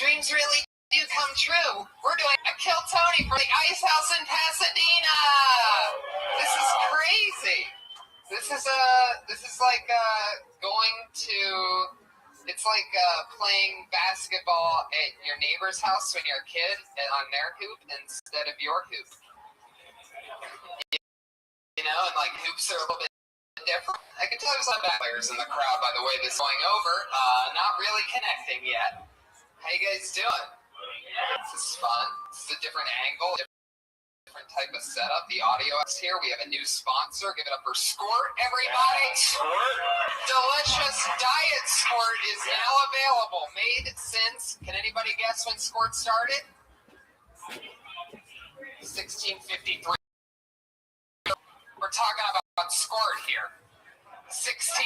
dreams really do come true. We're doing a Kill Tony from the Ice House in Pasadena. This is crazy. This is like going to. It's like playing basketball at your neighbor's house when you're a kid and on their hoop instead of your hoop. You know, and like hoops are a little bit different. I can tell there's some bad players in the crowd by the way this is going over. Not really connecting yet. How you guys doing? This is fun. This is a different angle, different type of setup. The audio is here. We have a new sponsor. Give it up for Squirt, everybody. Squirt. Delicious Diet Squirt is now available. Made since, can anybody guess when Squirt started? 1653. We're talking about Squirt here. 1953.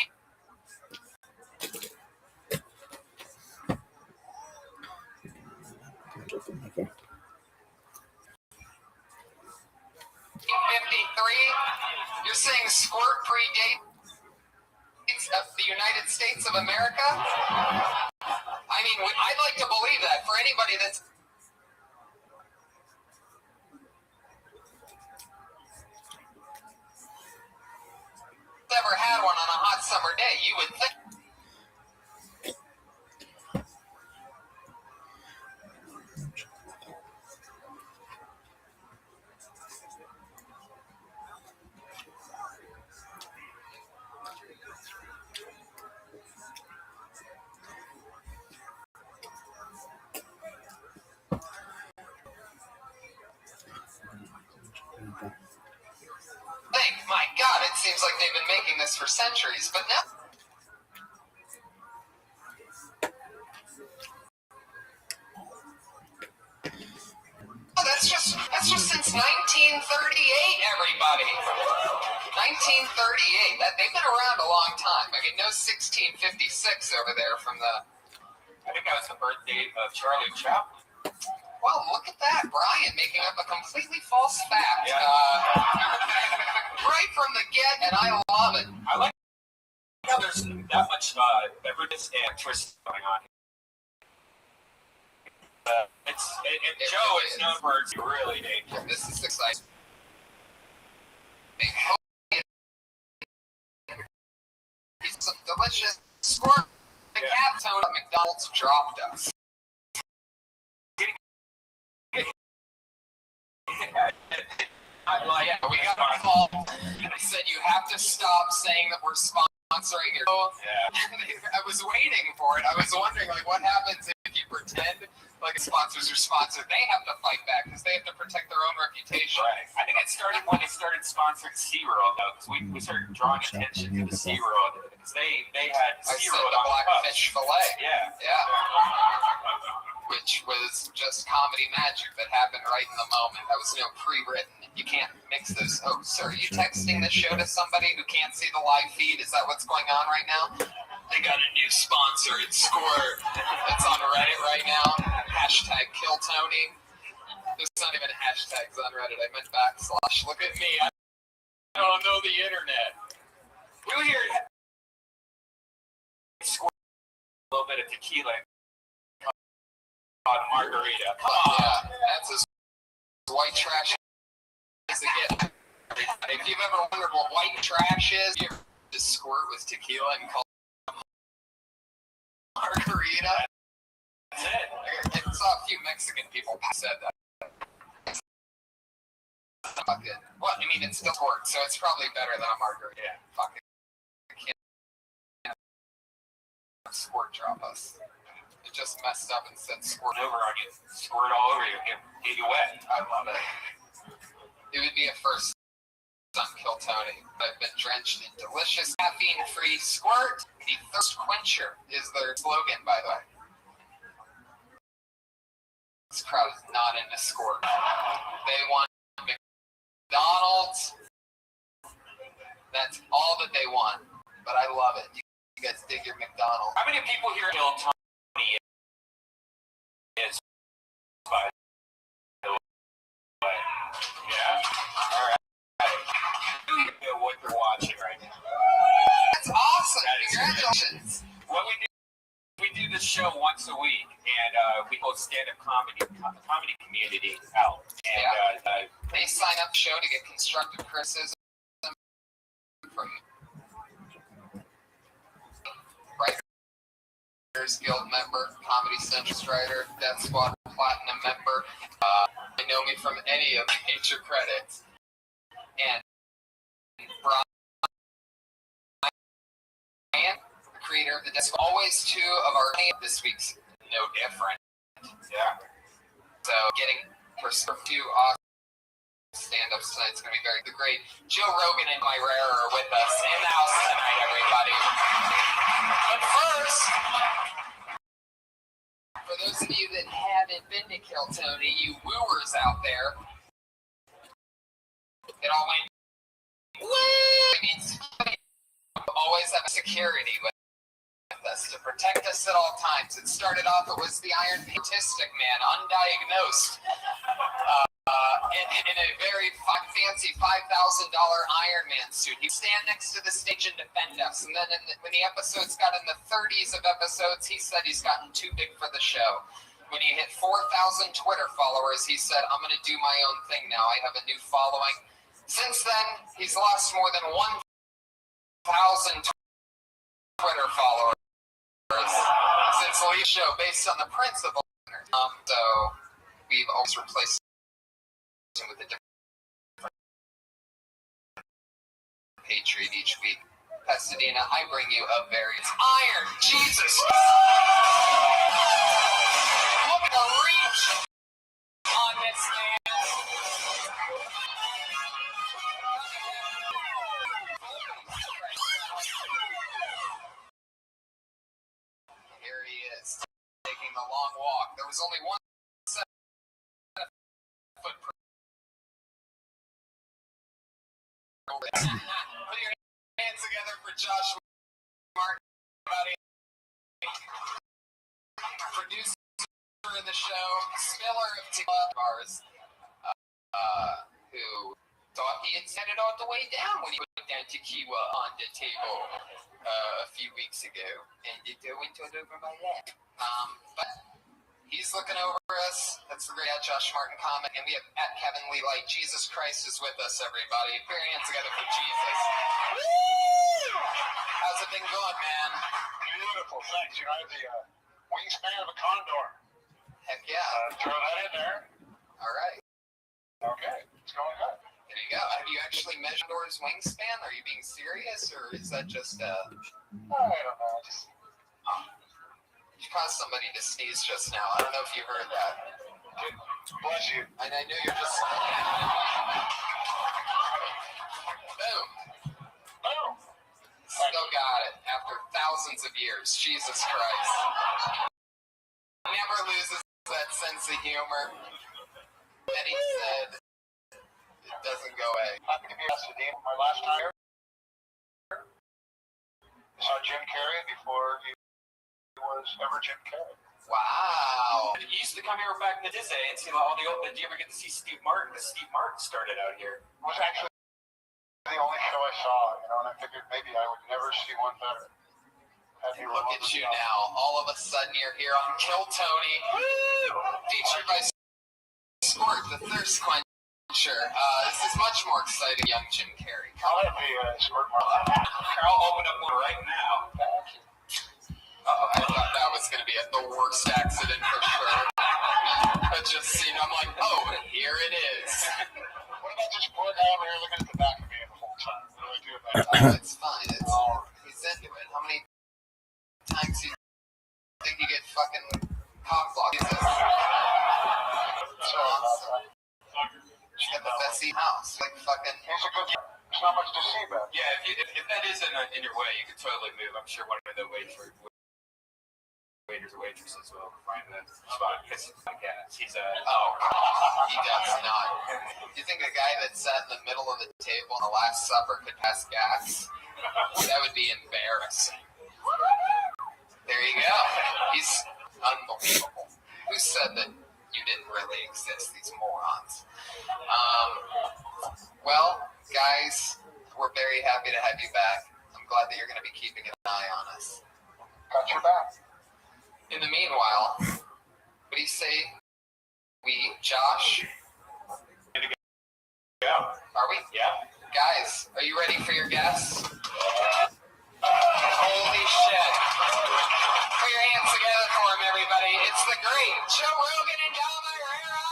You're saying Squirt predates of the United States of America? I mean, I'd like to believe that for anybody that's ever had one on a hot summer day, you would think. My God, it seems like they've been making this for centuries, but now. That's just since 1938, everybody. 1938. They've been around a long time. I mean, no 1656 over there from the. I think that was the birthday of Charlie Chaplin. Well, look at that, Brian, making up a completely false fact. Yeah. Right from the get, and I love it. I like how there's that much beverages and twist going on here. Joe is known for it's really dangerous. This is exciting. Some delicious Squirt. The capstone at McDonald's dropped us. Yeah, we got a call. They said you have to stop saying that we're sponsoring your show. Yeah. I was waiting for it. I was wondering, like, what happens if you pretend like sponsors are sponsored? They have to fight back because they have to protect their own reputation. Right. I think it started when they started sponsoring SeaWorld, though, because we started drawing attention to the SeaWorld because they had SeaWorld on the Blackfish fillet. Yeah. Which was just comedy magic that happened right in the moment. That was pre-written. You can't mix those. Oh, sir, are you texting this show to somebody who can't see the live feed? Is that what's going on right now? They got a new sponsor. It's Squirt. It's on Reddit right now. Hashtag Kill Tony. There's not even hashtags on Reddit. I meant /. Look at me. I don't know the internet. We were here. Squirt a little bit of tequila. On margarita. Yeah, that's as white trash as it gets. If you've ever wondered what white trash is, you just squirt with tequila and call it margarita. That's it. I saw a few Mexican people said that. Well, I mean, it's still squirt, so it's probably better than a margarita. Yeah. Fucking squirt drop us. It just messed up and said squirt over on you. Squirt all over you. Get you wet. I love it. It would be a first on Kill Tony. I've been drenched in delicious caffeine-free Squirt. The thirst quencher is their slogan, by the way. This crowd is not into Squirt. They want McDonald's. That's all that they want. But I love it. You guys dig your McDonald's. How many people here Kill Tony is, by the way? Yeah? Alright. You know what you're watching right now. That's awesome. Congratulations. What we do this show once a week, and we host stand-up comedy community out. And they sign up the show to get constructive criticism from Writers Guild member, Comedy Central writer, Death Squad Platinum member. They know me from any of the major credits. And Brian, the creator of the Death Squad, always two of our this week's no different. yeah. So getting for two awesome stand-ups tonight is going to be the great Joe Rogan and my rare are with us in the house tonight, everybody. But first, for those of you that haven't been to Kill Tony, you wooers out there, it all went woo! It means always have security with us to protect us at all times. It started off, it was the Iron Autistic Man, undiagnosed, in a very fancy $5,000 Iron Man suit. He'd stand next to the stage and defend us. And then when the episodes got in the 30s of episodes, he said he's gotten too big for the show. When he hit 4,000 Twitter followers, he said, I'm going to do my own thing now. I have a new following. Since then, he's lost more than 1,000 Twitter followers since the lead show, based on the principle. So we've always replaced him with a different patriot each week. Pasadena, I bring you a very iron Jesus. Look at the reach on this man. Here he is, taking the long walk. There was only one set of footprint. Put your hands together for Josh Martin, producer of the show, spiller of bars, who thought he had set it all the way down when he put down tequila on the table a few weeks ago, and it went all over my lap. But he's looking over us. That's the great Josh Martin comment, and we have at Kevin Lee Light. Jesus Christ is with us, everybody. Put your hands together for Jesus. Woo! How's it been going, man? Beautiful, thanks. You know, I have the wingspan of a condor. Heck yeah. Throw that in there. All right. Okay, it's going good. There you go. Have you actually measured his wingspan? Are you being serious, or is that just I don't know. Just you caused somebody to sneeze just now? I don't know if you heard that. bless you. And I knew you're just boom. Boom. Still got it after thousands of years. Jesus Christ. Never loses that sense of humor. And he said it doesn't go away. Happy to be Pasadena. My last time here, I saw Jim Carrey before he was ever Jim Carrey. Wow. You used to come here back in the day and see all the old. Did you ever get to see Steve Martin? Because Steve Martin started out here. It was actually the only show I saw, you know, and I figured maybe I would never see one better. And look at you now. All of a sudden you're here on Kill Tony. Woo! Featured by Squirt, the thirst quencher. This is much more exciting, young Jim Carrey. I'll have the Squirt Martin. I'll open up one right now. I thought that was going to be the worst accident for sure. But just seeing, I'm like, oh, here it is. What about just poor guy over here looking at the back of me the whole time? What do I do about that? It's fine. He's into it. How many times do you think you get fucking cock blocked? He's got the best seat house. Like fucking. He's a good. There's not much to see about. Yeah, if that is in your way, you could totally move. I'm sure one of the waiters or waitresses will find that spot because he's a. Oh, he does not. Do you think a guy that sat in the middle of the table on the Last Supper could pass gas? That would be embarrassing. There you go. He's unbelievable. Who said that you didn't really exist, these morons? Well, guys, we're very happy to have you back. I'm glad that you're going to be keeping an eye on us. Got your back. In the meanwhile, what do you say Josh? Yeah. Are we? Yeah. Guys, are you ready for your guests? Holy shit. Put your hands together for him, everybody. It's the great Joe Rogan and Dom Herrera.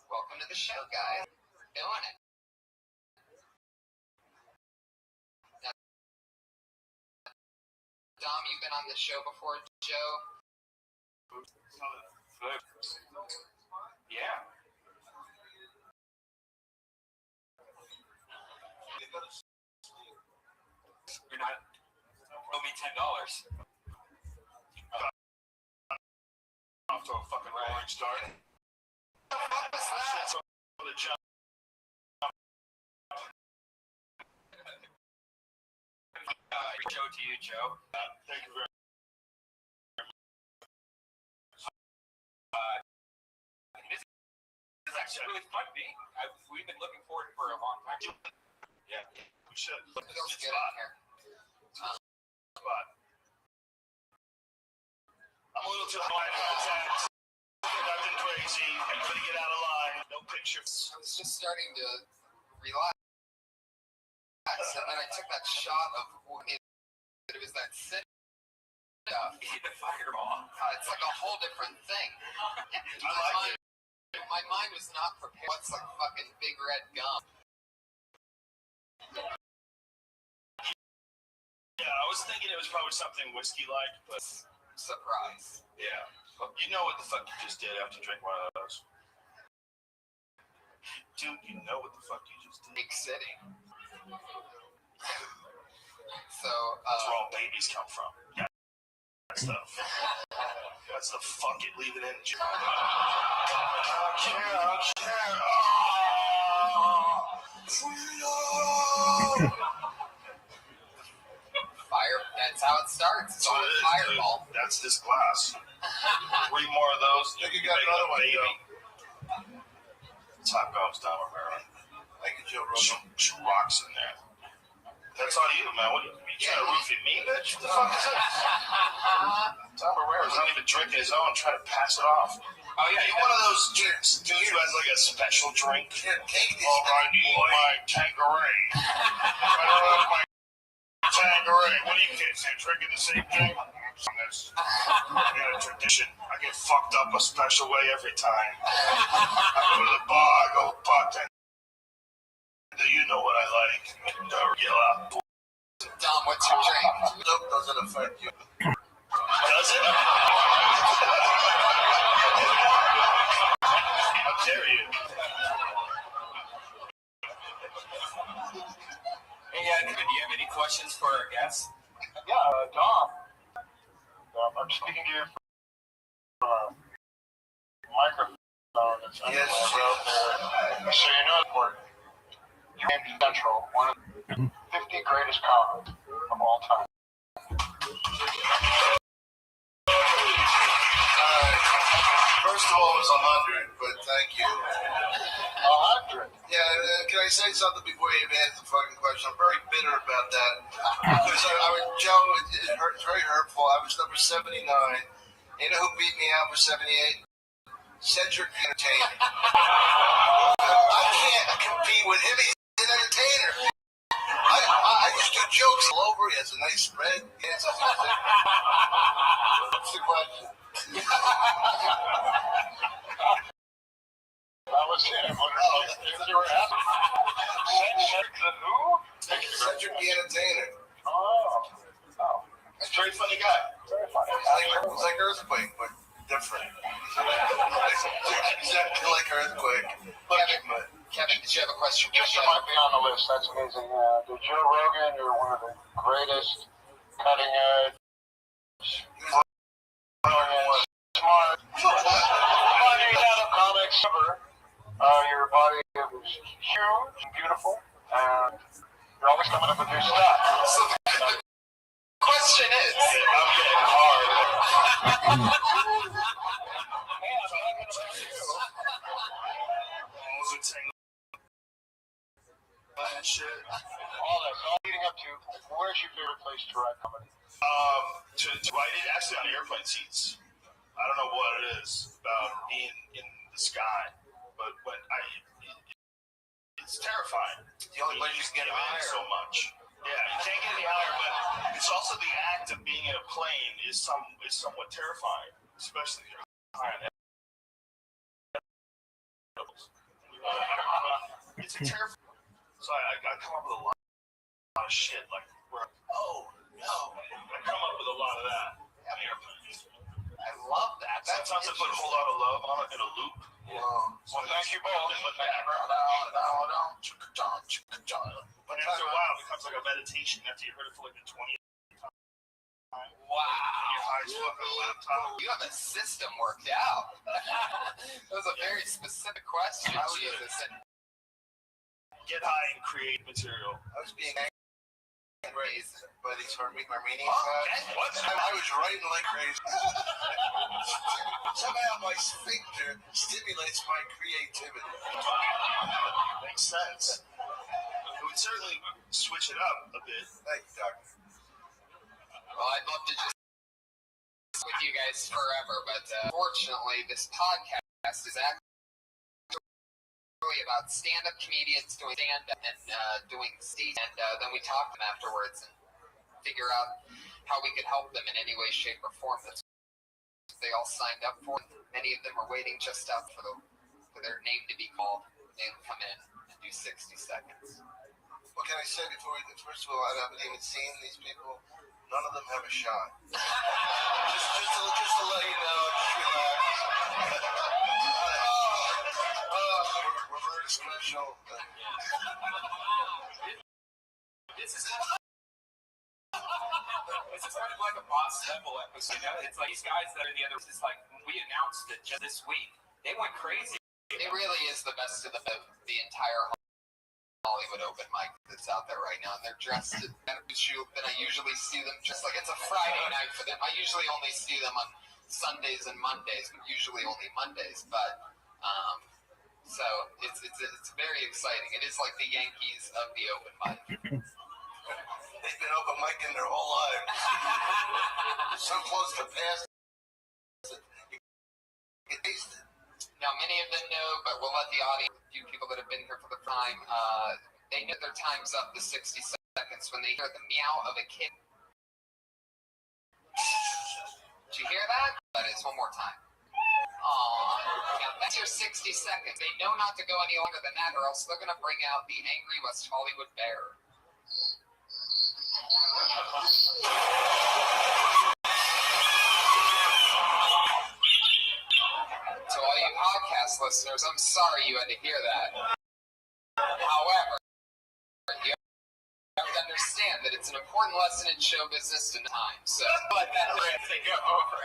Welcome to the show, guys. We're doing it. Now, Dom, you've been on the show before, Joe. Yeah. You're not. Owe me $10. Off to a fucking roaring start. What was that? The jump. Joe to you, Joe. Thank you very much. It's actually really fun being. We've been looking forward for a long time. Yeah, we should. It feels good in here. Spot. I'm a little too high contact. I've been crazy. I'm gonna get out of line. No pictures. I was just starting to relax, and then I took that shot of it was that sit stuff. The fireball. It's like a whole different thing. My mind was not prepared. What's like fucking big red gum? Yeah, I was thinking it was probably something whiskey-like, but Surprise. yeah. You know what the fuck you just did after you drink one of those? Dude, you know what the fuck you just did. Big city. So, That's where all babies come from. Yeah. That stuff. That's the fuck it, leave it in. fire. That's how it starts. It's all fireball. That's this glass. 3 more of those. I think you got another one, baby. Top goes down, Romero. Thank you, Joe Rogan. She rocks in there. That's on you, man. What are you trying to roofie me, bitch? What the fuck is this? Tom Herrera's not even drinking his own, trying to pass it off. Oh yeah, You're one of those dudes who has like a special drink. Here, take this. Oh, I need my Tanqueray. I don't have my Tanqueray. What do you kids say? Drinking the same thing? This. I got a tradition. I get fucked up a special way every time. I go to the bar, I go bartender. Do you know what I like? Yellow. Dom, what's your drink? Dope doesn't affect you. Does it? How dare you? Hey, do you have any questions for our guests? Yeah, Dom. I'm speaking to you from a microphone that's Yes, out there. So you know important. You named Central one of the 50 greatest comics of all time. First of all, it was 100, but thank you. 100? Yeah, can I say something before you answer the fucking question? I'm very bitter about that. Because Joe, it hurt, it's very hurtful. I was number 79. You know who beat me out for 78? Cedric the Entertainer. I can't compete with him. He's an entertainer. I just do jokes all over. He has a nice spread. What's the question? That was him. You were asking. Cedric the who? Cedric the Entertainer. Oh. He's a very funny guy. Very funny. It's like Earthquake, but different. Exactly like Earthquake. Kevin, did you have a question? Just you might be on the list. That's amazing. The Joe Rogan, you're one of the greatest, cutting edge, smart, funny stand-up comics ever. Your body is huge and beautiful, and you're always coming up with new stuff. So the question is, I'm getting hard. Shit. All leading up to, where's your favorite place to ride comedy? Actually on airplane seats. I don't know what it is about being in the sky, but it's terrifying. The only place you can get higher. So much. Yeah, you can't get any higher, but it's also the act of being in a plane is somewhat terrifying, especially if you're high on levels. It's a terrifying. So I come up with a lot of shit like, oh no, I come up with a lot of that on airplanes. I love that. Sometimes I put a whole lot of love on it in a loop. Well, thank you both. But after a while, it becomes like a meditation after you heard it for like the 20th time. Wow. Your eyes fuck on a laptop. You have a system worked out. That was a very specific question. Get high and create material. I was being raised by these Armenian What? I was writing like crazy. Somehow my sphincter stimulates my creativity. Makes sense. It would certainly switch it up a bit. Thank you, Doctor. Well, I'd love to just with you guys forever, but fortunately, this podcast is actually about stand-up comedians doing stand-up and doing stage, and then we talk to them afterwards and figure out how we could help them in any way, shape, or form. That's what they all signed up for. Many of them are waiting just out for their name to be called. They come in and do 60 seconds. What can I say before we do? First of all, I haven't even seen these people. None of them have a shot. just to let you know, just relax. We're very special. This is kind of like a boss level episode. You know? It's like these guys that are the other. It's like when we announced it just this week, they went crazy. It really is the best of the entire Hollywood open mic that's out there right now. And they're dressed in shoot, and I usually see them just like it's a Friday night for them. I usually only see them on Sundays and Mondays, but usually only Mondays. But so it's very exciting. It is like the Yankees of the open mic. They've been open micing their whole lives. So close to past. You can taste it. Now, many of them know, but we'll let the audience, a few people that have been here for the time, they know their time's up to 60 seconds when they hear the meow of a kid. Did you hear that? That is one more time. Now that's your 60 seconds. They know not to go any longer than that, or else they're going to bring out the angry West Hollywood bear. To all you podcast listeners, I'm sorry you had to hear that. However, you have to understand that it's an important lesson in show business and time. So let that thing go over.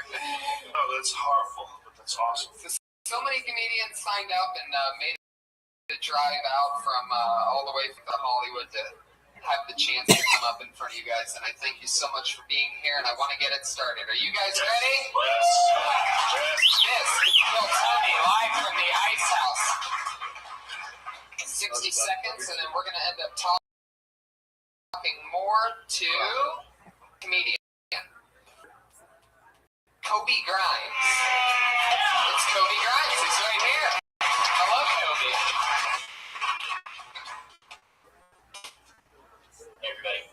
Oh, that's horrible, but that's awesome. So many comedians signed up and made the drive out from all the way from Hollywood to have the chance to come up in front of you guys, and I thank you so much for being here, and I want to get it started. Are you guys ready? Yes. This is Bill Tony live from the Ice House. 60 seconds, and then we're going to end up talking more to comedian Kobe Grimes. It's Kobe Grimes. He's right here. Hello, Kobe. Hey, everybody.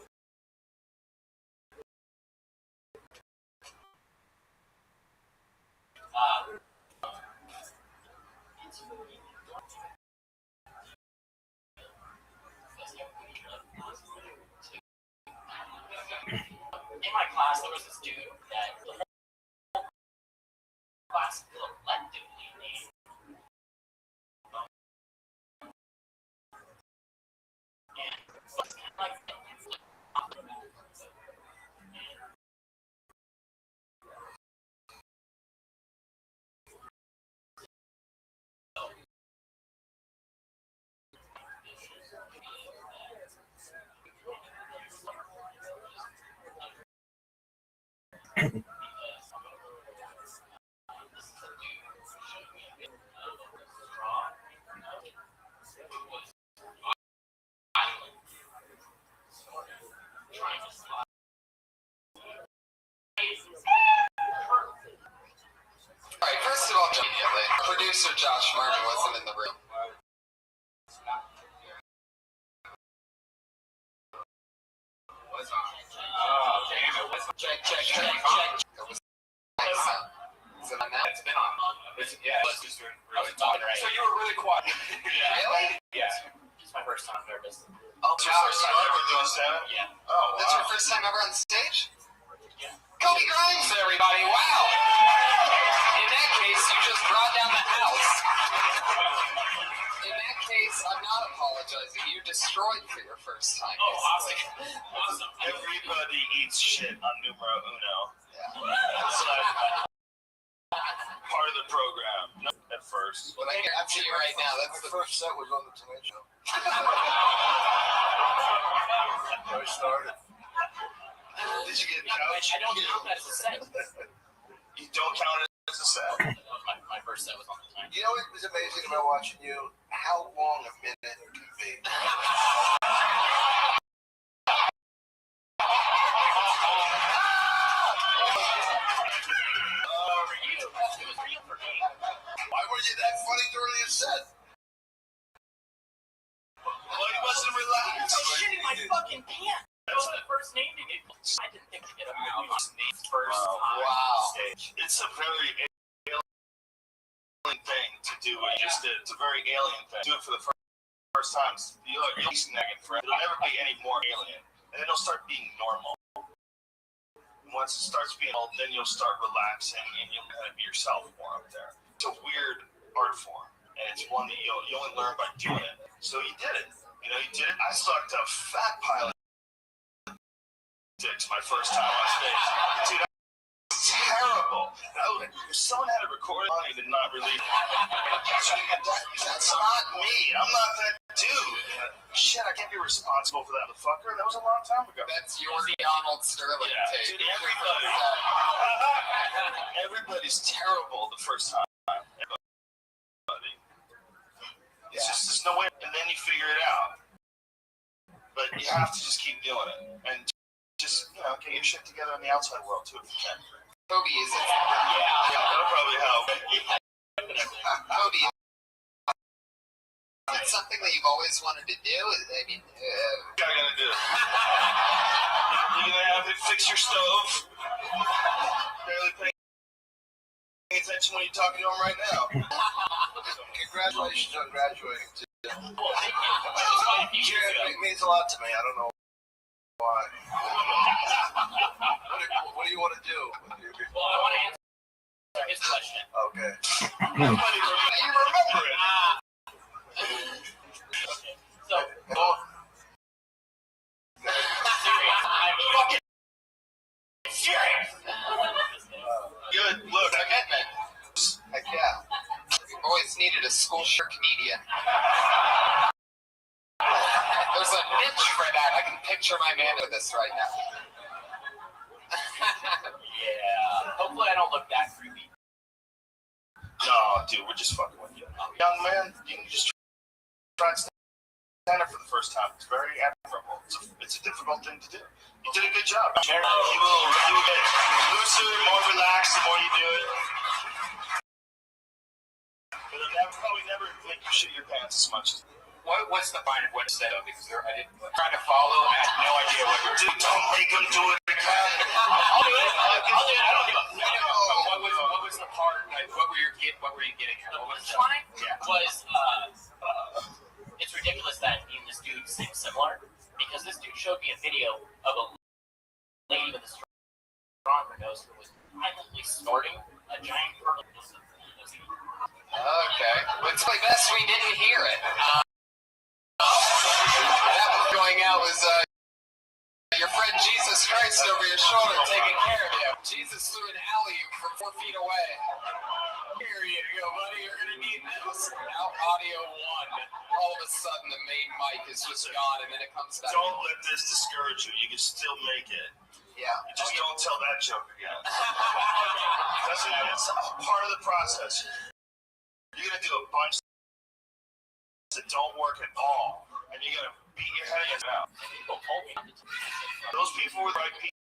In my class, there was this dude that the whole class collectively named. And it's kind of like Yeah, I was just doing really talking right. So you were really quiet. Yeah. Really? Yeah. It's my first time nervous. Oh, It's your first time ever doing stand-up? Yeah. Oh, wow. That's your first time ever on stage? Yeah. Kobe Grimes, everybody! Wow. In that case, you just brought down the house. In that case, I'm not apologizing. You destroyed for your first time. Oh, awesome. Everybody eats shit on numero uno. Yeah. It's like part of the program. Not at first. Well, I guarantee you right now, that's My the first set was on the Tonight Show. I started. Did you get I don't count that as a set. You don't count it as a set? My first set was on the time. You know what was amazing about watching you? How long a minute can be. Why were you that funny during your set? Well, he wasn't relaxed. I was shitting my fucking pants. That was the first name to get. I didn't think to get a movie first time Wow. stage. It's a very alien thing to do what you just did. It's a very alien thing. Do it for the first time. You'll be snagging forever. It'll never be any more alien. And then it'll start being normal. And once it starts being old, then you'll start relaxing and you'll kind of be yourself more up there. It's a weird art form. And it's one that you only learn by doing it. So you did it. You know, you did it. I sucked a fat pile of dicks my first time on stage. Dude, that was terrible. If someone had a recording on it and not release it, that's not me. I'm not that dude. Shit, I can't be responsible for that motherfucker. That was a long time ago. That's your Donald Sterling tape. Dude, everybody's terrible the first time. Everybody. It's just, there's no way, and then you figure it out. But you have to just keep doing it. And just, you know, get your shit together in the outside world, too, if you can. Kobe, is it? Yeah, that'll probably help. Kobe, is it something that you've always wanted to do? I mean, What are you gonna do? You're gonna have to fix your stove. Barely paying attention when you're talking to him right now. Congratulations on graduating, too. Well, thank you. That was quite a few years ago. It means a lot to me. I don't know why. What do you want to do? Well, I want to answer his question. Okay. You remember it. Okay. So, serious. I'm fucking serious. Good. Look, commitment. Heck yeah. We've always needed a school shirt comedian. There's a niche for that. I can picture my man with this right now. Yeah. Hopefully I don't look that creepy. no, dude, we're just fucking with you. Young man, you can just try to stand up for the first time. It's very admirable. It's a difficult thing to do. You did a good job. You will get looser, more relaxed the more you do it. But it'll probably never make you shit your pants as much as. What's the finer way to say it? Because I didn't try to follow. I had no idea what you were doing. Don't make him do it again. I'll do it. I don't give a. What was the part? Like, what were you getting at? What was the line? Was it's ridiculous that me and this dude seem similar because this dude showed me a video of a lady with a stronger nose who was violently snorting a giant pearl. Okay. It's like best we didn't hear it. That was going out was your friend Jesus Christ over your shoulder taking care of you. Jesus threw an alley-oop from 4 feet away. Here you go, buddy. You're going to need this. Now audio 1. All of a sudden the main mic is just gone and then it comes back. Don't let this discourage you. You can still make it. Yeah. Just don't tell that joke again. It's a part of the process. You're going to do a bunch that don't work at all, and you're going to beat your head against it out. People told me not to do this. Those people were the right people.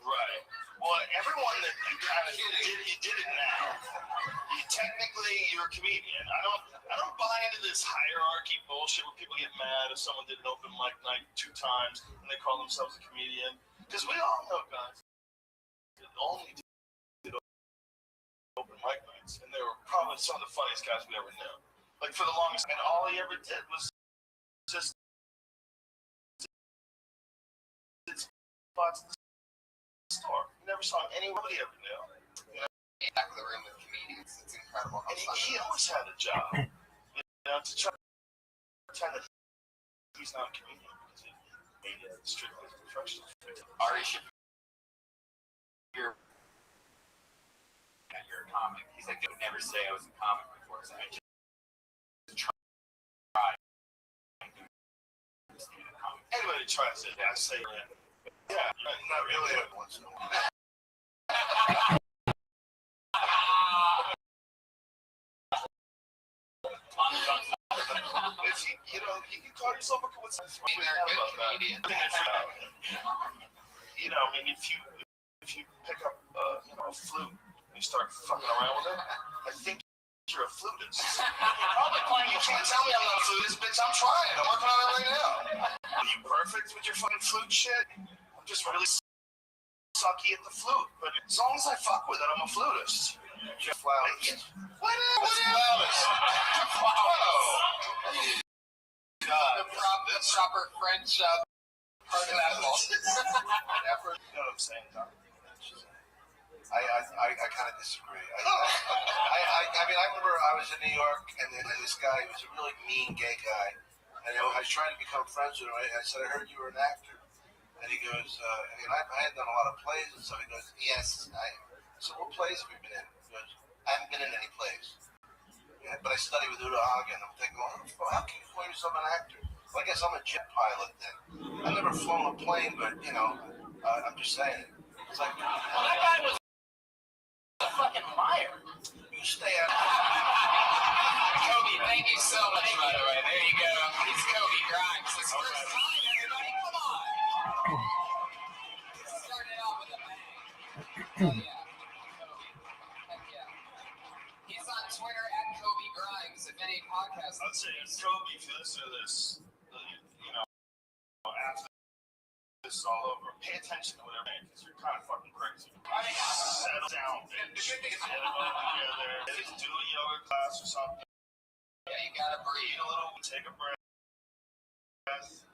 Right. Well, everyone that you kind of did it now. You technically you're a comedian. I don't buy into this hierarchy bullshit where people get mad if someone did an open mic night 2 times and they call themselves a comedian. Because we all know guys that only did open mic nights, and they were probably some of the funniest guys we ever knew. Like for the longest, and all he ever did was just spots at the store. You never saw anybody ever knew. You know? Back of the room with comedians. It's incredible. And he always had a job. You know, to try to pretend that he's not a comedian because he made it strictly professional. Ari should. You're a comic. He's like, I would never say I was a comic before, so I just tried. Anybody tries it, I say that. Yeah, not really every once in a while. You know, you can call yourself a coincidence. You know, I mean, if you pick up a flute and you start fucking around with it, I think you're a flutist. Probably playing. You can't tell me I'm not a flutist, bitch. I'm trying. I'm working on it right now. Are you perfect with your fucking flute shit? I'm just really sucky at the flute, but as long as I fuck with it, I'm a flutist. Jeff Flowers. What is Flowers? The proper French part of that ball. You know what I'm saying, Tom? I kind of disagree. I mean, I remember I was in New York, and this guy was a really mean gay guy, and I was trying to become friends with him. I said, I heard you were an actor. And he goes, I had done a lot of plays, and so he goes, yes. So what plays have you been in? He goes, I haven't been in any plays. Yeah, but I studied with Udo Hagen. I'm thinking, well, how can you call yourself an actor? Well, I guess I'm a jet pilot then. I've never flown a plane, but, you know, I'm just saying. It's like, well, that guy was a fucking liar. You stay out. Kobe, thank you so much, by the way. There you go. It's Kobe Grimes. It's first time, everybody. Come on. Started off with a bang. Oh, yeah. He's on Twitter at Kobe Grimes. If any podcast. I'd say, Kobe, if you listen to this, you know, after this is all over, pay attention to whatever, because you're kind of fucking crazy. Settle down, bitch. Get it all together. Just do a yoga class or something. Yeah, you gotta breathe a little, take a breath.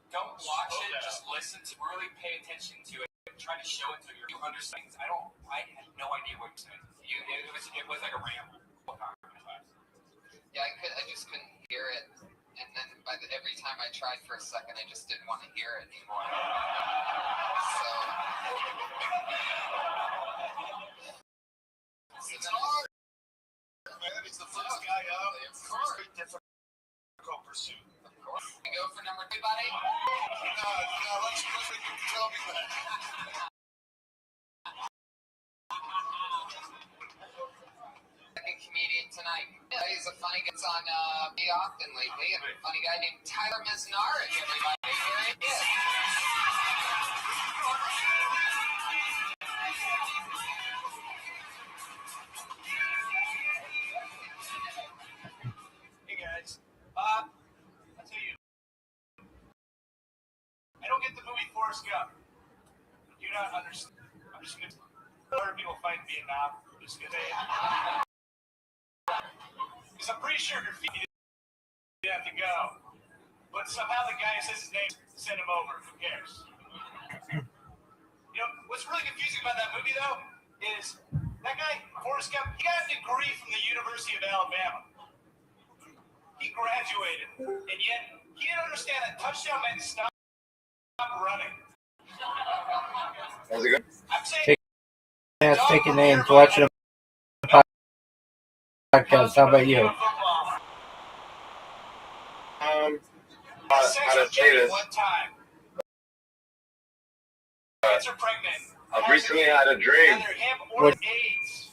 Don't watch it, just listen to really pay attention to it. Try to show it to you understand. I had no idea what you're saying. It was like a ramble. Yeah, I just couldn't hear it, and then every time I tried for a second, I just didn't want to hear it anymore. So it's hard, man. It's the first guy up. It's a very difficult pursuit. Of course. We go for number 2, buddy. No, let's tell me that. Comedian tonight. He's a funny guy. It's on me often lately. A funny guy named Tyler Mesnarek, everybody. Here he is. Hey guys, I'll tell you, I don't get the movie Forrest Gump. Do not understand. I'm just going to other people fight in Vietnam. I'm just going to say it. Because I'm pretty sure graffiti didn't have to go. But somehow the guy who says his name sent him over. Who cares? You know, what's really confusing about that movie, though, is that guy, Forrest Gump, he got a degree from the University of Alabama. He graduated. And yet, he didn't understand that touchdown meant stop running. How's it going? I'm saying... Taking names, watching a podcast. How about you? How to say this? One time. Kids are pregnant. I've recently had a dream. Either him or AIDS.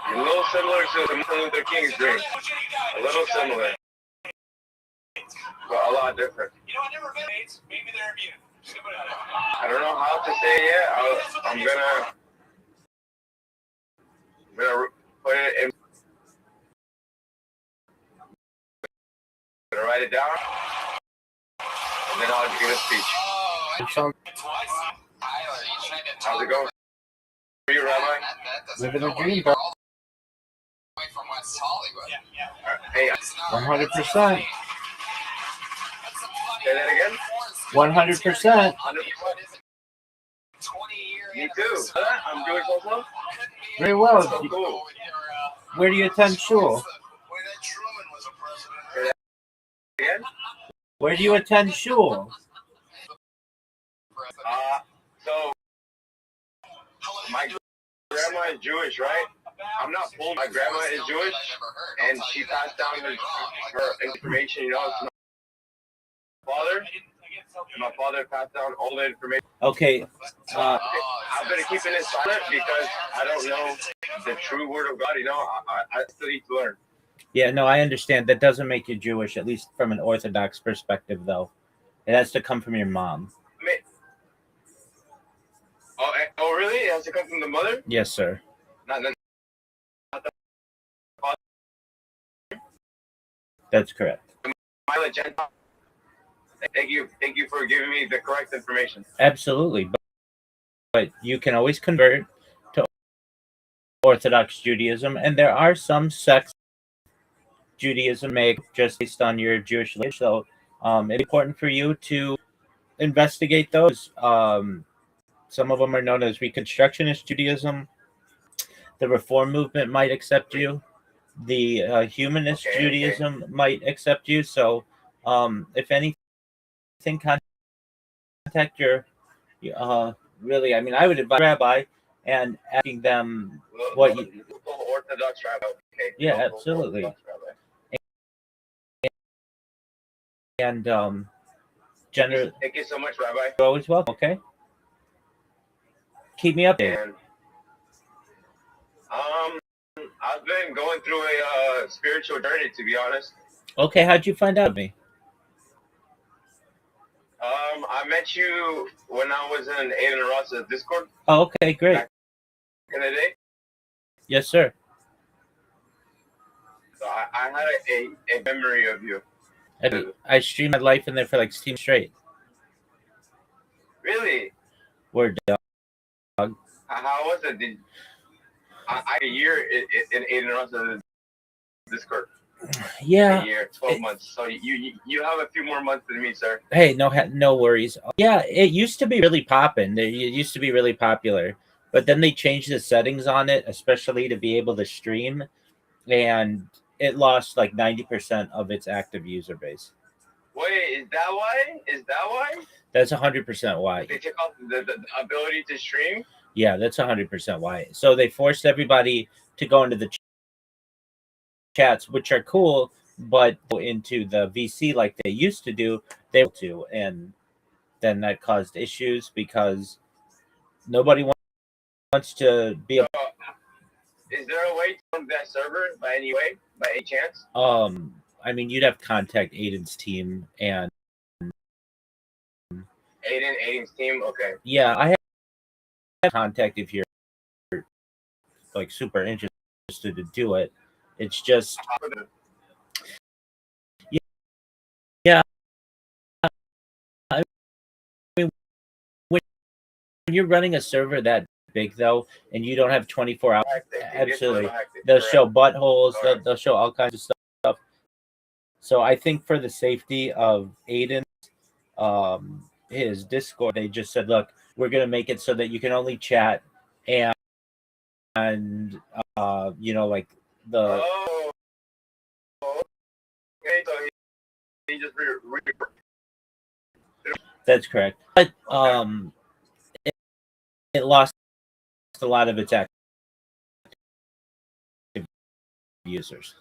A little similar to Martin Luther King's dream. A little similar. But a lot different. You know, I've never been AIDS. Maybe they're immune. I don't know how to say it yet. I'm gonna put it in, write it down, and then I'll give a speech. Tyler, How's it going for you, Rabbi? Living a dream, bro. Away from West Hollywood. Hey, 100%. say that again? 100%. 100%. Me too. I'm Jewish also. Very well. So cool. Where do you attend shul? Boy, that Truman was a president. Again? Where do you attend shul? So my grandma is Jewish, right? I'm not full. My grandma is Jewish, and she passed down her information. You know, to my father passed down all the information. Okay. I'm gonna keep it silent because I don't know the true word of God. You know, I still need to learn. Yeah, no, I understand. That doesn't make you Jewish, at least from an Orthodox perspective, though. It has to come from your mom. Oh, really? It has to come from the mother? Yes, sir. Not the father? That's correct. Thank you for giving me the correct information. Absolutely. But you can always convert to Orthodox Judaism, and there are some sects Judaism make just based on your Jewish lineage. So it's important for you to investigate those. Some of them are known as Reconstructionist Judaism. The Reform movement might accept you. The Humanist Judaism might accept you. So if anything, contact your really, I mean, I would advise Rabbi and asking them what you... Orthodox Rabbi. Okay. Yeah, absolutely. And generally, thank you so much, Rabbi. You're always welcome. Okay. Keep me updated. And, I've been going through a spiritual journey, to be honest. Okay, how'd you find out of me? I met you when I was in Aiden Rothschild's Discord. Oh, okay, great. Back in the day. Yes, sir. So I had a memory of you. I streamed my life in there for like 16 straight. Really? Word, dog. How was it? Did a year in Aiden Rothschild's Discord? Yeah. A year, 12 months. So you have a few more months than me, sir. Hey, no worries. Yeah, it used to be really popping. It used to be really popular, but then they changed the settings on it, especially to be able to stream, and it lost like 90% of its active user base. Wait, is that why? That's 100% why. They took off the ability to stream? Yeah, that's 100% why. So they forced everybody to go into the chats, which are cool, but go into the VC like they used to do, they were to, and then that caused issues because nobody wants to be a... Is there a way to run that server by any chance? I mean, you'd have to contact Aiden's team, and Aiden's team. Okay. Yeah, I have contact if you're like super interested to do it. It's just yeah. I mean, when you're running a server that big though, and you don't have 24 hours, absolutely, they'll show buttholes. They'll show all kinds of stuff. So I think for the safety of Aiden's his Discord, they just said, look, we're gonna make it so that you can only chat and you know, like the okay, so he just that's correct. But it lost a lot of its active users.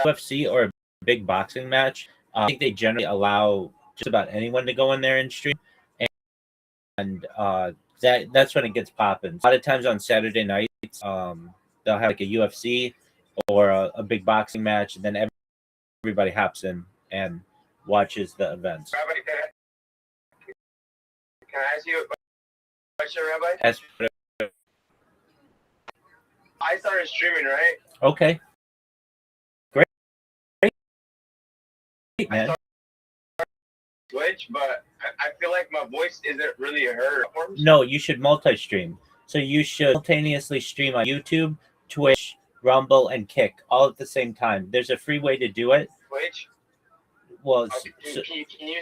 UFC or a big boxing match, I think they generally allow just about anyone to go in there and stream, and that's when it gets popping. A lot of times on Saturday nights, they'll have like a UFC or a big boxing match, and then everybody hops in and watches the events. Rabbi, can I ask you a question, Rabbi? I started streaming, right? Okay. Great, man. Twitch, but I feel like my voice isn't really heard. No, you should multi-stream. So you should simultaneously stream on YouTube, Twitch, Rumble, and Kick all at the same time. There's a free way to do it. Twitch? Well, Okay, can you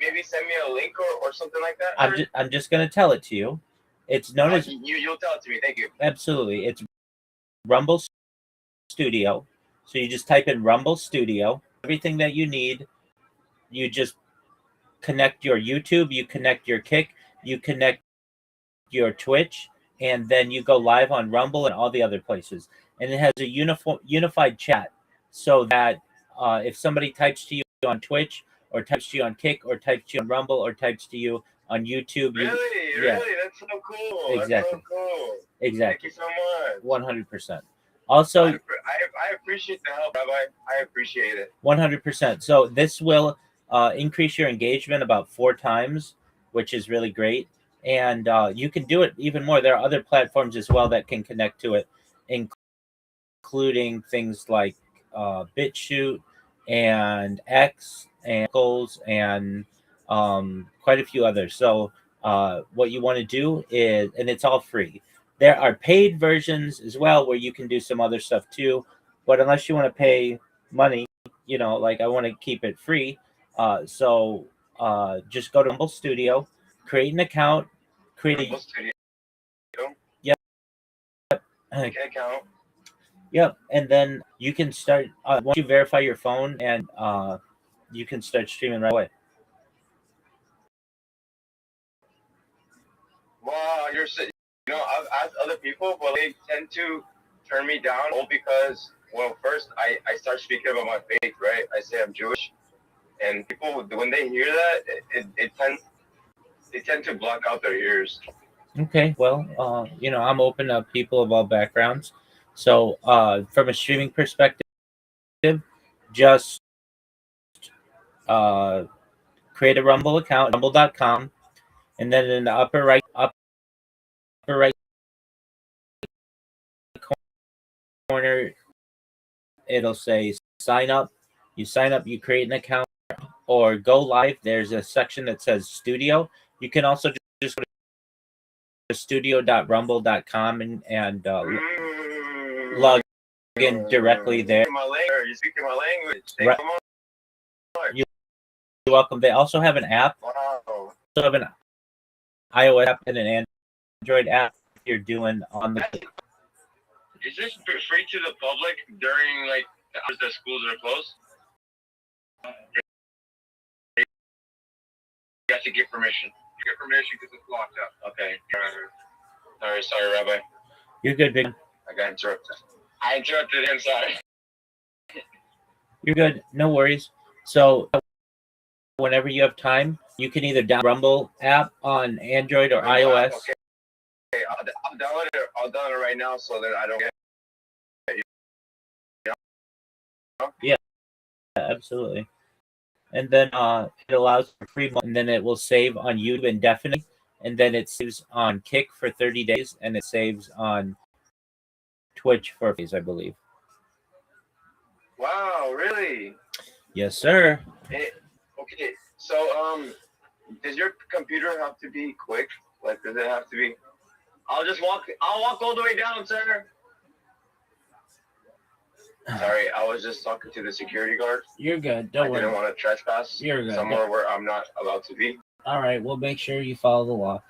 maybe send me a link or something like that? I'm just gonna tell it to you. It's known as you'll tell it to me. Thank you. Absolutely. It's Rumble Studio. So you just type in Rumble Studio. Everything that you need. You just connect your YouTube, you connect your Kick, you connect your Twitch, and then you go live on Rumble and all the other places. And it has a unified chat, so that if somebody types to you on Twitch, or types to you on Kick, or types to you on Rumble, or types to you on YouTube, really, that's so cool. Exactly. That's so cool. Exactly. Thank you so much. 100%. Also, I appreciate the help, Rabbi. I appreciate it. 100%. So this will increase your engagement about 4 times, which is really great. And you can do it even more. There are other platforms as well that can connect to it, including things like BitChute and X and Goals and quite a few others. So what you want to do is, and it's all free. There are paid versions as well where you can do some other stuff too. But unless you want to pay money, like I want to keep it free. So just go to Rumble Studio, create an account, Rumble Studio. Yep. Account. Yep, and then you can start. Once you verify your phone, and you can start streaming right away. Wow, I've asked other people, but they tend to turn me down all because, well, first I start speaking about my faith, right? I say I'm Jewish, and people, when they hear that, they tend to block out their ears. Okay, well, I'm open to people of all backgrounds. So, from a streaming perspective, just create a Rumble account, rumble.com, and then in the upper right corner, it'll say sign up. You sign up, you create an account, or go live. There's a section that says studio. You can also just go to studio.rumble.com and log in directly there. You're speaking my language. Right. You're welcome. They also have an app. Wow. They have an iOS app and an Android app. You're doing on the. Is this free to the public during the hours that schools are closed? You have to get permission. You get permission because it's locked up. Okay. All right. Sorry, Rabbi. You're good, big. I got interrupted. I interrupted him. Sorry. You're good. No worries. So whenever you have time, you can either download Rumble app on Android or iOS. Okay, I'll download it. I'll download it right now so that I don't get. Yeah, absolutely. And then it allows for free, and then it will save on YouTube indefinitely, and then it saves on Kick for 30 days, and it saves on Twitch for days, I believe. Wow, really? Yes, sir. Okay, so does your computer have to be quick? Does it have to be? I'll walk all the way down, sir. Sorry, I was just talking to the security guard. You're good. Don't worry. I didn't want to trespass. You're good. Somewhere where I'm not allowed to be. All right, we'll make sure you follow the law.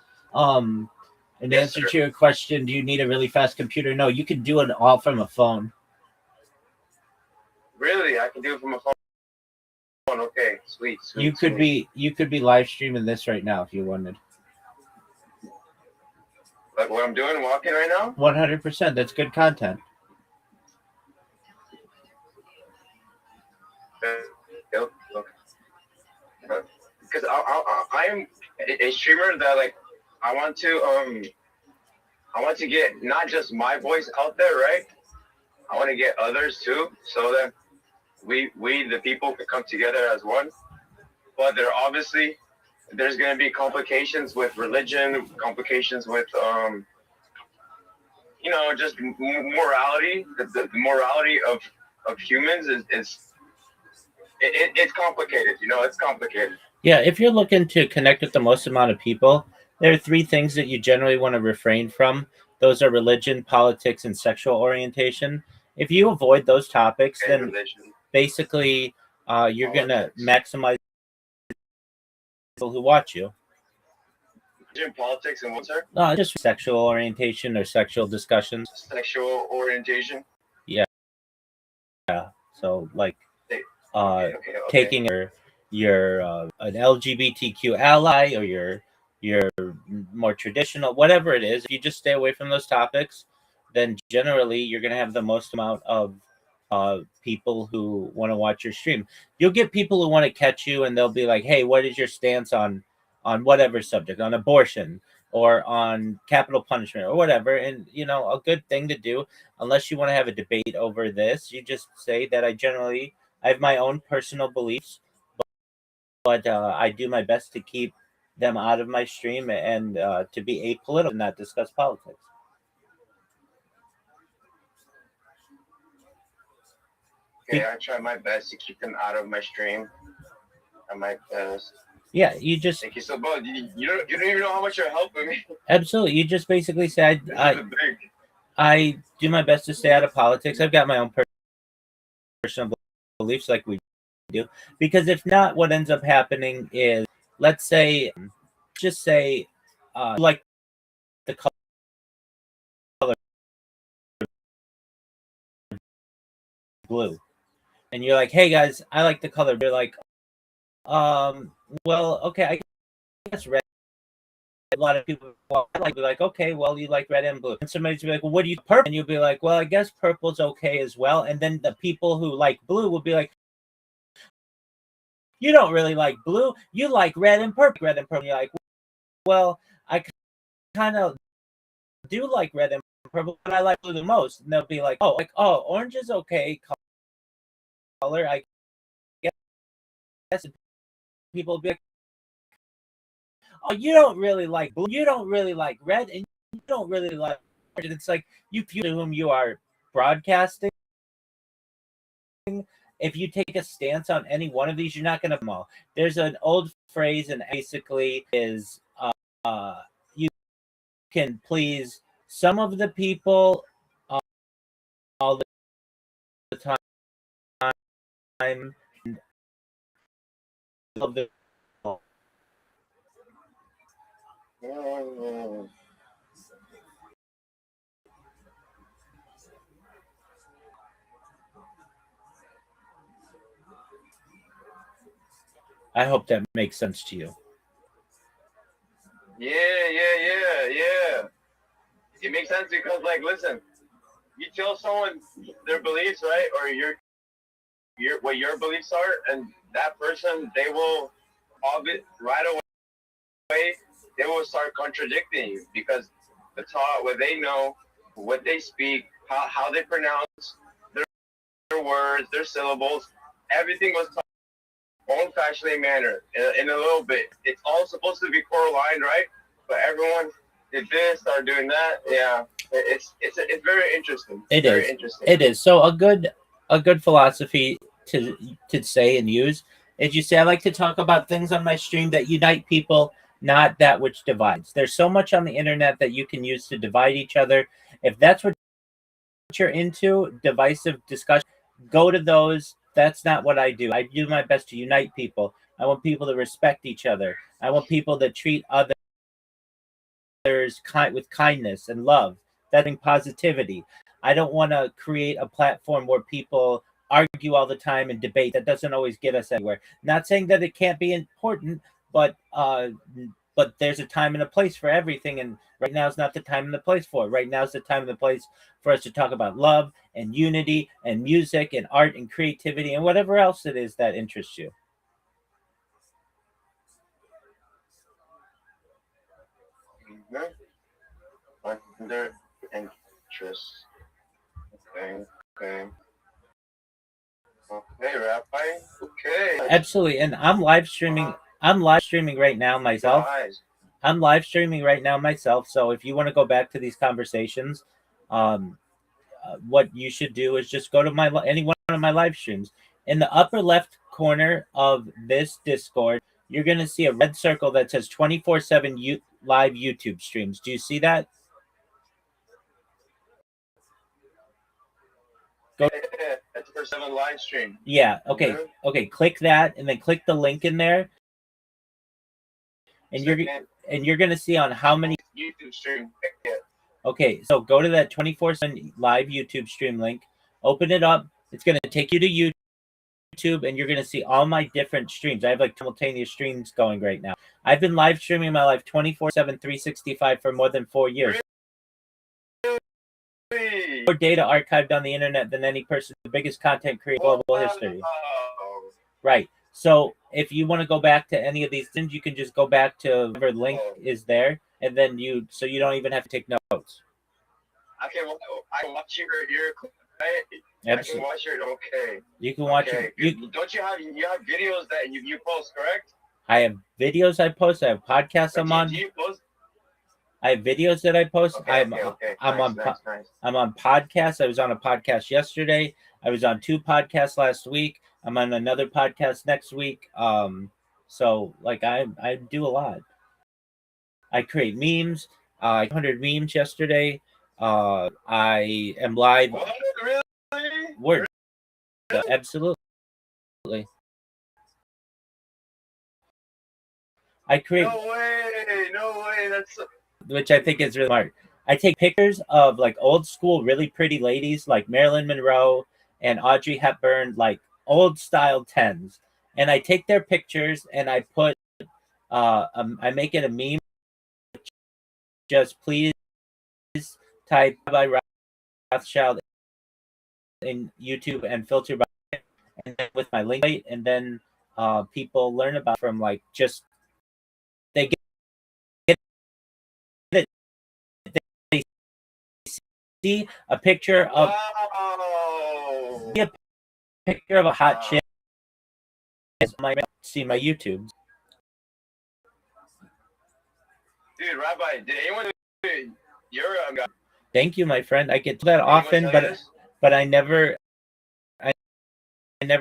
In answer to your question, do you need a really fast computer? No, you can do it all from a phone. Really, I can do it from a phone. Okay, sweet. You could be live streaming this right now if you wanted. Like what I'm doing, walking right now? 100%. That's good content. Yep. Okay. Because I am a streamer that I want to get not just my voice out there, right? I want to get others too, so that we the people can come together as one. But there's going to be complications with religion, complications with just morality. The morality of humans is it's complicated. It's complicated. Yeah, if you're looking to connect with the most amount of people, there are three things that you generally want to refrain from. Those are religion, politics, and sexual orientation. If you avoid those topics, Okay, then religion, basically you're going to politics. maximize people who watch you. Religion, politics, and what's her? Just sexual orientation or sexual discussions. Sexual orientation. Yeah. So like Okay. taking your an LGBTQ ally or your more traditional, whatever it is, if you just stay away from those topics, then generally you're going to have the most amount of people who want to watch your stream. You'll get people who want to catch you, and they'll be like, "Hey, what is your stance on whatever subject, on abortion or on capital punishment or whatever?" And a good thing to do, unless you want to have a debate over this, you just say that I have my own personal beliefs, but I do my best to keep them out of my stream and to be apolitical and not discuss politics. Okay, I try my best to keep them out of my stream. I my best. Yeah, you just Thank you so much. You don't even know how much you're helping me. absolutely. You just basically say I do my best to stay out of politics. I've got my own personal beliefs, like we do, because if not, what ends up happening is, let's say, just say, like the color blue, and you're like, "Hey guys, I like the color." They're like, well, okay, I guess red. A lot of people be like, "Okay, well, you like red and blue." And somebody's be like, "Well, what do you purple?" And you'll be like, "Well, I guess purple's okay as well." And then the people who like blue will be like, "You don't really like blue. You like red and purple." Red and purple. And you're like, "Well, I kind of do like red and purple, but I like blue the most." And they'll be like, "Oh, orange is okay color, I guess." People will be like, "Oh, you don't really like blue. You don't really like red, and you don't really like orange." And it's like, you to whom you are broadcasting. If you take a stance on any one of these, you're not going to them all. There's an old phrase, and basically is you can please some of the people all the time, and love the I hope that makes sense to you. Yeah. It makes sense because, like, listen, you tell someone their beliefs, right, or your what your beliefs are, and that person, they will right away. They will start contradicting you because the talk, what they know, what they speak, how they pronounce their words, their syllables, everything was taught old-fashioned manner in a little bit. It's all supposed to be core-aligned, right? But everyone did this, started doing that. Yeah, it's very interesting. It very is. Interesting. It is. So a good philosophy to say and use is, you say, "I like to talk about things on my stream that unite people, not that which divides." There's so much on the internet that you can use to divide each other. If that's what you're into, divisive discussion, go to those. That's not what I do. I do my best to unite people. I want people to respect each other. I want people to treat others with kindness and love. That in positivity. I don't want to create a platform where people argue all the time and debate. That doesn't always get us anywhere. Not saying that it can't be important, but there's a time and a place for everything, and right now is not the time and the place for it. Right now is the time and the place for us to talk about love and unity and music and art and creativity and whatever else it is that interests you. Under interest. Okay, Rabbi. Okay. Absolutely, and I'm live streaming. I'm live streaming right now myself. Nice. I'm live streaming right now myself. So if you want to go back to these conversations, what you should do is just go to any one of my live streams. In the upper left corner of this Discord, you're going to see a red circle that says 24/7 live YouTube streams. Do you see that? Go. That's for 7 live stream. Yeah. Okay. Mm-hmm. Okay. Click that, and then click the link in there, and you're going to see on how many YouTube stream. Okay, so go to that 24/7 live YouTube stream link, open it up. It's going to take you to YouTube, and you're going to see all my different streams. I have like simultaneous streams going right now. I've been live streaming my life 24/7, 365 for more than 4 years. Really? More data archived on the internet than any person, the biggest content creator in global history. Right. So if you want to go back to any of these things, you can just go back to whatever link is there, and then you don't even have to take notes. I can watch your right? Absolutely. I can watch your okay. You can watch it. Don't you have videos that you post, correct? I have videos I post. I have podcasts I'm on. Do you post? I have videos that I post. Okay, I'm nice. I'm on podcasts. I was on a podcast yesterday. I was on 2 podcasts last week. I'm on another podcast next week. So like I do a lot. I create memes. 100 memes yesterday. I am live. What? Really? Word. Absolutely. I create. No way. That's. Which I think is really smart. I take pictures of like old school, really pretty ladies like Marilyn Monroe and Audrey Hepburn, like old style 10s, and I take their pictures and I put, I make it a meme. Just please type Rabbi Rothschild in YouTube and filter by, and then with my link, and then people learn about from like just they get it. They see a picture of a picture of a hot chick. See my YouTube. Dude, Rabbi, did anyone do your Thank you, my friend. I get that often, but I never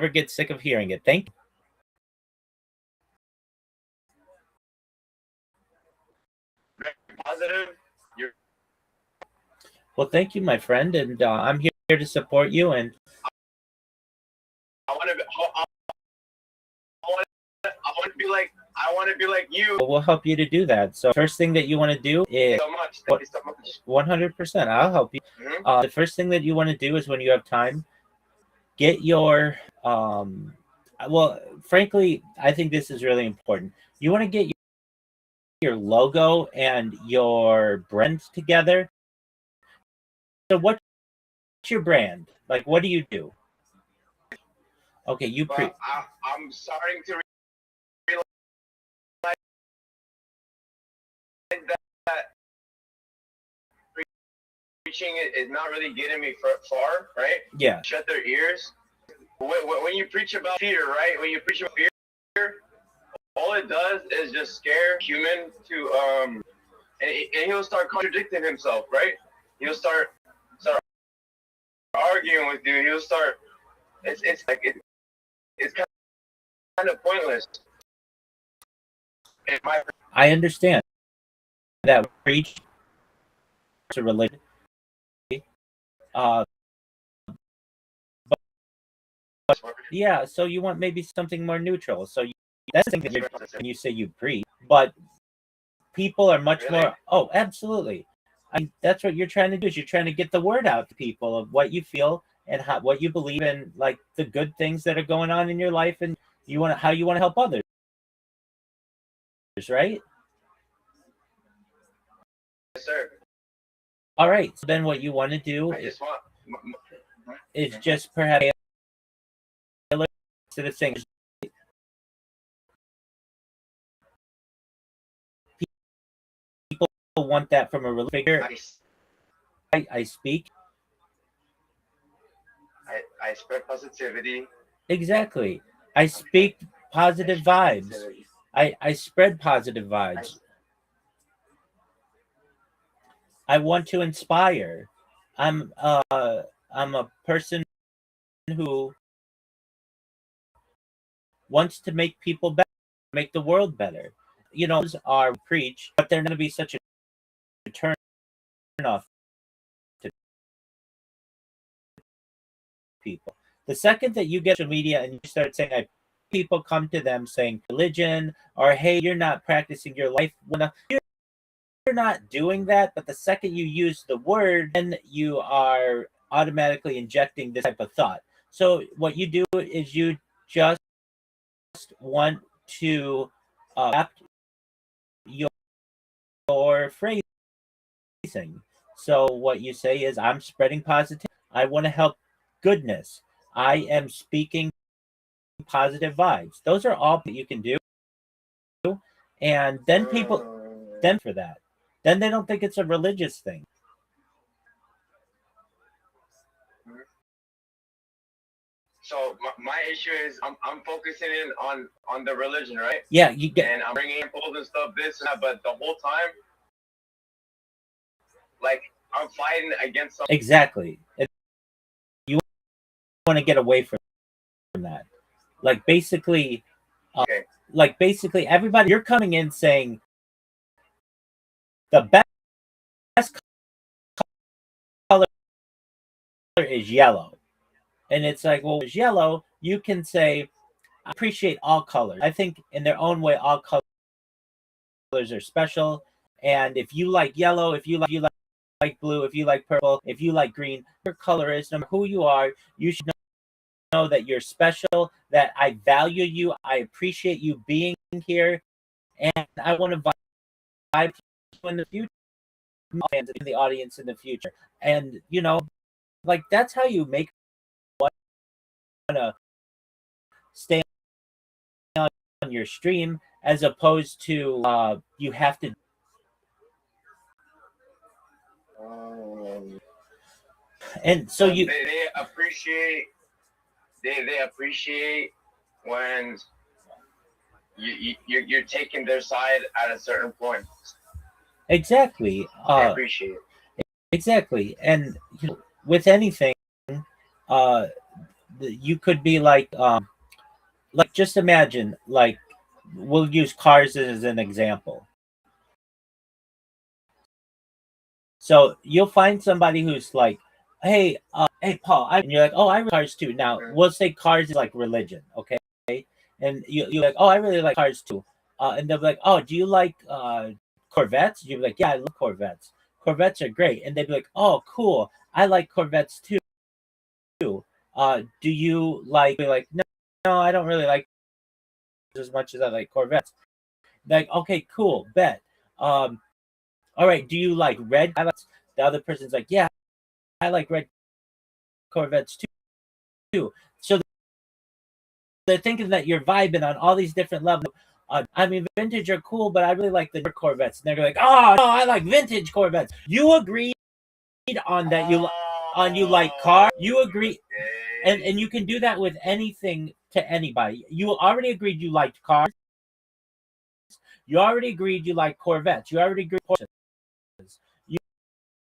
get sick of hearing it. Thank you. Positive. Well, thank you, my friend, and I'm here to support you. And I want to be like you. We'll help you to do that. So first thing that you want to do is Thank you so much. 100%. I'll help you. Mm-hmm. The first thing that you want to do is when you have time, get your well, frankly, I think this is really important. You want to get your logo and your brand together. So what's your brand? Like, what do you do? Okay, I'm starting to realize that preaching is not really getting me far, right? Yeah. Shut their ears. When you preach about fear, right? When you preach about fear, all it does is just scare human to and he'll start contradicting himself, right? He'll start arguing with you. He'll start. It's kind of pointless. I understand that preach to religion. Yeah, so you want maybe something more neutral. So that's the thing that when you say you preach, but people are much more. Oh, absolutely. That's what you're trying to do. Is you're trying to get the word out to people of what you feel and what you believe in, like the good things that are going on in your life, and how you want to help others, right? Yes, sir. All right. So then, what you want to do is just perhaps to the thing. People want that from a religious figure. I speak. I spread positivity. Exactly. I speak positive vibes. I spread positive vibes. I want to inspire. I'm I'm a person who wants to make people better, make the world better. Those are preach, but they're not going to be such a turn off to people. The second that you get social media and you start saying, people come to them saying religion, or hey, you're not practicing your life. Well, you're not doing that, but the second you use the word, then you are automatically injecting this type of thought. So what you do is you just want to adapt your phrasing. So what you say is, I'm spreading positivity. I want to help goodness. I am speaking positive vibes. Those are all that you can do. And then people, then for that, then they don't think it's a religious thing. So my issue is I'm focusing in on the religion, right? Yeah, you get, and I'm bringing examples and stuff, this and that, but the whole time, like, I'm fighting against something. Exactly. You want to get away from that. Like basically, Okay. like basically everybody, you're coming in saying the best color is yellow, and it's like, well, it's yellow. You can say, I appreciate all colors. I think in their own way, all colors are special. And if you like yellow, if you like blue, if you like purple, if you like green, your color is, no matter who you are, you should know that you're special, that I value you, I appreciate you being here, and I want to vibe in the future, in the audience in the future. And like that's how you make want to stay on your stream, as opposed to you have to. And so they appreciate they appreciate when you're taking their side at a certain point. Exactly. They appreciate it. Exactly. And with anything, you could be like just imagine, like, we'll use cars as an example. So you'll find somebody who's like, hey, hey, Paul, and you're like, oh, I like cars too. Now, we'll say cars is like religion, okay? And you're like, oh, I really like cars too. And they'll be like, oh, do you like Corvettes? You'll be like, yeah, I love Corvettes. Corvettes are great. And they'd be like, oh, cool, I like Corvettes too. Do you like, no, I don't really like as much as I like Corvettes. Like, okay, cool, bet. All right, do you like red? The other person's like, yeah, I like red Corvettes too. So they're thinking that you're vibing on all these different levels. I mean, vintage are cool, but I really like the Corvettes. And they're like, oh, no, I like vintage Corvettes. You agreed on that. You like car. You agree, and you can do that with anything to anybody. You already agreed you liked cars. You already agreed you like Corvettes. You already agreed Porsches.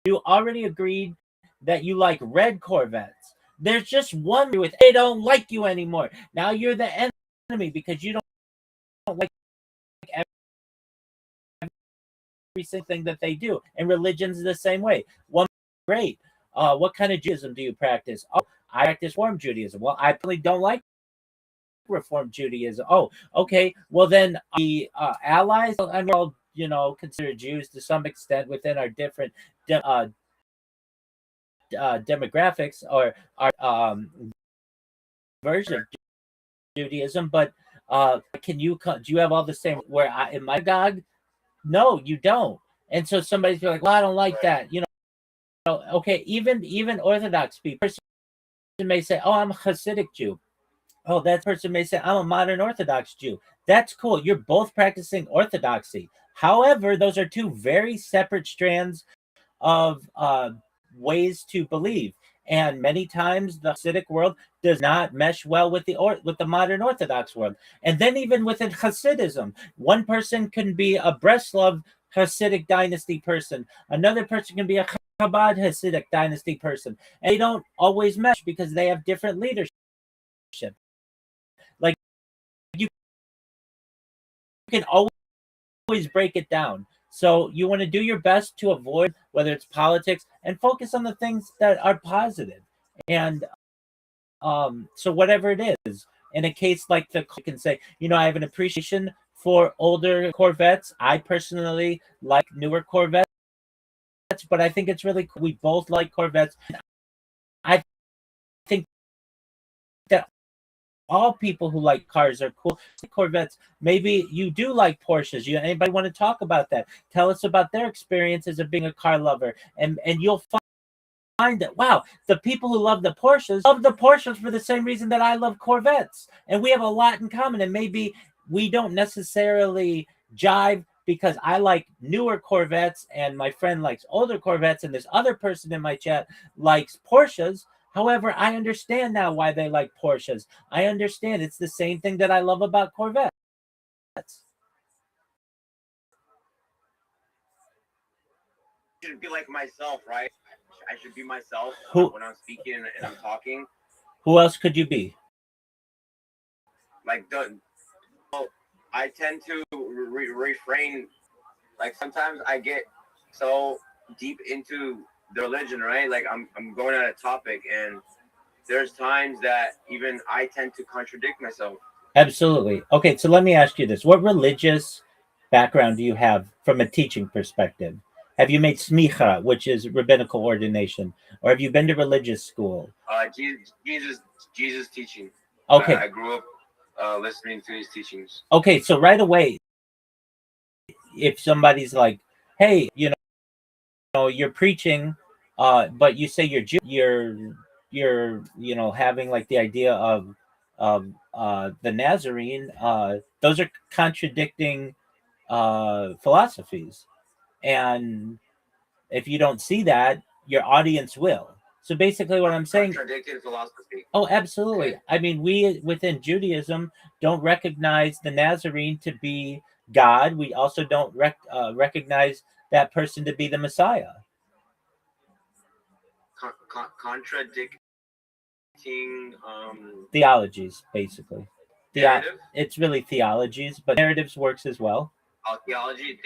You already agreed that you like red Corvettes. There's just one with they don't like you anymore. Now you're the enemy because you don't like every single thing that they do. And religion's the same way. One, great. What kind of Judaism do you practice? Oh, I practice Reform Judaism. Well, I really don't like Reform Judaism. Oh, okay. Well, then the allies, and we're all, consider Jews to some extent within our different demographics or our version of Judaism. But do you have all the same? Where in my God, no, you don't. And so somebody's like, well, I don't like that. Okay, even Orthodox people may say, oh, I'm a Hasidic Jew. Oh, that person may say, I'm a modern Orthodox Jew. That's cool. You're both practicing Orthodoxy. However, those are two very separate strands of ways to believe. And many times the Hasidic world does not mesh well with the modern Orthodox world. And then even within Hasidism, one person can be a Breslov Hasidic dynasty person. Another person can be a Chabad Hasidic dynasty person, and they don't always mesh because they have different leadership. Like you can always break it down. So you want to do your best to avoid whether it's politics and focus on the things that are positive. And so whatever it is, in a case like you can say, I have an appreciation for older Corvettes. I personally like newer Corvettes, but I think it's really cool. We both like Corvettes. I think that all people who like cars are cool. Corvettes. Maybe you do like Porsches. Anybody want to talk about that? Tell us about their experiences of being a car lover, and you'll find that, wow, the people who love the Porsches for the same reason that I love Corvettes, and we have a lot in common. And maybe we don't necessarily jive because I like newer Corvettes and my friend likes older Corvettes, and this other person in my chat likes Porsches. However, I understand now why they like Porsches. I understand it's the same thing that I love about Corvettes. Should be like myself, right? I should be myself when I'm speaking and I'm talking. Who else could you be? Like I tend to refrain. Like sometimes I get so deep into the religion, right? Like I'm going at a topic, and there's times that even I tend to contradict myself. Absolutely. Okay, so let me ask you this: what religious background do you have from a teaching perspective? Have you made smicha, which is rabbinical ordination, or have you been to religious school? Jesus teaching. Okay. I grew up listening to his teachings. Okay, so right away, if somebody's like, "Hey, you're preaching, but you say you're Jew, you're having like the idea of the Nazarene," those are contradicting philosophies, and if you don't see that, your audience will. So basically what I'm saying, contradicting philosophy. Oh, absolutely. I mean, we within Judaism don't recognize the Nazarene to be God. We also don't recognize that person to be the Messiah. Contradicting theologies, basically. Narrative? It's really theologies, but narratives works as well. Theology.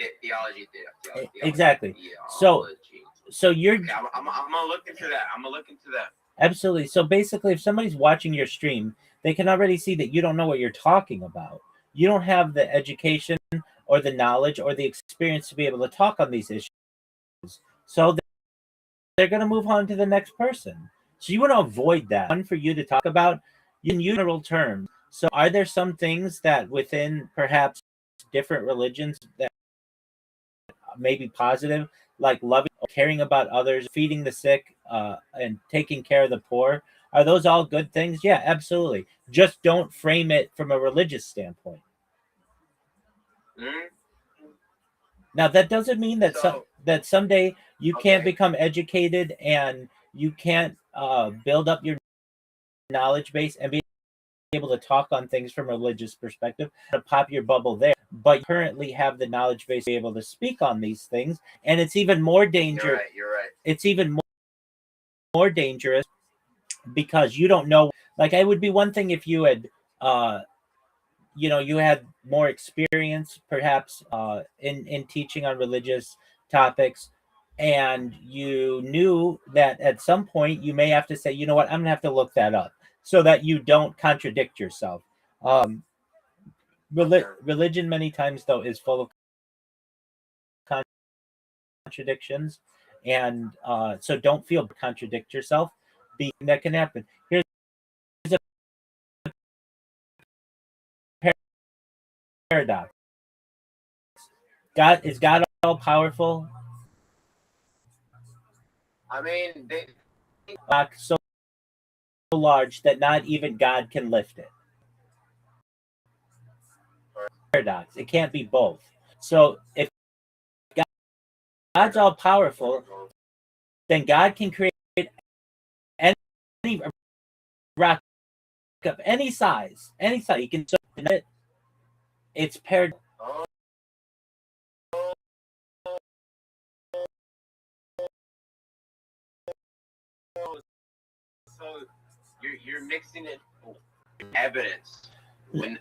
Exactly. Theology. So you're. Okay, I'm gonna look into that. Absolutely. So basically, if somebody's watching your stream, they can already see that you don't know what you're talking about. You don't have the education or the knowledge or the experience to be able to talk on these issues. So they're going to move on to the next person. So you want to avoid that. One for you to talk about in general terms. So are there some things that within perhaps different religions that may be positive, like loving, caring about others, feeding the sick, and taking care of the poor? Are those all good things? Yeah, absolutely. Just don't frame it from a religious standpoint. Mm-hmm. Now that doesn't mean that that someday you can't become educated and you can't build up your knowledge base and be able to talk on things from a religious perspective, to pop your bubble there. But you currently have the knowledge base to be able to speak on these things, and it's even more dangerous. You're right. It's even more dangerous because you don't know. Like, it would be one thing if you had you had more experience perhaps in teaching on religious topics, and you knew that at some point you may have to say, you know what, I'm gonna have to look that up so that you don't contradict yourself. Religion many times though is full of contradictions, and so don't feel contradict yourself. That can happen. Here's a paradox. Is God all powerful? I mean, So large that not even God can lift it. Paradox. It can't be both. So if God's all powerful, then God can create any rock of any size. He can. It's paradox. you're mixing it with evidence, with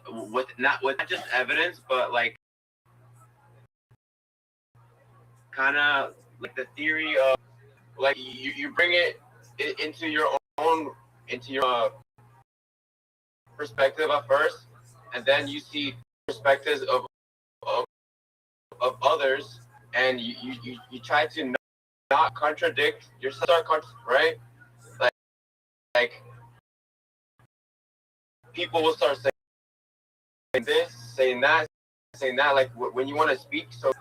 not just evidence, but like kind of like the theory of like you bring it into your perspective at first, and then you see perspectives of others, and you try to not contradict yourself, right? Like people will start saying this, saying that, like when you want to speak. So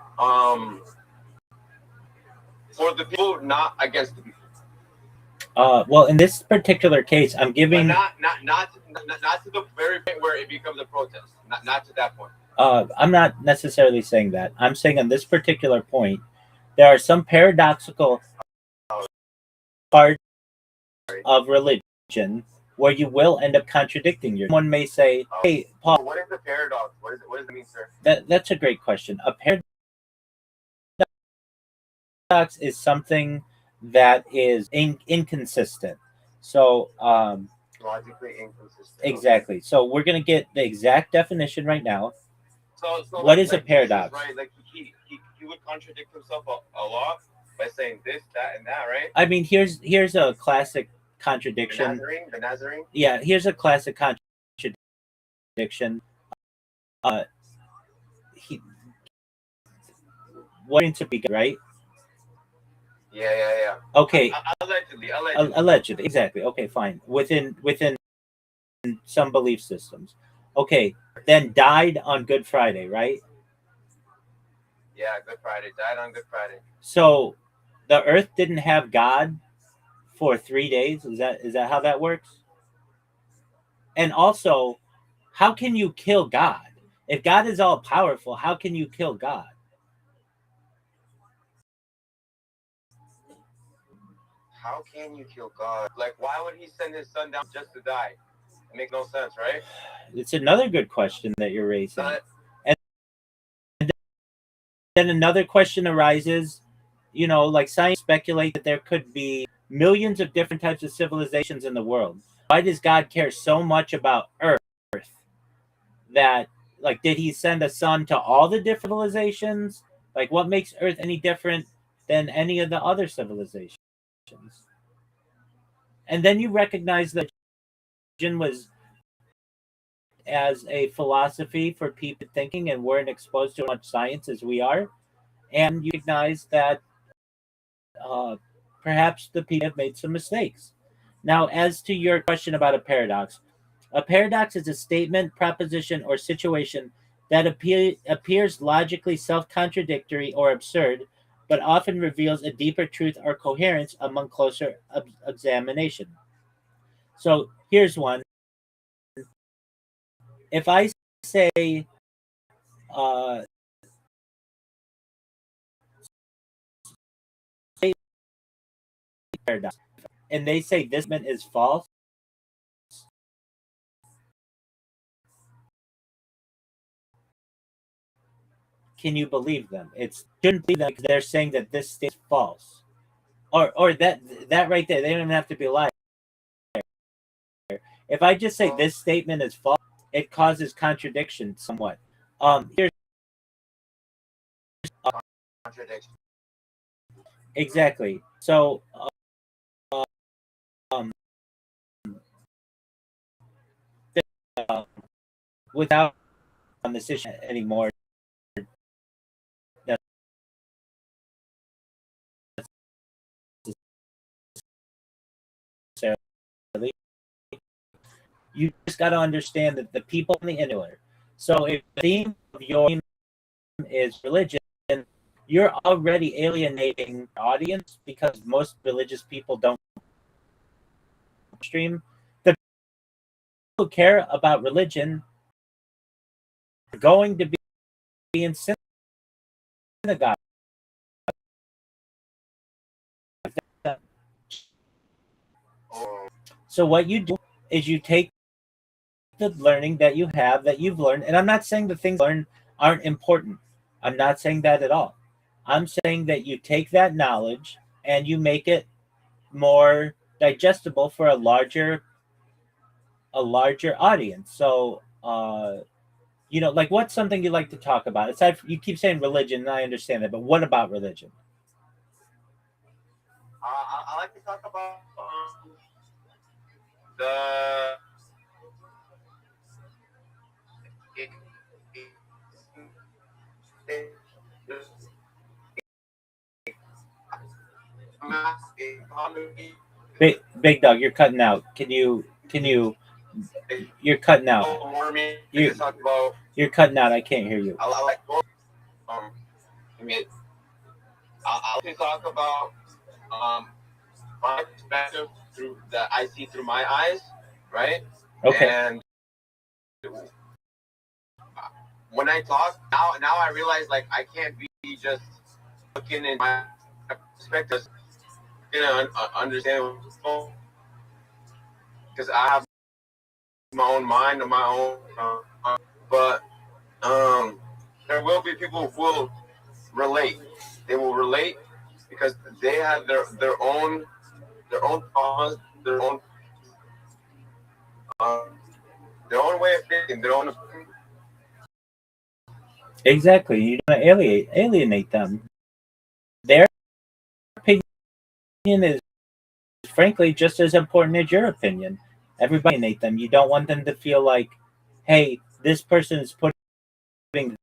for the people, not against the people. Well, in this particular case, I'm giving But not to the very point where it becomes a protest. Not to that point. I'm not necessarily saying that. I'm saying on this particular point, there are some paradoxical parts of religion where you will end up contradicting your. One may say, "Hey, Paul, What is the paradox? What does it mean, sir?" That's a great question. A paradox is something that is inconsistent. So, Logically inconsistent. exactly. So we're gonna get the exact definition right now. So what is a paradox? Jesus, right? Like he would contradict himself a lot by saying this, that, and that, right? I mean, here's a classic contradiction. The Nazarene. Yeah, here's a classic contradiction. He wanting to be right. Yeah. Okay. Allegedly. Exactly. Okay, fine. Within some belief systems. Okay, then died on Good Friday, right? Yeah, Good Friday. Died on Good Friday. So the earth didn't have God for 3 days. Is that how that works? And also, how can you kill God? If God is all powerful, how can you kill God? How can you kill God? Like, why would he send his son down just to die? It makes no sense, right? It's another good question that you're raising. And then another question arises, like science speculate that there could be millions of different types of civilizations in the world. Why does God care so much about Earth that, like, did he send a son to all the different civilizations? Like, what makes Earth any different than any of the other civilizations? And then you recognize that religion was as a philosophy for people thinking and weren't exposed to much science as we are. And you recognize that perhaps the people have made some mistakes. Now, as to your question about a paradox is a statement, proposition, or situation that appears logically self-contradictory or absurd, but often reveals a deeper truth or coherence among closer examination. So here's one. If I say, paradox, and they say this statement is false, can you believe them? It's shouldn't believe them because they're saying that this statement is false, or that right there. They don't even have to be lying. If I just say this statement is false, it causes contradiction somewhat. Here's Contradiction. Exactly. So, without on this issue anymore, you just got to understand that the people in the internet. So, if the theme of your theme is religion, you're already alienating your audience because most religious people don't stream. The people who care about religion are going to be in synagogue. So what you do is you take the learning that you have, that you've learned, and I'm not saying the things learned aren't important. I'm not saying that at all. I'm saying that you take that knowledge and you make it more digestible for a larger a larger audience. So, like what's something you like to talk about? Aside from, you keep saying religion, and I understand that, but what about religion? I like to talk about the Big dog, you're cutting out. You're cutting out. You're cutting out. I can't hear you. I like I like to talk about my perspective through that I see through my eyes, right? Okay. And when I talk now I realize like I can't be just looking in my perspective, understand because I have my own mind and my own, but there will be people who will relate. They will relate because they have their own thoughts, their own way of thinking, their own. Exactly. You don't alienate them. Their opinion is, frankly, just as important as your opinion. Everybody alienate them. You don't want them to feel like, hey, this person is putting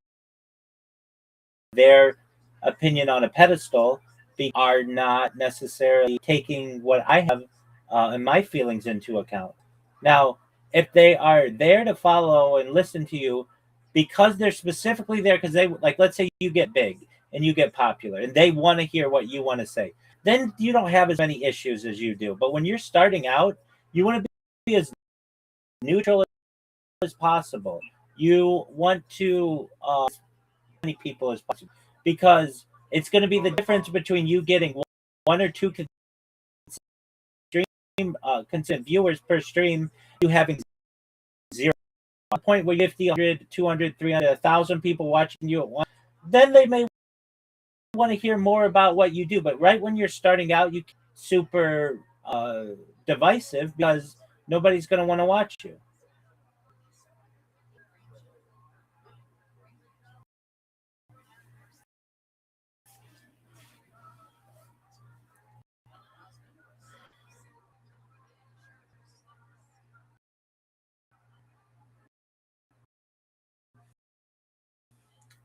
their opinion on a pedestal. They are not necessarily taking what I have and my feelings into account. Now, if they are there to follow and listen to you because they're specifically there because they like, let's say you get big and you get popular and they want to hear what you want to say, then you don't have as many issues as you do. But when you're starting out, you want to be as neutral as possible. You want to as many people as possible because it's going to be the difference between you getting one or two consistent viewers per stream, you having zero. A point where you have 100, 200, 300, 1,000 people watching you at once, then they may want to hear more about what you do. But right when you're starting out, you super divisive because nobody's going to want to watch you.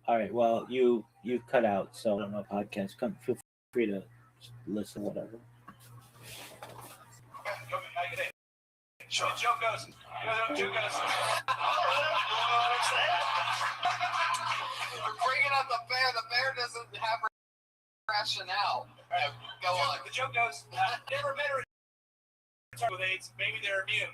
All right. Well, you cut out, so I don't know. Podcast. Come, feel free to listen, whatever. Joe goes. You're bringing up the bear. The bear doesn't have rationale. Go on. The joke goes. Never met her with AIDS. Maybe they're immune.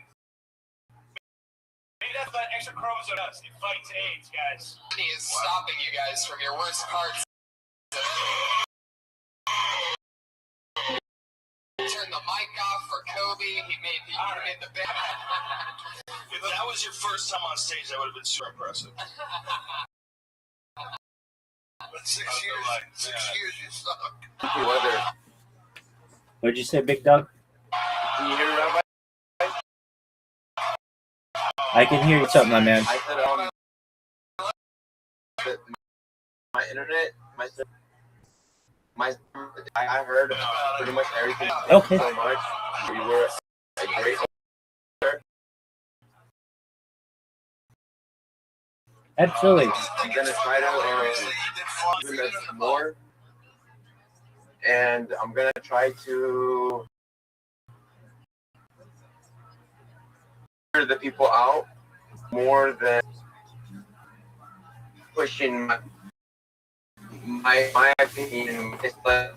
Maybe that's what extra chromosome does. It fights AIDS, guys. He is stopping you guys from your worst parts. Turn the mic off for Kobe. He made the bit. If that was your first time on stage, that would have been super impressive. But 6 years you suck. What'd you say, Big Dog? Can you hear Rabbi? I can hear you something, my man. I said my internet, I heard pretty much everything. Okay. So much. You were a great host. Absolutely. I'm gonna try to do this more, and I'm gonna try to hear the people out more than pushing my opinion. It's like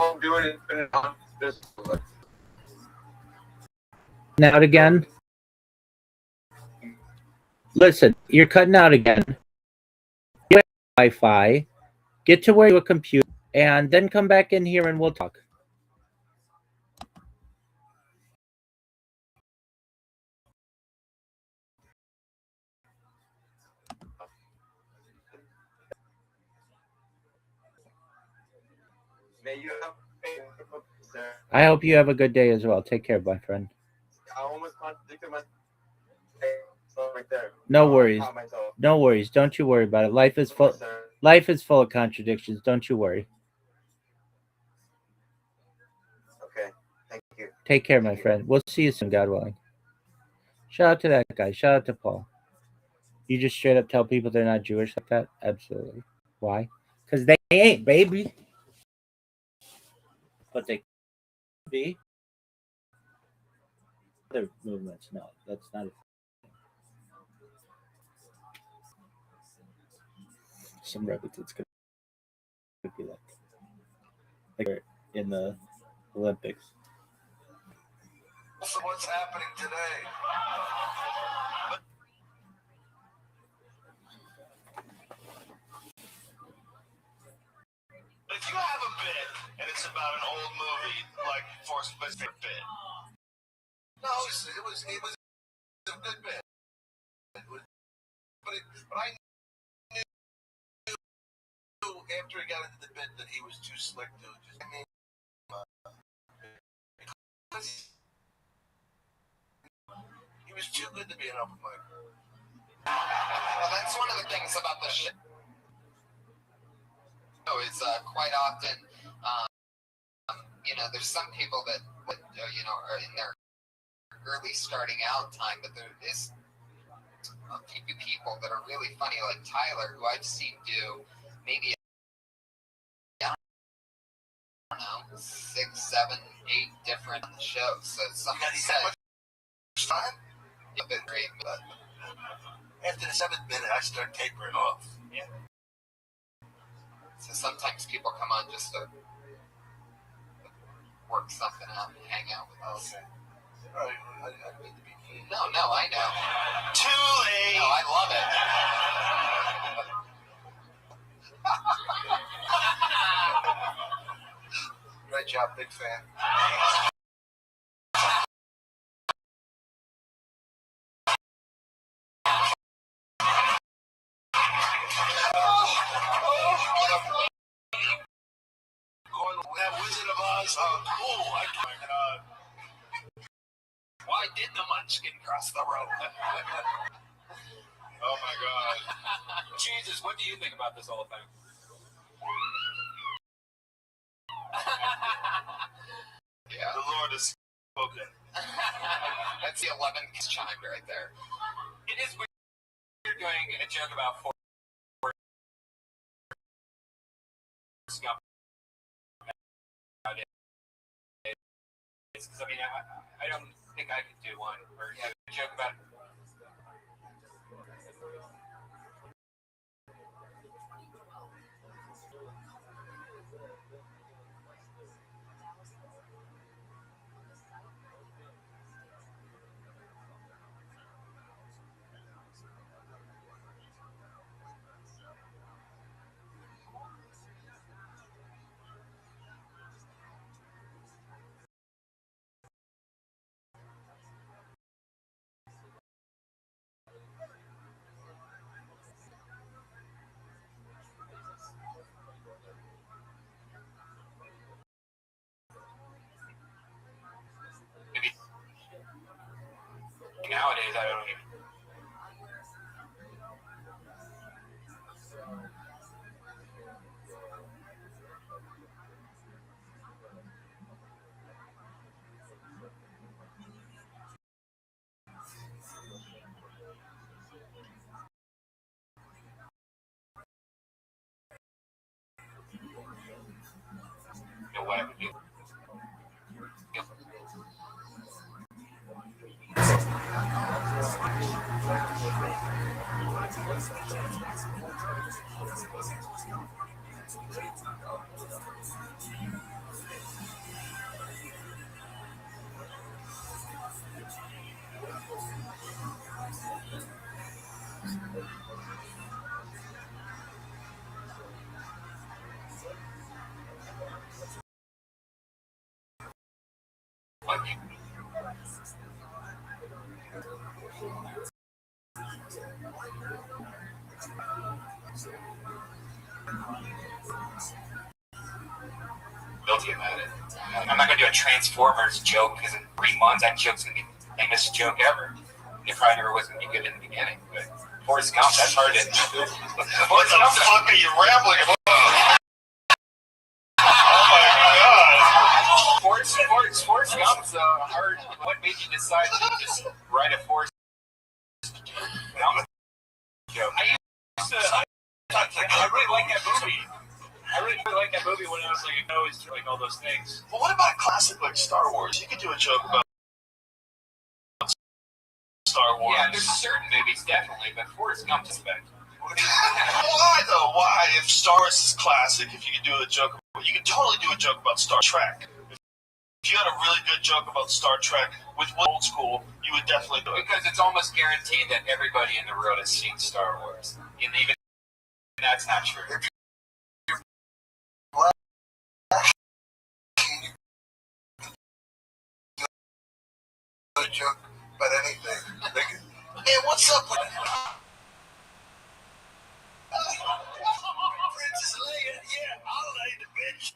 I'm doing it just Out again. Listen, you're cutting out again. Get Wi-Fi. Get to where you a computer, and then come back in here and we'll talk. I hope you have a good day as well. Take care, my friend. almost contradicted myself right there. No worries. Myself. No worries. Don't you worry about it. Life is full. Life is full of contradictions. Don't you worry. Okay. Thank you. Take care, my friend. We'll see you soon, God willing. Shout out to that guy. Shout out to Paul. You just straight up tell people they're not Jewish like that? Absolutely. Why? Because they ain't, baby. But they could be. Other movements, no. That's not a thing. Some rabbits, it's going to be like in the Olympics. So what's happening today? If you have a bit and it's about an old movie, like Force Whitaker bit. No, it was a good bit. But I knew after he got into the bit that he was too slick to just. I mean, he was too good to be an open mic. Well, that's one of the things about the show. Is quite often, there's some people that are in their early starting out time, but there is a few people that are really funny, like Tyler, who I've seen do maybe, I don't know, 6, 7, 8 different shows. So somebody said, Time? a bit great, but After the 7th minute, I start tapering off. yeah. So sometimes people come on just to work something out and hang out with us. Okay. All right, I didn't mean to be mean. No, I know. Too late. No, I love it. Great job, big fan. That Wizard of Oz. Why did the Munchkin cross the road? Oh my God. Jesus, what do you think about this whole thing? Yeah. The Lord has spoken. That's the 11th chime right there. It is weird doing a joke about Forrest Gump nowadays. Because, I mean, I don't think I could do one or have a joke about nowadays. I don't even. Know what I would do. Guilty about it. I'm not gonna do a Transformers joke because in 3 months that joke's gonna be famous joke ever. It probably never was going to be good in the beginning, but Forrest Gump, that's hard to. What the fuck are you rambling about? Oh my god. Forrest Gump's hard. What made you decide to just write a Forrest Gump joke? I really like that movie. I really like that movie when I was like, I was like all those things. Well, what about a classic like Star Wars? You could do a joke about Star Wars. Yeah, there's certain movies definitely, but Forrest Gump is better. Why though? Why? If Star Wars is classic, if you could do a joke, you could totally do a joke about Star Trek. If you had a really good joke about Star Trek with old school, you would definitely do it. Because it's almost guaranteed that everybody in the world has seen Star Wars. And even that's not true. A joke about anything. Hey, what's up with Princess Leia? Yeah, I'll lay the bitch.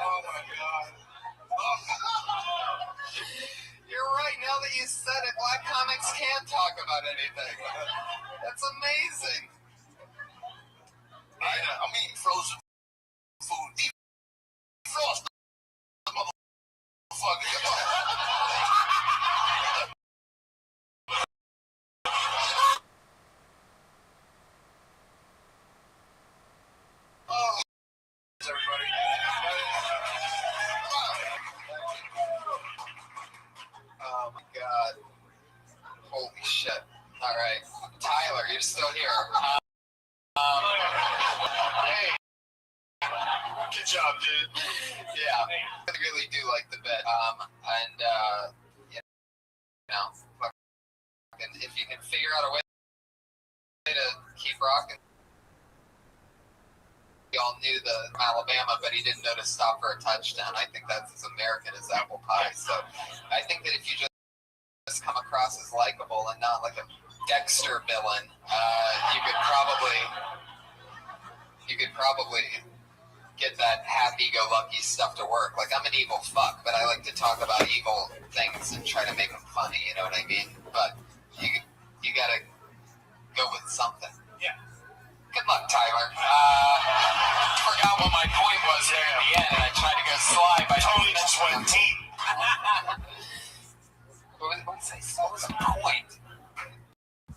Oh my god. You're right. Now that you said it, Black comics can talk about anything. That's amazing. I'm eating frozen food. Defrost the motherfucker. Oh, everybody. Oh my god. Holy shit. All right. Tyler, you're still here. Hey, good job, dude. Yeah. I really do like the bit. You know, fucking, if you can figure out a way to keep rocking. We all knew the Alabama, but he didn't know to stop for a touchdown. I think that's as American as apple pie. So I think that if you just come across as likable and not like a Dexter villain, you could probably get that happy-go-lucky stuff to work. Like, I'm an evil fuck, but I like to talk about evil things and try to make them funny, you know what I mean? But you gotta go with something. Yeah. Good luck, Tyler. Forgot what my point was there at the end, and I tried to go slide by Tony just went deep. What was the point?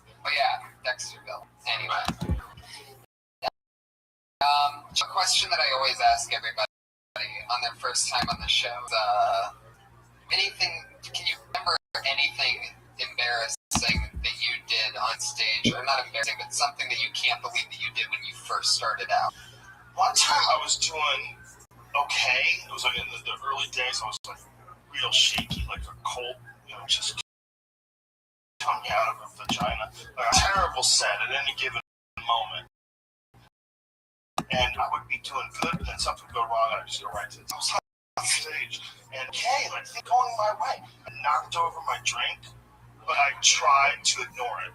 Oh yeah, Dexterville. Anyway. A question that I always ask everybody on their first time on the show is, can you remember anything embarrassing that you did on stage, or not embarrassing, but something that you can't believe that you did when you first started out? One time I was doing okay. It was like in the early days. I was like real shaky, like a cold, just coming out of a vagina. Like a terrible set at any given moment. And I would be doing good, but then something would go wrong, and I'd just go right to it. I was on stage, and things going my way. I knocked over my drink, but I tried to ignore it.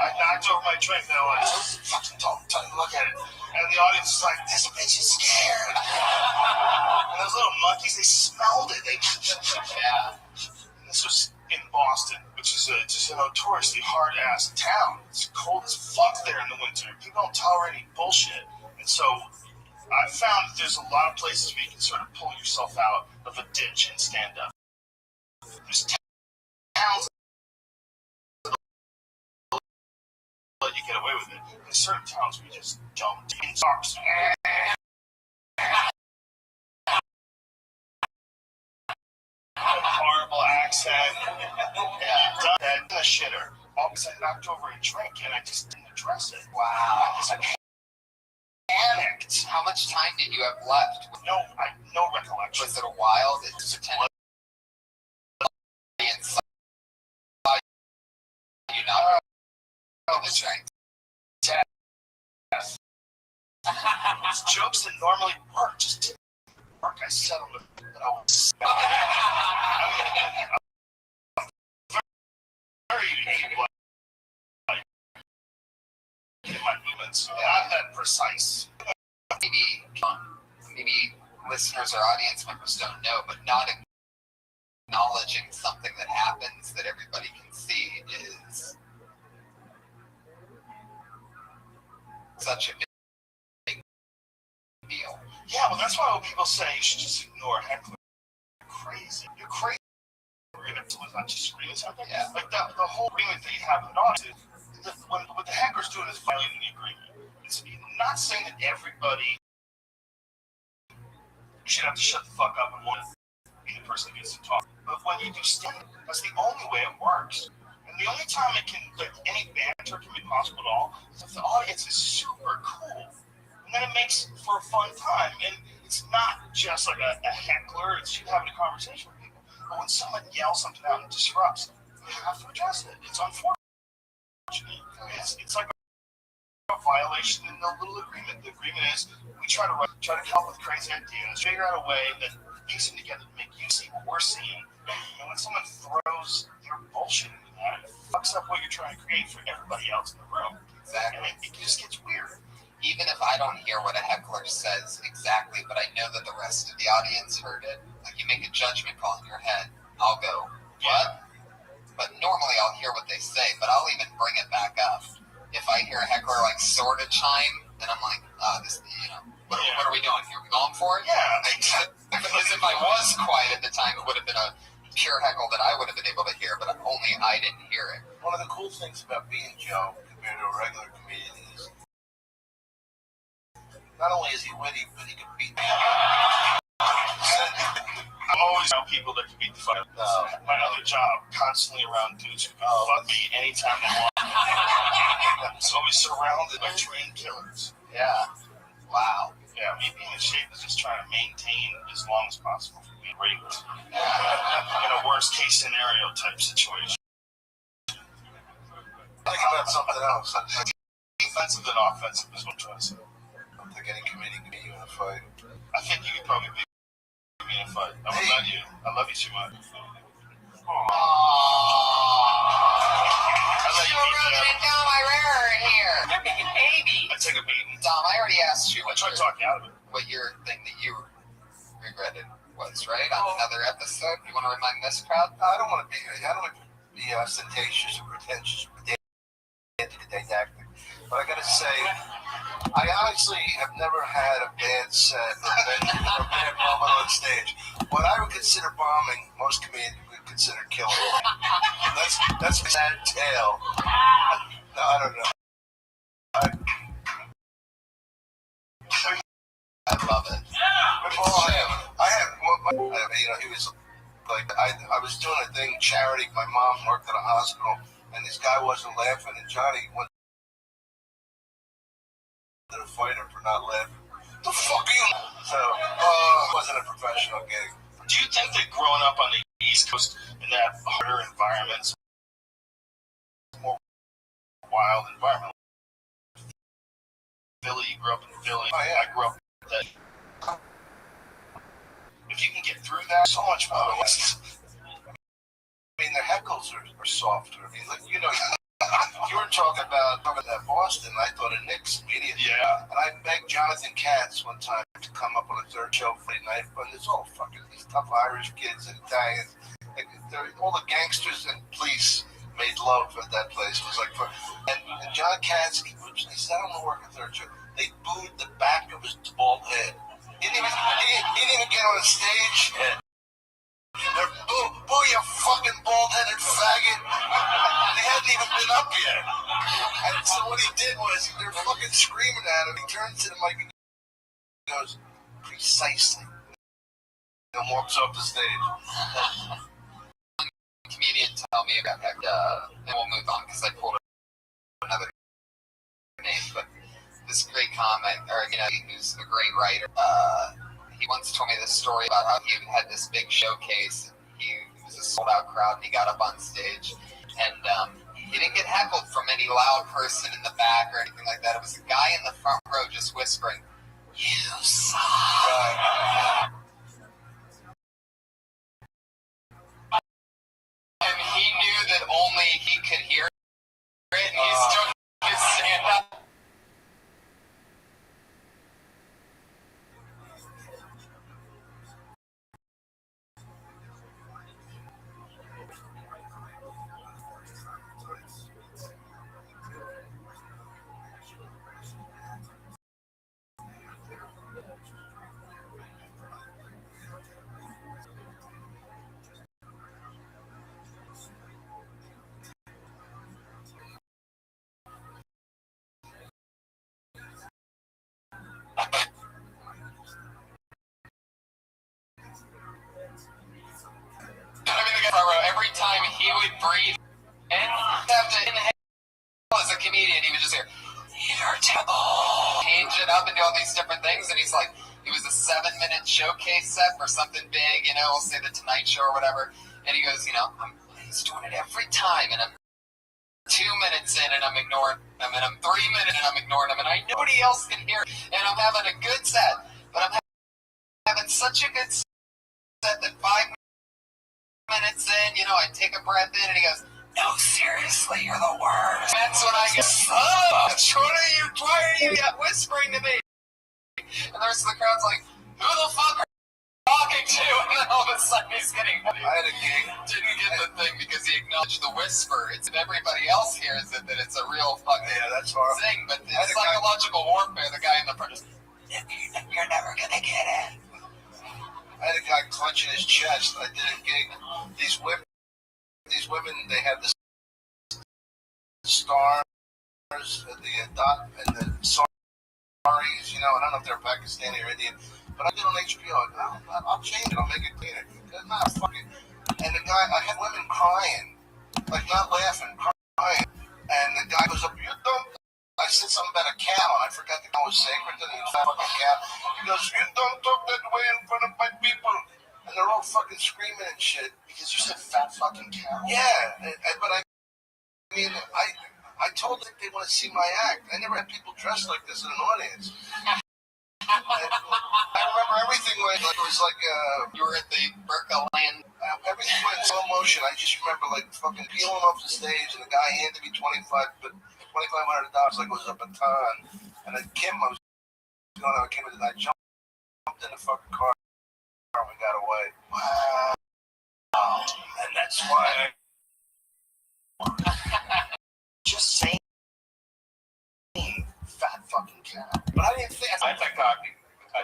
I knocked over my drink, and I was like, fucking don't look at it. And the audience was like, this bitch is scared. And those little monkeys, they smelled it. Yeah. And this was in Boston, which is just a notoriously hard-ass town. It's cold as fuck there in the winter. People don't tolerate any bullshit. And so I found that there's a lot of places where you can sort of pull yourself out of a ditch and stand up. There's towns that let you get away with it. There's certain towns where you just don't. In socks. Horrible accent. Yeah, that shitter. All because I knocked over a drink and I just didn't address it. Wow. I was panicked. How much time did you have left? No recollection. Was it a while? Did you pretend inside you not the drink? Yes. It's jokes that normally work just didn't work. I settled it. But I was very like in my movements, not that precise. maybe listeners or audience members don't know, but not acknowledging something that happens that everybody can see is such a big deal. Yeah, well, that's why when people say you should just ignore heckler. You're crazy. You're crazy. Agreement was not just agreement. Yeah. Like the whole agreement that you have with an audience, what the hacker's doing is violating the agreement. It's not saying that everybody should have to shut the fuck up and want to be the person that gets to talk. But when you do stand-up, that's the only way it works. And the only time it can, like, any banter can be possible at all is if the audience is super cool. And then it makes for a fun time. And it's not just like a heckler, it's you having a conversation with people. But when someone yells something out and disrupts, you have to address it. It's unfortunate. It's like a violation in the little agreement. The agreement is we try to come up with crazy ideas, figure out a way that piece them together to make you see what we're seeing. And when someone throws their bullshit into that, it fucks up what you're trying to create for everybody else in the room. Exactly. And it just gets weird. Even if I don't hear what a heckler says exactly, but I know that the rest of the audience heard it, like you make a judgment call in your head, I'll go, what? But normally I'll hear what they say, but I'll even bring it back up. If I hear a heckler like sort of chime, then I'm like, what are we doing here? We going for it? Yeah. Because if I was quiet at the time, it would have been a pure heckle that I would have been able to hear, but only I didn't hear it. One of the cool things about being Joe compared to a regular comedian is not only is he witty, but he can beat me. I'm always around people that can beat the fuck out of me. My other job, constantly around dudes who can fuck me anytime they want. So always surrounded by trained killers. Yeah. Wow. Yeah, me being in shape is just trying to maintain as long as possible from being raped. In a worst case scenario type situation. Think about something else. Defensive than offensive is what I'm trying to say. I don't think any comedian can beat you in a fight. I think you could probably beat me in a fight. I love you. I love you too much. You're rubbing it down my rear here. You're making baby. I take a beating. Dom, I already asked you I try to talk you out of it. what your thing that you regretted was, right? On another episode. You want to remind this crowd? I don't want to be ostentatious or pretentious or didactic. But I gotta say, I honestly have never had a bad set or a bad moment on stage. What I would consider bombing, most comedians would consider killing. That's a sad tale. No, I don't know. I love it. He was like, I was doing a thing, charity. My mom worked at a hospital, and this guy wasn't laughing, and Johnny went to the fighter for not laughing. The fuck are you? So, it wasn't a professional gig. Do you think that growing up on the East Coast in that harder environment, more wild environment? Philly, you grew up in Philly. Oh, yeah. I grew up in that. If you can get through that, so much more. I mean, the heckles are softer. I mean, like, you were talking about Boston. I thought of Nick's immediately. Yeah. And I begged Jonathan Katz one time to come up on a third show Friday night, but there's all fucking these tough Irish kids and Italians. Like, all the gangsters and police made love at that place. It was like, and John Katz, he said, I don't want to work a third show. They booed the back of his bald head. He didn't even get on the stage. They're, boo, you fucking bald-headed faggot. They hadn't even been up yet. And so what he did was, they're fucking screaming at him. He turns to the mic and goes, precisely. And walks off the stage. Comedian tell me about that, and we'll move on because I pulled another name, but this great comic, who's a great writer, he once told me this story about how he had this big showcase, and it was a sold-out crowd, and he got up on stage, and he didn't get heckled from any loud person in the back or anything like that. It was a guy in the front row just whispering, "You suck." And he knew that only he could hear it, and he still his stand up. time he would breathe and have to inhale as a comedian, he would just hear, change it up and do all these different things. And he's like, it was a 7-minute showcase set for something big, we'll say the Tonight Show or whatever. And he goes, he's doing it every time. And I'm 2 minutes in and I'm ignoring him. And I'm 3 minutes and I'm ignoring him. And I nobody else can hear. And I'm having a good set. But I'm having such a good set that 5 minutes in, I take a breath in and he goes, no, seriously, you're the worst. That's when I go, why are you whispering to me? And the rest of the crowd's like, who the fuck are you talking to? And then all of a sudden he's getting, I had a gig. Didn't get the thing because he acknowledged the whisper. It's if everybody else hears it, that it's a real fucking that's horrible. thing. But it's psychological warfare. The guy in the front is, you're never going to get it. I had a guy clutching his chest. I did a gig. These women, they had the stars, the dot, and the saris, I don't know if they're Pakistani or Indian, but I did on HBO. I'll change it. I'll make it cleaner. Not fucking. And the guy, I had women crying, like not laughing, crying. And the guy goes up, you don't. I said something about a cow, and I forgot the cow was sacred to the fucking cow. He goes, you don't talk that way in front of my people. And they're all fucking screaming and shit. Because you said fat fucking cow. Yeah, but I told them they want to see my act. I never had people dressed like this in an audience. I remember everything it was like you were at the Berkeley. Everything went in slow motion. I just remember like fucking peeling off the stage, and the guy handed me $2,500 like it was a baton. And then Kim, I was going out, Kim, and I jumped in the fucking car. We got away. Wow. And that's why just saying fat fucking cow. But I didn't think I think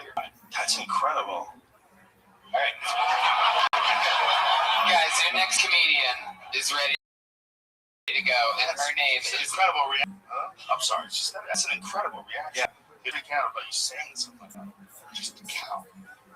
you're fine. That's incredible. All right. Guys, your next comedian is ready to go, and her name is Incredible reaction. I'm sorry, that's an incredible reaction. Yeah. It counted about you saying something like that. Just a cow.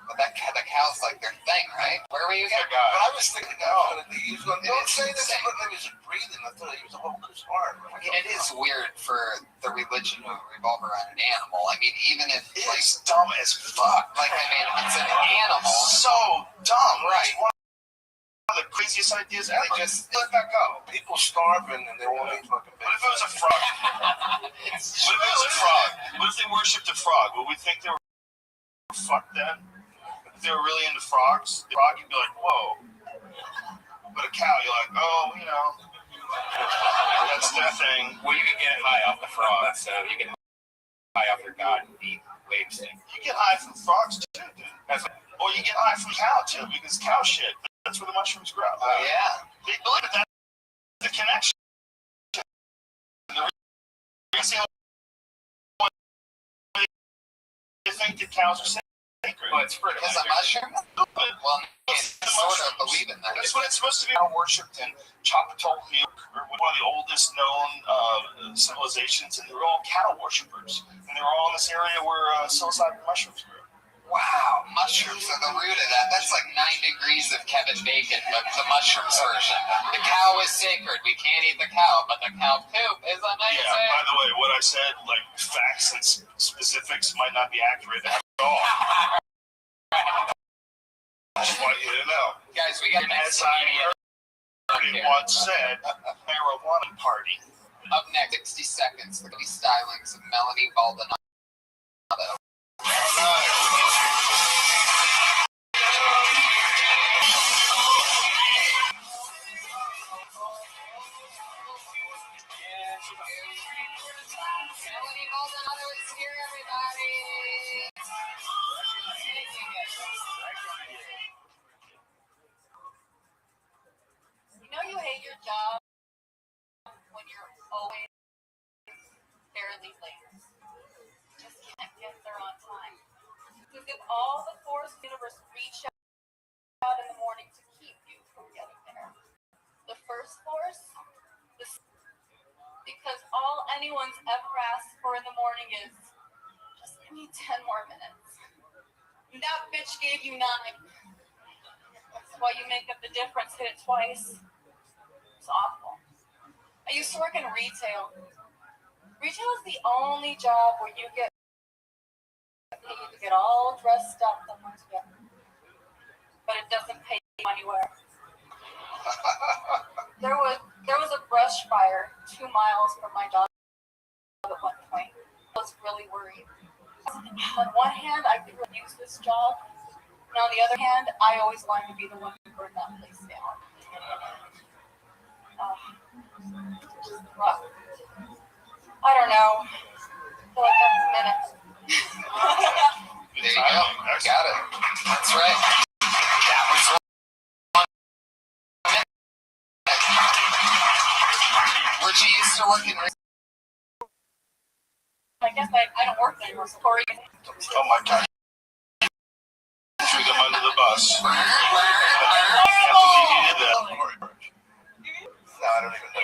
But the cow's like their thing, right? Where were you guys? But I was thinking the guy was going to don't say this. He was breathing. I thought he was holding his heart. I mean, it is weird for the religion to revolve around an animal. I mean, even if it's dumb as fuck. It's an animal. So dumb, right? One of the craziest ideas ever. They just let that go. People starving and they won't eat fucking. What if it was a frog? What if it was a frog? What if they worshipped a frog? Would we think they were fucked then? If they were really into frogs, the frog, you'd be like, whoa. But a cow, you're like, oh, that's their thing. Well, you can get high off the frog, so you get high off your god and eat waves. You get high from frogs too, dude. Or you get high from cow too, because cow shit, that's where the mushrooms grow. Oh, yeah. They believe that that's the connection. The reason why they think that cows are sacred. Well, it's fruit. Because of mushrooms? Well, sort of believe in that. That's what it's supposed to be. Worshipped in Choctaw, or one of the oldest known civilizations, and they were all cattle worshippers. And they were all in this area where psilocybin mushrooms grew. Wow, mushrooms are the root of that. That's like 9 degrees of Kevin Bacon, the mushrooms version. The cow is sacred. We can't eat the cow, but the cow poop is amazing. Yeah, by the way, what I said, like facts and specifics might not be accurate at all. I just want you to know. Guys, we got an As I once said, marijuana party. Up next, 60 seconds, the stylings of Melanie Baldonado. Melanie Baldonado is here, everybody. You know you hate your job when you're always barely late. Just can't get there on time. Because if all the force of the universe reach out in the morning to keep you from getting there, the first force, because all anyone's ever asked for in the morning is, just give me 10 more minutes. And that bitch gave you 9. That's why you make up the difference, hit it twice. It's awful. I used to work in retail. Retail is the only job where you get paid to get all dressed up and put together, but it doesn't pay you anywhere. There was a brush fire 2 miles from my job at one point. I was really worried. On one hand, I could use this job, and on the other hand, I always wanted to be the one who burned that place down. Rough. I don't know. I feel like that's a minute. There you go. I got it. That's right. That was one minute. Where'd you used to work in? I guess I don't work there anymore. So Corey. Oh my God. Threw them under the bus. I can't believe you did that. No, I don't even know.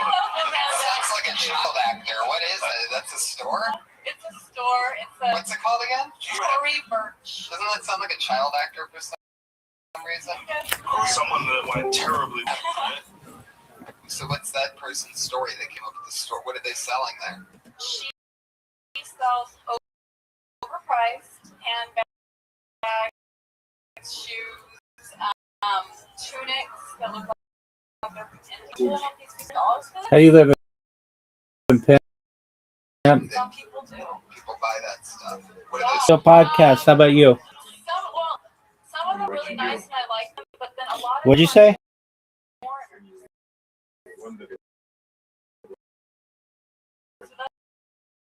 Sounds like a child actor. What is it? That's a store? It's a store. What's it called again? Tory Burch. Doesn't that sound like a child actor for some reason? Someone that went terribly wrong. So what's that person's story that came up with the store? What are they selling there? She sells overpriced handbags, shoes, tunics that look like they're pretending to have these $50 for them. How do you live in Pimp? Some people do. People buy that stuff. What are So podcast. How about you? Some of them are really nice and I like them, but then a lot of What'd you them say?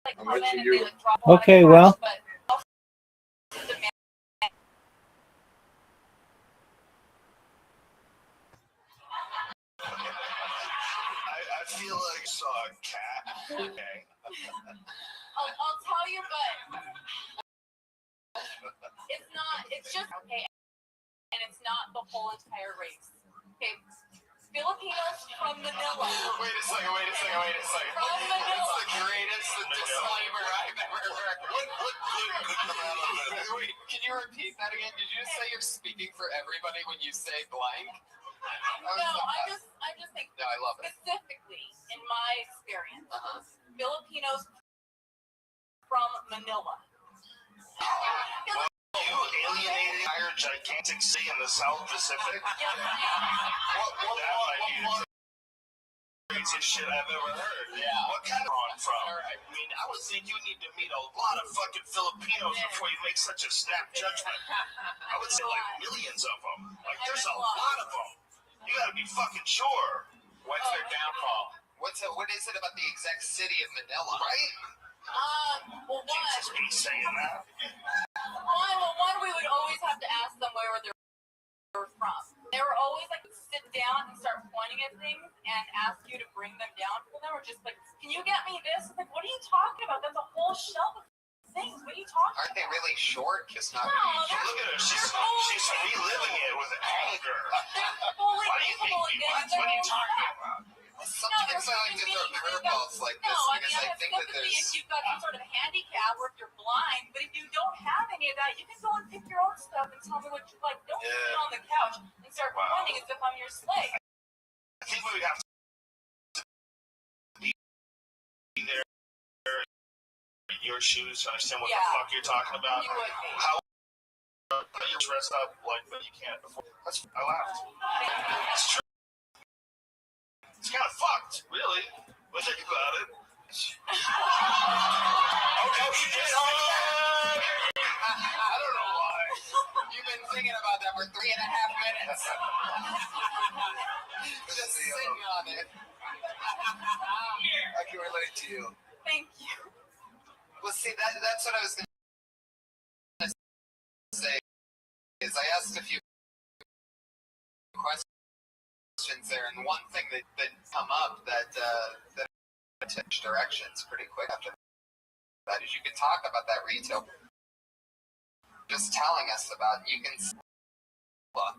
like come in and they like drop a lot of Okay, cash, well. but also demand. I feel like I saw a cat. Okay. I'll tell you, but it's not. It's just okay, and it's not the whole entire race. Okay, Filipinos from Manila. Wait a second. From Manila. That's the greatest disclaimer I've ever heard. Wait, can you repeat that again? Did you just say you're speaking for everybody when you say blank? No, I just think No, I love it. specifically in my experience, Uh-huh. Filipinos from Manila. You alienated our gigantic city in the South Pacific? Yes, That might be the craziest shit I've ever heard. Yeah. What kind of on from? I mean, I would think you need to meet a lot of fucking Filipinos before you make such a snap judgment. I would say like millions of them. Like there's a lot of them. You gotta be fucking sure. What's their downfall? What is it about the exact city of Manila? Right? well, Jesus be saying that. one, we would always have to ask them where they were from. They were always like sit down and start pointing at things and ask you to bring them down for them, or just like, can you get me this? It's like, what are you talking about? That's a whole shelf of things. What are you talking Aren't they really short? Just not No, really they're- Look at her. She's reliving it with anger. They're fully Why do you think capable we of what? getting What are you their own talking stuff. about? Sometimes I like to throw curveballs like this because I think that sympathy if there's. you've got some sort of handicap or if you're blind, but if you don't have any of that, you can go and pick your own stuff and tell me what you like. Don't sit on the couch and start pointing as if I'm your slave. I think we would have to be there in your shoes to understand what the fuck you're talking about. You would be. How you're dressed up like, but you can't afford. I laughed. It's true. It's kind of fucked, really. But think about it. Okay, we did. I don't know why. You've been thinking about that for 3.5 minutes. Just sitting on it. I can relate to you. Thank you. Well, see, that's what I was going to say. Is I asked a few questions there, and one thing that come up that changed directions pretty quick after that is you could talk about that retail. Just telling us about, you can look.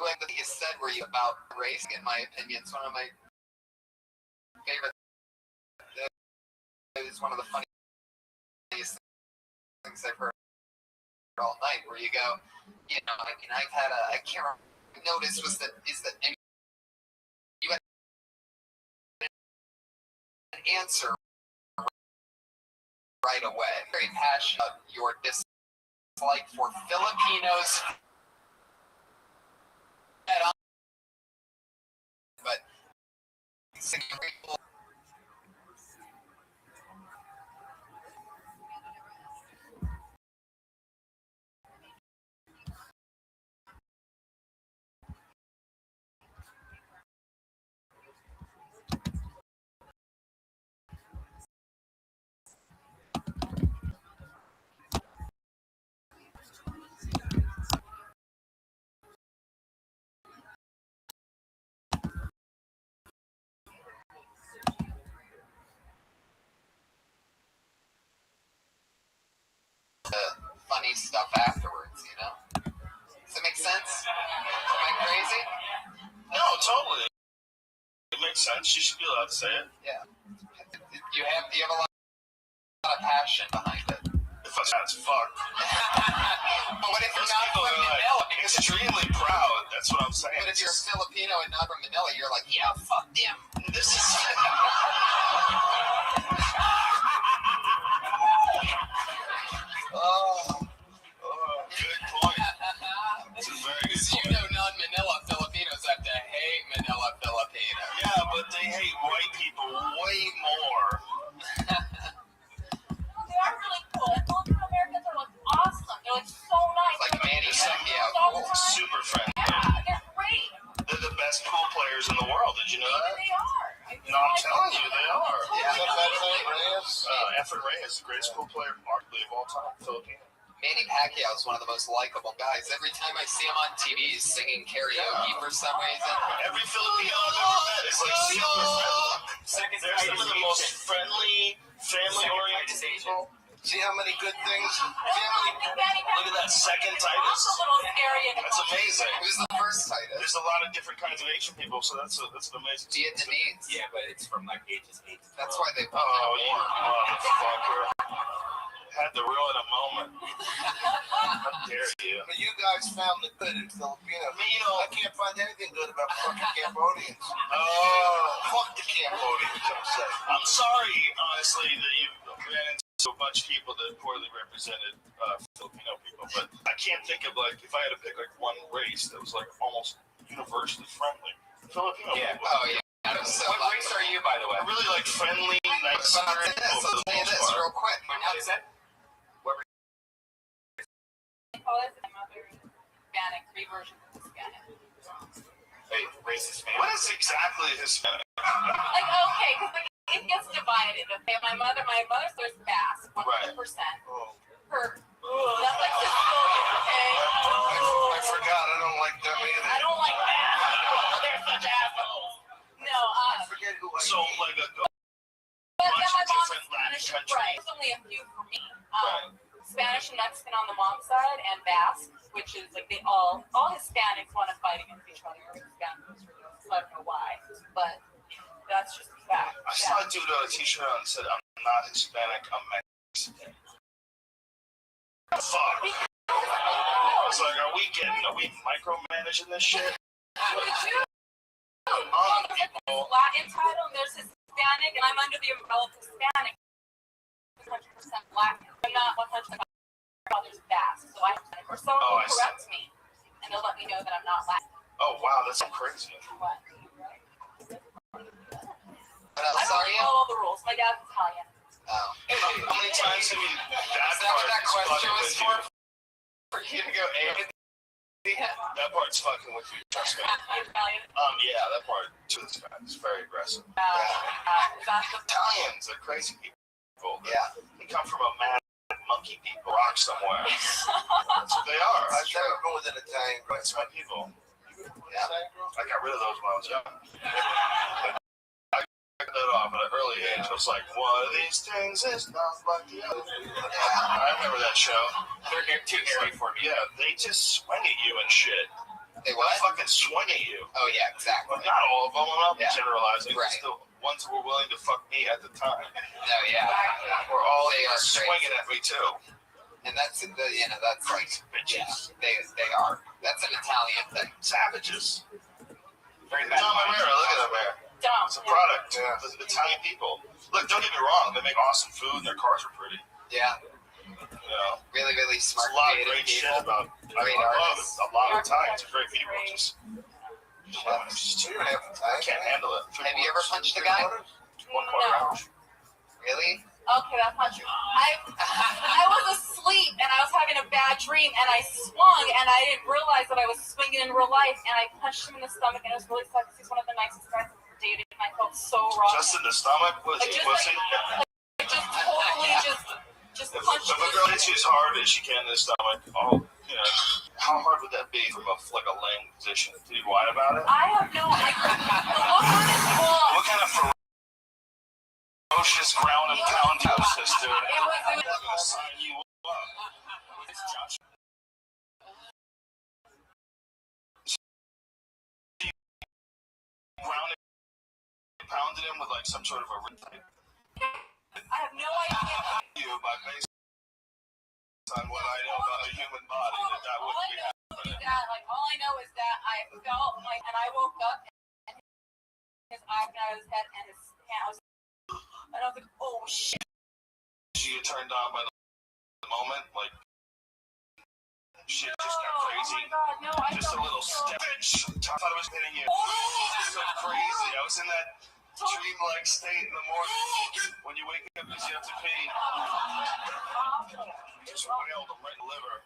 Like what you said, were you about race? In my opinion, it's one of my favorite. It was one of the funniest things I've heard all night. Where you go, you know, like, and I've had I can't remember. Notice was that is that you answer right away. Very passionate about your dislike for Filipinos. But funny stuff afterwards, you know? Does it make sense? Am I crazy? No, totally. It makes sense. You should be allowed to say it. Yeah. You have a lot of passion behind it. If that's fucked. But what if you're not from Manila? Because Extremely proud. That's what I'm saying. but if you're Filipino and not from Manila, you're like, yeah, fuck them. This is. Good point. It's a very good You point. know non-Manila Filipinos have to hate Manila Filipinos. Yeah, but they hate white people way more. They are really cool. And Filipino Americans are like awesome. They're like so nice. Like Manny Pacquiao. all the time. Super friendly. Yeah, they're great. They're the best pool players in the world. Did you know that? They are. No, I'm telling you, they are. Is that Efren Reyes? Efren Reyes, the greatest pool player, arguably of all time, Filipino. Manny Pacquiao is one of the most likable guys. Every time I see him on TV, he's singing karaoke for some reason. Every Filipino I've ever met is like super friendly. They're some of the most friendly, family-oriented people. See how many good things? See how many? Look at that second Also Titus. a little scary. That's amazing. Who's the first Titus? There's a lot of different kinds of Asian people, so that's an amazing. Vietnamese. Yeah, but it's from like ages 8 to 12. That's why they. Oh, you motherfucker. Had to ruin a moment. How dare you? But you guys found the good in Filipino. You know, I can't find anything good about fucking Cambodians. oh, Fuck the Cambodians, I'm saying. I'm sorry, honestly, that you ran into a bunch of people that poorly represented Filipino people, but I can't think of, like, if I had to pick, like, one race that was, like, almost universally friendly. Filipino Yeah. people. Oh yeah. So What race are you, by the way? I really like friendly, nice But I'll say this, people for the let's say most this part. real quick. How is that? Oh, that's my mother. Hispanic, 3 versions of Hispanic. Wait, racist man. What is exactly Hispanic? Like, okay, because like, it gets divided. Okay, my mother's there's Basque, 100%. Oh. Her, that's like Sicilian, okay? I forgot, I don't like them either. I don't like that. They're such assholes. No, I forget who I So, like, a but then bunch my of mom's different Latin Spanish, countries. right? There's only a few for me. Right. Spanish and Mexican on the mom's side, and Basque, which is like they all Hispanics want to fight against each other. Hispanics, so I don't know why, but that's just a fact. I saw a dude on a t-shirt and said, I'm not Hispanic, I'm Mexican. Fuck. I was like, are we micromanaging this shit? Well, there's like this Latin title, and there's Hispanic, and I'm under the umbrella of Hispanic. 100% black. I'm not 100% father's Basque, so I or someone will correct me, and they'll let me know that I'm not Latin. Oh, wow, that's so crazy. What? What else I are don't you? know all the rules. My dad's Italian. Oh. How many times have you Is that what that question was for? For you to go A? Yeah. That part's fucking with you, trust me. Italian. Yeah, that part too is very aggressive. That's the Italians are crazy people. Yeah. They come from a mad monkey deep rock somewhere. That's what they are. I've never been with an Italian girl. That's my people. Yeah. I got rid of those when I was young. I got that off at an early age. I was like, one of these things is not like the other. I remember that show. They're too hairy for me. Yeah, they just swing at you and shit. They They what? fucking swing at you. Oh yeah, exactly. But not all of them. I'm not Yeah. generalizing. Right. Just the ones who were willing to fuck me at the time. No, yeah. Were all They are swinging at me too. And that's that's like Bitches. they are. That's an Italian thing. Savages. Very Tom bad. Amara, look at him there. dumb. It's a product. Yeah. The Italian people. Look, But don't get me wrong, they make awesome food and their cars are pretty. Yeah. You know, Really, really there's smart, a lot of creative great shit people. about. I Great love it. artists. A lot of times, great people just. Yeah, it's 2.5 I times. can't handle it. Have you ever punched a guy? 1 quarter ounce. Really? Okay, that's not true. I was asleep and I was having a bad dream and I swung and I didn't realize that I was swinging in real life and I punched him in the stomach and it was really sad because he's one of the nicest guys I've ever dated and I felt so wrong. Just in the stomach? Was he pussy? Just totally just punched If a girl hits you as hard as she can in the stomach, you know, how hard would that be from a laying position? Did you whine about it? I have no idea. The look on his face. What kind of ferocious ground and pound was this, dude? It was I'm gonna sign you up. It's Josh. Ground and pounded him with like some sort of a rib type. I have no idea. You by based on what I know about the human body that wouldn't be happening. All I know is that I felt like, and I woke up and his eyes got out of his head and his hand and I was like, oh shit. She get turned on by the moment, like shit just got crazy. Oh my god, no, I Just a don't little feel- stitch. I thought it was hitting you. So crazy. I was in that dream-like state in the morning when you wake up because you have to pee. Just wailed him right in the liver.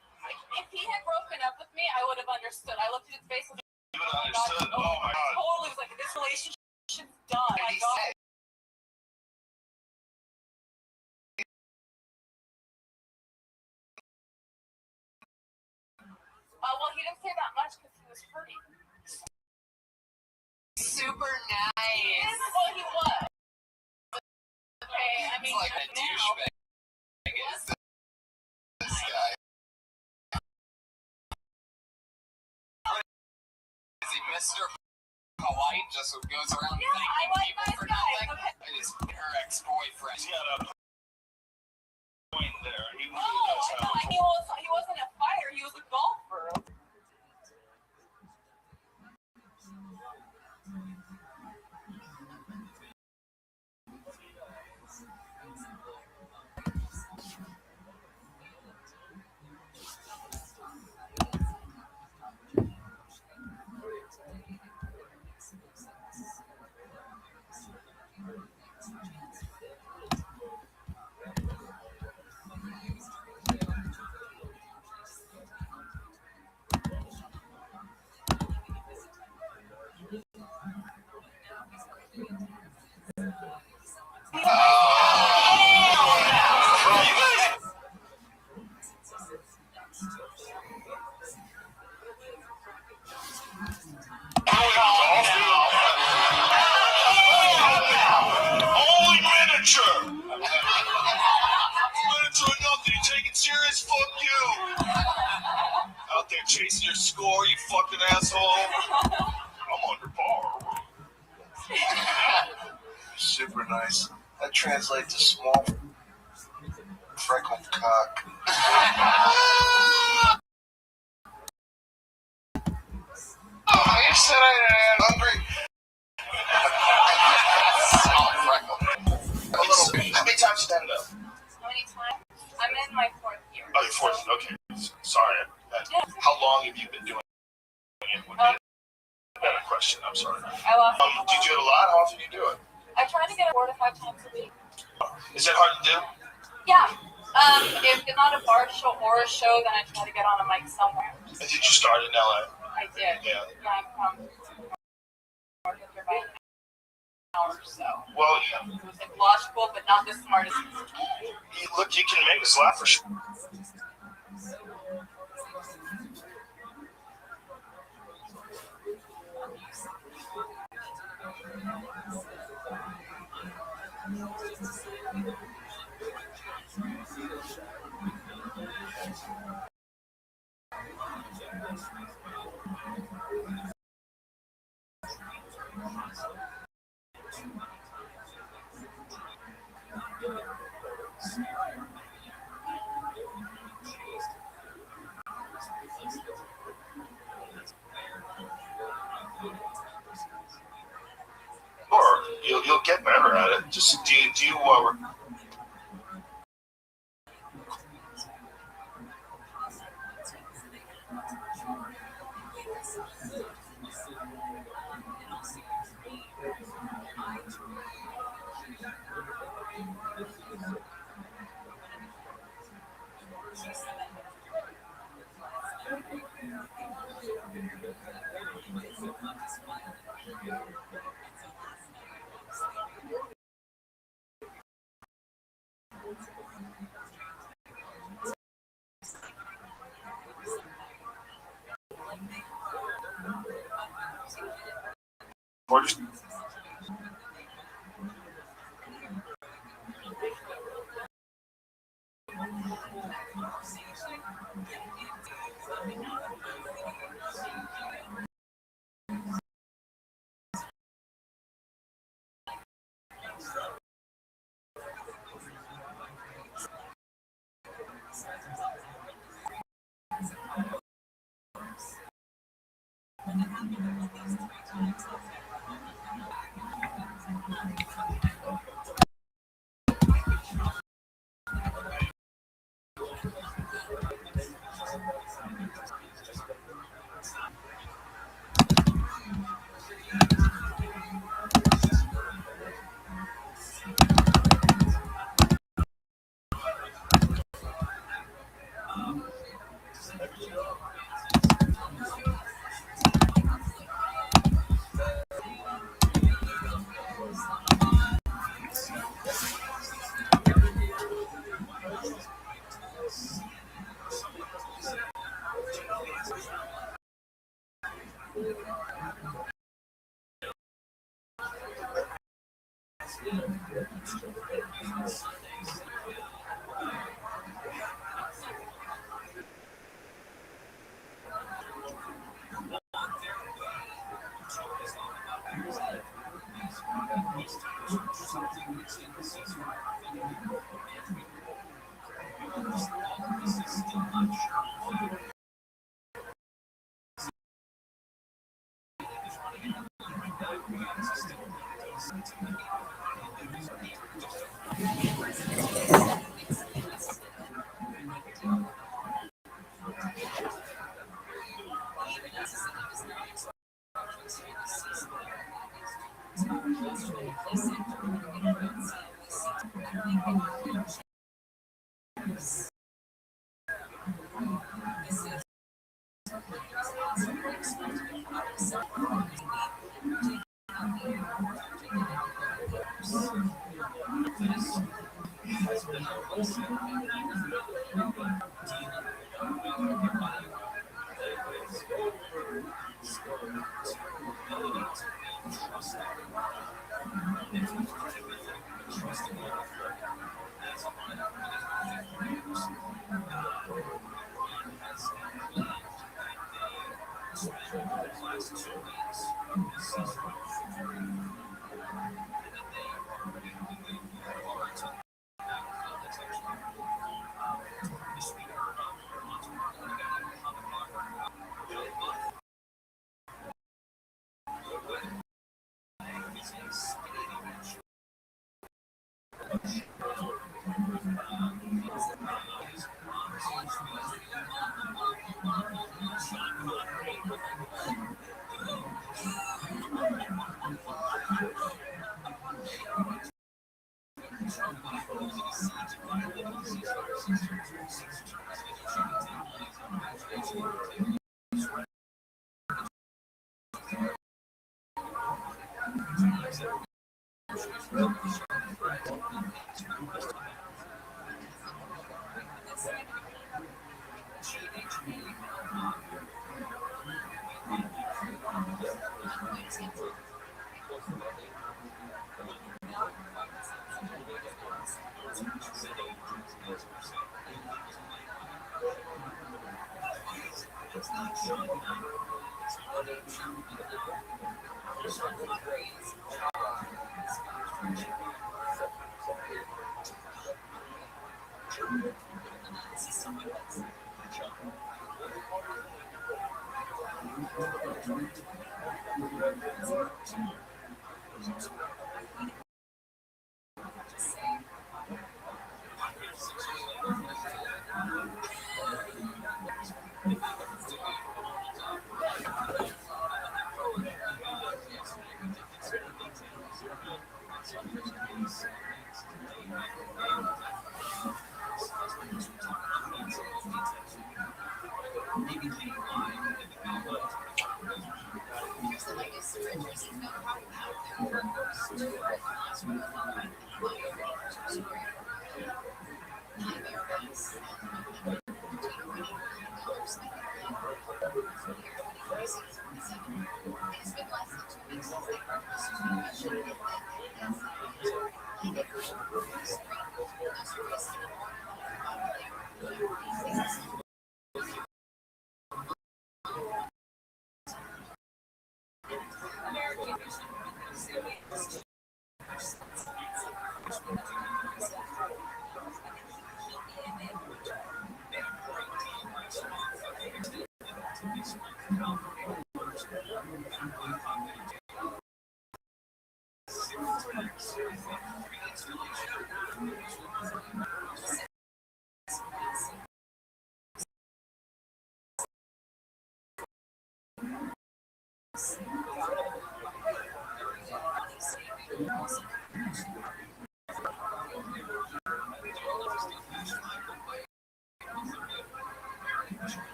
If he had broken up with me, I would have understood. I looked at his face and You would have understood. Oh my god. totally was like, this relationship's done. What My did he god. say? Well, he didn't say that much because he was hurting. Super nice. Well, he was. Okay, I mean, It's like a now. douchebag. Is this guy? Is he Mr. Polite? Just goes around Yeah, I thanking like people nice for guys. nothing? Okay. And his her ex-boyfriend. He's got a point there. He No, really does have a point. he wasn't a fighter. He was a golfer. Holy miniature! Miniature nothing. You take it serious? Fuck you! Out there chasing your score, you fucking asshole. I'm under par. Super nice. That translates to small freckled cock. Oh, you said I am hungry. A little bit. How many times you done it up? How many times? I'm in my 4th year. Oh, you're fourth. Okay. Sorry. How long have you been doing it? Would be a better question. I'm sorry. I lost. Do you do it a lot? How often do you do it? I try to get it 4 to 5 times a week. Is that hard to do? Yeah. If it's not a bar show or a show, then I try to get on a mic somewhere. And did you start in LA? I did. Yeah. I'm from North of about an hour or so. Well, It's logical, but not the smartest. you can make us laugh for sure. Or you'll you'll get better at it. Just do you or just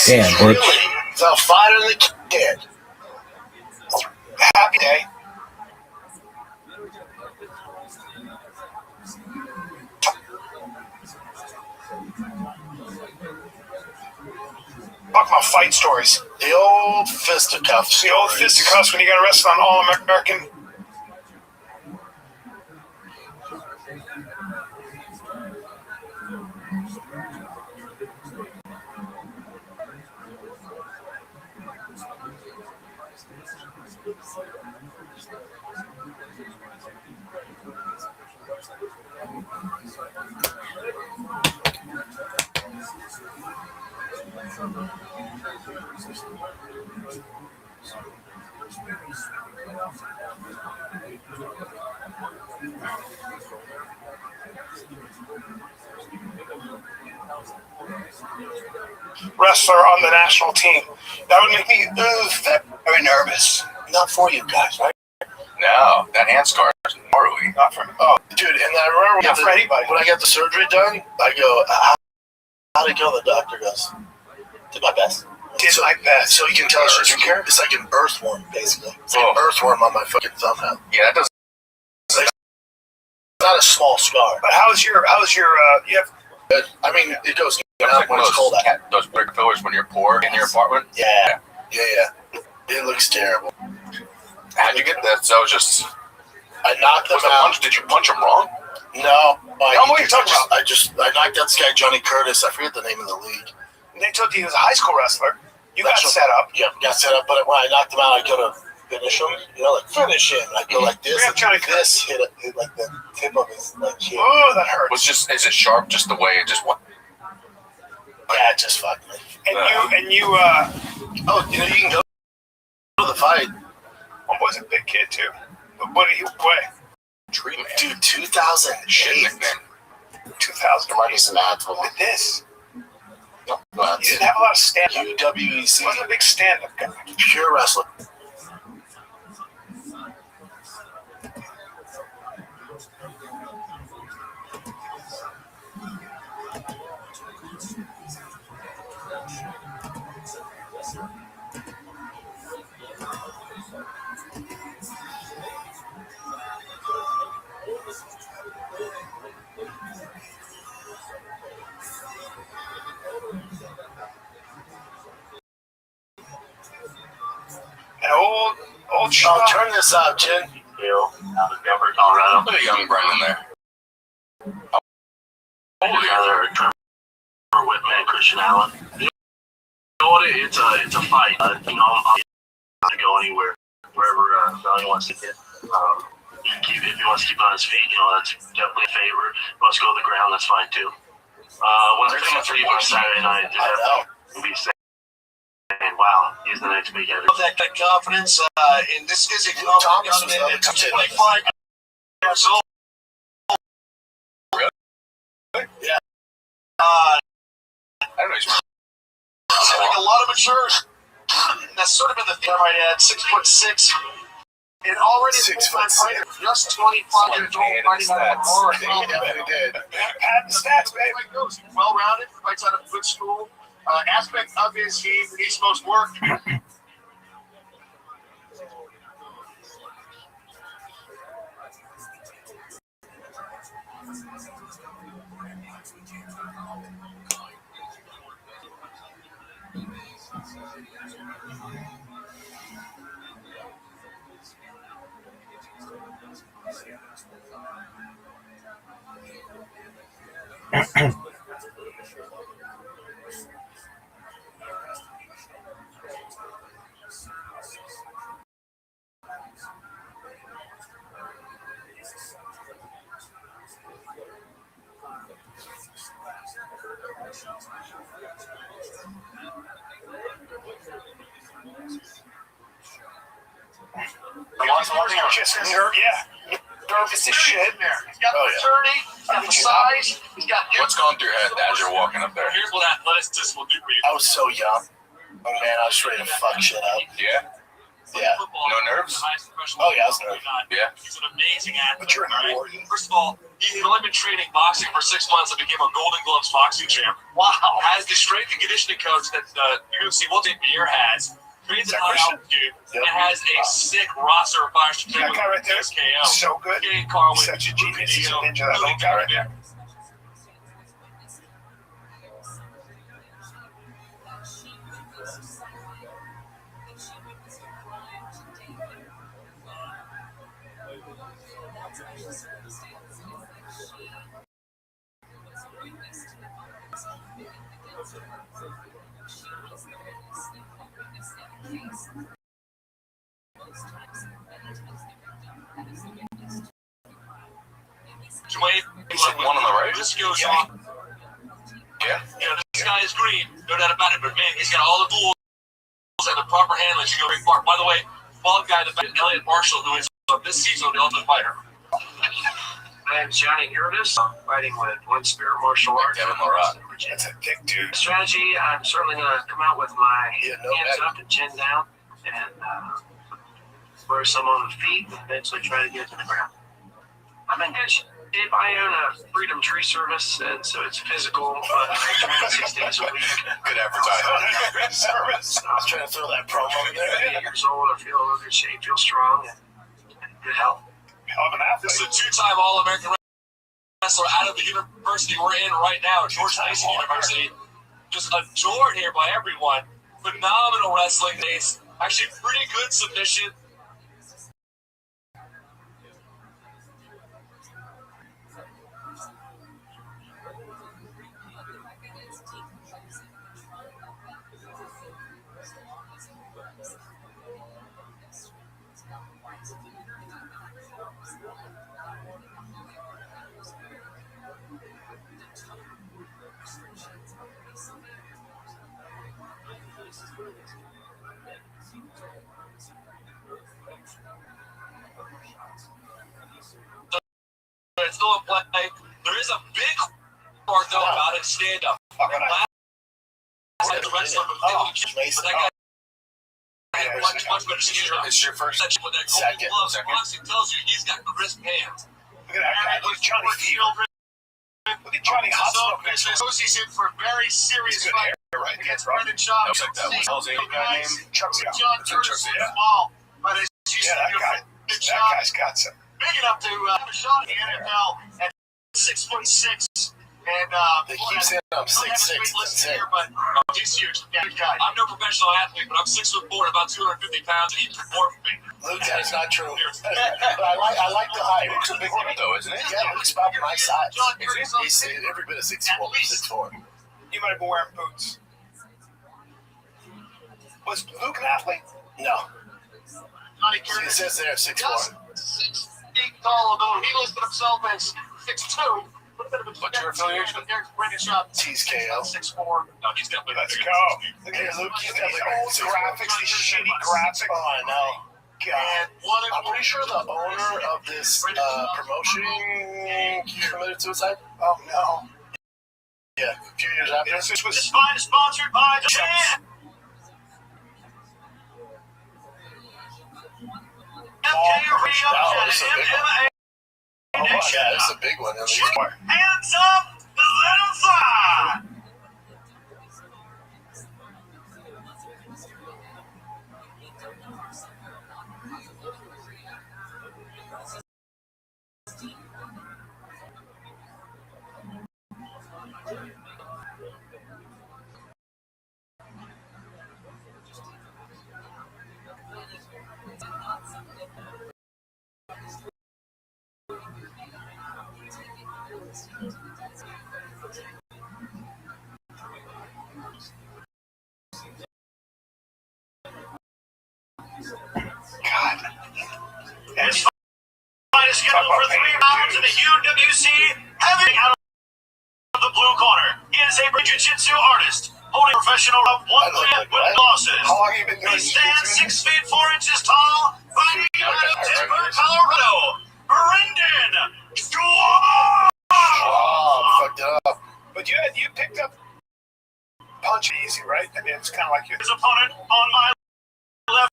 Damn, bitch. The fighter the kid. Happy day. Talk about fight stories. The old fisticuffs. The old fisticuffs when you got arrested on All-American. wrestler on the national team. That would make me very nervous. Not for you guys, right? No, that hand scar is gnarly. Not for me. Oh, dude, and I remember Not for anybody. When I got the surgery done, I go, how'd it go? The doctor goes, did my best. Did my best. So you can tell it's like an earthworm, basically. It's like an earthworm on my fucking thumbnail. Yeah, that doesn't. It's not a small scar. But how's your you have? I mean, it goes It's out like when one of it's cold out. those weird fillers when you're poor in your apartment. Yeah. It looks terrible. How'd you get that? So just I knocked him out. Did you punch him wrong? No. What are you talking about? I knocked out this guy, Johnny Curtis. I forget the name of the league. They told you he was a high school wrestler. You got set up. Yeah, got set up. But when I knocked him out, I go to finish him. You know, like finish him. I go like this. Yeah, Johnny This hit like the tip of his chin. Oh, that hurts. Is it sharp just the way it just went? Yeah, it just fucked me. And you Oh, you can go to the fight. one boy's a big kid too. But what did he weigh? Tree man. Dude, 2008. Shit nickname. 2000. There might be some ads for Look at this. that. You didn't have a lot of stand-up. UWEC. Wasn't a big stand-up guy. Pure wrestling. An old Oh, shot. turn this up, Jen. Out of Denver, Colorado. Look at young Brendan there. Together, Trevor Whitman, Christian Allen. You know what? It's a fight. You know, I'm not to go anywhere, wherever Valley wants to get. If he wants to keep on his feet, you know, that's definitely a favor. If he wants to go to the ground, that's fine too. One thing for you on Saturday night, to be saying, wow, he's the next big heavy. That confidence, and this is a Thomas young man at 25 years old. Yeah. I don't know. He's Having a lot of maturity. That's sort of been the thing I might add. 6'6". And already 6 foot fighter, just 25 years old, fighting on the bar. He did. Pat the stats, baby. Well-rounded, fights out of good school. Aspect of his game that he's supposed to work. Nervous as shit. He's got the maturity, he's got the size, he's got. What's going through your head as you're walking up there? Here's what athleticism will do for you. I was so young. Oh man, I was ready to fuck shit up. Yeah. Yeah. No nerves? Oh yeah, I was nervous. Yeah. He's an amazing athlete. But you're right? important. First of all, he's only been training boxing for 6 months and became a Golden Gloves boxing champ. Wow. Has the strength and conditioning coach that UFC World Champion has. Trains at high altitude and has a sick roster of fighters to That guy right there is KO. so good. Such a genius. He's a ninja. That little guy right there. He's like one on the right. This goes on. Yeah. You know, this guy is green, no doubt about it, but man, he's got all the tools and the proper handling to go big far. By the way, bald guy, the Elliot Marshall, who is this season on the Ultimate Fighter. My name's Johnny Curtis. I'm fighting with One Spirit Martial Arts. That's a thick dude. Strategy, I'm certainly going to come out with my hands up and chin down and wear some on the feet and eventually try to get to the ground. I'm in good shape. I own a Freedom Tree Service, and so it's physical, but I train 6 days a week. Good advertising. Service. I was trying to throw that promo in there. 8 years old, I feel in good shape, feel strong, and good health. I'm an athlete. This is a two-time All-American wrestler out of the university we're in right now, George Mason University. Just adored here by everyone. Phenomenal wrestling days. Actually, pretty good submission. It's still in play. There is a big part though about it. Stand up. The wrestler but that guy had much better stand up. It's your first second. Boxing tells you he's got crisp hands. Look at that guy. Look at Johnny Field. Look at Johnny Hotspot. He's in for a very serious fight Right against Brendan Shaw. John Curtis is small, but as you said, that guy's got some. big enough to have a shot in the NFL at 6'6", and They keep saying I'm 6'6". but he's huge. Yeah, good guy. I'm no professional athlete, but I'm 6'4", about 250 pounds, and he can more from me. Luke, that is not true. But I like the height. Luke's a big dude, though, isn't it? Yeah, Luke's about my size. He's every bit of 6'4". You might have been wearing boots. Was Luke an athlete? No. Johnny It Curtis says there 6'4". 6 feet tall, although he listed himself as 6'2". What's your affiliation? There's Brendan Shaw. Tease KO. 6'4". No, he's definitely Let's bigger. go. Look at Luke. He's got These like old graphics, these shitty graphics. Oh, I know. God. And one of I'm pretty sure the owner of this promotion committed suicide. Oh no. Yeah, a few years after. This was This fight is sponsored by the Oh, yeah, that's a big one. Hands up, let him fly. God. This fight is scheduled for 3 rounds in the UWC heavy out of the blue corner. He is a jiu-jitsu artist, holding professional of 1 win with losses. How long have you been doing He stands 6 feet 4 inches tall, fighting out of Denver, Colorado. Brendan Shaw! Oh, fucked it up. But you picked up punch easy, right? I mean, it's kind of like you. His opponent on my left,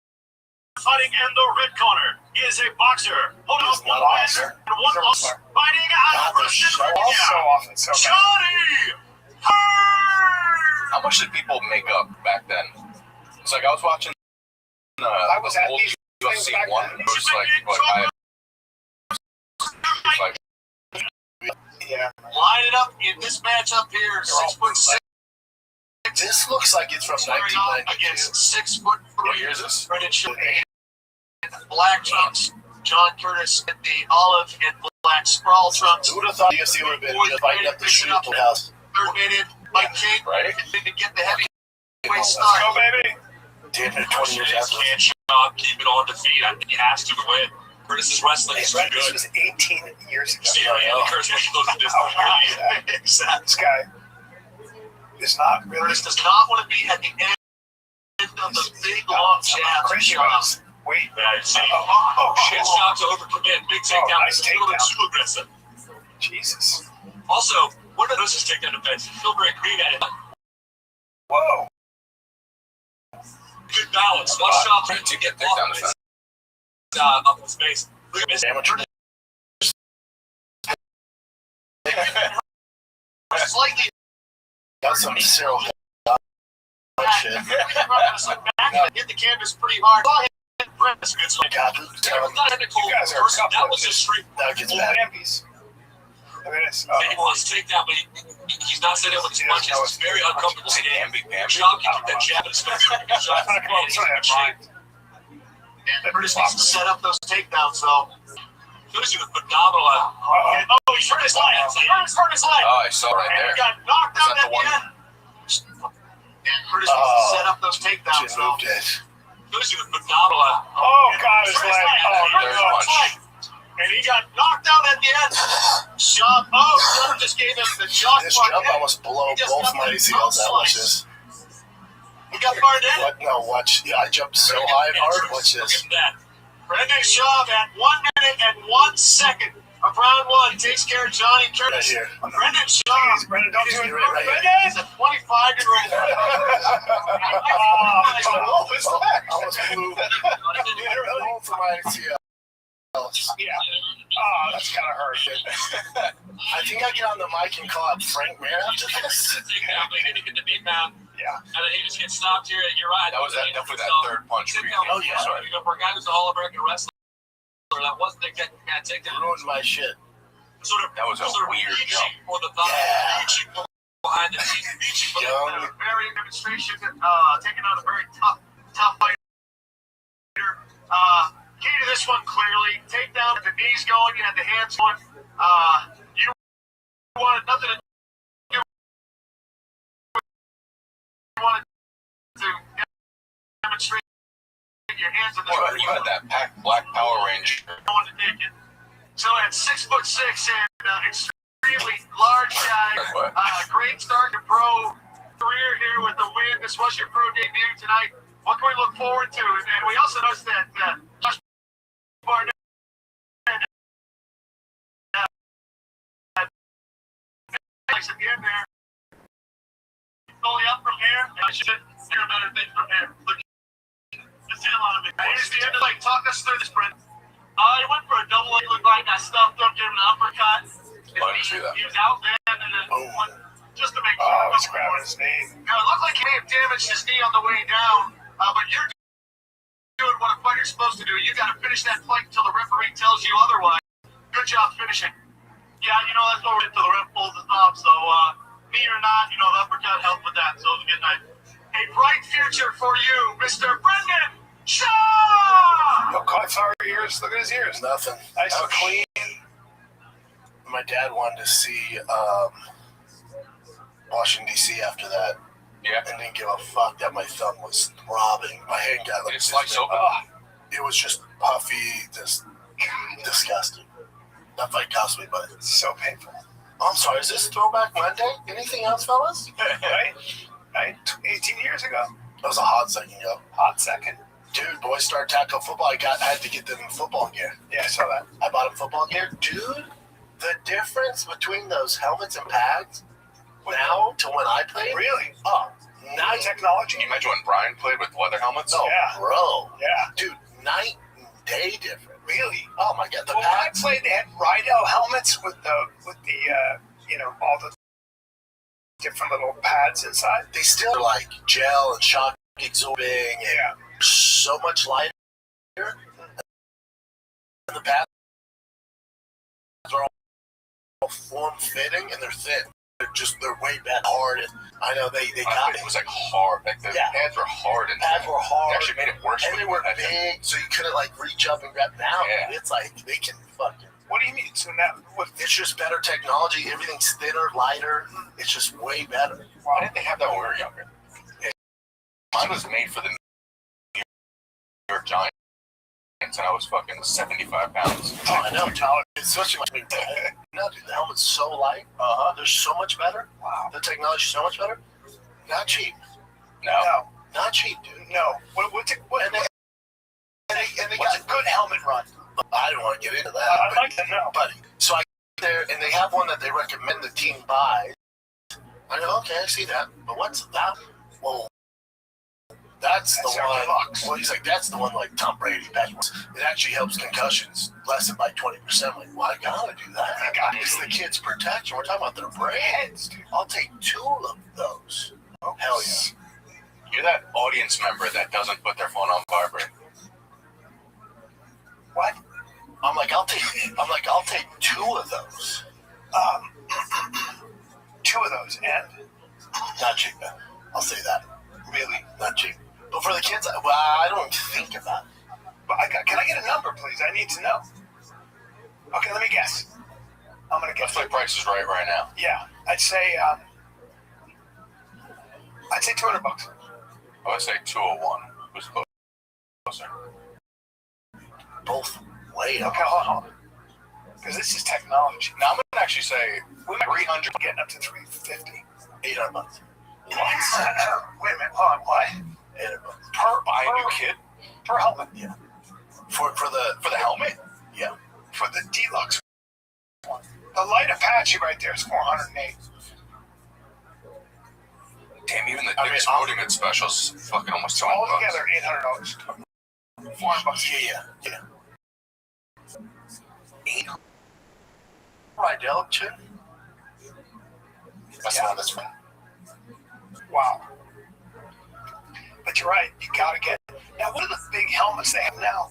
fighting in the red corner. He is a boxer, holding He's up not 1 a win boxer. and 1 loss, fighting out of Russia, So often, so bad. Johnny Hurd! How much did people make up back then? It's like I was watching I was at old these things UFC back 1. then. It was like Yeah. Line it up in this matchup here, 6'6". This looks like it's from Squaring off 1992. against 6'3". what year is this? Brendan Shaw in the black trunks. John Curtis in the olive and black sprawl trunks. Who would have thought UFC would have been just fighting up the street of the house? Third minute, Mike King, Right. to get the heavyweight Let's start. go, baby. Damn it, 20 years after. Can't Shaw keep it on defeat. I think he has to win. Curtis is wrestling. He's too This good. was 18 years ago. See, Andy Curtis was close to this. Exactly. This guy is not really. Curtis does not want to be at the end of the big long jab. Crazy about his weight. Yeah, see. Oh, Shit, Shaw to overcommit. Big takedown. nice It's a little bit takedown. too aggressive. Jesus. Also, one of those is takedown defense. Feel very green at it. Whoa. Good balance. Watch shots To get takedown defense. Up in space. Look at this. Amateur. Slightly. That's some Cyril shit. Hit the canvas pretty hard. That's a good swing. God, You guys are That was just straight. that gets bad. Bambies. Look at this. He wants to take that, but he's not setting up with his punches. It's very uncomfortable seeing him. Job can keep that jab in his face. Curtis needs to set up those takedowns, though. Curtis is phenomenal. Oh, he hurt his leg. Hurt his leg. Oh, I saw right And there. he got knocked out Is that at the the one? end. And Curtis needs to set up those takedowns, Just though. moved it. Curtis is phenomenal. Oh, God, his Hurt leg. Oh, There's no. punch. And he got knocked out at the end. Shot. Oh, Trump just gave him the jaw. This jump almost below both my ACLs. That was just. He got fired in. What? No, watch. Yeah, I jumped so high and hard. Watch Look this. at that. Brendan Schaub at 1 minute and 1 second of round one. He takes care of Johnny Right Curtis. here. Brendan Schaub. Brendan, don't do it. Right here. Brendan is a 25-year-old. What was that? I almost flew. Going for my ACL. Yeah. Oh, that's kind of hurt. I think I get on the mic and call up Frank Mir after this. Exactly. He hit the beat down. Yeah. And then he just gets stopped here. You're right. That was definitely that third punch. Oh, yeah. Sorry. For a guy who's an All-American wrestler, that wasn't the kind of takedown. Ruined my shit. That was a weird jump. For the thumb. Yeah. Reaching behind the reaching for Young. the very demonstration, taking on a very tough fighter. Key to this one clearly, take down the knees going, you had the hands going. You wanted nothing to do. You wanted to demonstrate your hands in the Boy, you had that packed Black Power Ranger. going to take it. So at 6'6" and extremely large guy, great start to pro career here with the win. This was your pro debut tonight. What can we look forward to? And we also noticed that Josh Barnett at the end there. Only up from here. I should hear a better thing from here. Look, just hit on him. Here's the end of like talk us through this, Brent. He went for a double leg, looked like I stuffed him, gave him an uppercut. He was out there, and then just to make sure. Oh, he's grabbing his knee. Now, it looked like he may have damaged his knee on the way down, but you're doing what a fighter's supposed to do. You got to finish that fight until the referee tells you otherwise. Good job finishing. Yeah, that's what we're into. The ref pulls the stop, so me or not, the uppercut helped with that, so it was a good night. A bright future for you, Mr. Brendan Shaw! No cauliflower ears. Look at his ears. Nothing. Nice and clean. My dad wanted to see Washington, D.C. after that. Yeah. And didn't give a fuck that my thumb was throbbing. My hand got like Did it slice open? It was just puffy, just disgusting. That fight cost me, but It's so painful. I'm sorry, is this Throwback Monday? Anything else, fellas? Right? 18 years ago. That was a hot second ago. Hot second. Dude, boys start tackle football. I had to get them in football gear. Yeah, I saw that. I bought them football gear. Dude, the difference between those helmets and pads now to when I played. Really? Oh, night. Technology. Can you imagine when Brian played with leather helmets? Oh, Yeah. bro. Yeah. Dude, night and day difference. Really? Oh my god, the Well, when I pads. played, they had Rydell helmets with the all the different little pads inside. They still are like gel and shock absorbing and Yeah. so much lighter. And the pads are all form fitting and they're thin. They're way bad hard. And I know they got me. It was like hard. Like the pads were hard and Pads were They hard. actually made it worse. And they were big, so you couldn't like reach up and grab. Now Yeah. it's like they can fucking. What do you mean? So now, what? It's just better technology. Everything's thinner, lighter. It's just way better. Why didn't they have that when we were younger? Mine was made for the New York Giants, and I was fucking 75 pounds. Oh, I know. Especially when no, dude, the helmet's so light. They're so much better. Wow. The technology's so much better. Not cheap. No. Not cheap, dude. No. What And they what's a got. good helmet run? I don't want to get into that. I'd like to know. buddy. So I there and they have one that they recommend the team buys. I go, okay, I see that. But what's that? Well, that's the one. Well, he's like, that's the one like Tom Brady. It actually helps concussions lessen by 20%. I'm like, well, I gotta do that. It's the kids' protection. We're talking about their brains. I'll take 2 of those. Oh, hell yeah. You're that audience member that doesn't put their phone on vibrate. What? I'm like, I'll take 2 of those. 2 of those, and Not cheap, man. I'll say that. really. Not cheap. But for the kids, well, I don't think about it. But can I get a number, please? I need to know. Okay, let me guess. I'm gonna guess. Let's play Price is Right now. Yeah, I'd say $200. I would say 201. Who's closer? Both way up. Okay, hold on. Because this is technology. Now I'm gonna actually say 300. Getting up to 350. $800. What? Wait a minute. Hold on. What? $800. Per buy a new kit Per helmet. Yeah. For the helmet. Yeah. For the deluxe one. The light Apache right there is $408. Damn, even the Dick's Sporting Goods specials fucking almost $200. All together, $800. $400. Yeah. Rydell too. That's Yeah. on this one. Wow. But you're right. You gotta get. Now, what are the big helmets they have now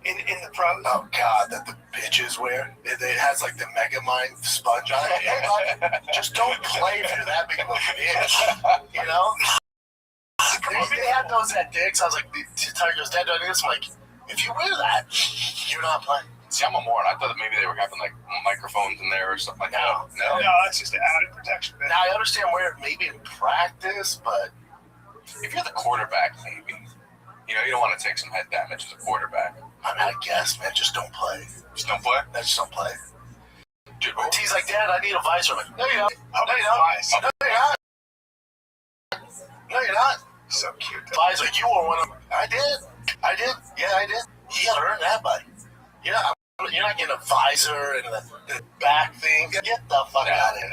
in the pros? Oh God, that the bitches wear. It has like the Megamind sponge on it. Hey, bud, just don't play if you're that big of a bitch. You know? They had those at Dick's. I was like, Tiger goes, Dad, do I need this? I'm like, if you wear that, you're not playing. See, I'm a moron. I thought that maybe they were having like microphones in there or something like that. No, that's just added protection. Now I understand where it maybe in practice, but If you're the quarterback, maybe. You know, you don't want to take some head damage as a quarterback. I mean, I guess, man, just don't play. Just don't play. Just don't play. Dude, T's like, Dad, I need a visor. I'm like, no, you don't. How No, many you don't. eyes? No, you're not. No, you're not. So cute. Visor, you wore one of them. I did. Yeah, I did. You gotta earn that, buddy. You're not getting a visor and the back thing. Get the fuck out of here.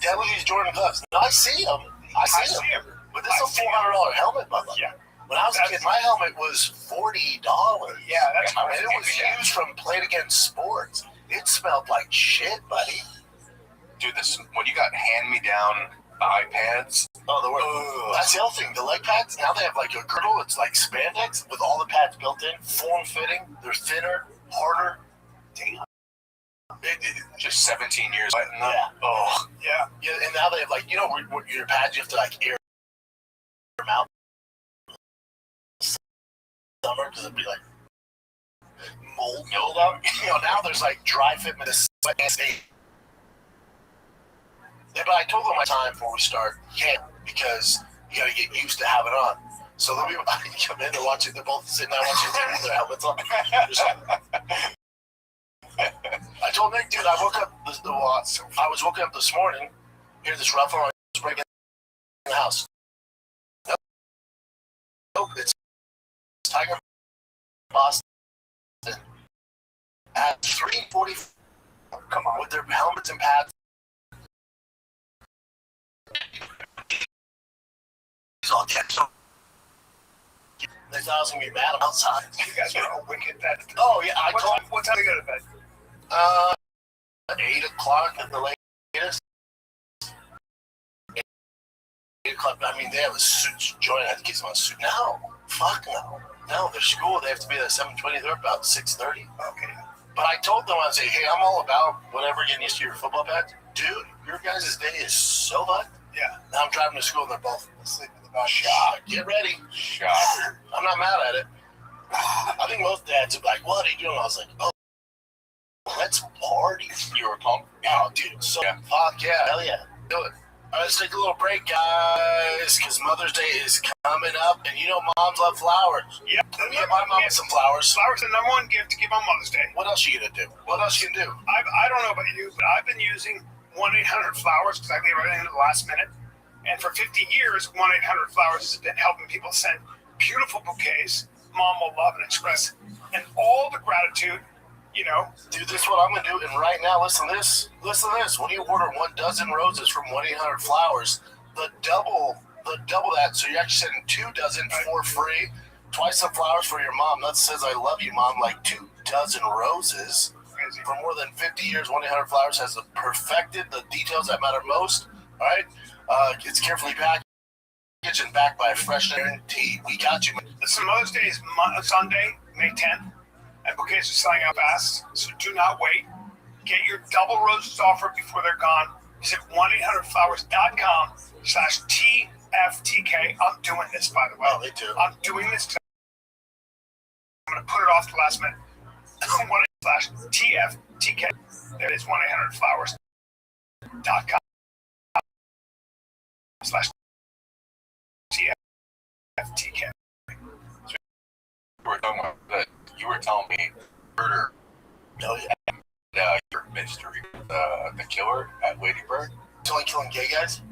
Dad, look at these Jordan gloves. No, I see them. I see them. But this is a $400 helmet, Bubba. Yeah. When I was a kid, my helmet was $40. Yeah, that's And it was used from Played Against Sports. It smelled like shit, buddy. Dude, this when you got hand-me-down iPads. Oh, the word. That's the other thing. The leg pads, now they have like a girdle. It's like spandex with all the pads built in. Form-fitting. They're thinner, harder. Damn. Just 17 years. Yeah. Oh. Yeah. Yeah, and now they have like, you know, your pads, you have to like air them out. Summer, because it'd be like mold up. You know, now there's like dry fit state. Yeah, but I told them my time before we start camp because you got to get used to having it on. So then we come in, they're both sitting there watching TV with their helmets on. I told Nick, dude, I was woken up this morning, hear this rough on breaking in the house. Nope, it's Tiger Boston at 3:40. Come on, with their helmets and pads. He's all dead. They thought I was gonna be mad outside. You guys are all wicked. Oh yeah, I told. What time do you go to bed? 8 o'clock at the latest. 8 o'clock. I mean, they have a suit. Join had to get them on suit. No, fuck no. No, their school. They have to be there at 7:20. They're about 6:30. Okay. But I told them, I was like, hey, I'm all about whatever, getting used to your football pads. Dude, your guys' day is so fun. Yeah. Now I'm driving to school and they're both asleep in the back. Shock. Get ready. Shocker. I'm not mad at it. I think most dads are like, what are you doing? I was like, oh, let's party. You were pumped? Oh, dude. So, fuck yeah. Hell yeah. Do it. All right, let's take a little break, guys, because Mother's Day is coming up, and you know moms love flowers. Yep. Let me get my mom some flowers. Flowers are the number one gift to give on Mother's Day. What else are you going to do? What else you can do? I don't know about you, but I've been using 1-800-Flowers because I leave everything to the last minute. And for 50 years, 1-800-Flowers has been helping people send beautiful bouquets Mom will love and express, and all the gratitude You know, dude, this is what I'm gonna do. And right now, listen to this. Listen to this. When you order 1 dozen roses from 1-800-Flowers, the double that, so you're actually sending 2 dozen for free. Twice the flowers for your mom. That says I love you, mom. Like 2 dozen roses. For more than 50 years, 1-800-Flowers has perfected the details that matter most. All right, it's carefully packaged and backed by a fresh guarantee. We got you. So Mother's Day is Sunday, May 10th, and bouquets are selling out fast, so do not wait. Get your double roses offer before they're gone. Visit 1-800-Flowers.com/TFTK. I'm doing this, by the way. Oh, me too. I'm doing this because I'm going to put it off to the last minute. 1-800-TFTK. There it is, 1-800-Flowers.com/TFTK. You were telling me murder. Oh, yeah. Your mystery. The killer at Lady Bird. It's only killing gay guys?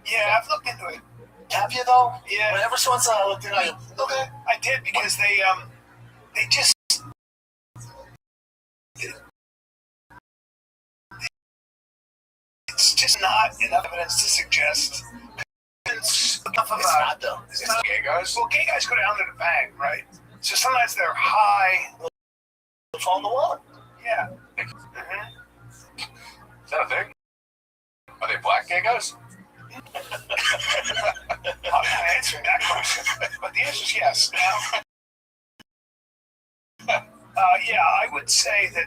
Yeah, I've looked into it. Have you, though? Yeah. Whenever someone said I looked in, I go, okay. I did because they just. It's just not enough evidence to suggest. It's enough about It's not, though. It's not, Gay guys. well, gay guys go down to the bang, right? So sometimes they're high. They fall in the water. Yeah. Is that a thing? Are they black gay guys? I'm not answering that question, but the answer is yes. Now, yeah, I would say that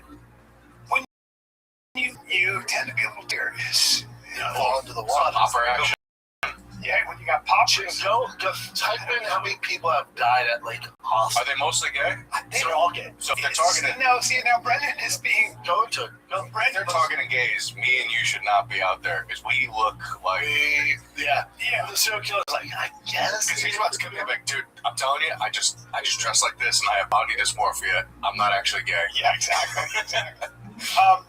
when you tend to be a little curious. Fall into the water. Hopper action. Yeah, when you got pop shoots. Go type in how many people have died at Lake Austin. Are they mostly gay? They're all gay. So if they're targeting, Now Brendan is being. Go. if they're targeting gays, me and you should not be out there because we look like. Yeah. Yeah. The serial killer's like, I guess. Because he's about to come in like, dude, I'm telling you, I just dress like this and I have body dysmorphia. I'm not actually gay. Yeah, exactly.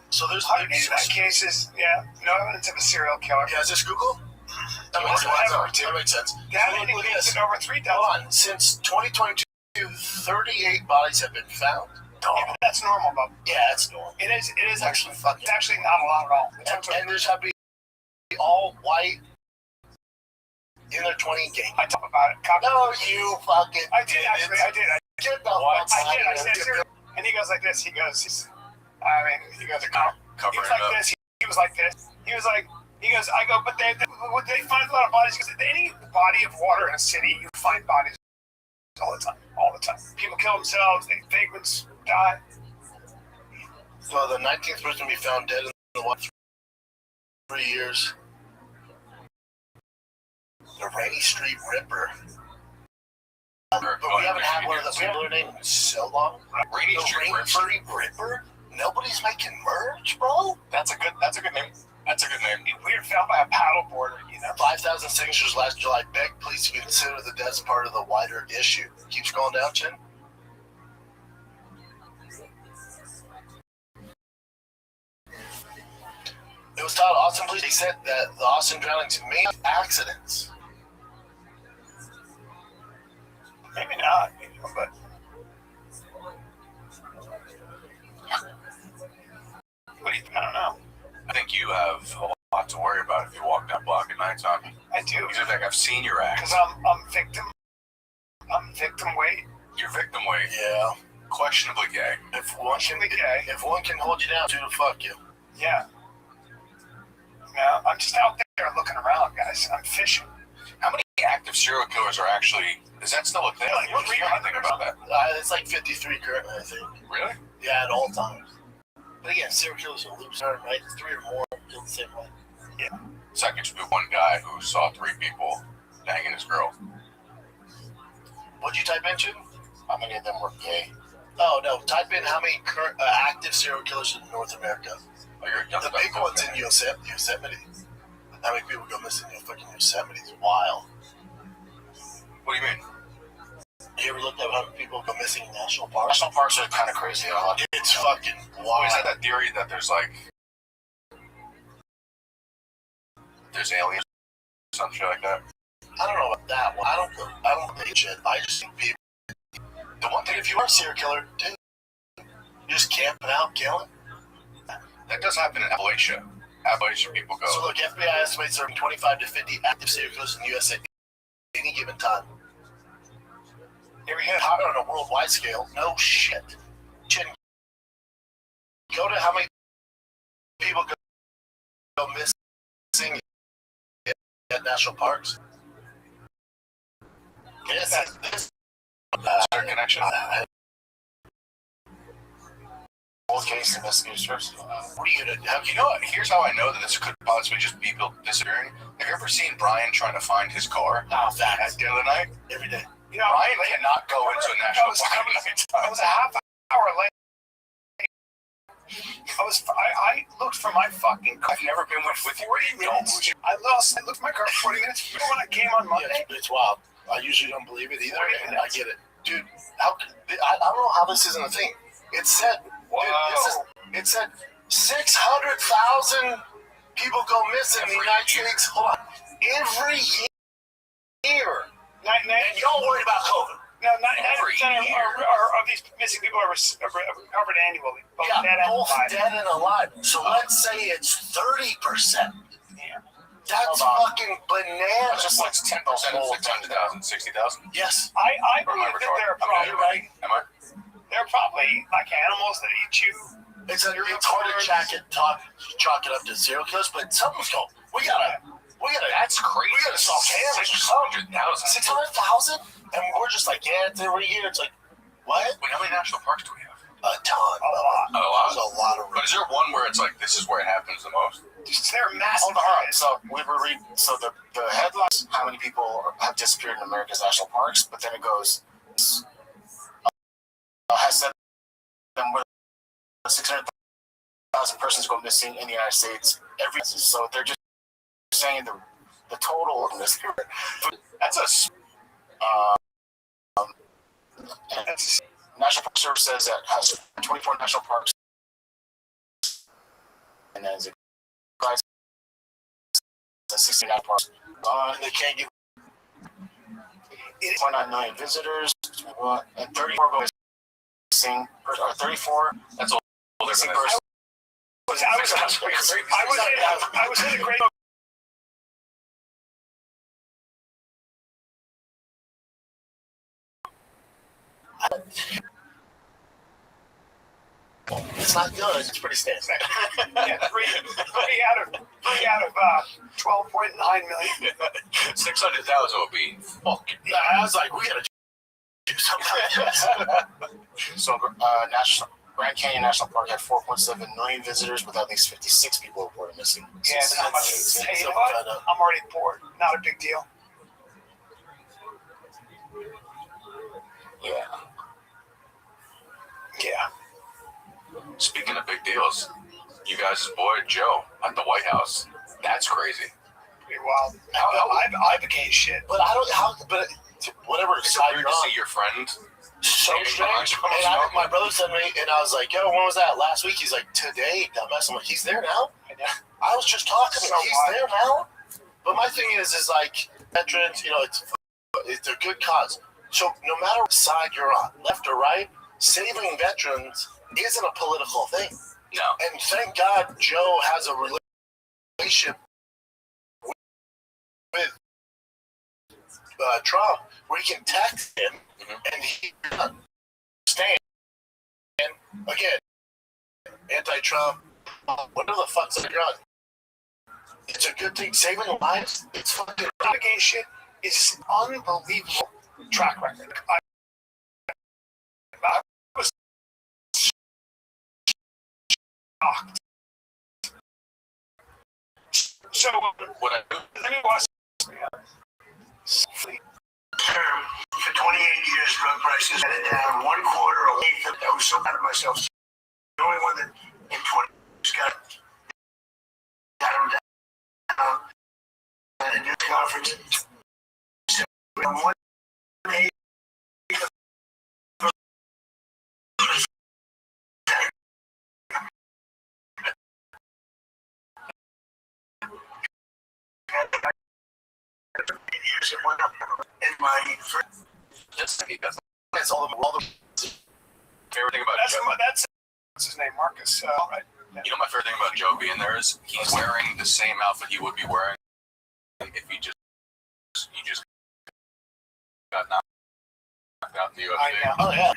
So there's that cases, no evidence of a serial killer. Yeah, is this Google? That makes sense. That indicates that over 3 Hold dozen. on. Since 2022, 38 bodies have been found. Yeah, but that's normal, though. Yeah, that's normal. It is Actually, fuck It's actually not a lot at all. And there's have to be all white in their 20 game. I talk about it. No, you fucking. I did actually. I did. Get the I fuck did. I out said, of here. and he goes like this. He goes. He goes. He was Covering like up. this. He was like this. He was like. He goes. I go. But they find a lot of bodies because any body of water in a city, you find bodies all the time. All the time. People kill themselves. Vagrants die. So the 19th person to be found dead in the water 3 years. The Rainy Street Ripper. But we haven't had one of those. We haven't heard in so long. Rainy The Street Rainy Street Ripper? Nobody's making merch, bro. That's a good name. That's a good name. Weird, found by a paddleboarder. 5,000 signatures last July. Beg police to consider the deaths part of the wider issue. Keep scrolling down, Chin. It was told Austin police. They said that the Austin drownings may be accidents. Maybe not, but what do you think? I don't know. I think you have a lot to worry about if you walk that block at night time. I do. Because like I've seen your act. Because I'm victim. I'm victim weight. You're victim weight. Yeah. Questionably gay. If one can hold you down, two to fuck you. Yeah. No, I'm just out there looking around, guys. I'm fishing. How many active serial killers are actually? Is that still a thing? Like, What do you think about that? It's like 53 currently, I think. Really? Yeah, at all times. But again, serial killers are loose, right? 3 or more killed the same way. Yeah. So I could just be one guy who saw 3 people banging his girl. What'd you type into? How many of them were gay? Oh, no. Type in how many current active serial killers in North America. Oh, you're a dumb The big one's in Yosemite. How many people go missing in fucking Yosemite? It's wild. What do you mean? You ever looked at how many people go missing in national parks? National parks are kind of crazy. It's fucking wild. Is that theory that there's aliens or some shit like that? I don't know about that one. I don't think shit. I just think people. The one thing, if you are a serial killer, dude, Just camping out, killing. That does happen in Appalachia. Appalachia people go. So look, FBI estimates there are 25 to 50 active serial killers in the U.S. at any given time. Never hit higher on a worldwide scale. No shit. Chin, go to how many people go missing at national parks. Yes, this connection. Both case investigators first. What are you gonna do? You know what? Here's how I know that this could possibly just be people disappearing. Have you ever seen Brian trying to find his car? Oh, that At the other night? every day. You know, Brian cannot go into a national park at night. I was a half hour late. I looked for my fucking car. I've never been with you. 40 minutes. I looked for my car 40 minutes before when I came on Monday. It's wild. I usually don't believe it either, and I get it. Dude, I don't know how this isn't a thing. It said, it said 600,000 people go missing in the United States. Hold on. Every year. And y'all worried about COVID. No, 90% of these missing people are recovered annually. Both dead and both alive. dead and alive. So let's say it's 30%. Yeah. That's fucking bananas. That's just like 10% of 600,000, 60,000. Yes. I believe that there are probably right. Am I? they're probably like animals that eat you. It's hard to chalk it up to serial killers, but something's going. We gotta. That's crazy. We gotta solve cancer. 600,000. 600,000, and we're just like, yeah, it's every year. It's like, what? Wait, how many national parks do we have? A ton. A lot. A lot. There's a lot of. But is there one where it's like this is where it happens the most? They're massive. All right, so we were reading. So the headlines: how many people have disappeared in America's national parks? But then it goes, has said them more than 600,000 persons go missing in the United States every. So they're just saying the total of this. That's a. National Park Service says that has 24 national parks, and then it provides 69 parks. They can't give 8.9 million visitors, and 34 go missing, or 34. That's all. Missing persons. I was in a great. It's not good. It's pretty standard. Yeah, three out of 12.9 million. 600,000 would be fucking. I was like, we gotta do something. So, Grand Canyon National Park had 4.7 million visitors, with at least 56 people reported missing. Yeah, how much? Hey, you know what? I'm already bored. Not a big deal. Yeah. Yeah. Speaking of big deals, you guys' boy Joe at the White House. That's crazy. Pretty wild. I became shit. But I don't. But whatever It's side weird you're to on. see your friend. So strange. And my brother sent me, and I was like, "Yo, when was that? Last week?" He's like, "Today, dumbass." I'm like, "He's there now." I was just talking to him. He's there now. But my thing is like veterans. You know, it's a good cause. So no matter what side you're on, left or right, saving veterans isn't a political thing. No. And thank God Joe has a relationship with Trump where he can text him and he understand. And again, anti-Trump, whatever the fuck's on your on. It's a good thing. Saving lives, it's fucking Renegade shit is unbelievable track record. I was shocked. So What I do? let me watch. For 28 years, drug prices had it down 1/4 a week. I was so proud of myself. The only one that in 20 years got them down at a new conference. So, one day, years it went up. And my That's that's all the favorite thing about That's Joe. that's what's his name, Marcus. Right. Yeah. You know, my favorite thing about Joe being there is he's wearing the same outfit he would be wearing if he just got knocked out in the UFC. I know. Oh yeah,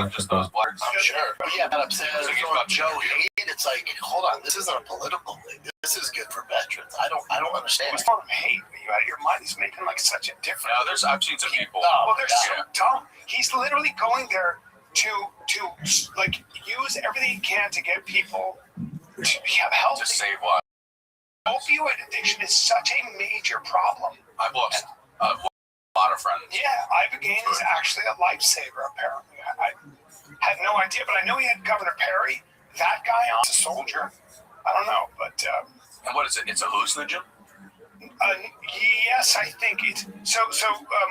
Just those blacks. I'm sure. But yeah, but I'm saying It's like he's from about Joe to- hate. It's like, hold on, this isn't a political thing. This is good for veterans. I don't understand. He's calling him hate. Are you out of your mind? He's making like such a difference. Now, I've seen some people. Well, they're so Yeah. dumb. He's literally going there to like use everything he can to get people to have healthy. To save lives. Opioid addiction is such a major problem. I've lost a lot of friends. Yeah, Ibogaine is actually a lifesaver. Apparently, I had no idea, but I know he had Governor Perry. That guy on a soldier. I don't know, but. And what is it? It's a hallucinogen? Yes, I think it's so.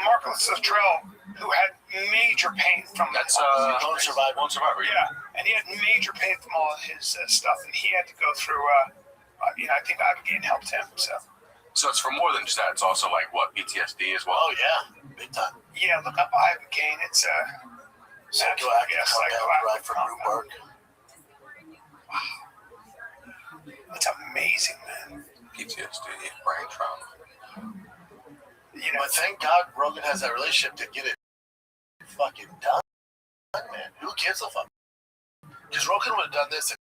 Marcus Luttrell, who had major pain from That's Lone Survivor. Lone Survivor. yeah, and he had major pain from all of his stuff, and he had to go through. I think Ibogaine helped him. So it's for more than just that. It's also like what PTSD as well. Oh yeah, big time. Yeah, look up Ibogaine. It's Psychoactive compound right from Bloomberg. It's amazing, man. PTSD, brain trauma. You know, But thank God Rogan has that relationship to get it fucking done, man. Who gives a fuck? Because Rogan would have done this if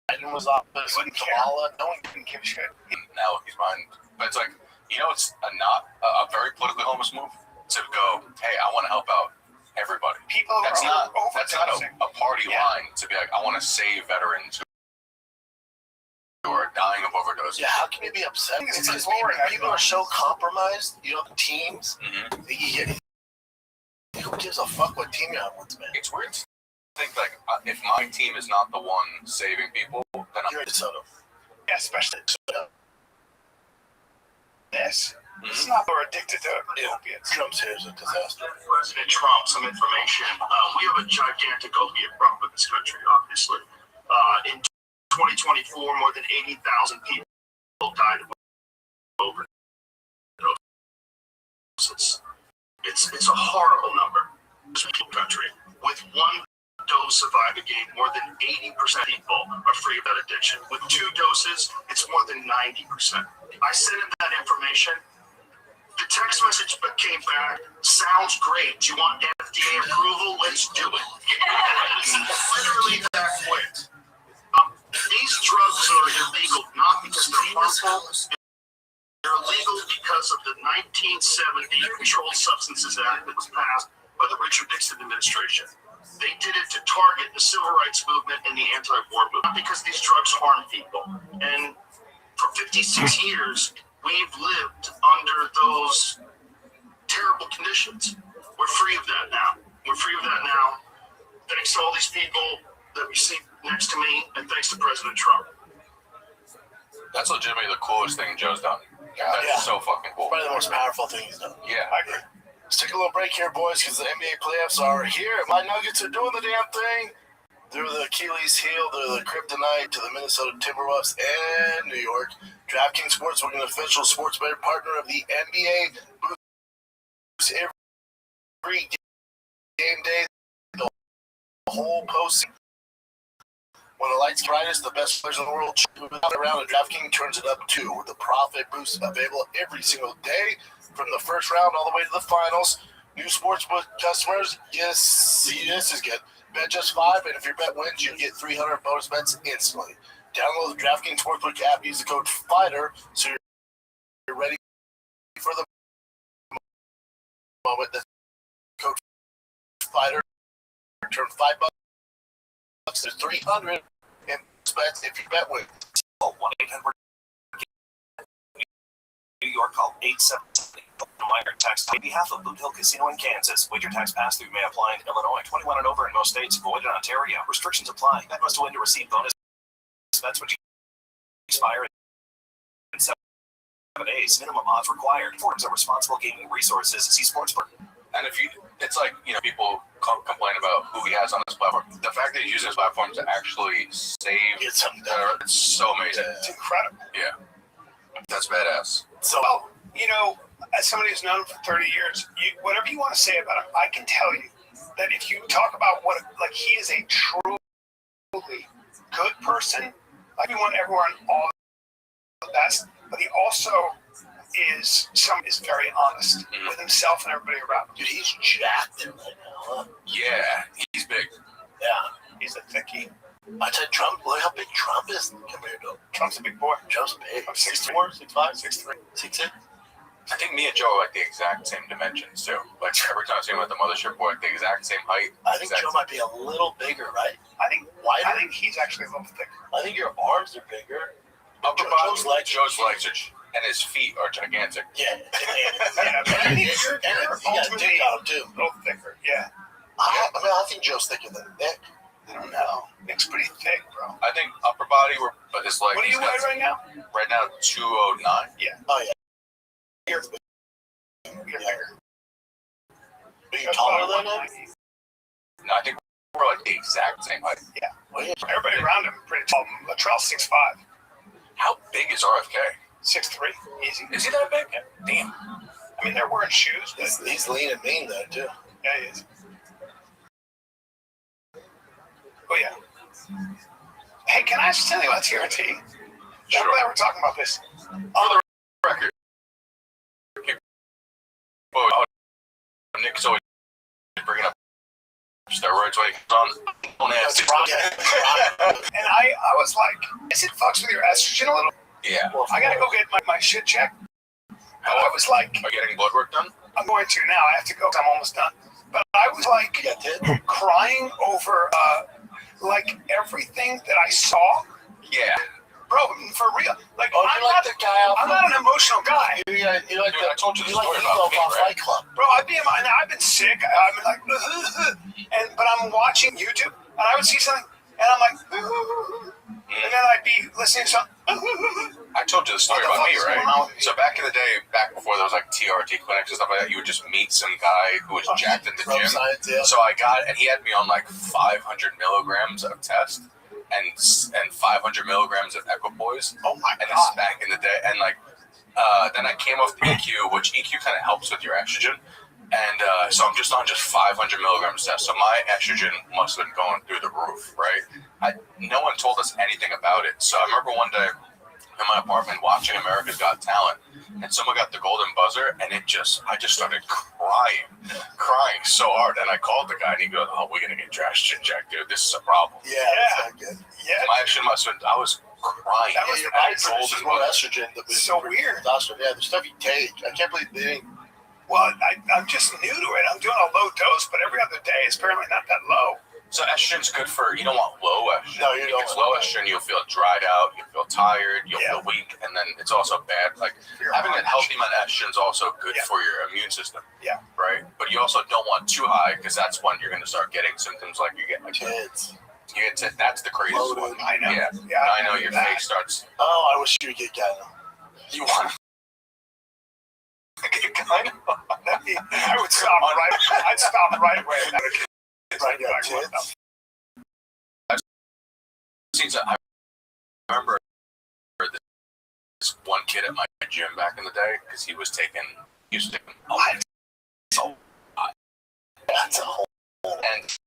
Biden was off. Wouldn't care. Kamala, no one didn't give a shit. Now he's mine. But it's like, you know, it's a very politically homeless move to go, hey, I want to help out everybody. People who That's are not overdosing. a party line to be like, I want to save veterans who are dying of overdoses. Yeah, how can you be upset? It's Because boring. people are so compromised. You know, teams. Mm-hmm. Who gives a fuck what team you're on with, man? It's weird to think like if my team is not the one saving people, then You're in Soto. Yeah, especially this. Mm-hmm. It's not we're addicted to opiates. Trump's here is a disaster. President Trump some information. We have a gigantic opiate problem in this country, obviously. In 2024, more than 80,000 people died of overdoses. It's a horrible number. This country, with one dose of Ibogaine, more than 80% of people are free of that addiction. With 2 doses, it's more than 90%. I sent him that information. The text message came back, sounds great. Do you want FDA approval? Let's do it. It's literally that quick. These drugs are illegal not because they're harmful. They're illegal because of the 1970 Controlled Substances Act that was passed by the Richard Nixon administration. They did it to target the civil rights movement and the anti-war movement, not because these drugs harm people. And for 56 years, we've lived under those terrible conditions. We're free of that now. Thanks to all these people that we see next to me, and thanks to President Trump. that's legitimately the coolest thing Joe's done. That's Yeah. so fucking cool. Probably the most powerful thing he's done. Yeah. I agree. Let's take a little break here, boys, because the NBA playoffs are here. My Nuggets are doing the damn thing. They're the Achilles heel. They're the kryptonite to the Minnesota Timberwolves and New York. DraftKings Sportsbook, an official sports betting partner of the NBA. Boosts every game day, the whole postseason. When the lights get brightest, the best players in the world move around, and DraftKings turns it up too, with the profit boost available every single day, from the first round all the way to the finals. New sportsbook customers, yes, this is good. Bet just $5, and if your bet wins, you get 300 bonus bets instantly. Download the DraftKings Sportsbook app, use the code FIGHTER, so you're ready for the moment. The code FIGHTER, turn $5 to 300 in bets if your bet wins. 1-800 New York, call 877 minor tax on behalf of Boot Hill Casino in Kansas. Wager tax pass-through may apply in Illinois. 21 and over in most states. Void in Ontario. Restrictions apply. Bet must win to receive bonus bets which expire in 7 days. Minimum odds required. Forms of responsible gaming resources. See Sportsbook. And if you, it's like, you know, people complain about who he has on this platform. The fact that he's using his platform to actually save, Get something it's done. so amazing. It's incredible. Yeah. That's badass. So, Well, you know, as somebody who's known him for 30 years, whatever you want to say about him, I can tell you that if you talk about what, like, he is a true person. Like, we want everyone all the best, but he also is very honest with himself and everybody around him. Dude, he's jacked right now, huh? Yeah, he's big. Yeah. He's a thickie. I said Trump, look how big Trump is compared to him. Trump's a big boy. Trump's big. 6'4", 6'5", 6'3". 6'6". I think me and Joe are like the exact same dimensions too. Like every time I see him at the mothership, we're like the exact same height. I think Joe might be a little bigger, right? I think he's actually a little thicker. I think your arms are bigger. Joe's legs are, and his feet are gigantic. Yeah. But I think you're ultimately dick on him too. a little thicker. Yeah. I think Joe's thicker than Nick. I don't know. Nick's pretty thick, bro. I think upper body, but his legs. What do you weigh right now? Right now, 209. Yeah. Oh yeah. You're bigger. Are you taller than him? No, I think we're like the exact same height. Yeah. Everybody around him pretty tall. Latrell's 6'5". How big is RFK? 6'3". Easy. Is he that big? Yeah. Damn. I mean, they're wearing shoes, but He's lean and mean though too. yeah, he is. Oh yeah. Hey, can I just tell you about TRT? Sure. I'm glad we're talking about this. For the record, Nick's always bringing up steroids when he comes on. Nasty. And I was like, is it fucks with your estrogen a little? Yeah. I gotta go get my shit checked. I was like, are you getting blood work done? I'm going to now. I have to go. I'm almost done. But I was like crying over like everything that I saw. Yeah. Bro, for real. Like, I'm not an emotional guy. I told you the story about Fight Club. Bro, I've been sick. I'm like, but I'm watching YouTube, and I would see something, and I'm like, and then I'd be listening to something. I told you the story about me, right? So back in the day, back before there was like TRT clinics and stuff like that, you would just meet some guy who was jacked in the gym. So and he had me on like 500 milligrams of test and 500 milligrams of equipoise. Oh my God. And this is back in the day. And like, then I came off the EQ, which EQ kind of helps with your estrogen. And so I'm just on 500 milligrams test. So my estrogen must have been going through the roof, right? No one told us anything about it. So I remember one day in my apartment watching America's Got Talent, and someone got the golden buzzer, and I just started crying so hard. And I called the guy, and he goes, "Oh, we're gonna get your estrogen checked, dude. This is a problem." Yeah. My estrogen must have been. I was crying. That was golden more estrogen. That was so weird. Yeah, the stuff you take. I can't believe they didn't. Well, I'm just new to it. I'm doing a low dose, but every other day it's apparently not that low. So estrogen's good for, you don't want low estrogen. No, you don't. Because low estrogen, you'll feel dried out, you'll feel tired, you'll feel weak, and then it's also bad. Like, having a healthy amount of estrogen is also good for your immune system. Yeah. Right? But you also don't want too high, because that's when you're going to start getting symptoms like you get like kids. That's the craziest one. I know. Yeah. I know your face starts. Oh, I wish you would get Gano. You want to get Gano? I would stop right. I'd stop right away. I remember this one kid at my gym back in the day because he was taking what? So that's a whole and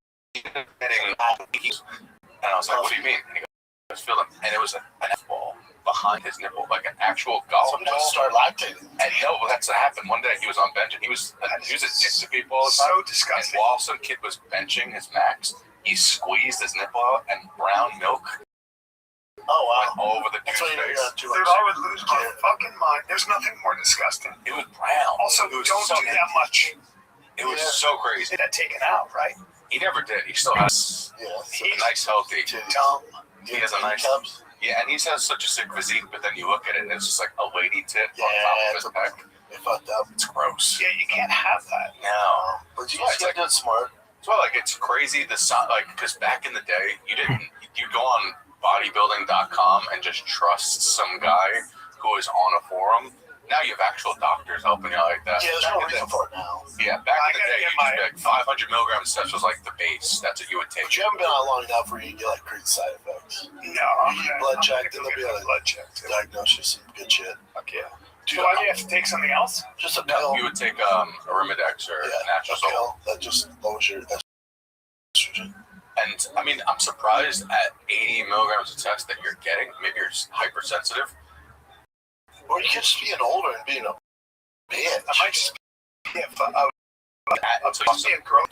I was like, "What do you mean?" And he goes, "Feel them," and it was an F ball behind his nipple, like an actual golf ball. Sometimes start lactating. And that's what happened. One day he was on bench and he was addicted to people all the time. So disgusting. And while some kid was benching his max, he squeezed his nipple out and brown milk went all over the dude's face. Dude, I would lose my fucking mind. There's nothing more disgusting. It was brown. Also, don't do that much. It was so crazy. Get that taken out, right? He never did. He still has a nice, healthy. Dumb. He has a nice. Yeah, and he has such a sick physique, but then you look at it and it's just like a lady tit on top of his back. They fucked up. It's gross. Yeah, you can't have that. No. But you guys did smart. So like it's crazy because back in the day you go on bodybuilding.com and just trust some guy who is on a forum. Now you have actual doctors helping you out like that. Yeah, there's no reason for it now. Yeah, back in the day, you just like 500 milligrams of was like the base. That's what you would take. But you haven't been out long enough where you get like crazy side effects. No, you get blood checked, and they'll be like blood checked. Diagnose you some good shit. Fuck yeah. So why do you have to take something else? Just a pill. You would take Arimidex or natural pill that just lowers your estrogen. And And I mean, I'm surprised at 80 milligrams of text that you're getting. Maybe you're just hypersensitive. Or you could just be an older and being a bitch. I might just be a girl.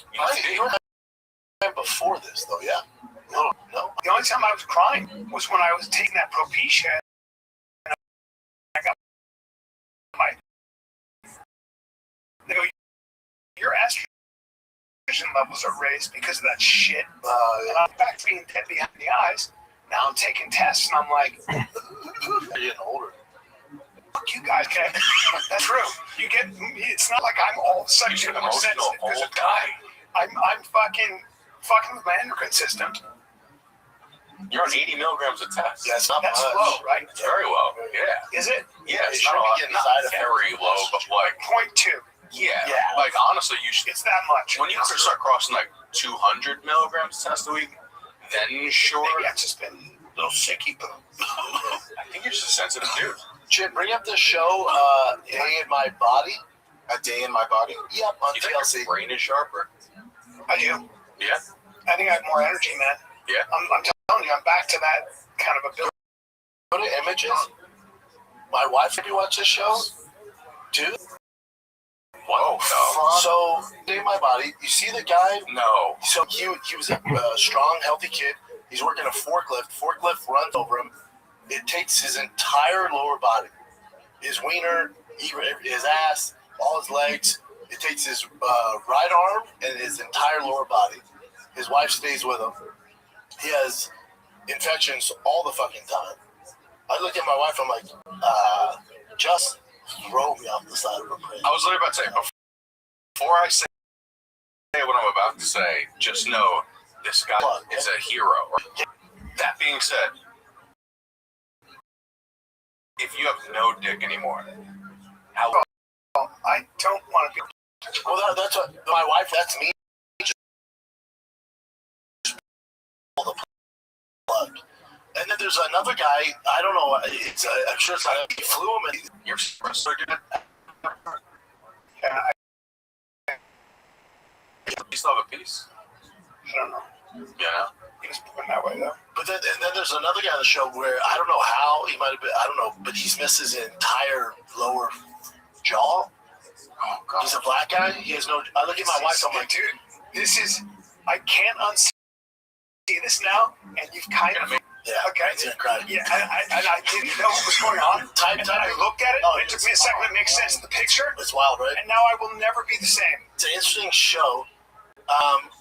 You were before this, though, yeah. No. The only time I was crying was when I was taking that Propecia. And I got they go, your estrogen levels are raised because of that shit. And I'm back to being dead behind the eyes. Now I'm taking tests, and I'm like, you're getting older. Fuck you guys, okay? That's true. It's not like I'm all of a sudden getting more sensitive because of guy. I'm fucking with my endocrine system. You're on 80 milligrams of test. Yeah, it's not That's much. low, right? It's very low. Yeah. Is it? Yeah, it's You not, shouldn't be getting very low, but like 0.2. yeah. Yeah. Like honestly, you should. It's that much. When you start crossing like 200 milligrams of test a week, then sure. Maybe I've just been a little sicky, but I think you're just a sensitive dude. Chip, bring up the show, Day in My Body. A Day in My Body? Yep, on You think TLC. your brain is sharper? I do. Yeah. I think I have more energy, man. Yeah. I'm telling you, I'm back to that kind of ability. Go to Images. My wife, did you watch this show? Dude. Whoa, no. So, Day in My Body, you see the guy? No. So he was a strong, healthy kid. He's working a forklift. Forklift runs over him. It takes his entire lower body. His wiener, his ass, all his legs. It takes his right arm and his entire lower body. His wife stays with him. He has infections all the fucking time. I look at my wife, I'm like, just throw me off the side of a bridge. I was literally about to say, before I say what I'm about to say, just know this guy is a hero. That being said, if you have no dick anymore, how? I don't want to be. Well, that's what my wife. That's me. Pull the plug. And then there's another guy. I don't know. It's I'm sure it's not. He flew him, and You're so good. Yeah, You still have a piece? I don't know. Yeah. He's moving that way though. But then there's another guy on the show where I don't know how he might have been. I don't know, but he's missed his entire lower jaw. Oh God. He's a black guy. He has no. I look at my wife. I'm like, dude, this is. I can't unsee this now, and you've kind of. yeah, Okay. he's gonna cry. Yeah, and I didn't know what was going on. Time. I looked at it. Oh, It took me a second to make sense of the picture, It's wild, right? and now I will never be the same. It's an interesting show.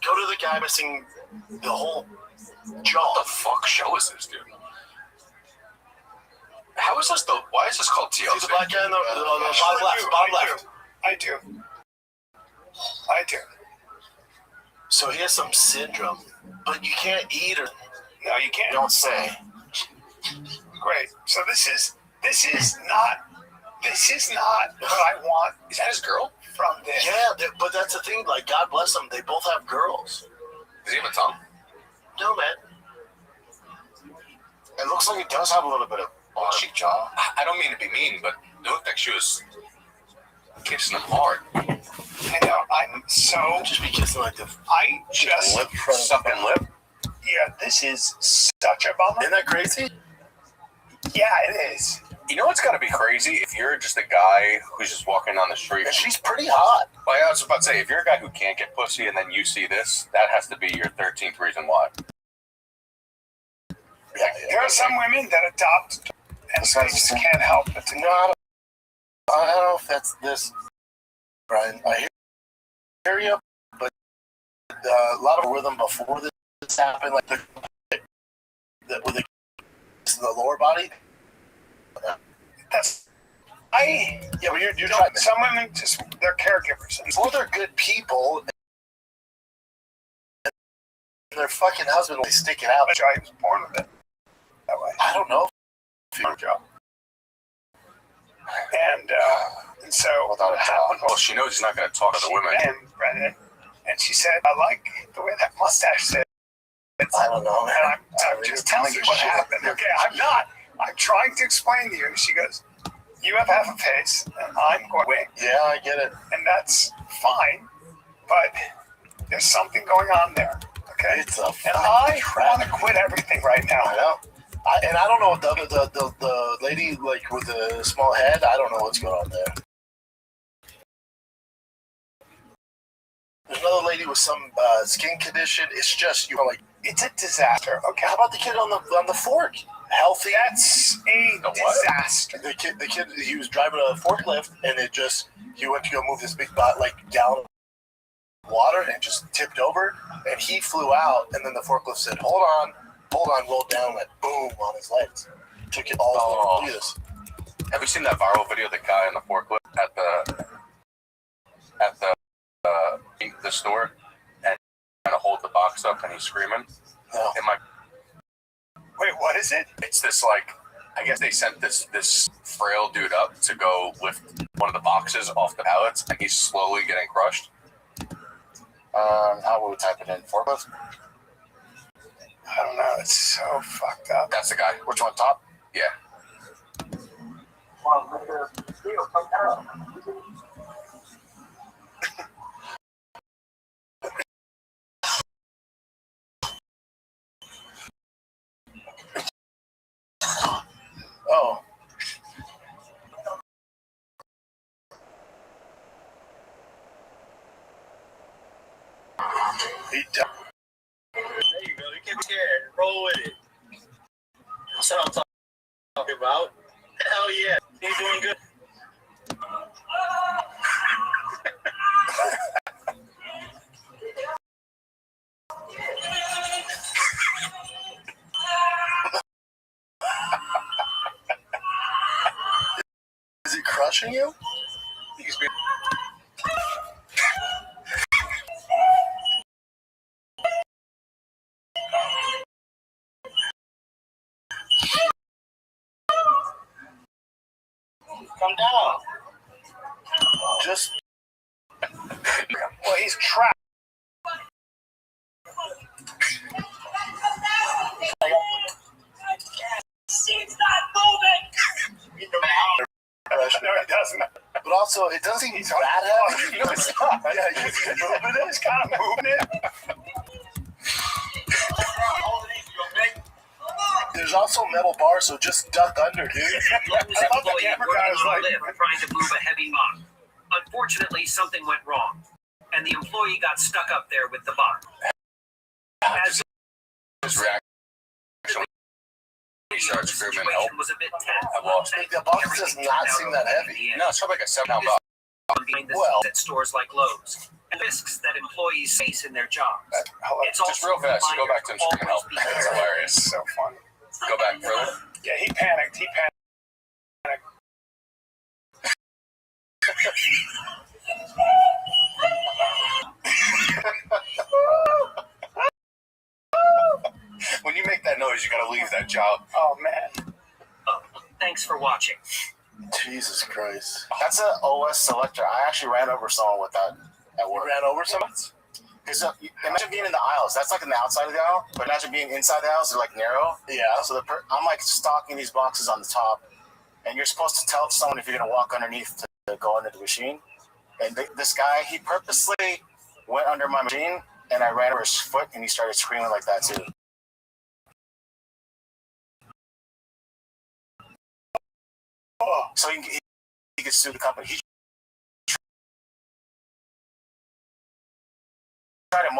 Go to the guy missing the whole jaw. What the fuck show is this, dude? How is this why is this called TLC? See the black guy in the bottom left. Bottom left. I do. So he has some syndrome, but you can't eat or No, you can't. don't say. Great. So this is not what I want. Is that his girl? From this? Yeah, but that's the thing. Like, God bless them. They both have girls. Does he have a tongue? No, man. It looks like it does have a little bit of bushy jaw. I don't mean to be mean, but it looked like she was kissing him hard. I know. I'm so. Just be kissing like the I just. lip front. Sucking lip? Yeah, this is such a bummer. Isn't that crazy? Yeah, it is. You know what's gotta be crazy? If you're just a guy who's just walking down the street. And she's pretty hot. Like I was about to say, if you're a guy who can't get pussy and then you see this, that has to be your 13th reason why. Yeah. There are some women that adopt, and so they just can't help but to No, I don't know if that's this, Brian. I hear you, but a lot of rhythm before this happened, like with the lower body. That's. Yeah, but you're You know, trying. some women just they're caregivers. Before they're good people, and their fucking husband will stick it out. I was born with it that way. I don't know. Job. And so Without a what job. happened Well, was she knows he's not going to talk to the women. and Brennan, and she said, "I like the way that mustache sits." I don't know, man. And I'm just telling you what happened. Okay, I'm not. I'm trying to explain to you. And she goes, "You have half a face, and I'm going wing, Yeah, I get it. and that's fine, but there's something going on there." Okay. It's a And I want to quit everything right now. I know. And I don't know what the lady like with the small head. I don't know what's going on there. There's another lady with some skin condition. It's just like it's a disaster. Okay. How about the kid on the fork? Healthy. That's a disaster. The kid, he was driving a forklift, and he went to go move this big gallon of water, and just tipped over, and he flew out, and then the forklift said, "Hold on," rolled down, went boom on his legs, took it all over Jesus. Have you seen that viral video of the guy in the forklift at the store and trying to hold the box up and he's screaming? No. Wait, what is it? It's this I guess they sent this frail dude up to go lift one of the boxes off the pallets, and he's slowly getting crushed. How would we type it in? Forklift? I don't know. It's so fucked up. That's the guy. Which one, top? Yeah. Oh. He died. There you go. You can't be scared. Roll with it. That's what I'm talking about. Hell yeah. He's doing good. Is he crushing you? Come down. Just. Well, he's trapped. He's not moving. No, he doesn't. But also, it doesn't seem that heavy. No, it's not. Yeah, he's moving it. He's kind of moving it. There's also metal bars, so just duck under, dude. I thought the camera guy was like trying to move a heavy box. Unfortunately, something went wrong, and the employee got stuck up there with the box. As His reaction. He started screaming, "Help!" was a bit tense. I lost. The box does not seem that heavy. No, it's probably like a 7-pound box. Behind the scenes at stores like Lowe's, and risks that employees face in their jobs. It's Just real fast, go back to him screaming, "Help!" It's hilarious. so funny. Go back further. Yeah, he panicked. When you make that noise, you gotta leave that job. Oh, man. Thanks for watching. Jesus Christ. That's an OS selector. I actually ran over someone with that at work. You ran over someone? Because imagine being in the aisles. That's like in the outside of the aisle. But imagine being inside the aisles. They're like narrow. Yeah. So I'm like stocking these boxes on the top. And you're supposed to tell someone if you're going to walk underneath to go under the machine. And this guy, he purposely went under my machine. And I ran over his foot. And he started screaming like that too. So he could sue the company. He tried to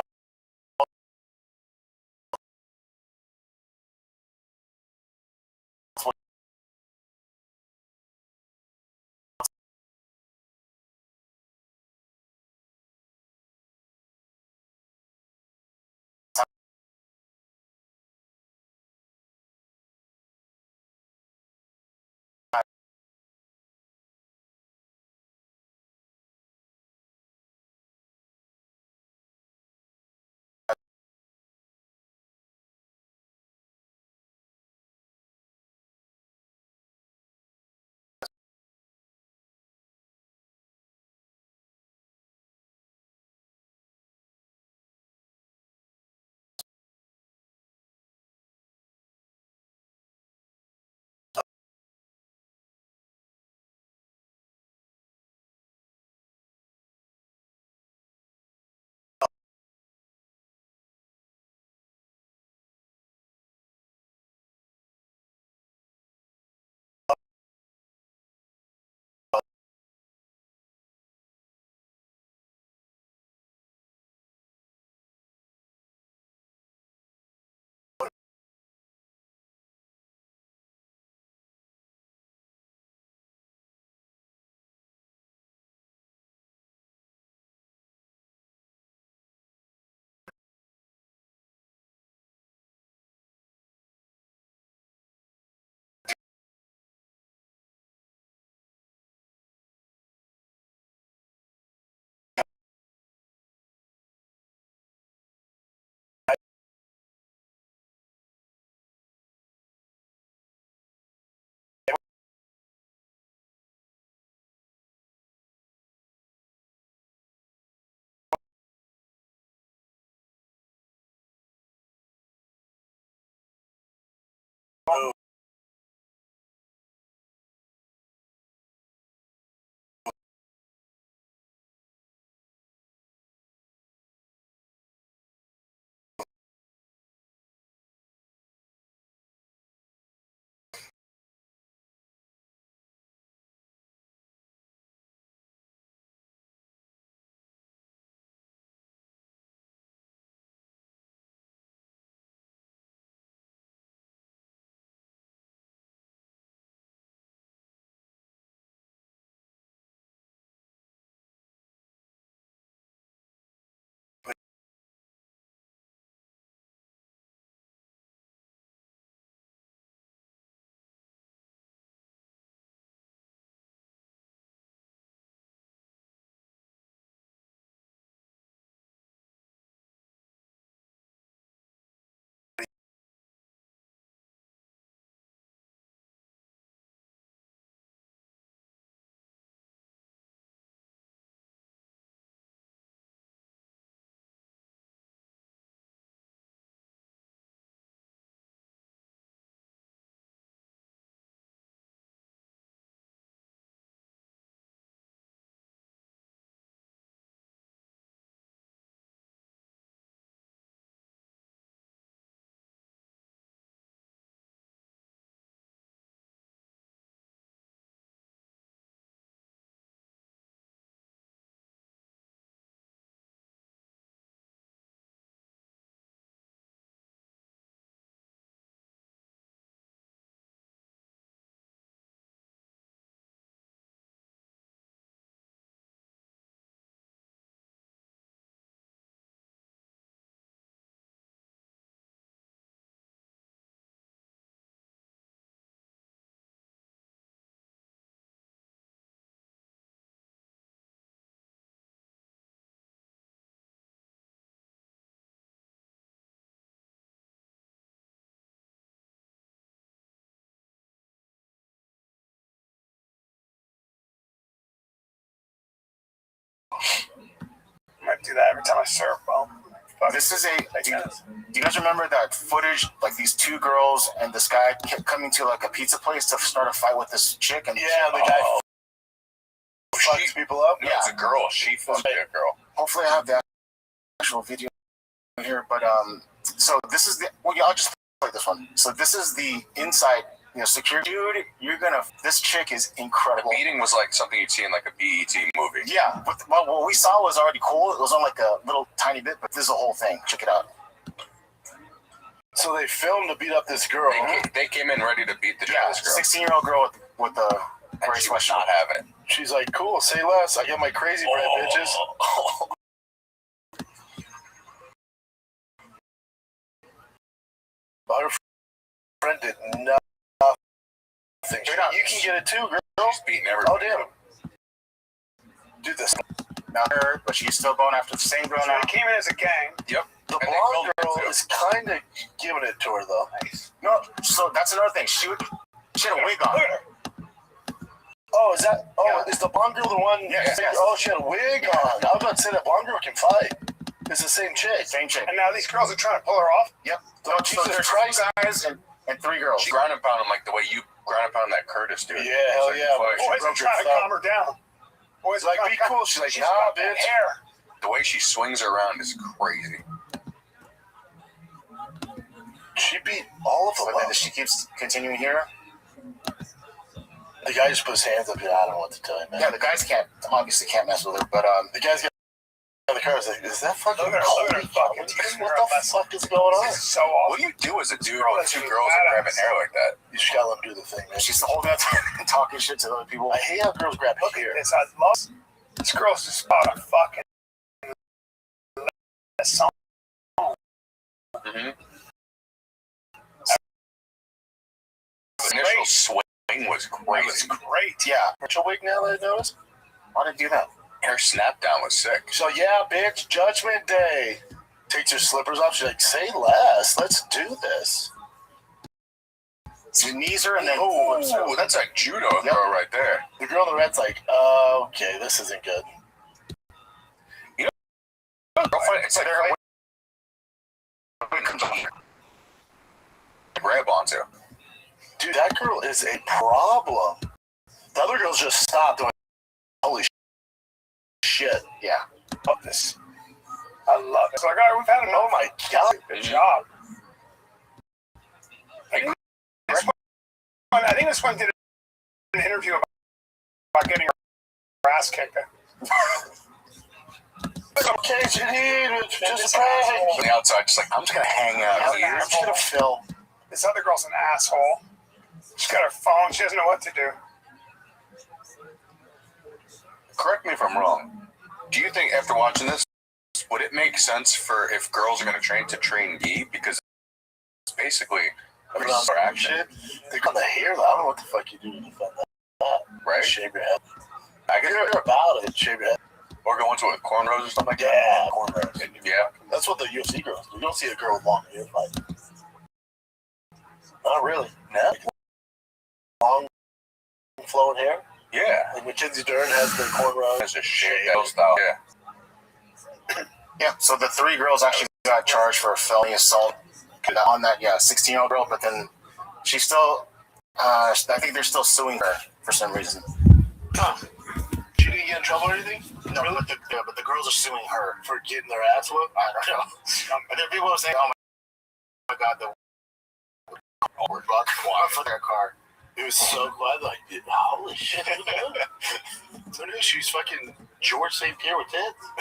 I do that every time I surf. Well, this is do you guys remember that footage? Like these two girls and this guy kept coming to like a pizza place to start a fight with this chick, and the guy fucks people up. No, it's a girl. She fucked a girl. Hopefully, I have the actual video here. But so this is I'll just play this one. So this is the inside. Security. Dude, this chick is incredible. The beating was like something you'd see in like a BET movie. Yeah, but what we saw was already cool. It was on like a little tiny bit, but this is a whole thing. Check it out. So they filmed to beat up this girl. They came in ready to beat the girl. 16-year-old girl with the and she was not having it. She's like, cool, say less. I get my crazy bread, bitches. Our friend did nothing. You can get it too, girl. She's beating everybody. Oh, damn. Do this. Not her, but she's still going after the same girl now. They came in as a gang. Yep. The blonde girl is kind of giving it to her, though. Nice. No, so that's another thing. She had a wig on. Oh, is that? Oh, is the blonde girl the one? Yes. Oh, she had a wig on. I was about to say that blonde girl can fight. It's the same chick. Same chick. And now these girls are trying to pull her off? Yep. So there's 2 guys and 3 girls. She ground and pound him like the way you ground and pound that Curtis dude. Yeah, hell yeah. Boys are trying to calm her down. Boys like, be cool. She's like, nah, bitch. Hair. The way she swings around is crazy. She beat all of them. But then she keeps continuing here. The guy just put his hands up here. I don't know what to tell you, man. Yeah, the guys obviously can't mess with her, but the guys got in the car. I was like, is that fucking Look at her fucking what the fuck is going on? This is so awesome. What do you do as a dude with 2 girls that grabbing hair like that? You just gotta let them do the thing, man. she's holding that and talking shit to other people. I hate how girls grab hair. This, I love this girl's just about a fucking song. Mm-hmm. The initial swing was crazy. It's great. Yeah. Virtual wig now that I noticed? Why did you do that? Her snap down was sick. So yeah, bitch, Judgment Day. Takes her slippers off. She's like, say less. Let's do this. She knees her and then flips her. That's like judo throw right there. The girl in the red's like, okay, this isn't good. You know, it's like grab onto. Dude, that girl is a problem. The other girls just stopped and went, holy shit. Yeah. Love this. I love it. It's like, all right, we've had enough. Oh my god. Good job. I think this one did an interview about getting her ass kicked. It's okay, Janine. Just pray. On the outside, just like, I'm just going to hang out here. I'm just going to fill. This other girl's an asshole. She's got her phone. She doesn't know what to do. Correct me if I'm wrong. Do you think after watching this, would it make sense for if girls are going to train gi? Because it's basically a distraction. They got the hair, though. I don't know what the fuck you do to defend that. Right? Shave your head. I guess you're about it. Shave your head. Or go into it with cornrows or something like that. Yeah, cornrows. Yeah. That's what the UFC girls do. You don't see a girl with long hair fight. Not really. No. Long, flowing hair. Yeah. Like Mackenzie Dern has the cornrows. That's a shave style. Yeah. Yeah, so the 3 girls actually got charged for felony assault on that 16-year-old girl, but then she's still, I think they're still suing her for some reason. She didn't get in trouble or anything? No, but the girls are suing her for getting their ass whooped? I don't know. And then people are saying, oh my god, the for their car. It was so glad, like, holy shit. So she's fucking George St. Pierre with tits.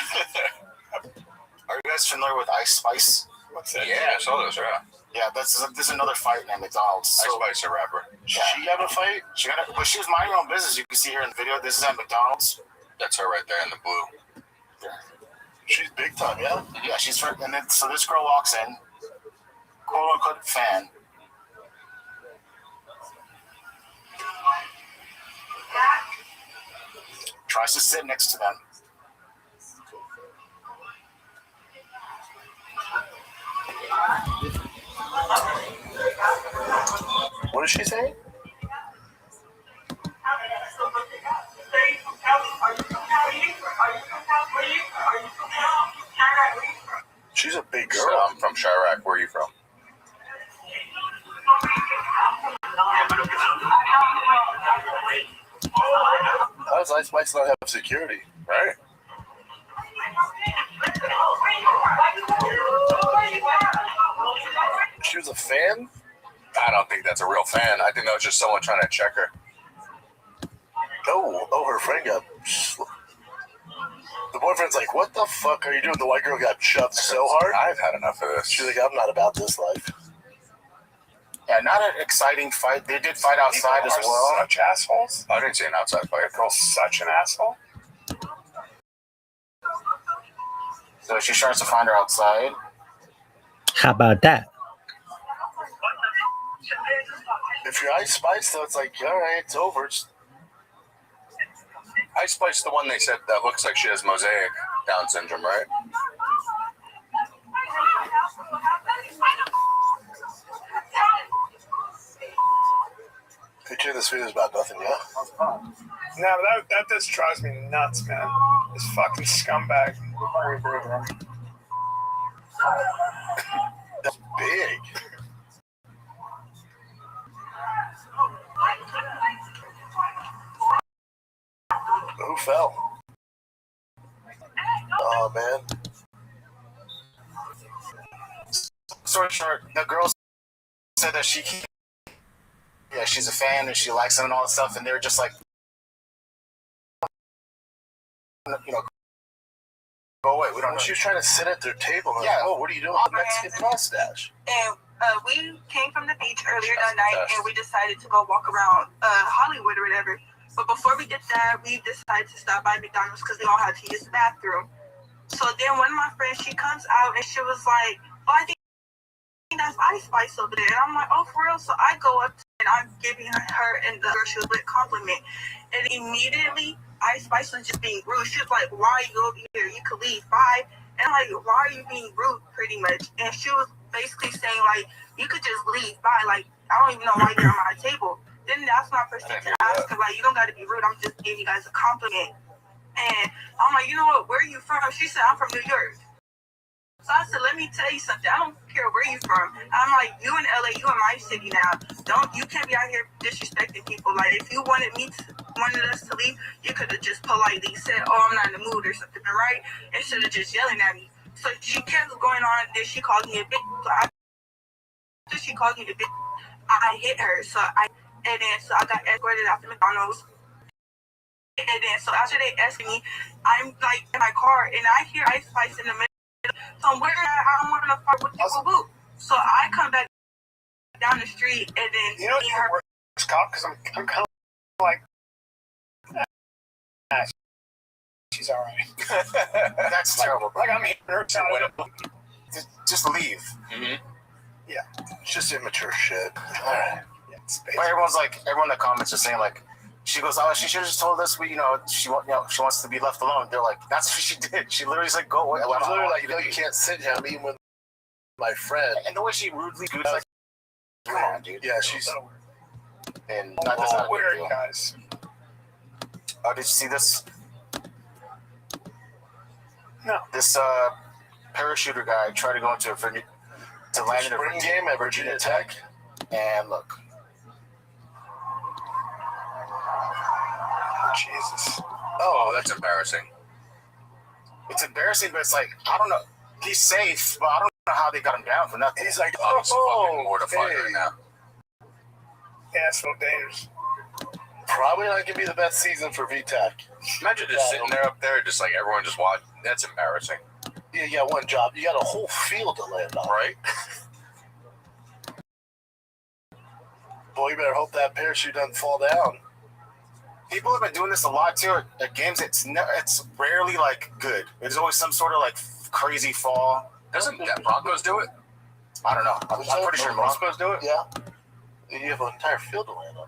Are you guys familiar with Ice Spice? What's that? Yeah, I saw those, yeah. Yeah, this is another fight at McDonald's. So, Ice Spice, a rapper. She got a fight? But she was minding her own business. You can see her in the video. This is at McDonald's. That's her right there in the blue. Yeah. She's big time, yeah? Yeah, she's right. And then, so this girl walks in, quote unquote fan. Tries to sit next to them. What is she saying? Chirac. Where are you from? How does Ice Spice not have security? Right. She was a fan? I don't think that's a real fan. I think that was just someone trying to check her. Oh, her friend got... The boyfriend's like, what the fuck are you doing? The white girl got shoved so hard. I've had enough of this. She's like, I'm not about this life. Yeah, not an exciting fight. They did fight outside as well. Such assholes. I didn't see an outside fight. Girl's such an asshole. So she tries to find her outside. How about that? If you're Ice Spice, though, it's like, all right, it's over. Ice Spice, the one they said that looks like she has mosaic Down syndrome, right? Picture this video is about nothing, yeah? No, that just drives me nuts, man. This fucking scumbag. That's big. Who fell? Oh, man. Story short, the girl said that she's a fan and she likes him and all that stuff, and they're just like, you know, go away. We don't know. She was trying to sit at their table. Like, Yeah. oh, what are you doing with the Mexican mustache? And we came from the beach earlier that night, and we decided to go walk around Hollywood or whatever. But before we did that, we decided to stop by McDonald's because we all had to use the bathroom. So then one of my friends, she comes out and she was like, oh, I think that's Ice Spice over there. And I'm like, oh, for real? So I go up and I'm giving her and the girl she was with a compliment. And immediately, Ice Spice was just being rude. She was like, why are you over here? You could leave. Bye. And I'm like, why are you being rude, pretty much? And she was basically saying, like, you could just leave. Bye. Like, I don't even know why you're on my table. Then that's my first thing to ask her, like, you don't got to be rude. I'm just giving you guys a compliment. And I'm like, you know what? Where are you from? She said, I'm from New York. So I said, let me tell you something. I don't care where you from. I'm like, you in LA, you in my city now. You can't be out here disrespecting people. Like, if you wanted us to leave, you could have just politely said, oh, I'm not in the mood or something, right? Instead of just yelling at me. So she kept going on. Then she called me a bitch. So after she called me the bitch, I hit her. So I got escorted out to McDonald's. And then, so after they escorted me, I'm like in my car, and I hear Ice Spice in the middle. So I'm worried I don't want to fight with people. Boo. So I come back down the street, and then you know me and her cop because I'm kind of like, she's all right. That's terrible. Like I'm hitting her side. Just leave. Mm-hmm. Yeah, it's just immature shit. All right. Yeah, but everyone in the comments are saying like, she goes, oh, she should have just told us, she wants to be left alone. They're like, that's what she did. She literally said, go away. She's literally like, you can't sit here. I'm eating with my friend. And the way she rudely goes, like, come on, dude. Yeah, she's... And that's not weird, guys. Oh, did you see this? No. This parachuter guy tried to go into to land in a spring game at Virginia Tech. And look. Jesus. Oh, that's embarrassing. It's embarrassing, but it's like, I don't know. He's safe, but I don't know how they got him down for nothing. He's like, I'm fucking mortified right now. Yeah, it's so dangerous. Probably not going to be the best season for VTech. Imagine just sitting there up there, just like everyone just watching. That's embarrassing. Yeah, you got one job. You got a whole field to land on. Right? Boy, you better hope that parachute doesn't fall down. People have been doing this a lot too at games. It's rarely like good. There's always some sort of like crazy fall. Doesn't that Broncos do it? I don't know. I'm pretty sure Broncos do it. Yeah. You have an entire field to land on.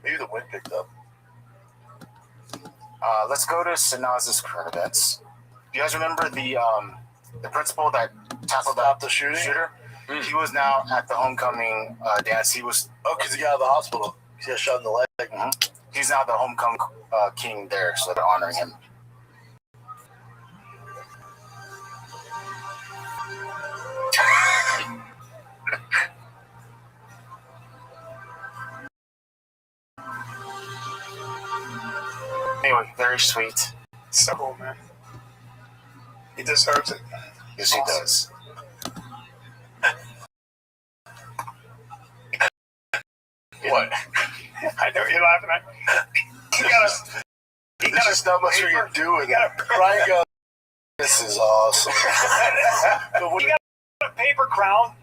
Maybe the wind picked up. Let's go to Sanaz's current events. Do you guys remember the principal that tackled the shooter? Mm. He was now at the homecoming dance. He was because he got out of the hospital. He got shot in the leg. Mm-hmm. He's now the homecoming king there, so they're honoring him. very sweet. So cool, man. He deserves it. Yes, he does. What? I know what you're laughing at. He got It's not much we can do with it. Brian goes, this is awesome. But what he got a paper crown.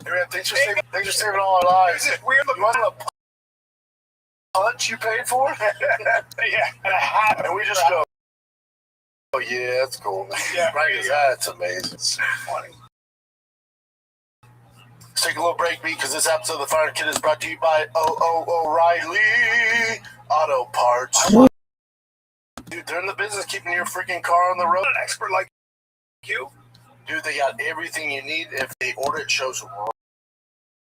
Hey man, thanks for saving all our lives. There's this weird You want a punch you paid for? yeah, and a hat. And we just go, oh yeah, that's cool, man. Yeah, Brian goes, that's amazing. It's funny. Let's take a little break, because this episode of The Fire Kid is brought to you by O'Reilly Auto Parts. Dude, they're in the business keeping your freaking car on the road. An expert like you. Dude, they got everything you need. If they order, it shows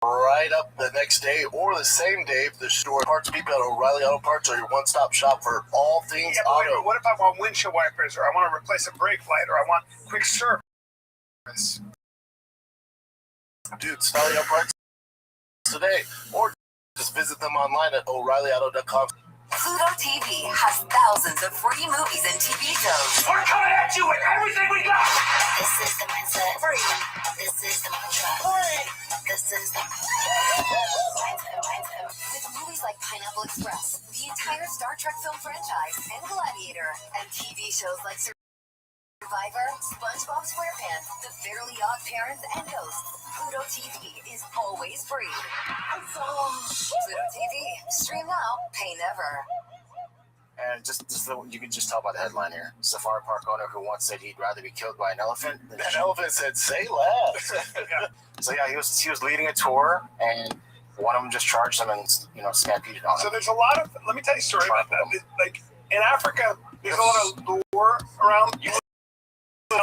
right up the next day or the same day. If the store parts people at O'Reilly Auto Parts are your one-stop shop for all things auto. Wait, what if I want windshield wipers, or I want to replace a brake light, or I want quick service? Dude, O'Reilly Auto Parts today, or just visit them online at O'ReillyAuto.com. Pluto TV has thousands of free movies and TV shows. We're coming at you with everything we got! This is the mindset. Free. This is the mantra. Free. This is the mindset. With movies like Pineapple Express, the entire Star Trek film franchise, and Gladiator, and TV shows like Survivor, SpongeBob SquarePants, The Fairly Odd Parents, and Ghosts. Pluto TV is always free. Pluto TV. Stream now, pay never. And you can just tell by the headline here. Safari park owner who once said he'd rather be killed by an elephant. That elephant said, say less. So yeah, he was leading a tour, and one of them just charged him and stampeded on him. So there's a lot of. Let me tell you a story about that. Like in Africa, there's a lot of lore around.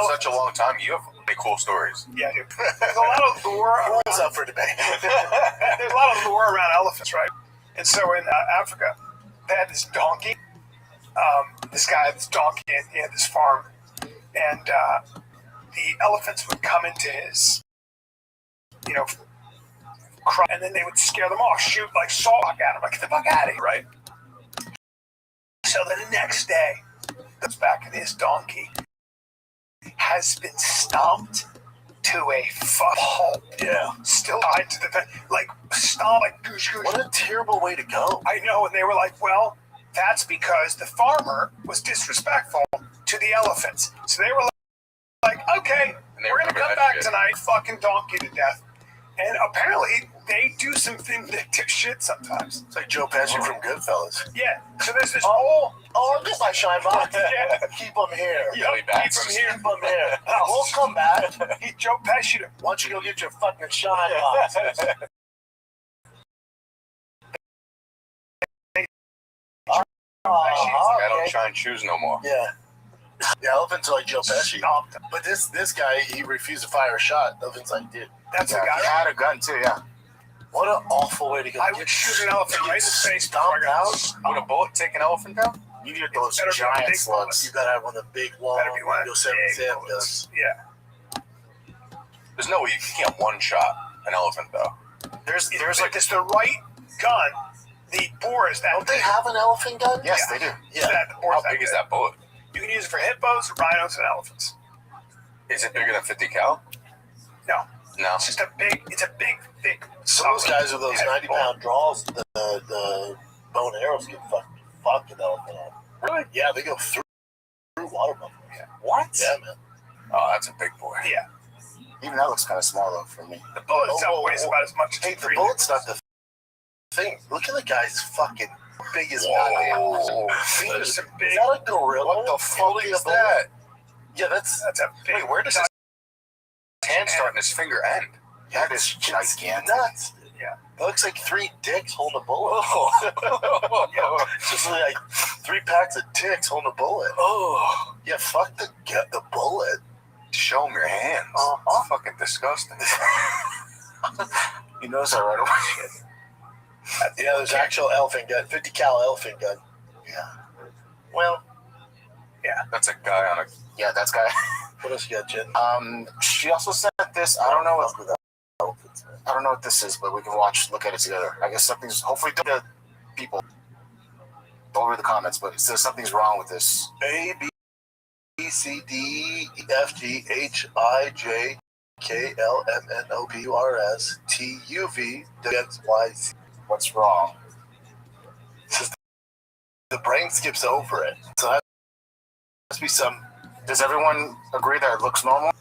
Such a long time. You have many cool stories. Yeah, dude. There's a lot of lore. What's up for debate? There's a lot of lore around elephants, right? And so in Africa, they had this donkey. This guy had this donkey, and he had this farm, and the elephants would come into his, and then they would scare them off, shoot like salt at him, like get the fuck out of here, right? So the next day, goes back, and his donkey has been stomped to a pulp. Yeah. Still tied to the fence, like stomped, like goosh. What a terrible way to go. I know, and they were like, well, that's because the farmer was disrespectful to the elephants. So they were like, okay, we're going to come back tonight, fucking donkey to death. And apparently, they do some vindictive shit sometimes. It's like Joe Pesci from Goodfellas. Yeah. So there's this whole... Oh, just like Shine Box. Yeah. Keep them here. Yeah, keep them here. Keep them here. We'll come back. He Joe Pesci to... Why don't you go get your fucking Shine Boxes? I don't shine shoes no more. Yeah. The elephant's like Joe Pesci. But this guy, he refused to fire a shot. The elephant's like, dude. That's a guy. He had a gun too, yeah. What an awful way to go. I would shoot an elephant right in the face. Stomp out. Would a bullet take an elephant down? You get those giant slugs. You gotta have one of the big, long, Windows 7 guns. Yeah. There's no way you can't one-shot an elephant, though. There's like it's the right gun. The bore is that. Don't they have an elephant gun? Yes, they do. Yeah. How big is that bullet? You can use it for hippos, rhinos, and elephants. Is it bigger than 50 cal? No. No. It's just a big, thick. Some of those guys with those 90-pound draws, the bow and arrows can fuck an elephant up. Really? Yeah, they go through water buffalo. Yeah. What? Yeah, man. Oh, that's a big boy. Yeah. Even that looks kind of small though for me. The bullet itself weighs about as much as Hey, the bullet's not the thing. Look at the guy's fucking big as goddamn fingers. Is that a gorilla? What the fuck is that? Yeah, that's a big. Wait, where does his hand start and his finger end? That is gigantic. Nuts. Yeah. It looks like 3 dicks holding a bullet. Oh. Just like 3 packs of dicks holding a bullet. Oh. Yeah, fuck the bullet. Show him your hands. It's fucking disgusting. You notice that right away. Yeah, there's actual elephant gun, 50 cal elephant gun. Yeah. Well, yeah, that's a guy on a. Yeah, that's guy. What else you got, Jen? She also sent this. I don't know what this is, but we can look at it together. I guess something's hopefully done to people. Don't read the comments, but it says something's wrong with this. A, B, C, D, E, F, G, H, I, J, K, L, M, N, O, P, Q, R, S, T, U, V, W, X, Y, Z. What's wrong? The brain skips over it. So that must be some. Does everyone agree that it looks normal?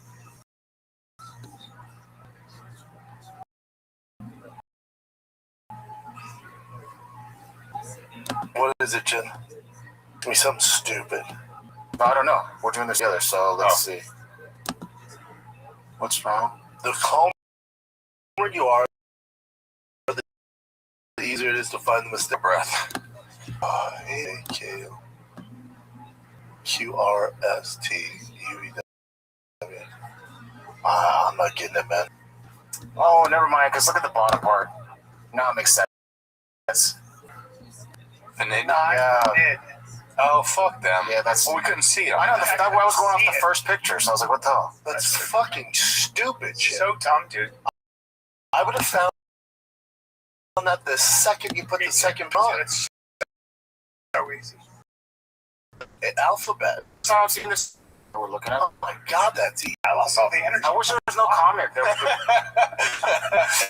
What is it, Jen? Give me something stupid. No, I don't know. We're doing this together, so let's see. What's wrong? The calmer you are, the easier it is to find the mistake. Breath. A, K, Q, R, S, T, U, V, W. I'm not getting it, man. Oh, never mind, because look at the bottom part. Now it makes sense. Yeah. Oh, fuck them. Yeah, that's. Well, we couldn't see it. I know, that's why I was going off the first picture, so I was like, what the hell? That's fucking stupid shit. So dumb, dude. I would have found that the second you put the second on. It's so easy. Alphabet. So I'm seeing this. We're looking at. Oh my god, that's easy. I lost all the energy. I wish there was no comment. You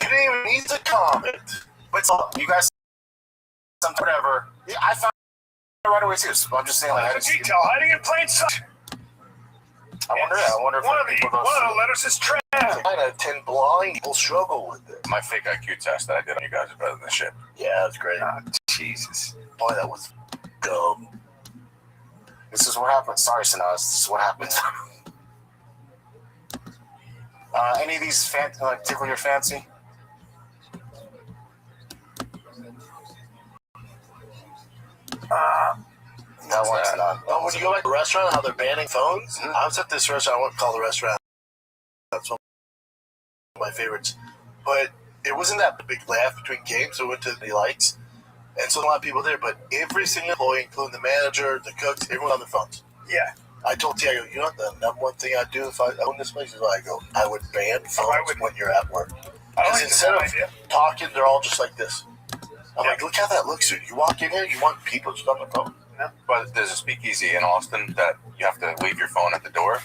didn't even need to comment. But you guys, whatever. Yeah, I found it right away too. So I'm just saying, like, It's a detail hiding in plain sight. I wonder if one of the letters is trash. 9 out of 10 blind people struggle with it. My fake IQ test that I did on you guys is better than this shit. Yeah, that's great. Oh, Jesus. Boy, that was dumb. This is what happens. Sorry, Sanaz. This is what happens. Any of these tickle your fancy? That one's not. Oh, when you go back to a restaurant, how they're banning phones? Mm-hmm. I was at this restaurant, I won't call the restaurant. That's one of my favorites. But it wasn't that big laugh between games, so we went to the lights. And so a lot of people there, but every single employee, including the manager, the cooks, everyone on their phones. Yeah. I told Tiago, you know what the number one thing I'd do if I owned this place is I would ban phones when you're at work. Because instead of talking, they're all just like this. I'm like, look how that looks. You walk in here, you want people just on the phone. Yeah. But there's a speakeasy in Austin that you have to leave your phone at the door,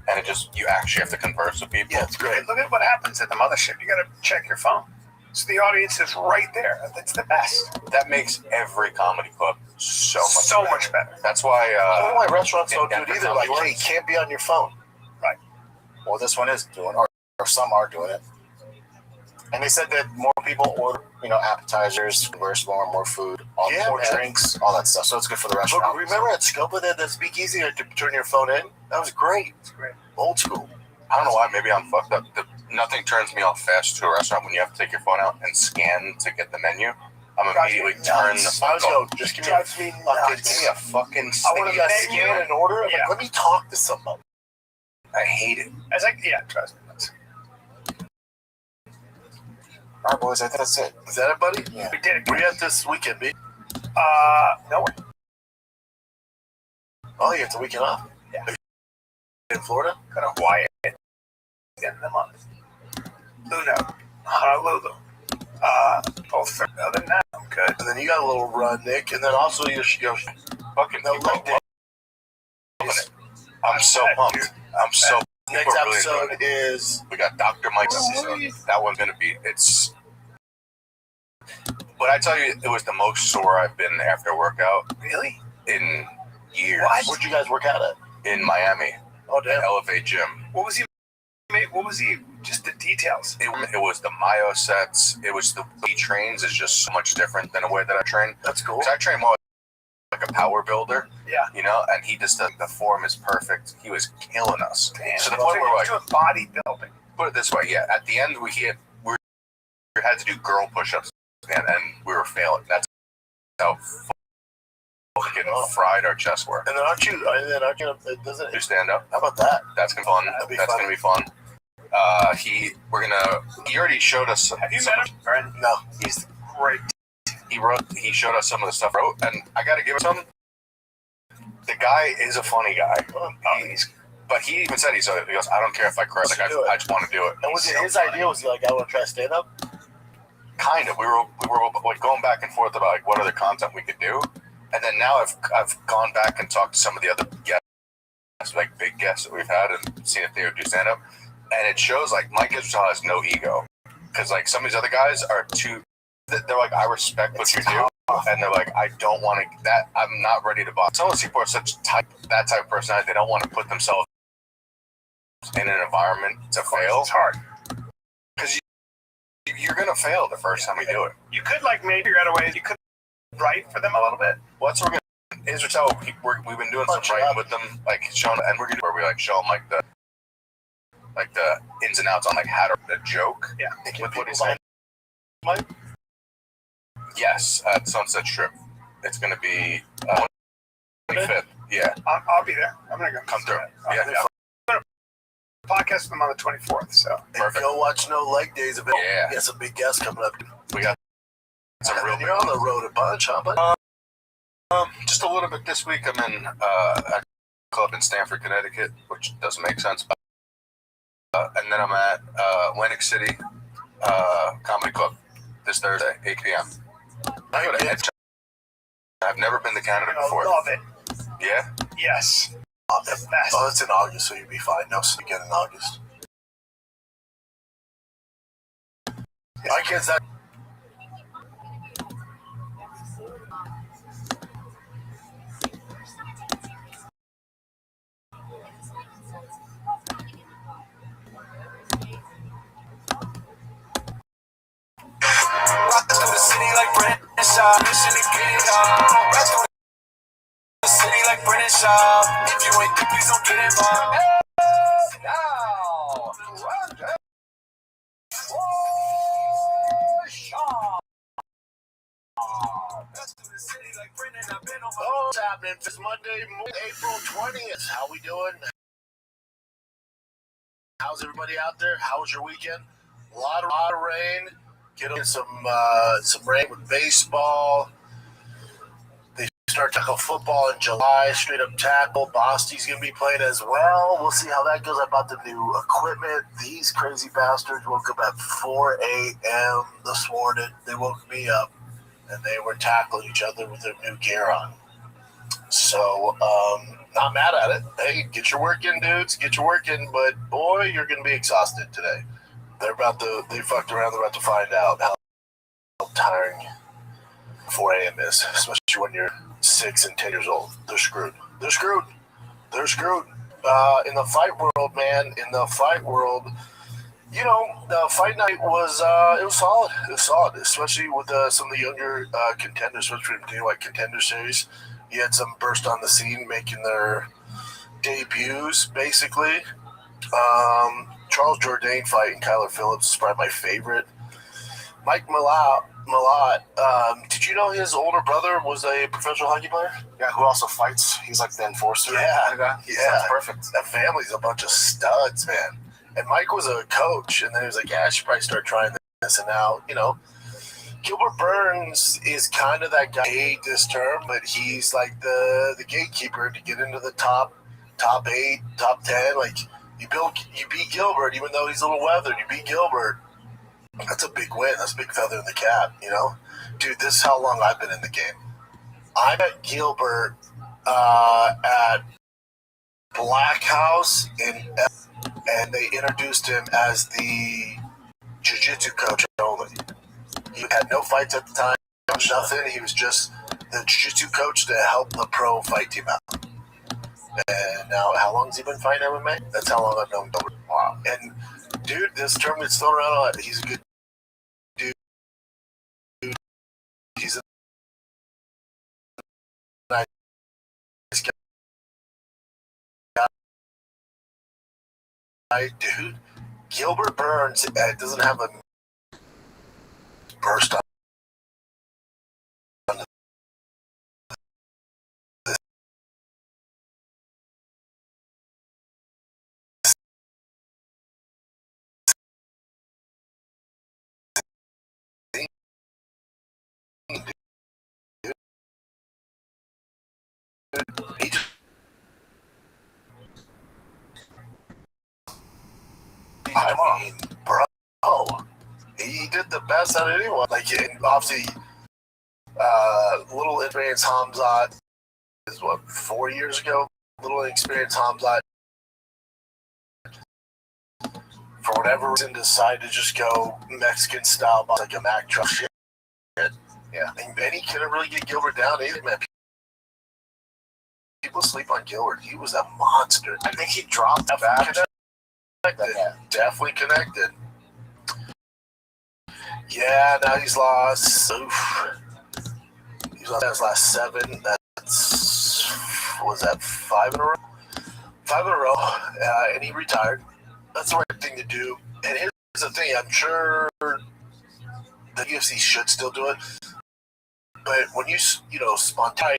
and you actually have to converse with people. Yeah, it's great. Look at what happens at the mothership. You got to check your phone. So the audience is right there. That's the best. That makes every comedy club so much better. That's why. I don't know why restaurants don't do it either. Like, hey, you can't be on your phone. Right. Well, this one is doing, or some are doing it. And they said that more people order, appetizers, converse more food, more drinks, all that stuff. So it's good for the restaurant. Look, remember at Scopa, they had that speakeasy to turn your phone in? That was great. It's great. Old school. I don't know why. Maybe I'm fucked up. Nothing turns me off fast to a restaurant when you have to take your phone out and scan to get the menu. I'm immediately turn the phone off. Just give me a fucking I want to scan and order. I'm like, let me talk to somebody. I hate it. It's like, yeah, trust me. All right, boys, I think that's it. Is that it, buddy? Yeah. We did it. Where you at this weekend, B? Nowhere. Oh, you have the weekend off? Yeah. In Florida? Go to Hawaii at the end of the month. Luno, Honolulu. Both. Other than that, I'm good. And then you got a little run, Nick. And then also you fucking no leg day. I'm so pumped. Dude. I'm so. Next episode is we got Dr. Mike's episode. That one's gonna be But I tell you, it was the most sore I've been after a workout. Really? In years. What? Where'd you guys work out at? In Miami. Oh, damn. Elevate Gym. What was he? Just the details. It was the myo sets. It was the he trains is just so much different than the way that I train. That's cool. Because I train more like a power builder. Yeah. And he just the form is perfect. He was killing us. Damn. So the point where doing bodybuilding. Put it this way, yeah. At the end, we had to do girl push-ups, and we were failing. That's how fucking fried our chest were. And then aren't you? Doesn't it do stand up? How about that? That's gonna be fun. That's gonna be fun. He already showed us. Have you met him? Friend? No. He's great. He showed us some of the stuff I wrote, and I gotta give it to him. The guy is a funny guy. But he even said, he goes, I don't care if I cry. Like, I just want to do it. And was it his idea? Was he like, I want to try stand up? Kind of. We were like going back and forth about like what other content we could do, And then now I've gone back and talked to some of the other guests, like big guests that we've had, and seen if they would do stand up. And it shows like Mike Israel has no ego, because like some of these other guys are too. They're like, I respect what you do, and they're like, I don't want to. That I'm not ready to box. Some of those people are such that type of personality. They don't want to put themselves in an environment to fail. It's hard because you're gonna fail the first time you do it. You could like maybe figure out a way. You could write for them a little bit. Well, that's what we're gonna. Israel, we've been doing some writing with them, like showing, and we're gonna where we like show them like the ins and outs on like how to the joke. Yeah. With what he's saying. Mike? Yes, at Sunset Strip. It's gonna be 25th. Yeah. I'll be there. I'm gonna go. Come through. Yeah. Podcast with them on the 24th. So if you'll watch No Leg Days of it, yeah, get some big guests coming up. We got some real. You're on the road a bunch, huh? But just a little bit this week. I'm in a club in Stamford, Connecticut, which doesn't make sense. And then I'm at Atlantic City Comedy Club this Thursday, 8 p.m. I've never been to Canada before. Love it. Yeah? Yes. The best. Oh, it's in August, so you'll be fine. No, again in August. My kids, that. If you ain't think, please don't get involved. Oh, what's happening? It's Monday, April 20th. How we doing? How's everybody out there? How was your weekend? A lot of rain. Get some rain with baseball. They start tackle football in July. Straight up tackle. Bosty's gonna be playing as well. We'll see how that goes. I bought the new equipment. These crazy bastards woke up at 4 a.m. this morning. They woke me up, and they were tackling each other with their new gear on. So, not mad at it. Hey, get your work in, dudes. Get your work in. But boy, you're gonna be exhausted today. They fucked around. They're about to find out how tiring 4 a.m. is, especially when you're 6 and 10 years old. They're screwed. They're screwed. They're screwed. In the fight world, man. In the fight world, you know, the fight night was it was solid. It was solid, especially with some of the younger contenders, especially from the White Contender Series. You had some burst on the scene, making their debuts, basically. Charles Jourdain fighting Kyler Phillips is probably my favorite. Mike Malott, did you know his older brother was a professional hockey player? Yeah, who also fights. He's like the enforcer. Yeah. That's perfect. That family's a bunch of studs, man. And Mike was a coach, and then he was like, yeah, I should probably start trying this. And now, you know, Gilbert Burns is kind of that guy. I hate this term, but he's like the gatekeeper to get into the top 8, top 10. Like, you beat Gilbert, even though he's a little weathered. You beat Gilbert. That's a big win. That's a big feather in the cap, you know? Dude, this is how long I've been in the game. I met Gilbert at Black House, and they introduced him as the jiu-jitsu coach only. He had no fights at the time, nothing. He was just the jiu-jitsu coach to help the pro fight team out. And now, how long has he been fighting MMA? That's how long I've known Gilbert. Wow. And, dude, this term gets thrown around a lot. He's a good dude. He's a nice guy. Dude, Gilbert Burns doesn't have a burst on. I mean, bro, he did the best out of anyone. Like, obviously, Little Advanced Hamzat is what, 4 years ago? Little Inexperienced Hamzat, for whatever reason, decided to just go Mexican style, like a Mack truck shit. Yeah, and he couldn't really get Gilbert down either, man. People sleep on Gilbert. He was a monster. I think he dropped that back. Yeah. Definitely connected. Yeah, now he's lost. Oof. He's lost his last 7. That's, was that 5 in a row? 5 in a row, and he retired. That's the right thing to do. And here's the thing: I'm sure the UFC should still do it, but when you spontaneous,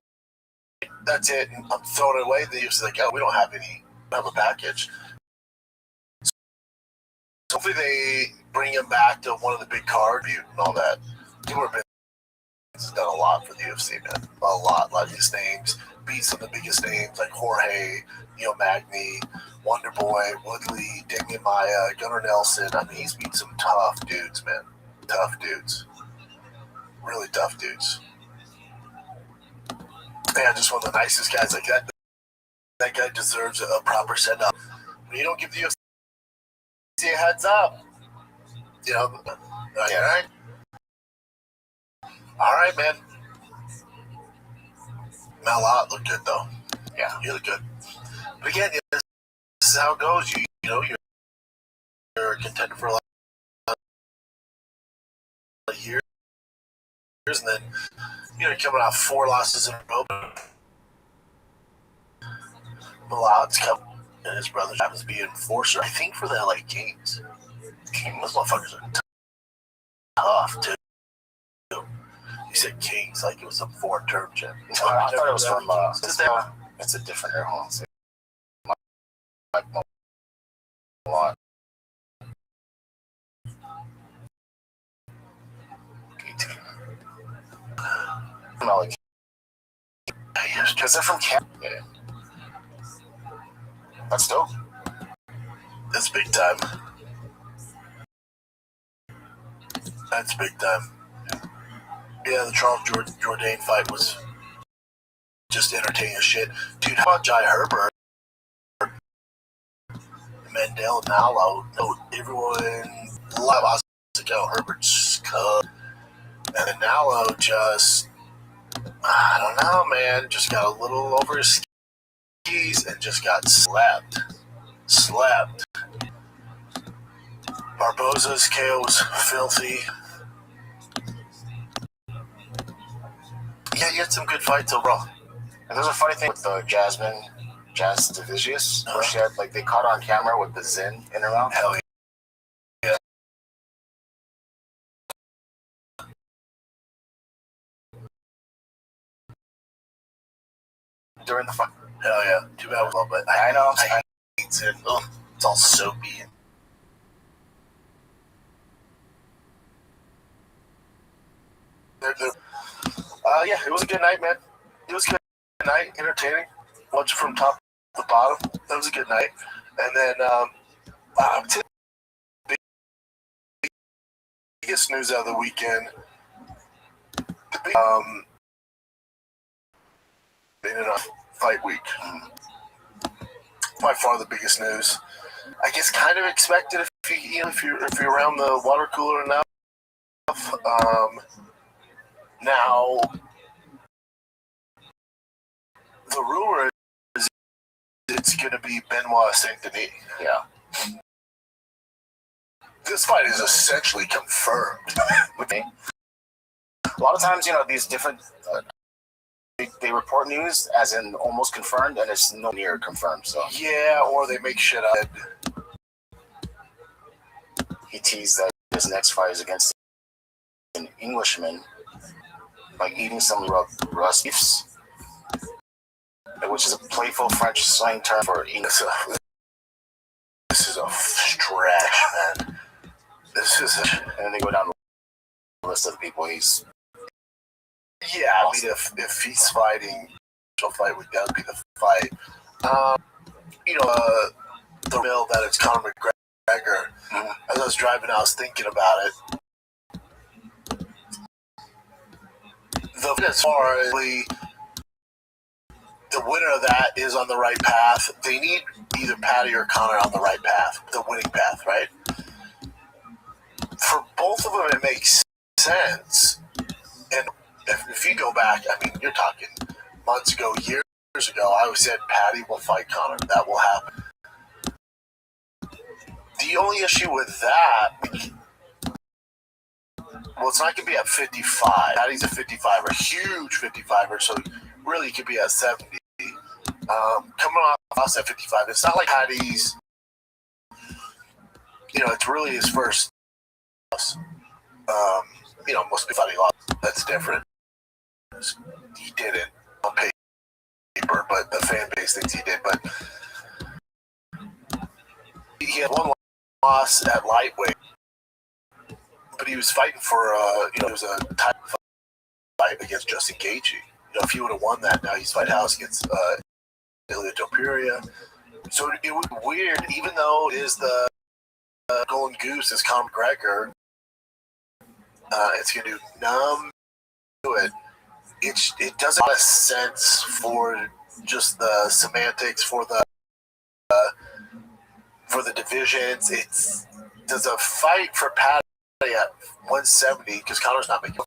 that's it. And I'm throwing it away. The UFC's like, oh, we don't have a package. So hopefully they bring him back to one of the big cards and all that. Gilbert has done a lot for the UFC, man. A lot of these names. Beat some of the biggest names like Jorge, Neil Magny, Wonder Boy, Woodley, Damian Maia, Gunnar Nelson. I mean, he's beat some tough dudes, man. Tough dudes. Really tough dudes. Yeah, just one of the nicest guys like that. That guy deserves a proper send-up. When you don't give the UFC a heads up, you know, all right, man. Malott looked good, though. Yeah, he looked good. But again, this is how it goes. You know, you're a contender for a lot of years, and then, you're coming off 4 losses in a row. Malott's come, and his brother happens to be an enforcer, I think, for the LA Kings. Those motherfuckers are tough, too. You said Kings like it was some foreign term, Jim. I thought it was from, it's a different air horn. Malott. Because they're from Canada. Yeah. That's dope. That's big time. That's big time. Yeah, the Charles Jourdain fight was just entertaining as shit. Dude, how about Jai Herbert? Mandel Nalo. No, everyone loved Herbert's cut. And then Nalo just, I don't know, man, just got a little over his skis and just got slept. Barboza's KO was filthy. Yeah, you had some good fights overall. And there's a funny thing with the Jazz Divisius, where she had, like, they caught her on camera with the Zin in her mouth. Hell yeah. During the fight. Hell yeah. Too bad with all, but I know. I hate Zin. Ugh, it's all soapy. Yeah, it was a good night, man. It was a good night, entertaining. Watch from top to bottom. That was a good night. And then, the biggest news of the weekend, in a fight week. By far the biggest news. I guess kind of expected if you're around the water cooler enough. Now, the rumor is it's going to be Benoit Saint-Denis. Yeah. This fight is essentially confirmed. With me. A lot of times, these different, they report news as in almost confirmed, and it's no near confirmed. So yeah, or they make shit up. He teased that his next fight is against an Englishman, like eating some rust beefs, which is a playful French slang term for English. This is a stretch, man. And then they go down the list of the people he's. Yeah, I mean, if he's fighting, he'll fight with that would be the fight. The mill that it's Conor McGregor. As I was driving, I was thinking about it. as far as the winner of that is on the right path, they need either Patty or Connor on the right path, the winning path, right? For both of them, it makes sense. And if you go back, I mean, you're talking months ago, years ago, I said Patty will fight Connor. That will happen. The only issue with that, well, it's not going to be at 55. Patty's a 55er, huge 55er, so really he could be at 70. Coming off us at 55, it's not like Patty's, it's really his first loss. Most people thought he lost. That's different. He didn't on paper, but the fan base thinks he did. But he had one loss at lightweight, but he was fighting for, it was a title fight against Justin Gaethje. If he would have won that, now he's fighting house against Ilya Topuria. So it was weird, even though it is the Golden Goose is Conor McGregor. It's going to do numb to it. It doesn't make sense for just the semantics for the divisions. Does a fight for Patty at 170 because Conor's not making.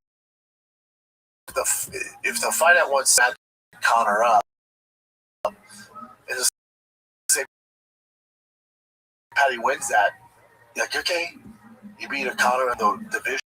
If the fight at 170 Conor up, and just say Patty wins that, like okay, you beat a Conor in the division.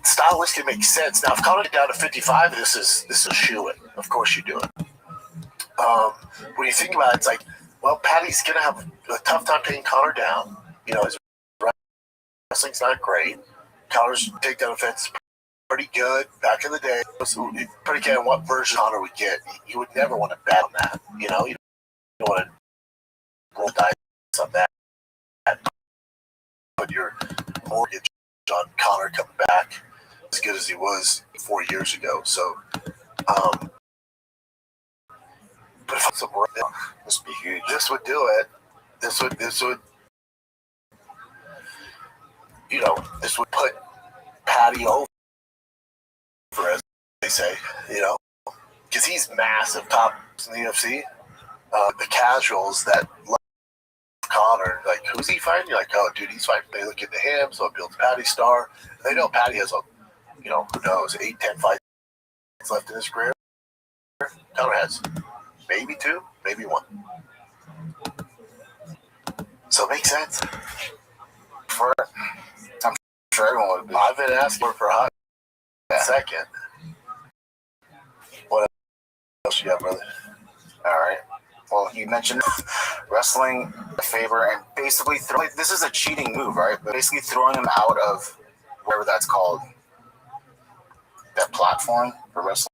stylistically makes sense. Now, if Conor get down to 55, this is a shoe-in. Of course you do it. When you think about it, it's like, well, Paddy's going to have a tough time taking Conor down. You know, his wrestling's not great. Conor's takedown offense is pretty good back in the day. So pretty good on what version Conor would get. You would never want to bet on that. You know, you don't want to roll the dice on that. Put your mortgage on Conor coming back as good as he was 4 years ago. So, but if it's this would be huge. This would do it. This would, you know, this would put Paddy over, as they say, you know, because he's massive, top in the UFC. The casuals that love Conor, like, who's he fighting? You're like, oh, dude, he's fighting. They look into him, so it builds Paddy's star. They know Paddy has, you know, who knows, 8-10 fights left in his career. Conor has maybe 2, maybe 1. So it makes sense. I'm sure everyone would be. I've been asking for a hot second. What else you got, brother? All right. Well, you mentioned wrestling a favor and basically this is a cheating move, right? But basically throwing him out of whatever that's called, that platform for wrestling.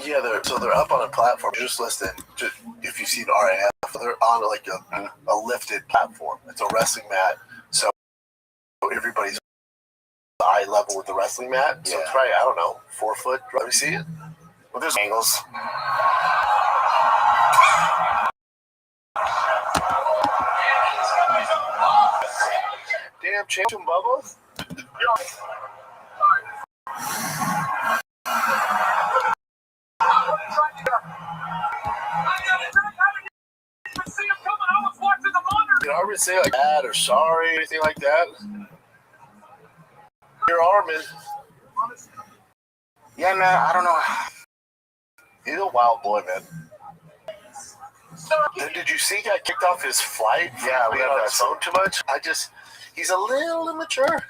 Yeah, they're up on a platform. Just listen, if you've seen RAF, they're on like a lifted platform. It's a wrestling mat, so everybody's eye level with the wrestling mat. So it's probably, I don't know, 4 foot. Let me see it. Well, there's angles. Damn, change him, Bubba. Did Armin say like that or sorry, anything like that? You're Armin. Yeah, man, I don't know. He's a wild boy, man. Then did you see he got kicked off his flight? Yeah, we had on his phone too much. He's a little immature.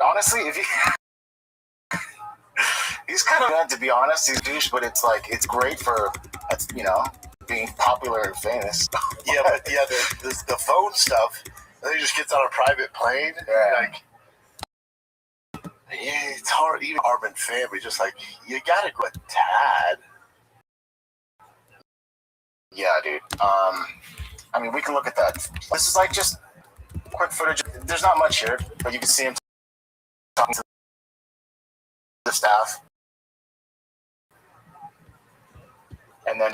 Honestly, if you he's kind of bad, to be honest. He's douche, but it's like it's great for, you know, being popular and famous. Yeah, but the phone stuff. And then he just gets on a private plane. Yeah. Like, yeah, it's hard. Even Armin family, just like, you gotta go a tad. Yeah, dude. I mean, we can look at that. This is like just quick footage. There's not much here, but you can see him talking to the staff. And then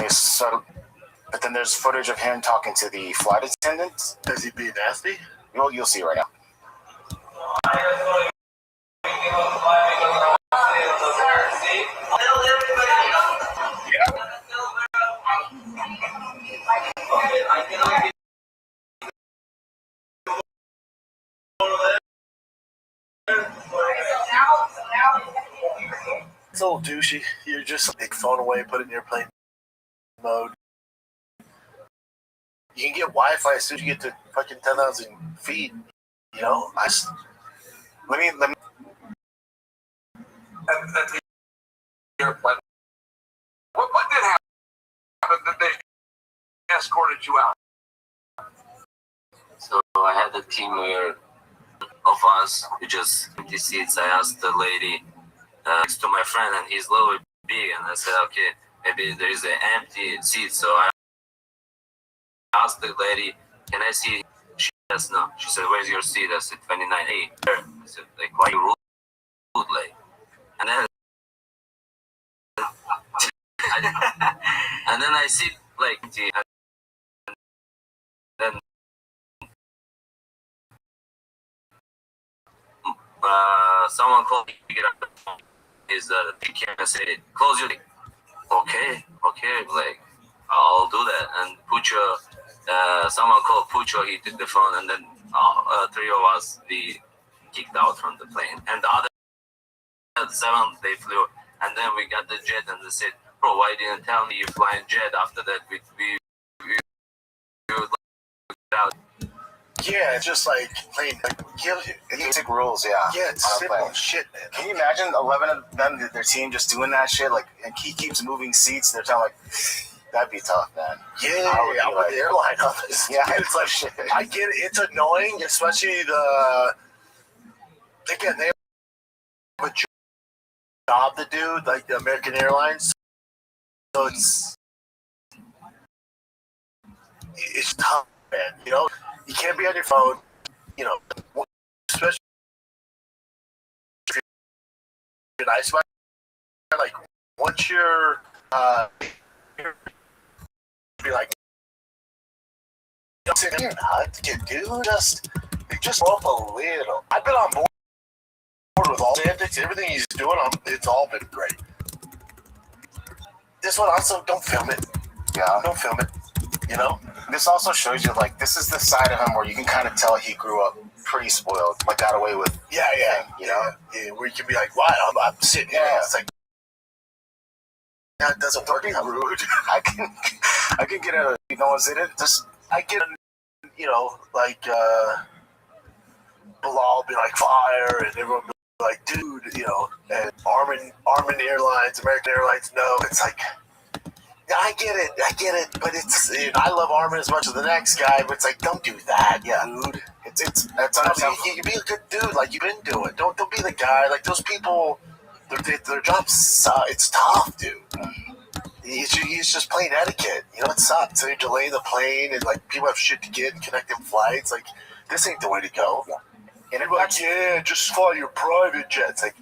but then there's footage of him talking to the flight attendant. Is he being nasty? You'll see right now. It's a little douchey. You're just take phone away, put it in airplane mode. You can get Wi-Fi as soon as you get to fucking 10,000 feet. You know, let me. At the airplane. What did happen that they escorted you out? So I had a team where of us, we just empty seats. I asked the lady next to my friend, and he's a little bit big, and I said, okay, maybe there is an empty seat. So I asked the lady, can I see? She says no. She said, where's your seat? I said 29A. I said, like, why you rude, like? And then and then I see like then someone called me to get up the phone. Is the camera said, close your. Okay, like I'll do that. And Pucho, someone called Pucho. He took the phone, and then 3 of us we kicked out from the plane. And the other 7 they flew, and then we got the jet, and they said, bro, why didn't tell me you're flying jet? After that we would out. Yeah, it's just like playing like basic rules. Yeah, yeah, it's simple shit, man. Can you imagine 11 of them, their team, just doing that shit? Like, and he keeps moving seats. They're telling like, that'd be tough, man. Yeah, I put the airline on this. Yeah, it's like shit. I get it. It's annoying, especially again, they have a job to do, like the American Airlines. So it's tough, man. You know, you can't be on your phone. You know, especially if you're nice about it. Like once you're be like, you're not, dude. Just off a little. I've been on board with all the antics, everything he's doing. It's all been great. This one also, don't film it. Yeah, don't film it. You know, this also shows you like this is the side of him where you can kind of tell he grew up pretty spoiled, like got away with. Yeah, you know, where you can be like, wow, I'm sitting here. It's like, that doesn't work. Rude. I can get a, you know, is it just I get, you know, like Bilal be like fire, and everyone be like, dude, you know, and Armin Airlines, American Airlines, no, it's like, I get it, but it's, you know, I love Armin as much as the next guy, but it's like, don't do that, dude. That's unacceptable. You be a good dude, like you've been doing. Don't be the guy like those people. Their jobs, it's tough, dude. He's just plain etiquette. You know, it sucks. They delay the plane, and like people have shit to get and connecting flights. Like this ain't the way to go. And everybody's like, yeah, just fly your private jet. It's like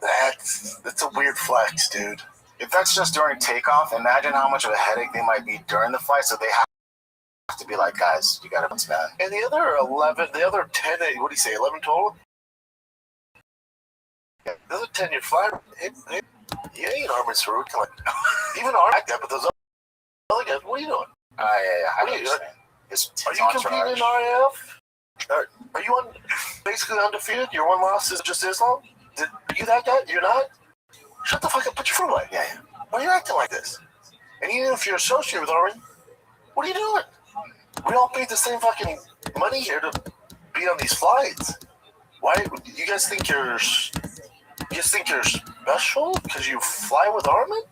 that's a weird flex, dude. If that's just during takeoff, imagine how much of a headache they might be during the flight. So they have to be like, guys, you got to man. And the other 10, what do you say, 11 total? Yeah, the other 10 you fly. You ain't Armin Farouk. Like, even Armin like that, but those other guys, what are you doing? Yeah. What are you doing? Are you competing in RAF? Are you basically undefeated? Your one loss is just Islam? Are you that guy? You're not? Shut the fuck up. Put your foot away. Yeah. Why are you acting like this? And even if you're associated with Armin, what are you doing? We all paid the same fucking money here to be on these flights. Why? You guys think you're special because you fly with Armin?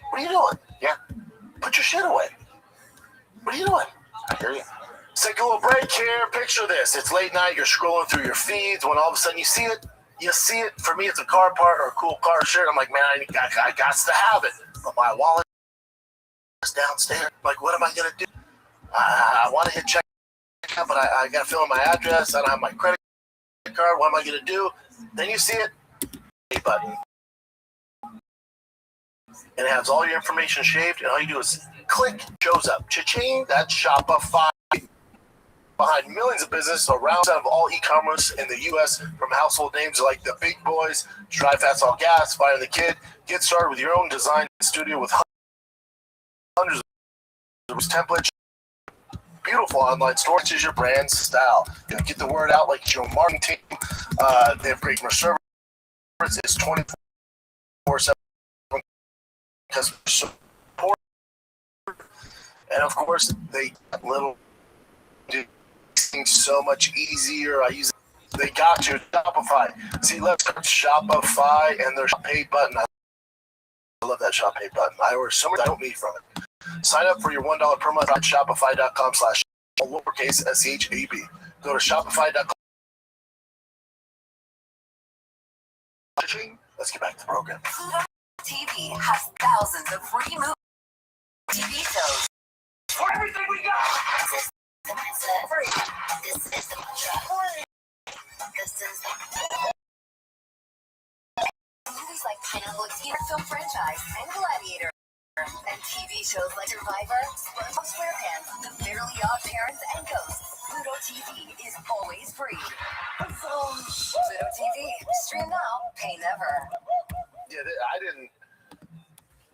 What are you doing? Yeah. Put your shit away. What are you doing? I hear you. Let's take a little break here. Picture this. It's late night. You're scrolling through your feeds when all of a sudden you see it. For me, it's a car part or a cool car shirt. I'm like, man, I got to have it. But my wallet is downstairs. Like, what am I going to do? I want to hit check out, but I got to fill in my address. I don't have my credit card. What am I going to do? Then you see it. A button. And it has all your information shaved, and all you do is click, shows up. Cha-ching, that's Shopify. Behind millions of businesses around of all e-commerce in the U.S. from household names like the big boys, Drive Fast All Gas, Fire the Kid. Get started with your own design studio with hundreds of templates. Beautiful online store, which is your brand's style. You know, get the word out like it's your marketing team. They have great customer service. It's 24/7 customer support, and of course they little do things so much easier. They got you Shopify. See, let's go to Shopify and their Shop Pay button. I love that Shop Pay button. I order so much I don't need from it. Sign up for your $1 per month on Shopify.com/lowercase SHAB. Go to Shopify.com. Let's get back to the program. TV has thousands of free TV shows. For everything we got! Free. This is the mantra. This is the movies like Pineapple Express film franchise and Gladiator. And TV shows like Survivor, SpongeBob SquarePants, The Fairly Odd Parents, and Ghosts. Pluto TV is always free. Pluto TV. Stream now, pay never. Yeah, I didn't.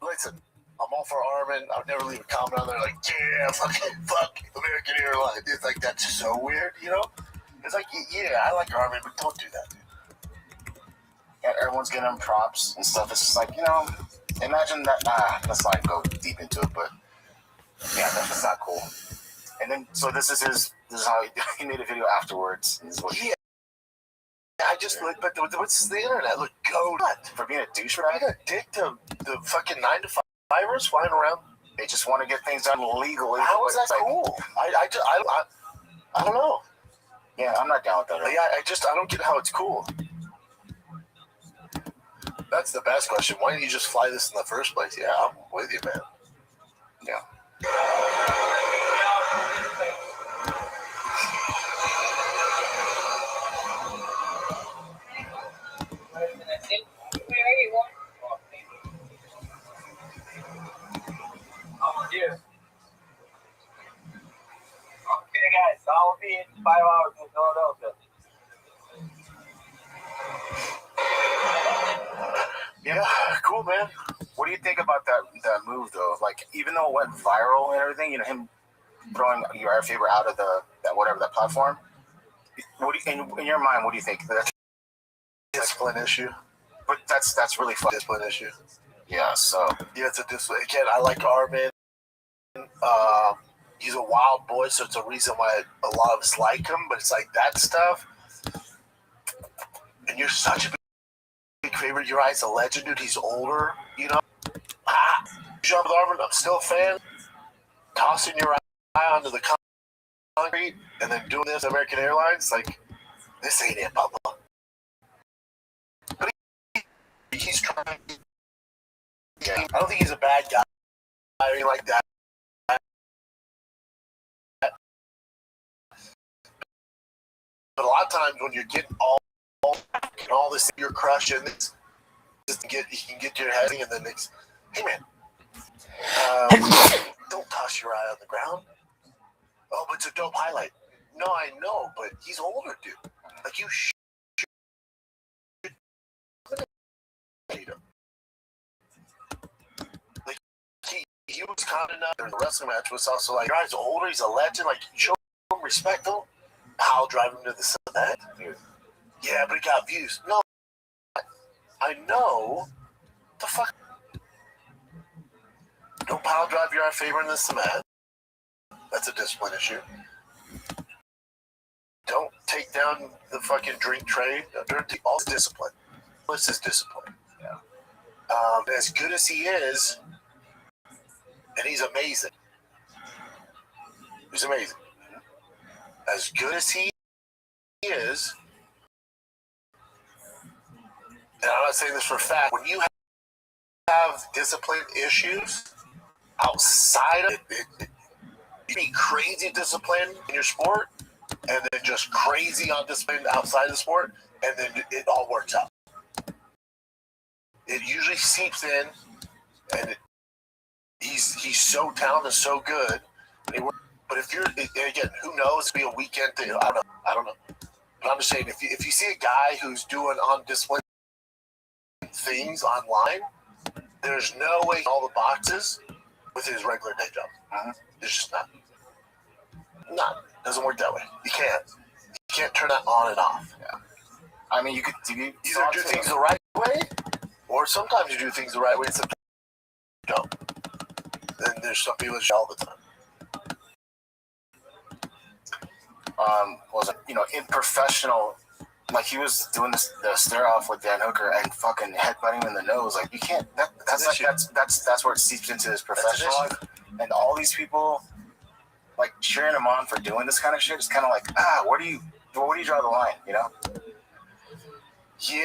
Listen, I'm all for Armin. I would never leave a comment on there like, yeah, fuck American Airlines. It's like, that's so weird, you know? It's like, yeah, I like Armin, but don't do that, dude. Yeah, everyone's getting them props and stuff. It's just like, you know, imagine that. Let's not go deep into it, but yeah, that's just not cool. And then, so this is his This is how he made a video afterwards. This is what I just look, but what's the internet? Look, go nuts for being a douchebag. Being a dick to the fucking 9-to-5ers flying around. They just want to get things done legally. How is that cool? I don't know. Yeah, I'm not down with that. Yeah, I don't get how it's cool. That's the best question. Why didn't you just fly this in the first place? Yeah, I'm with you, man. Yeah. Okay, guys, I'll be in 5 hours in Philadelphia. Yeah, cool, man. What do you think about that move though? Like, even though it went viral and everything, him throwing your favorite out of that platform. What do you, in your mind? What do you think? That's discipline issue. But that's really fun. Discipline issue. Yeah. So yeah, it's a discipline. Again, I like Armin. He's a wild boy, so it's a reason why a lot of us like him. But it's like that stuff. And you're such a big favorite. Uriah's a legend, dude. He's older, Jump with Armin, I'm still a fan. Tossing Uriah onto the concrete and then doing this American Airlines, like, this ain't it, Bubba. But he's trying. I don't think he's a bad guy. I mean, like that. But a lot of times when you're getting all this, you're crushing this, you can get to your head, and then it's, hey man, don't toss your eye on the ground. Oh, but it's a dope highlight. No, I know, but he's older, dude. Like, you should hate him. Like, he was kind enough during the wrestling match, was also like, he's older, he's a legend, like, show him respect him. Pile drive him to the cement. Yeah, but he got views. No, I know. The fuck? Don't pile drive your favorite in the cement. That's a discipline issue. Don't take down the fucking drink tray. All discipline. This is discipline. Yeah. As good as he is, and he's amazing. He's amazing. As good as he is, and I'm not saying this for a fact, when you have discipline issues outside of it, you be crazy discipline in your sport, and then just crazy on discipline outside of the sport, and then it all works out. It usually seeps in, and he's so talented, so good. But if you're, again, who knows? It'll be a weekend thing. I don't know. But I'm just saying, if you see a guy who's doing undisciplined things online, there's no way all the boxes with his regular day job. There's just not. Doesn't work that way. You can't turn that on and off. Yeah. I mean, you could either do things the right way, or sometimes you do things the right way and sometimes you don't. And there's some people that all the time. In professional, like, he was doing the stare off with Dan Hooker and fucking headbutting him in the nose. Like, you can't. That's where it seeps into his professional life. And all these people, like, cheering him on for doing this kind of shit is kind of like, where do you draw the line? Yeah,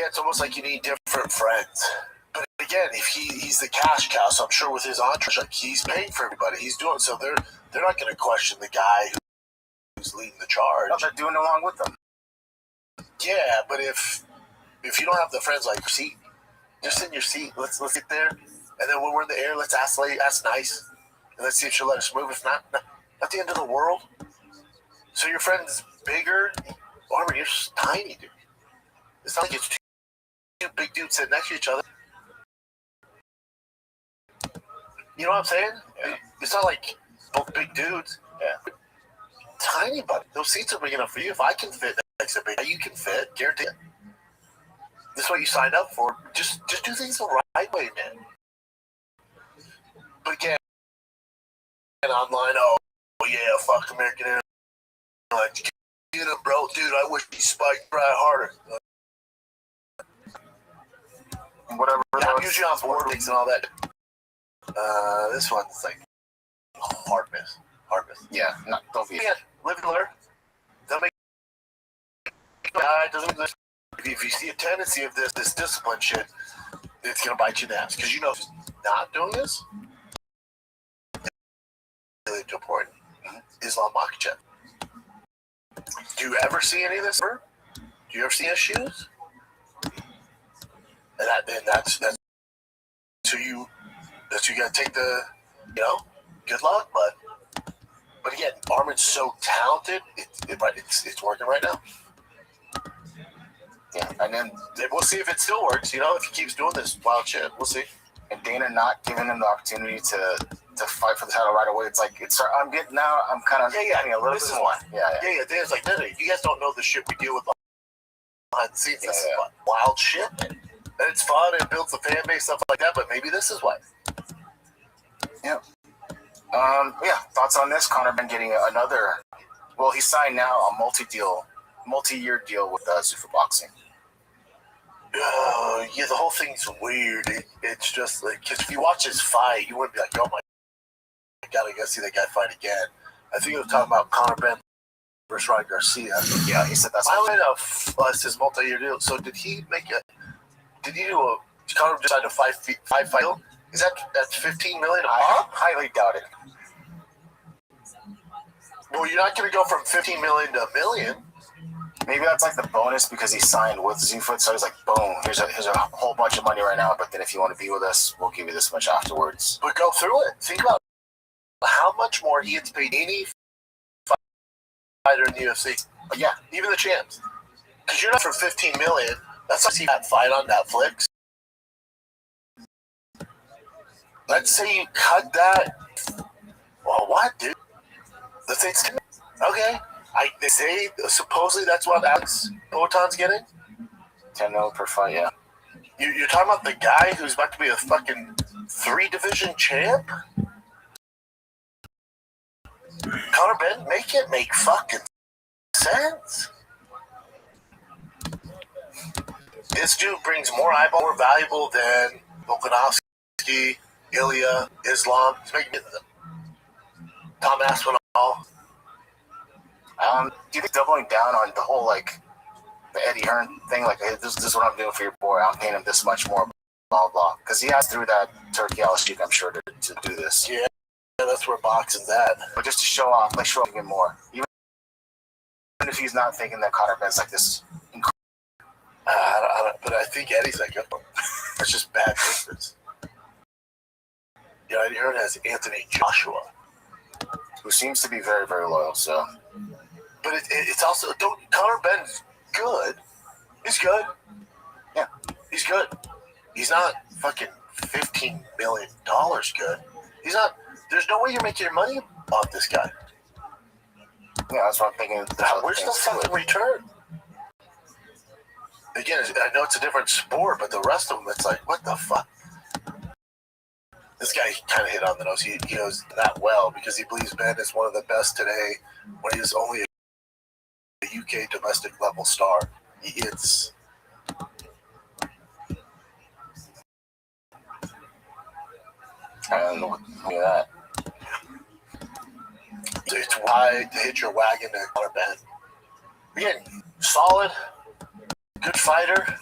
it's almost like you need different friends. But again, if he's the cash cow, so I'm sure with his entourage, like, he's paying for everybody. He's doing so. They're not going to question the guy who's leading the charge. No, they're doing it along with them. Yeah, but if you don't have the friends, like, seat, just in your seat. Let's get there, and then when we're in the air, let's ask nice, and let's see if she'll let us move. If not the end of the world. So your friend's bigger, or you're just tiny, dude. It's not like it's two big dudes sitting next to each other. You know what I'm saying? Yeah. It's not like both big dudes. Yeah. Tiny, buddy. Those seats are big enough for you. If I can fit next to big, you can fit. Guarantee it. This is what you signed up for. Just do things the right way, man. But again, online, oh yeah, fuck American Airlines. like, get him, bro, dude. I wish he spiked try harder. Whatever. Yeah, I'm usually on board leagues and all that. This one's like hard miss. Yeah, don't be. Yeah, live and learn. Don't make. Doesn't exist. If you see a tendency of this discipline shit, it's gonna bite you in the ass because you know if he's not doing this. Really important. Islam Makhachev. Do you ever see any of this? Do you ever see his shoes? And that's so you gotta take the, good luck, but again, Armin's so talented, it's working right now. Yeah, and then we'll see if it still works. If he keeps doing this wild shit, we'll see. And Dana not giving him the opportunity to fight for the title right away. I'm kind of getting a little bit more. Yeah. Dana's like, no, you guys don't know the shit we deal with behind the scenes. This is wild shit. And it's fun and builds the fan base, stuff like that, but maybe this is why. Yeah. Thoughts on this? Conor Ben getting another. Well, he signed now a multi-year deal with Zuffa Boxing. The whole thing's weird. It's just like, because if you watch his fight, you wouldn't be like, oh my God, I gotta see that guy fight again. I think he was talking about Conor Ben versus Ryan Garcia. Yeah, he said that's. I went off his multi-year deal. So did he do a? Conor decided a five fight deal? Is that's $15 million a pop? Highly doubt it. Well, you're not going to go from $15 million to $1 million. Maybe that's like the bonus because he signed with Zuffa, so he's like, boom, here's a whole bunch of money right now, but then if you want to be with us, we'll give you this much afterwards. But go through it. Think about how much more he gets paid any fighter in the UFC. But yeah, even the champs. Because you're not for $15 million. That's like see that fight on Netflix. Let's say you cut that. Well, what, dude? Let's say it's okay. They say supposedly that's what Alex Botan's getting. 10 mil per fight, yeah. You're talking about the guy who's about to be a fucking 3-division champ? Conor Ben, make it make fucking sense. This dude brings more eyeball, more valuable than Volkanovski, Ilya, Islam. He's making it Tom Aspinall. Do you think doubling down on the whole, the Eddie Hearn thing, hey, this is what I'm doing for your boy, I'm paying him this much more, blah, blah. Because he has through that Turkey Al-Sheikh, I'm sure, to do this. Yeah, that's where boxing's at. But just to show off, show him more. Even if he's not thinking that Conor Ben's this. But I think Eddie's oh, that's just bad business. Eddie Hearn has Anthony Joshua, who seems to be very, very loyal, so. But it's also, Conor Ben's good. He's good. Yeah. He's good. He's not fucking $15 million good. He's not, there's no way you're making your money off this guy. Yeah, that's what I'm thinking. Where's the fucking return? Again, I know it's a different sport, but the rest of them, it's what the fuck? This guy kind of hit on the nose. He knows that well because he believes Ben is one of the best today when he is only a UK domestic level star. It's I don't know what that. It's why to hit your wagon to Conor Ben. Again, solid, good fighter.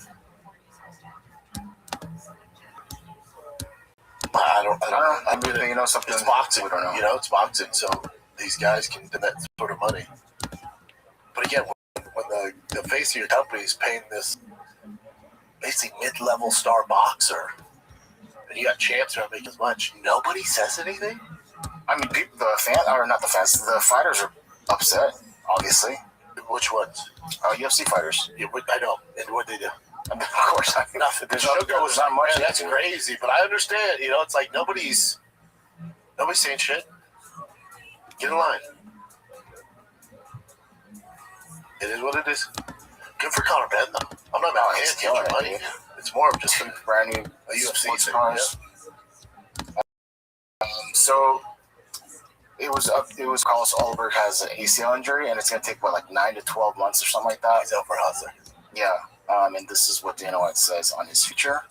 I mean, something. It's boxing. It's boxing, so these guys can do that sort of money. But again, when the face of your company is paying this basically mid-level star boxer, and you got champs who are making as much, nobody says anything. I mean, the fighters are upset, obviously. Which ones? UFC fighters. Yeah, I know. And what they do? I mean, of course, nothing. There's not much. Man, that's crazy, but I understand. It's nobody's saying shit. Get in line. It is what it is. Good for Conor Ben, though. I'm not about to get your money. It's more of just a brand new UFC thing. Yeah. So, It was Carlos Ulberg has an ACL injury, and it's going to take, 9 to 12 months or something like that? He's out for Hustler. Yeah. And this is what Dana White says on his future.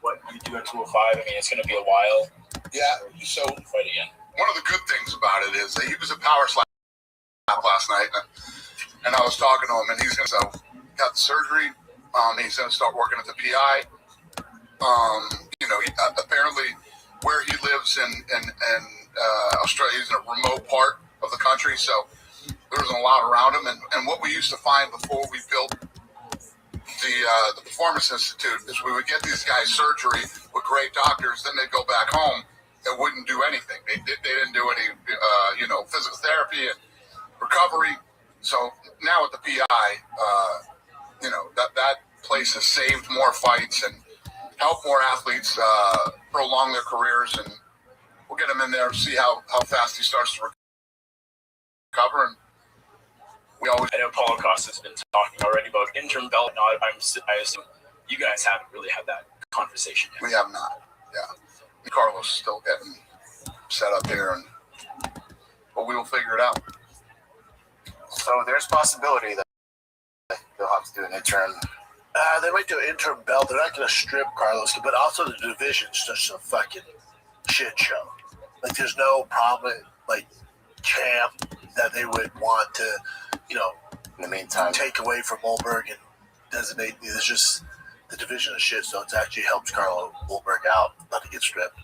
What you do at 205? I mean, it's going to be a while. Yeah. So fight again. One of the good things about it is that he was a power slap last night, and I was talking to him, and he's going to got the surgery. He's going to start working at the PI. Apparently where he lives in Australia, he's in a remote part of the country, so there wasn't a lot around him. And what we used to find before we built the Performance Institute is we would get these guys surgery with great doctors, then they'd go back home and wouldn't do anything. They didn't do any, physical therapy and recovery. So now at the PI, that place has saved more fights and helped more athletes prolong their careers, and we'll get him in there and see how fast he starts to recover. And I know Paulo Costa's been talking already about interim belt. I assume you guys haven't really had that conversation yet. We have not. Yeah, Carlos is still getting set up here, but we will figure it out. So there's possibility that they'll have to do an interim. They might do an interim belt. They're not going to strip Carlos, but also the division's just a fucking shit show. Like, there's no prominent, champ that they would want to, in the meantime, take away from Ulberg and designate. It's just the division of shit, so it actually helps Carlo Ulberg out, not to get stripped.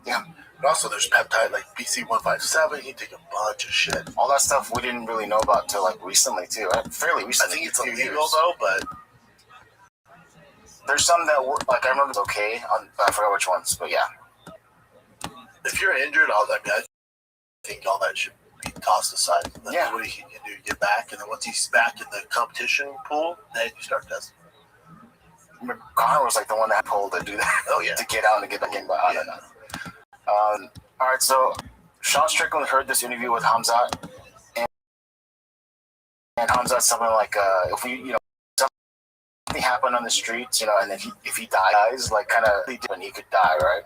Yeah. But also, there's peptide like BC157. He take a bunch of shit. All that stuff we didn't really know about till recently too. Fairly recently. I think it's illegal though, but there's some that were I remember it's okay. I forgot which ones, but yeah. If you're injured, I think all that should be tossed aside. Yeah. What he can do to get back, and then once he's back in the competition pool, then you start testing. Connor was the one that pulled to do that. Oh yeah. To get out and get back in, but I don't know. All right, so Sean Strickland heard this interview with Hamzat, and Hamzat's something if we, something happened on the streets, and if he dies, when he could die, right?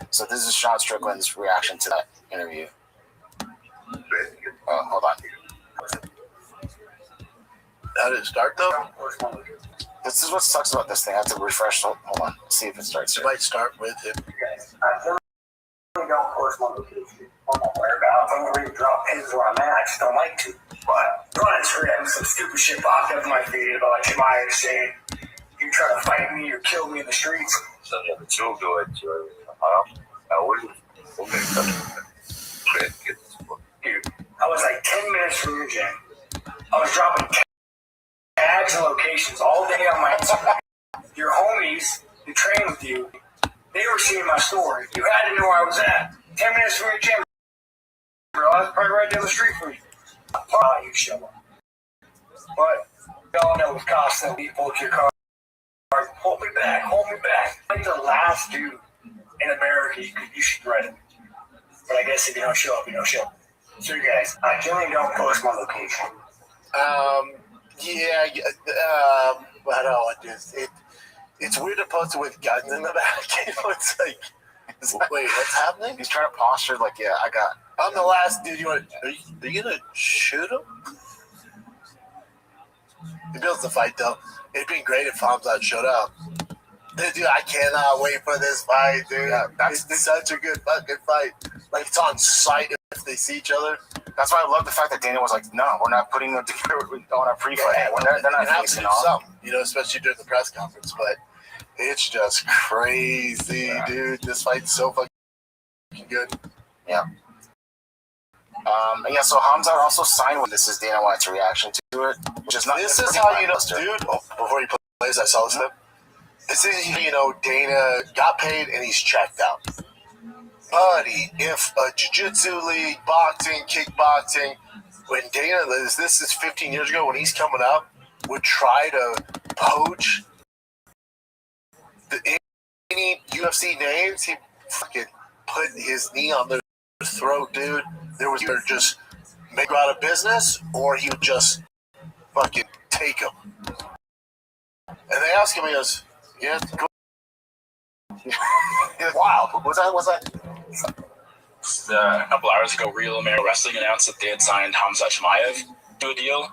So this is Sean Strickland's reaction to that interview. Hold on. How did it start though? This is what sucks about this thing. I have to refresh. Hold on. See if it starts. It might start with him. I don't post my location on my whereabouts. I'm going to drop pins where I'm at. I just don't like to. But on Instagram, some stupid shit popped up in my feed about Jemiah saying, "You try to fight me or kill me in the streets." So я хочу говорить, Dude, I was 10 minutes from your gym. I was dropping tags and locations all day on my Instagram. Your homies who train with you, they were seeing my story. You had to know where I was at. 10 minutes from your gym, bro. I was probably right down the street from you. Probably you show up. But we all know with Costa, he pulled your car. Hold me back, hold me back. Like the last dude in America you should write it. But I guess if you don't show up, you don't show up. So you guys, I generally don't post my location. I don't know what this. It's weird to post it with guns in the back. It's wait, what's happening? He's trying to posture I got. I'm the last dude. Are you gonna shoot him? He builds the fight though. It'd been great if Hamzat showed up. Dude, I cannot wait for this fight, dude. Yeah, it's such a good fucking fight. It's on sight if they see each other. That's why I love the fact that Dana was no, we're not putting them together on a pre-fight. Yeah, they're not facing off. Something, especially during the press conference. But it's just crazy, dude. This fight's so fucking good. Yeah. So Hamzat also signed with this is Dana White's reaction to it, which is not. This is how you know, dude. Before he plays, I saw this clip. This is Dana got paid and he's checked out. Buddy, if a jiu-jitsu league, boxing, kickboxing, when Dana, this is 15 years ago, when he's coming up, would try to poach any UFC names, he fucking put his knee on their throat, dude. There was either just make him out of business or he would just fucking take him. And they asked him, he goes, yeah, cool. Wow, was that? A couple hours ago, Real American Wrestling announced that they had signed Hamza Chimaev to a deal.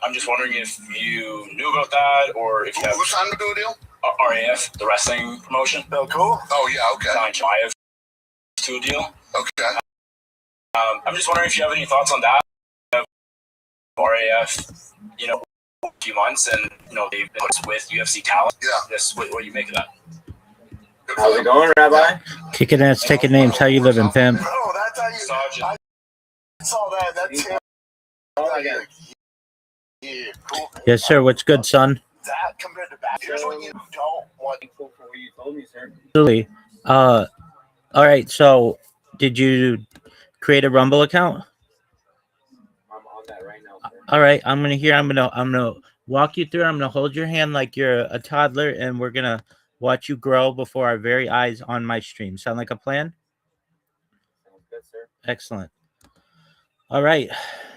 I'm just wondering if you knew about that, or if you have... Who signed to do a deal? RAF, the wrestling promotion. Oh, cool. Oh, yeah, okay. Signed Chimaev to a deal. Okay. I'm just wondering if you have any thoughts on that. RAF, a few months, and, they've been with UFC talent. Yeah. Just what do you make of that? How's it going, Rabbi? Kicking ass, taking names. How you living, pimp? Oh, that's how you... I saw that. That's him. Yeah, cool. Yes, sir. What's good, son? That compared to back. Here's what you don't want. For what you told me, sir. Absolutely. All right. So, did you create a Rumble account? I'm on that right now, sir. All right. I'm gonna walk you through. I'm gonna hold your hand like you're a toddler, and we're gonna watch you grow before our very eyes on my stream. Sound like a plan? Sounds good, sir. Excellent. All right.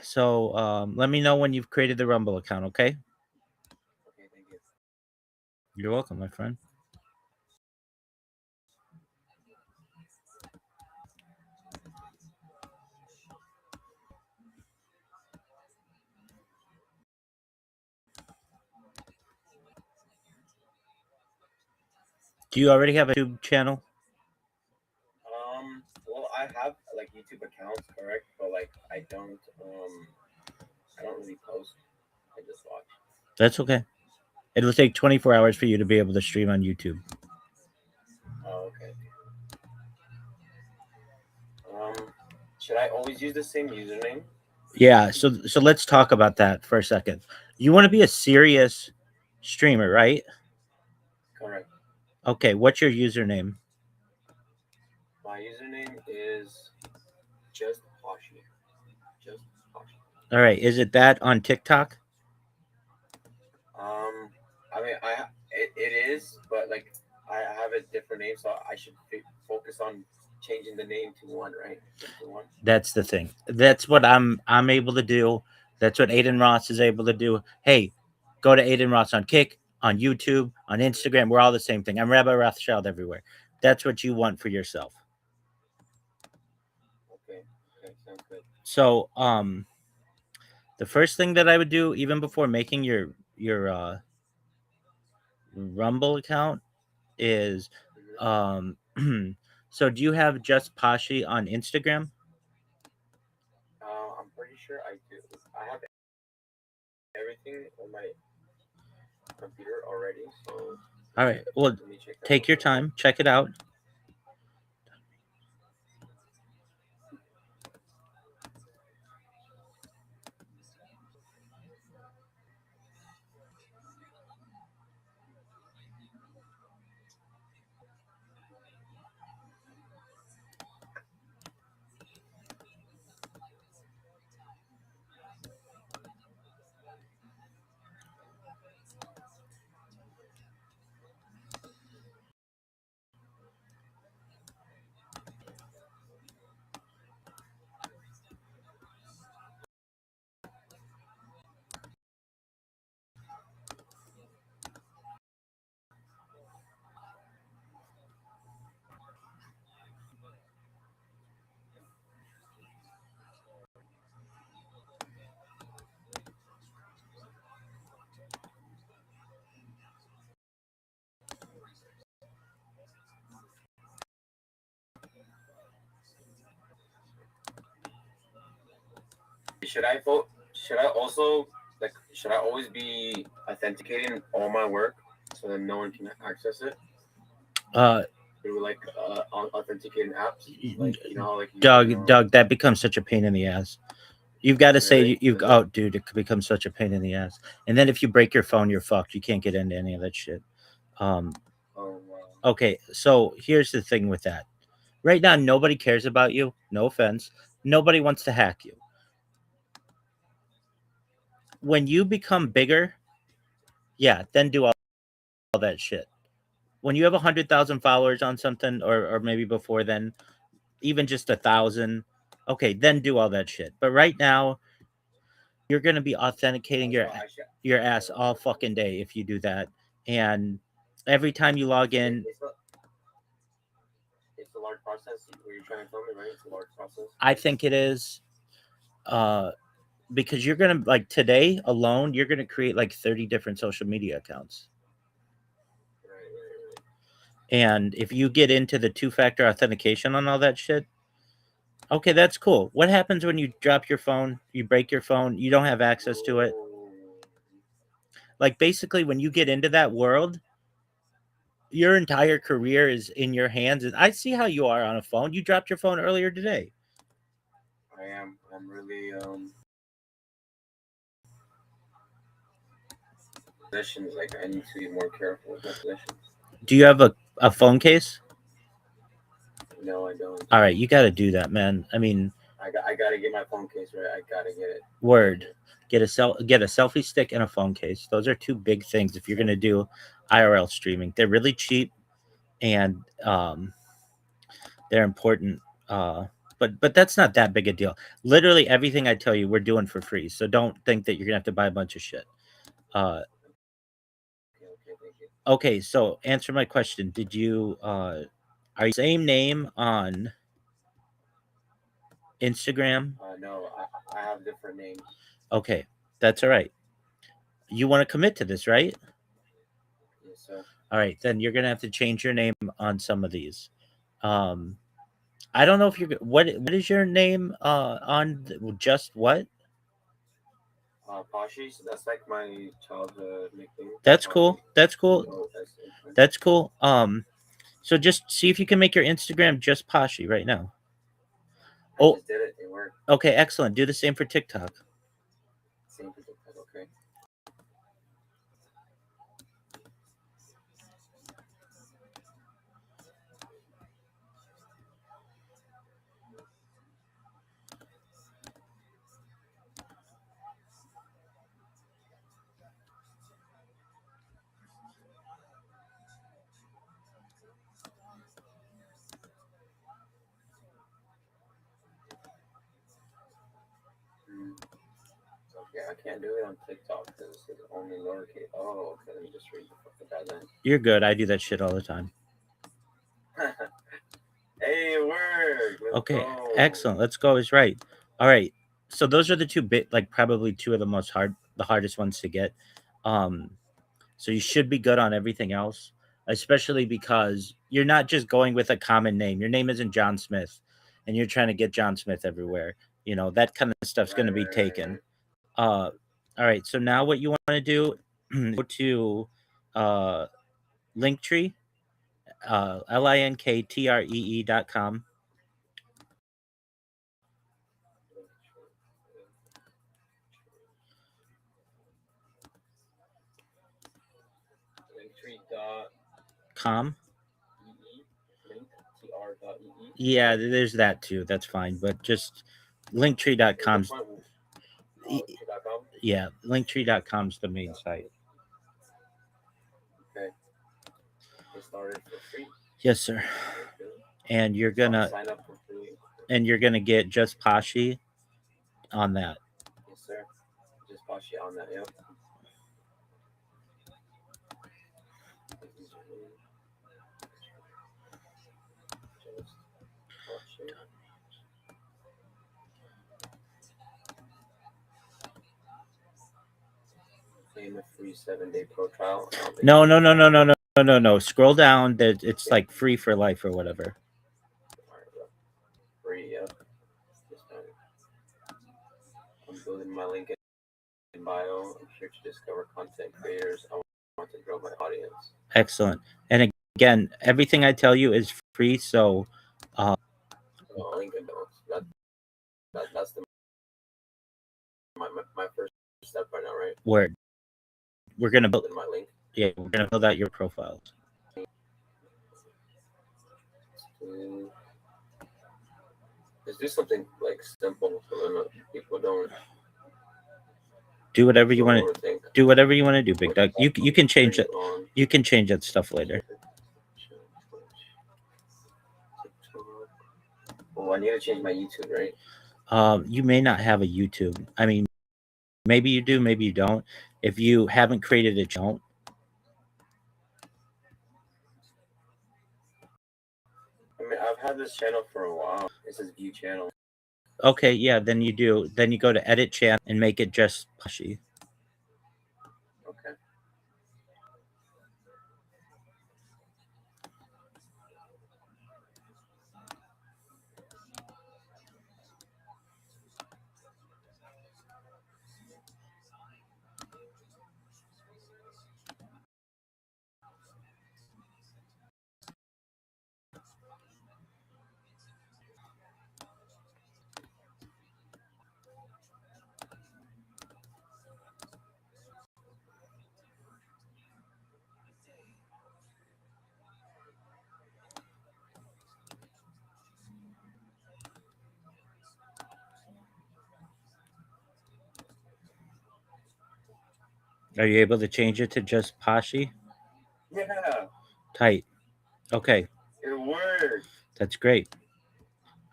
So, let me know when you've created the Rumble account. Okay. Okay, thank you. You're welcome, my friend. Do you already have a YouTube channel? Well, I have like YouTube accounts, correct? But like, I don't really post. I just watch. That's okay. It'll take 24 hours for you to be able to stream on YouTube. Oh, okay. Should I always use the same username? Yeah. So let's talk about that for a second. You want to be a serious streamer, right? Correct. Okay. What's your username? My username is just Poshi. Just Poshi. All right. Is it that on TikTok? I mean, it is, but like I have a different name, so I should focus on changing the name to one, right? Just to one. That's the thing. That's what I'm able to do. That's what Aiden Ross is able to do. Hey, go to Aiden Ross on Kick, on YouTube, on Instagram. We're all the same thing. I'm Rabbi Rothschild everywhere. That's what you want for yourself. Okay, sounds good. So, the first thing that I would do, even before making your Rumble account, is so do you have Just Pashi on Instagram? I'm pretty sure I do. I have everything on my computer already. So. All right. Well, take your time. Check it out. Should I vote? Should I also Should I always be authenticating all my work so that no one can access it? Through authenticating apps, Doug, that becomes such a pain in the ass. You've got to say dude, it could become such a pain in the ass. And then if you break your phone, you're fucked. You can't get into any of that shit. Okay, so here's the thing with that. Right now, nobody cares about you. No offense. Nobody wants to hack you. When you become bigger, yeah, then do all that shit. When you have 100,000 followers on something, or maybe before then, even just 1,000, okay, then do all that shit. But right now, you're gonna be authenticating your ass all fucking day if you do that. And every time you log in, It's a large process. Where you're trying to film it, right? It's a large process. I think it is. Because you're gonna like today alone, you're gonna create like 30 different social media accounts. Right. And if you get into the 2-factor authentication on all that shit, okay, that's cool. What happens when you drop your phone, you break your phone, you don't have access to it? Like basically when you get into that world, your entire career is in your hands. And I see how you are on a phone. You dropped your phone earlier today. I am. I'm really possessions. Like I need to be more careful with my possessions. Do you have a phone case? No, I don't. All right, you got to do that, man. I mean, I gotta get my phone case right. I gotta get it. Word. Get a selfie stick and a phone case. Those are two big things if you're gonna do IRL streaming. They're really cheap and they're important. But that's not that big a deal. Literally everything I tell you, we're doing for free. So don't think that you're gonna have to buy a bunch of shit. Okay, so answer my question. Did you are you same name on Instagram? No, I have different names. Okay, that's all right. You want to commit to this, right? Yes, sir. All right, then you're gonna have to change your name on some of these. I don't know if you're. What is your name on just what? Pashi. So that's like my childhood nickname. That's cool. That's cool. That's cool. So just see if you can make your Instagram just Pashi right now. I just did it. It worked. Okay, excellent. Do the same for TikTok. Same for TikTok. Okay. Okay, I can't do it on TikTok because it's only lowercase. Oh, okay. Let me just read the guideline. You're good. I do that shit all the time. Hey, it worked. Let's Okay, go. excellent. Let's go is right. All right. So those are the two probably two of the hardest ones to get. So you should be good on everything else, especially because you're not just going with a common name. Your name isn't John Smith, and you're trying to get John Smith everywhere. You know, that kind of stuff's going to be taken. All right. So now what you want to do, go to Linktree, linkttree.com. Com. Yeah, there's that too. That's fine, but just linktree.com's. Yeah, linktree.com's the main site. Okay. It started for free. Yes, sir. And you're gonna sign up for free. And you're gonna get just Pashi on that. Yes, sir. Just Pashi on that. Yep. Claim a free 7-day pro trial. No. Scroll down. It's like free for life or whatever. Free, yeah. I'm building my link in bio. I'm here to discover content creators. I want to grow my audience. Excellent. And again, everything I tell you is free. So, link in bio. That's my first step right now, right? We're gonna build my link. Yeah, we're gonna build out your profiles. Let's do something like simple so that people don't. Do whatever you want to do. Whatever you want to do, Big Doug. You can change it. You can change that stuff later. Well, I need to change my YouTube, right? You may not have a YouTube. I mean, maybe you do, maybe you don't. If you haven't created it, you don't. I mean, I've had this channel for a while. It says view channel. Okay, yeah, then you do. Then you go to edit channel and make it just Pashy. Okay. Are you able to change it to just Pashy? Yeah. Tight. Okay. It worked. That's great.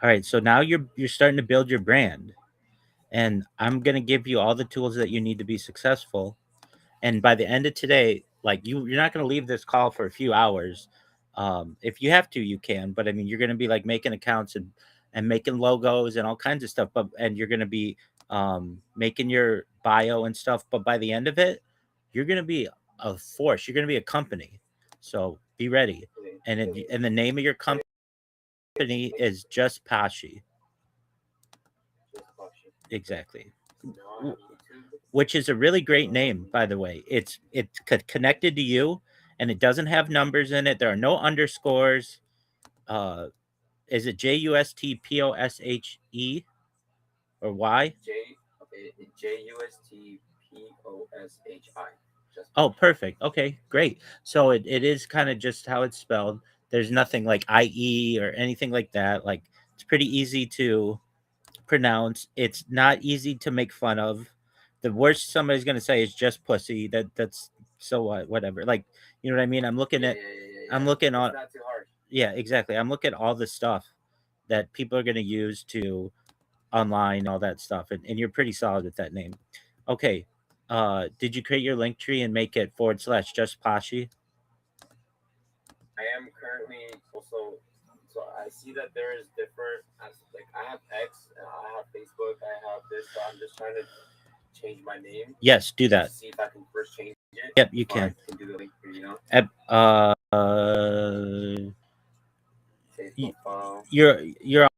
All right, so now you're starting to build your brand. And I'm going to give you all the tools that you need to be successful. And by the end of today, like you're not going to leave this call for a few hours. If you have to, you can, but I mean, you're going to be like making accounts and making logos and all kinds of stuff, and you're going to be making your bio and stuff. But by the end of it, you're going to be a force. You're going to be a company. So be ready. And the name of your company is Just Pashy. Exactly. Which is a really great name, by the way. It's connected to you, and it doesn't have numbers in it. There are no underscores. Is it JUSTPOSHE or Y? JUSTPOSHI. Oh, perfect. Okay, great. So it is kind of just how it's spelled. There's nothing like IE or anything like that. Like it's pretty easy to pronounce. It's not easy to make fun of. The worst somebody's gonna say is just pussy. That's so what, whatever. Like, you know what I mean? I'm looking at I'm looking on It's not too hard. yeah, exactly. I'm looking at all the stuff that people are gonna use to online, all that stuff, and you're pretty solid with that name. Okay. Did you create your link tree and make it / just Pashy? I am currently also, so I see that there is different, like I have X, I have Facebook, I have this, so I'm just trying to change my name. Yes, do that. See if I can first change it. Yep, you can. I can do the link for, you know. Y- Profile. You're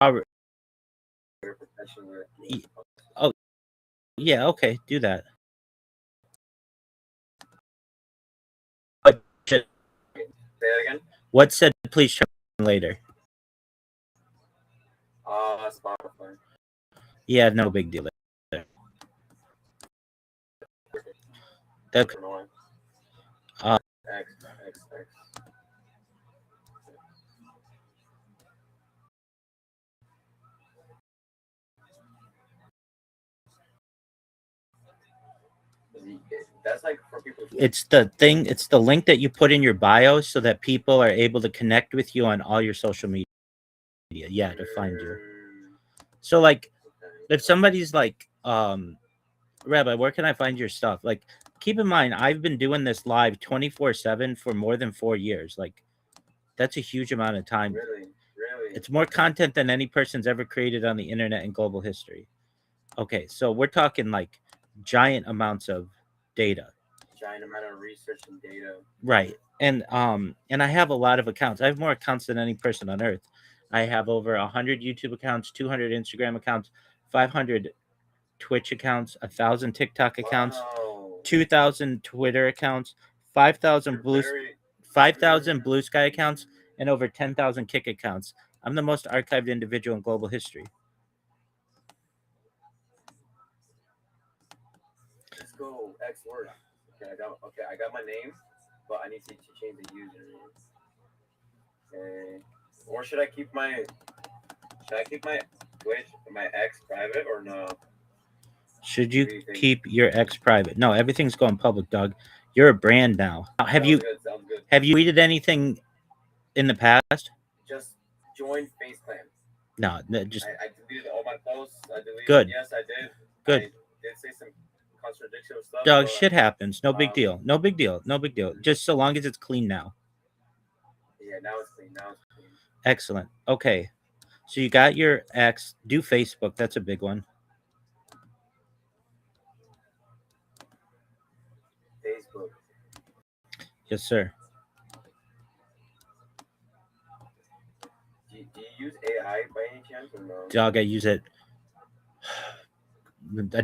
already, Professional. oh yeah, okay, do that. Say that again. What said please check later? Spotify. Yeah, no big deal there. That's X. That's like for people. It's the thing. It's the link that you put in your bio so that people are able to connect with you on all your social media. Yeah, to find you. So like, if somebody's like, Rabbi, where can I find your stuff? Like, keep in mind, I've been doing this live 24/7 for more than 4 years. Like, that's a huge amount of time. Really? It's more content than any person's ever created on the internet in global history. Okay, so we're talking like giant amounts of data. Giant amount of research and data. Right. And I have a lot of accounts. I have more accounts than any person on earth. I have over 100 YouTube accounts, 200 Instagram accounts, 500 Twitch accounts, 1,000 TikTok accounts, 2,000 Twitter accounts, 5,000 Blue Sky accounts, and over 10,000 Kick accounts. I'm the most archived individual in global history. Let's go X word. Okay, I got my name, but I need to change the username. Okay. Or should I keep my Twitch, my X private or no? Should you keep your X private? No, everything's going public, Doug. You're a brand now. Have you tweeted anything in the past? Just join FaceClan. No, just I deleted all my posts. Good. Yes, I did. Good. I did say some contradictory stuff. Doug, shit happens. No big deal. No big deal. Just so long as it's clean now. Yeah, now it's clean. Excellent. Okay. So you got your X. Do Facebook. That's a big one. Facebook. Yes, sir. Do you use AI by any chance or no? Dog, I use it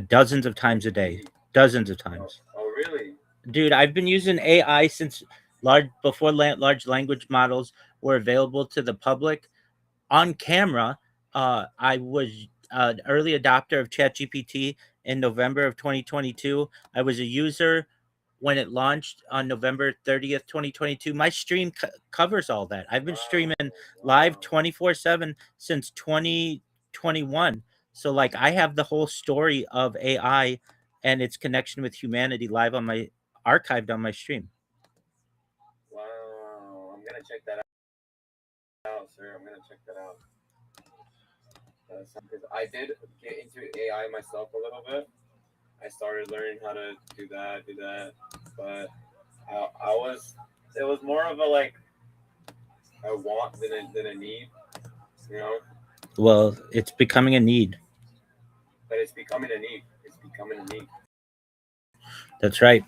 dozens of times a day. Dozens of times. Oh, really? Dude, I've been using AI since large language models were available to the public on camera. I was an early adopter of ChatGPT in November of 2022. I was a user when it launched on November 30th, 2022. My stream covers all that. I've been streaming live 24/7 since 2021. So like I have the whole story of AI and its connection with humanity live on my archived on my stream. Wow, I'm gonna check that out, sir. I'm gonna check that out. Because I did get into AI myself a little bit. I started learning how to do that, but it was more of a like a want than a need, you know. Well, it's becoming a need. But it's becoming a need. It's becoming a need. That's right.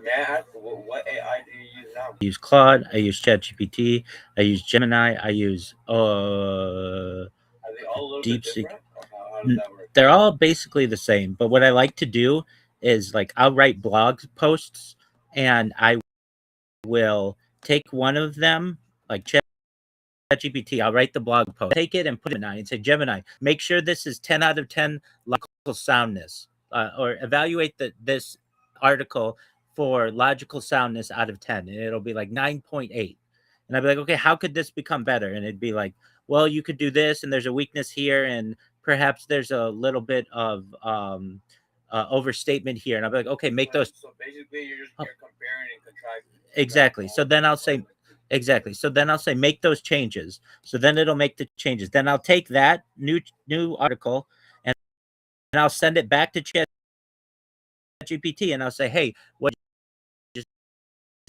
May I ask, what AI do you use now? I use Claude. I use ChatGPT. I use Gemini. I use Are they all a little bit DeepSeek. different? Or how does that work? They're all basically the same. But what I like to do is like I'll write blog posts and I will take one of them, like ChatGPT. I'll write the blog post, take it and put it in Gemini and say, Gemini, make sure this is 10 out of 10 logical soundness, or evaluate this article for logical soundness out of 10. And it'll be like 9.8. And I'd be like, okay, how could this become better? And it'd be like, well, you could do this, and there's a weakness here, and perhaps there's a little bit of overstatement here. And I'll be like, okay, make those. So basically, you're comparing and contrasting. Exactly. So then I'll say, exactly. So then I'll say, make those changes. So then it'll make the changes. Then I'll take that new article and I'll send it back to ChatGPT and I'll say, hey, what?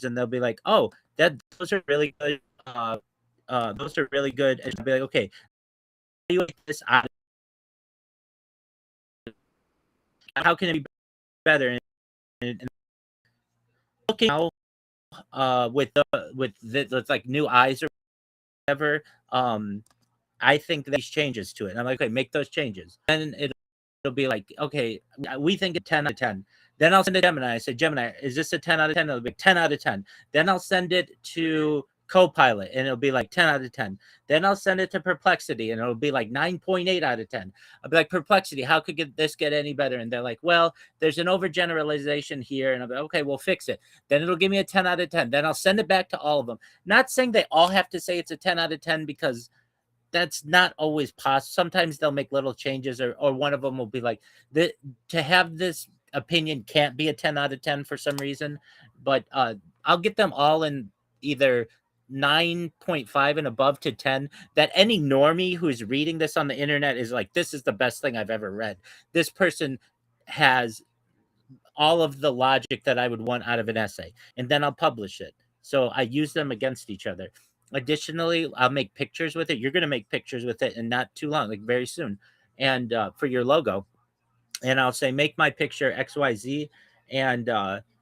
And they'll be like, oh, those are really good. Those are really good. And I'll be like, okay, evaluate this out. How can it be better? And looking now, with like new eyes or whatever, I think these changes to it. And I'm like, okay, make those changes. Then it'll be like, okay, we think it's 10 out of 10. Then I'll send it to Gemini. I say, Gemini, is this a 10 out of 10? It'll be 10 out of 10. Then I'll send it to Copilot and it'll be like 10 out of 10. Then I'll send it to Perplexity and it'll be like 9.8 out of 10. I'll be like, Perplexity, how could this get any better? And they're like, well, there's an overgeneralization here. And I'll be like, okay, we'll fix it. Then it'll give me a 10 out of 10. Then I'll send it back to all of them. Not saying they all have to say it's a 10 out of 10 because that's not always possible. Sometimes they'll make little changes or one of them will be like, to have this opinion can't be a 10 out of 10 for some reason. But I'll get them all in either 9.5 and above to 10, that any normie who's reading this on the internet is like, this is the best thing I've ever read. This person has all of the logic that I would want out of an essay, and then I'll publish it. So I use them against each other. Additionally, I'll make pictures with it. You're going to make pictures with it in not too long, like very soon, and for your logo. And I'll say, make my picture XYZ, and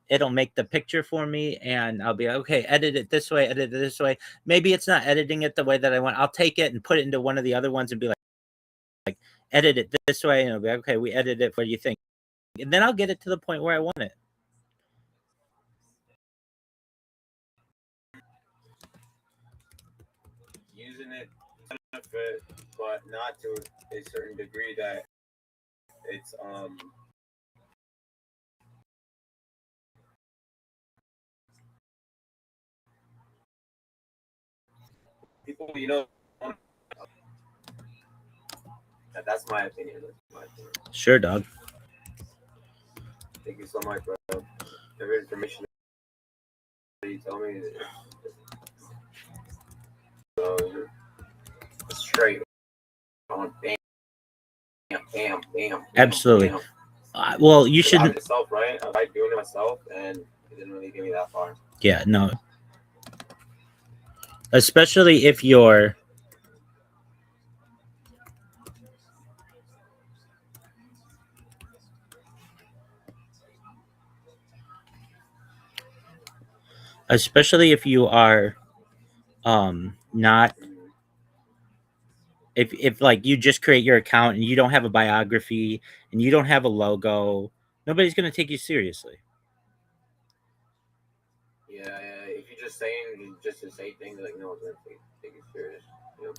it'll make the picture for me. And I'll be like, okay, edit it this way, edit it this way. Maybe it's not editing it the way that I want. I'll take it and put it into one of the other ones and be like edit it this way. And I'll be like, okay, we edit it. What do you think? And then I'll get it to the point where I want it. Using it to benefit, but not to a certain degree that it's people, that's my opinion. Sure, dog. Thank you so much, bro. Every information that you tell me, so straight on, bam, bam, bam. Absolutely. Bam. Well, you shouldn't. Myself, right? I tried doing it myself, and it didn't really get me that far. Yeah, no. especially if you're especially if you are not if like you just create your account and you don't have a biography and you don't have a logo, nobody's going to take you seriously. Yeah, if you're just saying just to say things, like no one's gonna take you serious. You know?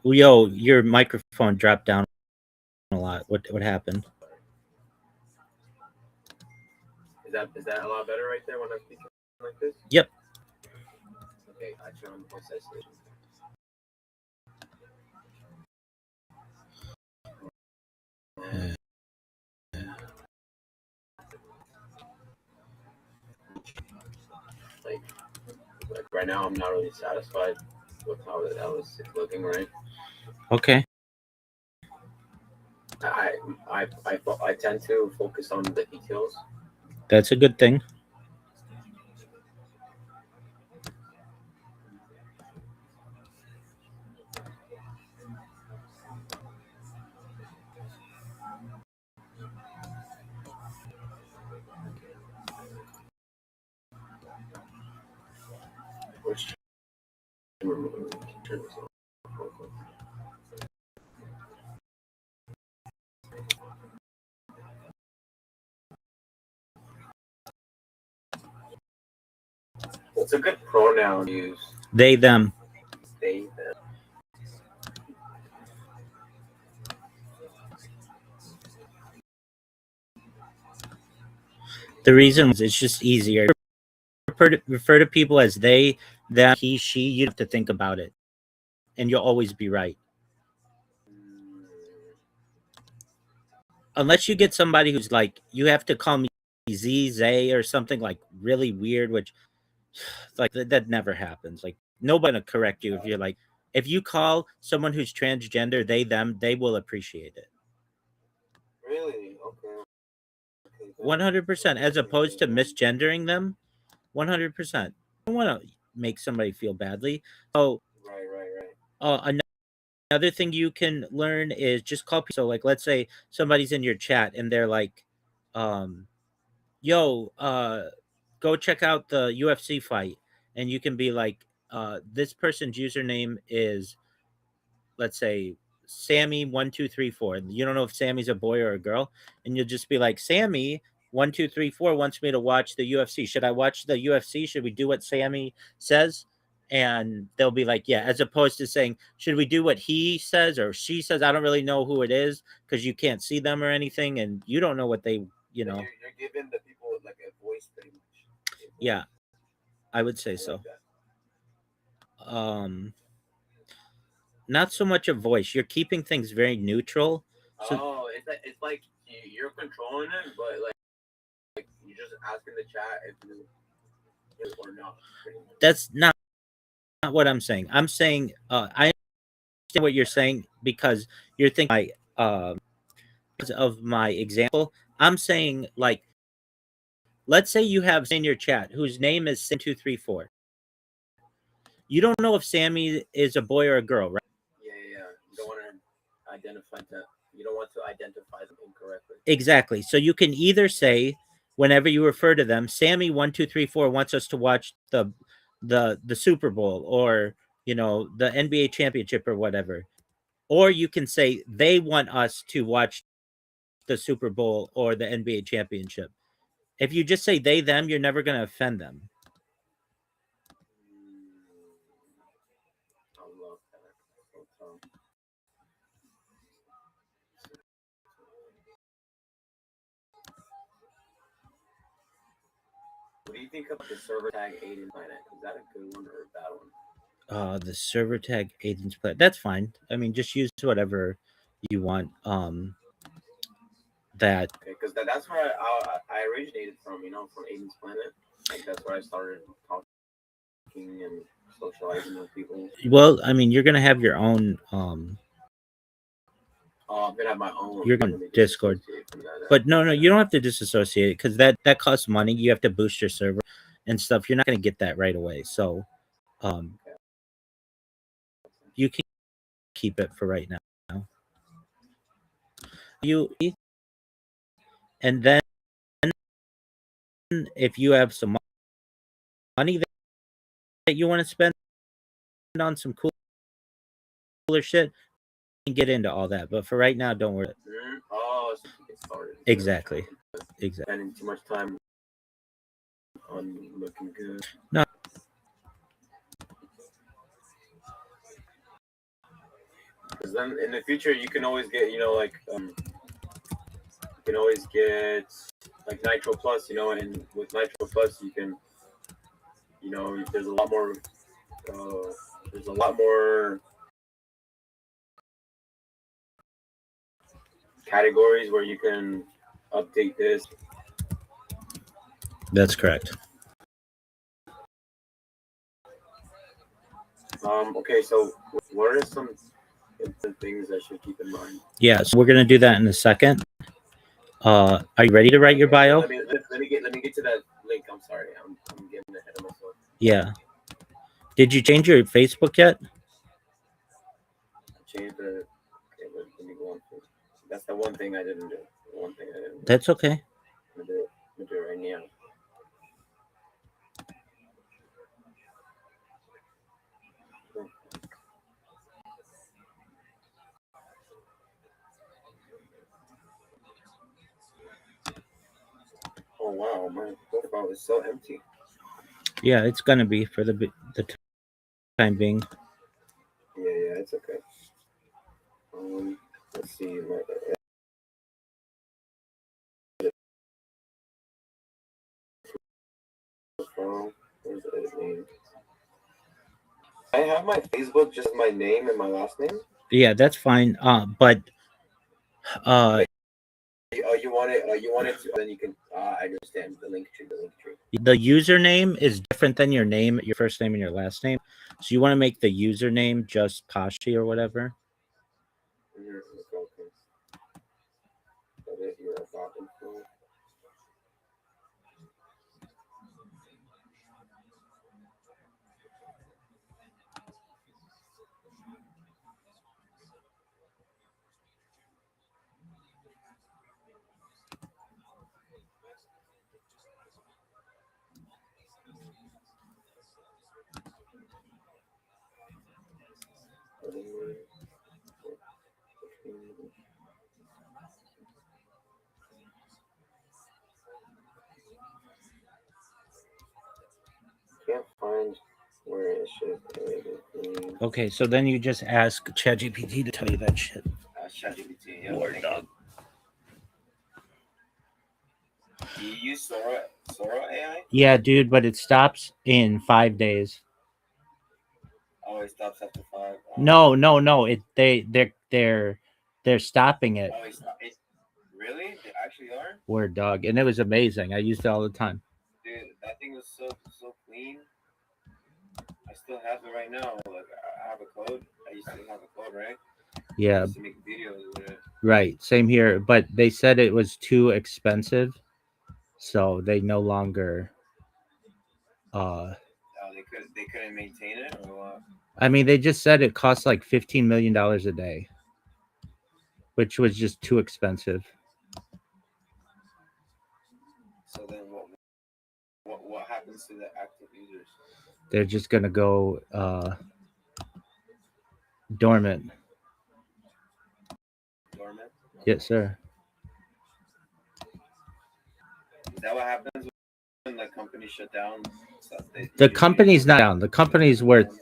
Yo, your microphone dropped down a lot. What happened? Is that a lot better right there when I'm speaking like this? Yep. Okay, I turn on the voice isolation. Like right now, I'm not really satisfied with how that was looking. Right. Okay. I tend to focus on the details. That's a good thing. Which turn this on. What's a good pronoun to use? They, them. They, them. The reason is it's just easier. Refer to people as they, them, he, she. You have to think about it, and you'll always be right. Unless you get somebody who's like, you have to call me Z, Zay, or something like really weird, which like that never happens. Like nobody will correct you if you're like, if you call someone who's transgender they, them, they will appreciate it. Really? Okay. 100%, as opposed to misgendering them. 100%. I don't want to make somebody feel badly. So, another thing you can learn is just call people. So, like, let's say somebody's in your chat and they're like, "Yo, go check out the UFC fight," and you can be like, "This person's username is, let's say, Sammy1234." And you don't know if Sammy's a boy or a girl, and you'll just be like, "Sammy1234 wants me to watch the UFC. Should I watch the UFC? Should we do what Sammy says?" And they'll be like, "Yeah," as opposed to saying, "Should we do what he says or she says?" I don't really know who it is because you can't see them or anything, and you don't know what they, you know. You're giving the people like a voice, pretty much. Yeah, I would say so. Not so much a voice. You're keeping things very neutral. So It's like you're controlling it, but like you're just asking the chat if you or not. That's not what I'm saying. I'm saying I understand what you're saying because you're thinking because of my example. I'm saying like, let's say you have in your chat whose name is Sim234. You don't know if Sammy is a boy or a girl, right? Yeah. You don't want to identify that. You don't want to identify them incorrectly. Exactly. So you can either say, whenever you refer to them, Sammy1234 wants us to watch the Super Bowl or the NBA championship or whatever. Or you can say they want us to watch the Super Bowl or the NBA championship. If you just say they, them, you're never going to offend them. What do you think about the server tag Aiden Planet? Is that a good one or a bad one? The server tag Aiden's Planet. That's fine. I mean, just use whatever you want. That because that's where I originated from. From Aiden's Planet. Like that's where I started talking and socializing with people. Well, I mean, you're gonna have your own. I'm gonna have my own. You're Let on me Discord, disassociate from that. but no, you don't have to disassociate it because that costs money. You have to boost your server and stuff. You're not gonna get that right away. So, you can keep it for right now. And then if you have some money that you want to spend on some cooler shit, you can get into all that. But for right now, don't worry. Oh, so you get started. Exactly. Spending too much time on looking good. No. Because then in the future you can always get, you can always get like Nitro Plus, and with Nitro Plus you can, there's a lot more categories where you can update this. That's correct. Okay, so what are some things I should keep in mind? Yeah, so we're gonna do that in a second. Are you ready to write your bio? Let me get to that link. I'm sorry, I'm getting ahead of myself. Yeah. Did you change your Facebook yet? I changed the. Okay, let me go on. That's the one thing I didn't do. That's okay. I'm gonna do it right now. Oh wow, my profile is so empty. Yeah, it's gonna be for the time being. Yeah, it's okay. Let's see. Where's the edit name? I have my Facebook just my name and my last name. Yeah, that's fine. But you want it? You want it to? Then you can. I understand the link tree. The username is different than your name, your first name and your last name. So you want to make the username just Pashi or whatever. Okay. You're about info. Can't find where it should be. Okay, so then you just ask ChatGPT to tell you that shit. ChatGPT. Yeah. Word dog. Do you use Sora AI? Yeah, dude, but it stops in 5 days. Oh, it stops after 5. No. They're stopping it. Oh, really? They actually are? Word dog, and it was amazing. I used it all the time. Dude, that thing was so clean. I still have it right now. Like I have a code. I used to have a code, right? Yeah. I used to make videos with it. Right. Same here, but they said it was too expensive, so they no longer. They couldn't maintain it, or what? I mean, they just said it costs like $15 million a day, which was just too expensive. So then, what happens to the active users? They're just gonna go dormant. Dormant? Yes, sir. Is that what happens when the company shut down? The company's not down. The company's worth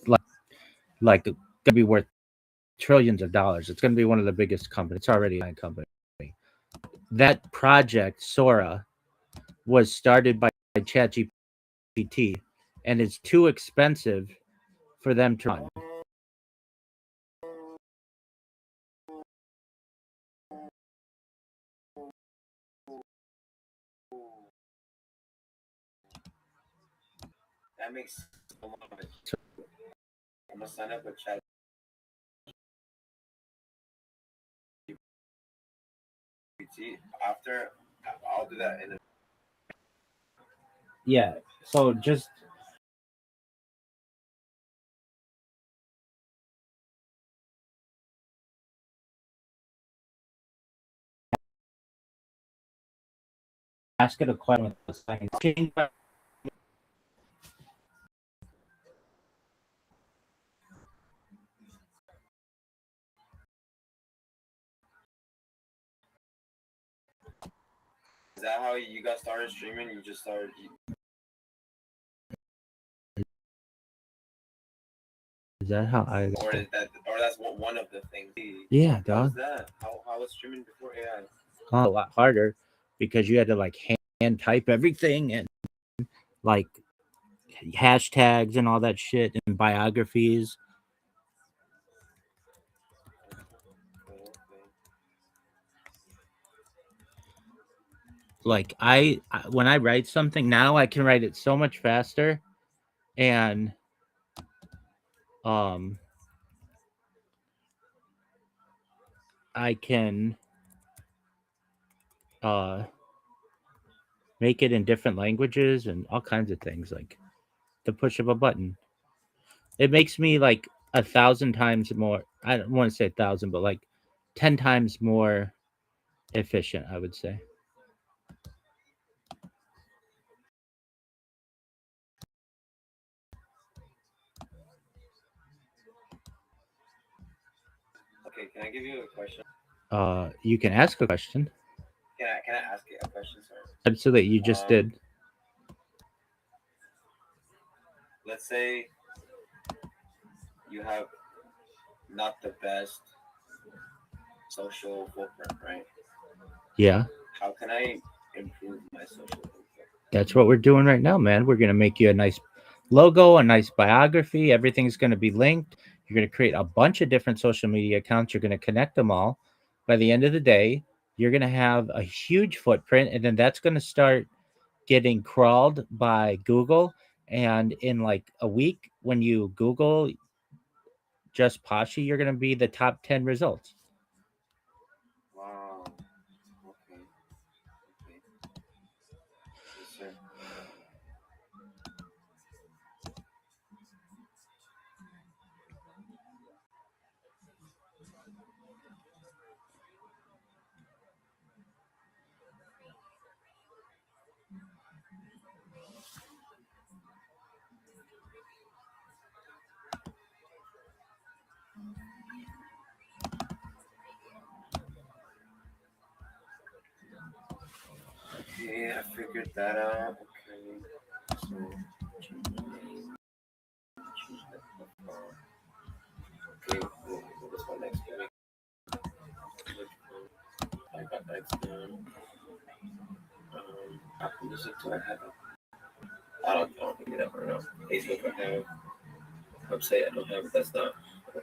like gonna be worth trillions of dollars. It's gonna be one of the biggest companies. It's already a company. That project, Sora, was started by ChatGPT, and it's too expensive for them to run. That makes so much. I'm gonna sign up with Chat. After I'll do that in a Yeah. So just ask it a question. Is that how you got started streaming? You just started. Is that how I? Or is that, or that's one of the things. Yeah, How dog. was that? How was streaming before AI? A lot harder because you had to like hand type everything and like hashtags and all that shit and biographies. Like when I write something now, I can write it so much faster, and I can make it in different languages and all kinds of things, like the push of a button. It makes me like 1,000 times more. I don't want to say 1,000, but like 10 times more efficient, I would say. Okay, can I give you a question? You can ask a question. Can I ask you a question, sir? Absolutely, you just did. Let's say you have not the best social footprint, right? Yeah. How can I improve my social footprint? That's what we're doing right now, man. We're going to make you a nice logo, a nice biography. Everything's going to be linked. You're going to create a bunch of different social media accounts. You're going to connect them all. By the end of the day, you're going to have a huge footprint, and then that's going to start getting crawled by Google. And in like a week, when you Google Just Pashi, you're going to be the top 10 results. Wow. Okay. Yes, sir. Okay, I figured that out. Okay. So change the name. Change the profile. Okay, what is my next thing? I got that down. Apple Music, do I have it? I don't think I have it right now. Facebook, I have. Website, I don't have it. That's not.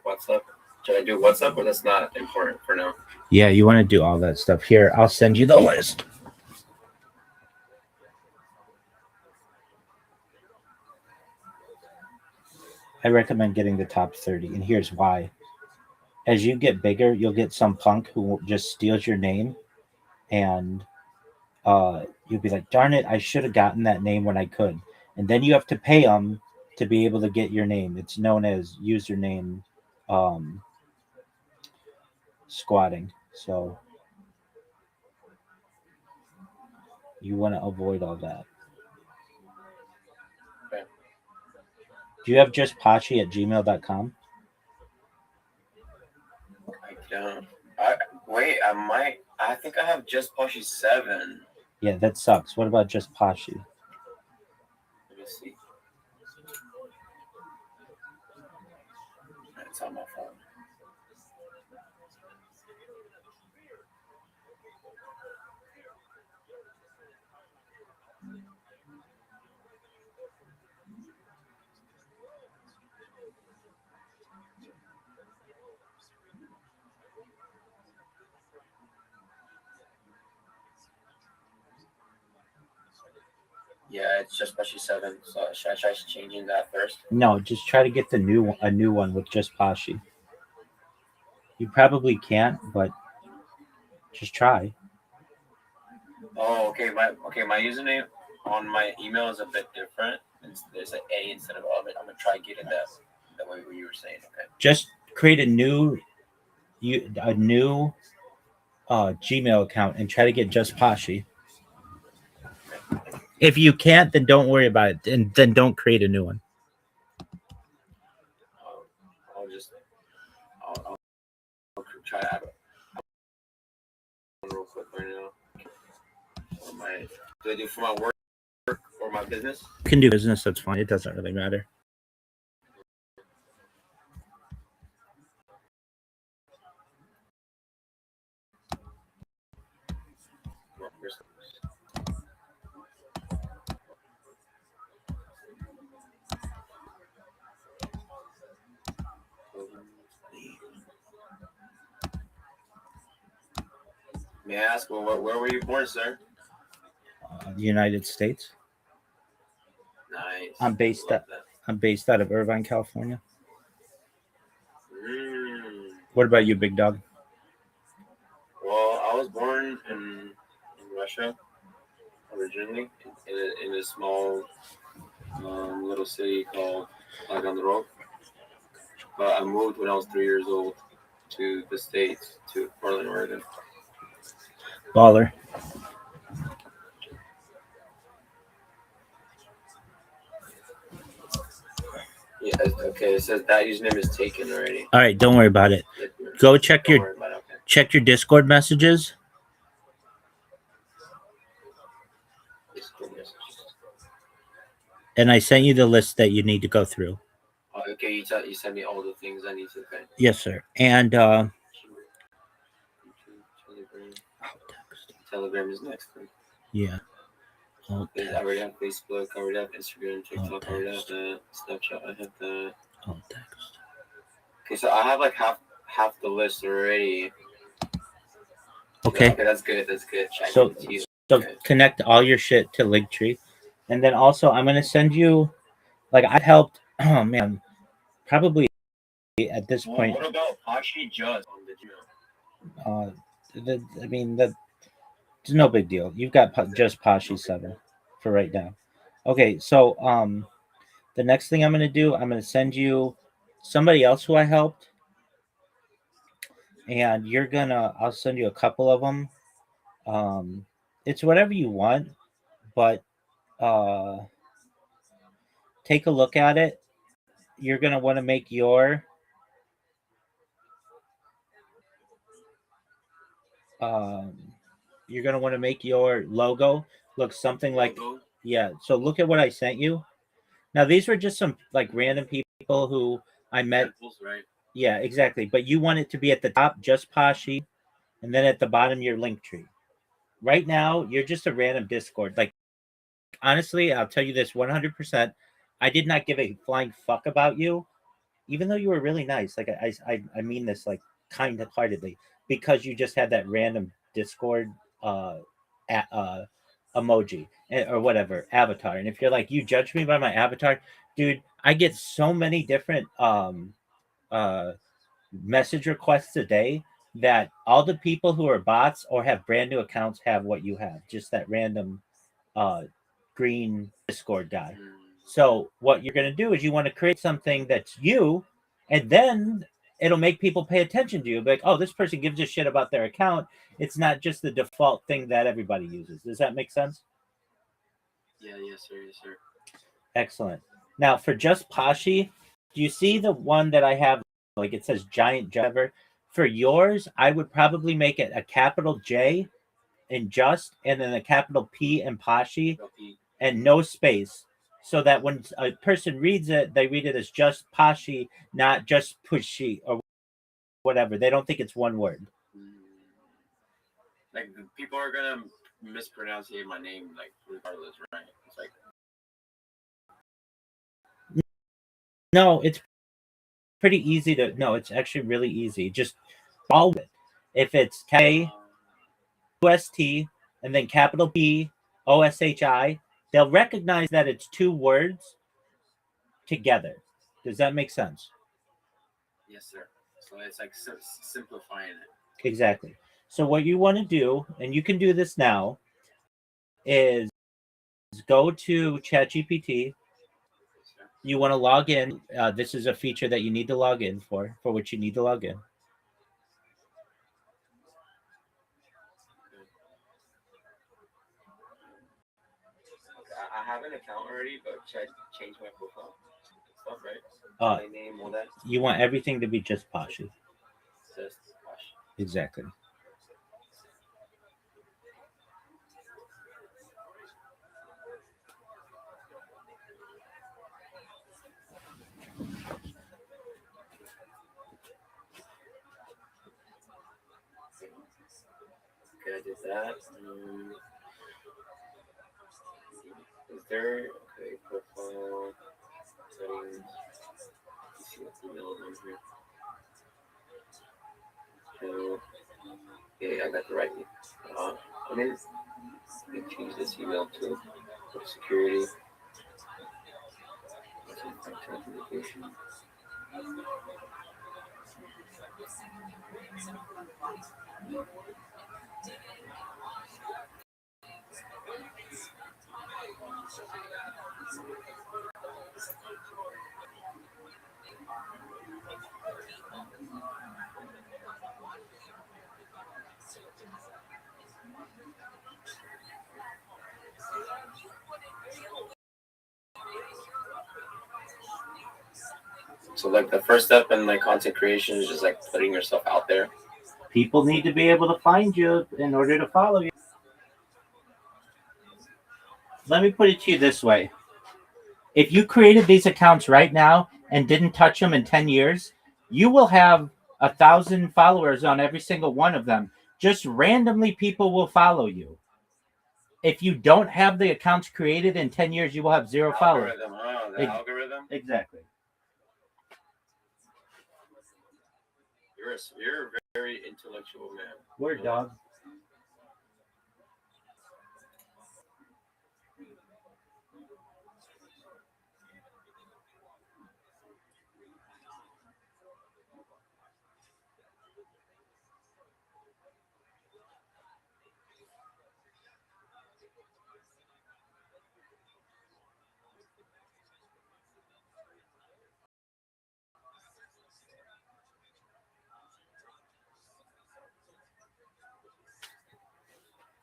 WhatsApp. Should I do WhatsApp, or that's not important for now? Yeah, you want to do all that stuff. Here, I'll send you the list. I recommend getting the top 30, and here's why. As you get bigger, you'll get some punk who just steals your name, and you'll be like, darn it, I should have gotten that name when I could. And then you have to pay them to be able to get your name. It's known as username squatting. So you want to avoid all that. Okay. Do you have justpachi at gmail.com? I don't. Wait, I might. I think I have just Poshy 7. Yeah, that sucks. What about just Pashi? Let me see. It's on my phone. Yeah, it's just Pashi 7. So should I try changing that first? No, just try to get a new one with just Pashi. You probably can't, but just try. Oh, okay. My username on my email is a bit different. There's an A instead of of it. I'm gonna try getting that way what you were saying. Okay. Just create a new Gmail account and try to get just Pashi. If you can't, then don't worry about it, and then don't create a new one. I'll try to add it real quick right now. Do I do for my work or my business? You can do business. That's fine. It doesn't really matter. May I ask, where were you born, sir? The United States. Nice. I'm based out of Irvine, California. What about you, big dog? Well, I was born in Russia originally, in a small little city called Taganrog. But I moved when I was 3 years old to the States, to Portland, Oregon. Baller. Yeah, okay. It says that username is taken already. All right, don't worry about it. Go check your Discord messages. And I sent you the list that you need to go through. Oh, okay, you sent me all the things I need to. Okay. Yes, sir. And Telegram is next. Right? Yeah. I already have Facebook. I already have Instagram, TikTok. I already have that. Snapchat. I have that. Okay, so I have like half the list already. Okay. Okay, that's good. That's good. So connect all your shit to Linktree, and then also I'm gonna send you, like, I helped. Oh man, probably at this point. What about Pashi Just on the Gmail? It's no big deal. You've got just Pashi 7 for right now. Okay, so the next thing I'm gonna do, I'm gonna send you somebody else who I helped, and I'll send you a couple of them. It's whatever you want, but take a look at it. You're gonna want to make your logo look something like, yeah. So look at what I sent you. Now these were just some like random people who I met. Right. Yeah, exactly. But you want it to be at the top, just Pashi, and then at the bottom your link tree. Right now, you're just a random Discord. Like, honestly, I'll tell you this 100%. I did not give a flying fuck about you, even though you were really nice. Like, I mean this like kind of heartedly, because you just had that random Discord emoji or whatever avatar. And if you're like, you judge me by my avatar, dude, I get so many different message requests a day that all the people who are bots or have brand new accounts have what you have, just that random green Discord guy. So what you're going to do is you want to create something that's you, and then it'll make people pay attention to you. Like, oh, this person gives a shit about their account. It's not just the default thing that everybody uses. Does that make sense? Yeah, yes, sir. Yes, sir. Excellent. Now, for just Pashi, do you see the one that I have? Like, it says giant Jabber. For yours, I would probably make it a capital J in just, and then a capital P in Pashi, and no space, so that when a person reads it, they read it as just Pashi, not just Pushi or whatever. They don't think it's one word. Like, people are gonna mispronounce my name, like, regardless, right? It's like, no, it's pretty easy to. No, it's actually really easy. Just all of it. If it's K, UST, and then capital P, OSHI, they'll recognize that it's two words together. Does that make sense? Yes, sir. So it's like simplifying it. Exactly. So what you want to do, and you can do this now, is go to ChatGPT. You want to log in. This is a feature that you need to log in for which you need to log in. I have an account already, but should I change my profile stuff, right? My name, all that. You want everything to be just Pashu. Just Pashu. Exactly. Okay, I did that. Is there profile settings? Let's see what's email on here. So, yeah, I got the right email. I mean, I can change this email to security. Authentication. So like the first step in like content creation is just like putting yourself out there. People need to be able to find you in order to follow you. Let me put it to you this way. If you created these accounts right now and didn't touch them in 10 years, you will have 1,000 followers on every single one of them. Just randomly people will follow you. If you don't have the accounts created in 10 years, you will have 0 followers. The algorithm? Exactly. You're a very intellectual man. Word, dog.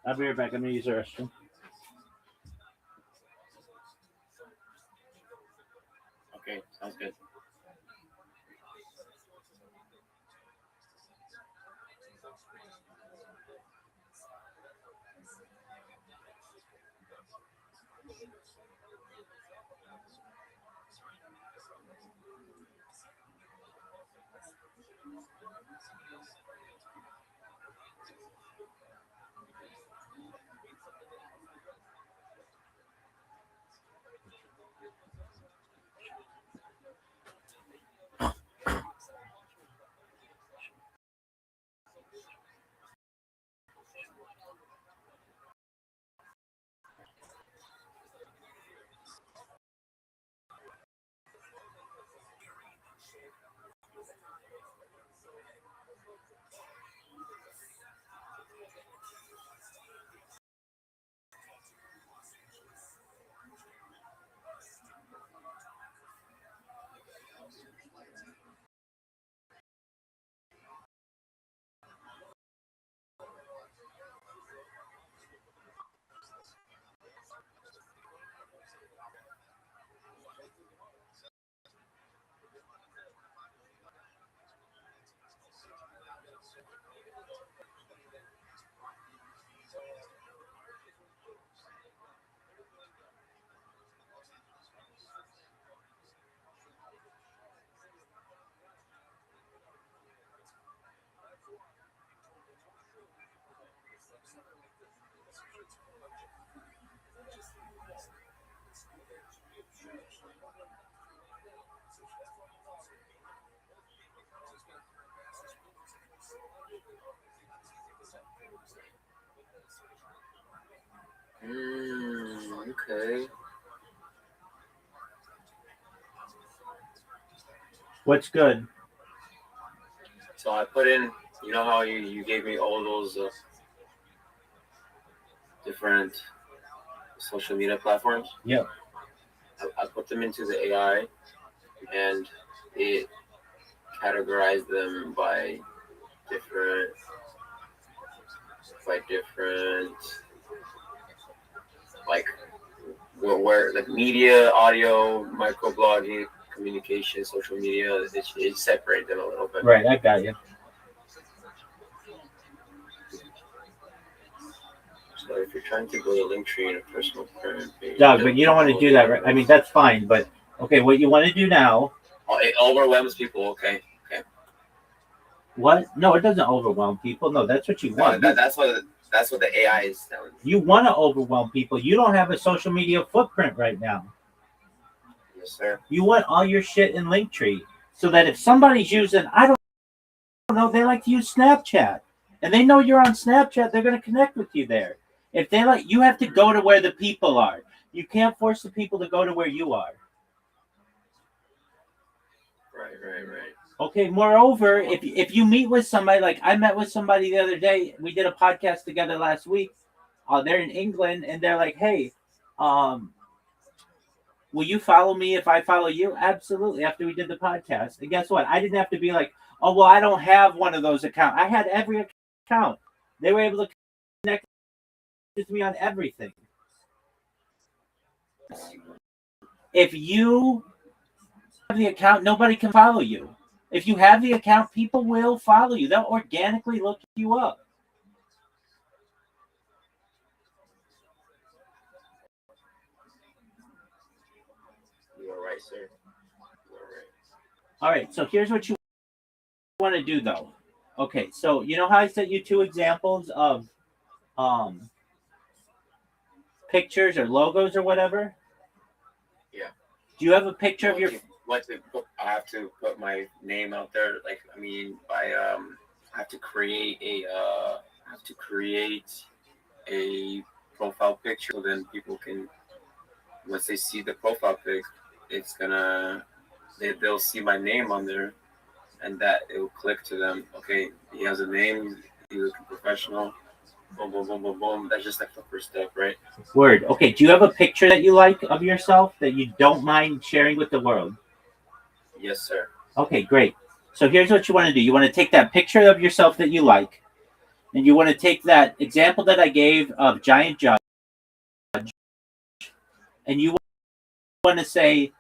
I'll be right back. I'm going to use the restroom. Okay, sounds good. Okay. What's good? So I put in, you know how you gave me all those different social media platforms? Yep. I put them into the AI, and it categorized them by different like where like media, audio, microblogging, communication, social media. It separated them a little bit. Right, I got you. So if you're trying to build a link tree in a personal page, Doug, but you don't want to do that, right? I mean, that's fine, but okay, what you want to do now? Oh, it overwhelms people. Okay. What? No, it doesn't overwhelm people. No, that's what you want. That's what the AI is telling you. You want to overwhelm people. You don't have a social media footprint right now. Yes, sir. You want all your shit in Linktree so that if somebody's using, I don't know, they like to use Snapchat, and they know you're on Snapchat, they're going to connect with you there. If they like, you have to go to where the people are. You can't force the people to go to where you are. Right. Okay, moreover, if you meet with somebody, like I met with somebody the other day, we did a podcast together last week. They're in England, and they're like, hey, will you follow me if I follow you? Absolutely, after we did the podcast. And guess what? I didn't have to be like, oh, well, I don't have one of those accounts. I had every account. They were able to connect with me on everything. If you have the account, nobody can follow you. If you have the account, people will follow you. They'll organically look you up. You're right, sir. All right, so here's what you want to do, though. Okay, so you know how I sent you two examples of pictures or logos or whatever? Yeah. Do you have a picture of your... I have to put my name out there. Like, I mean, I have to create a profile picture, so then people can, once they see the profile pic, it's gonna, they'll see my name on there, and that it will click to them. Okay, he has a name. He's looking professional. Boom, boom, boom, boom, boom. That's just like the first step, right? Word. Okay, do you have a picture that you like of yourself that you don't mind sharing with the world? Yes, sir. Okay, great. So here's what you want to do. You want to take that picture of yourself that you like, and you want to take that example that I gave of Giant Judge, and you want to say,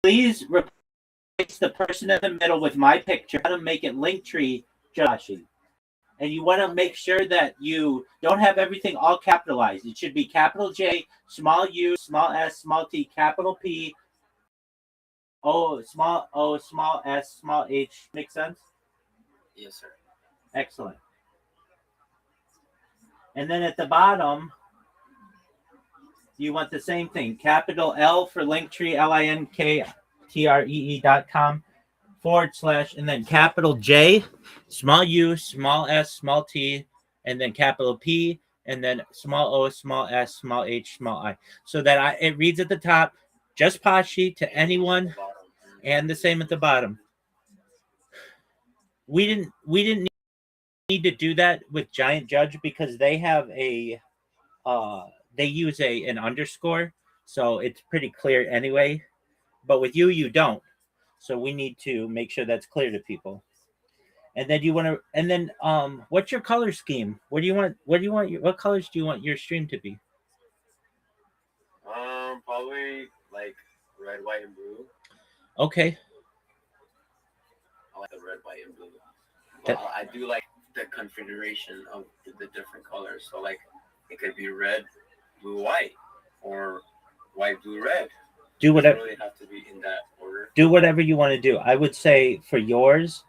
please replace the person in the middle with my picture. How to make it Linktree Joshi. And you want to make sure that you don't have everything all capitalized. It should be capital J, small U, small s, small t, capital P, O, small s, small h. Make sense? Yes, sir. Excellent. And then at the bottom, you want the same thing. Capital L for Linktree, linkttree.com / and then capital J, small U, small s, small t, and then capital P, and then small o, small s, small h, small I. So that it reads at the top, just Pashi to anyone, and the same at the bottom. We didn't need to do that with Giant Judge because they have they use an underscore, so it's pretty clear anyway. But with you don't. So we need to make sure that's clear to people. And then what's your color scheme? What colors do you want your stream to be? Probably like red, white, and blue. Okay. I like the red, white, and blue. But I do like the configuration of the different colors. So like it could be red, blue, white, or white, blue, red. Do whatever. It doesn't really have to be in that order. Do whatever you want to do. I would say for yours,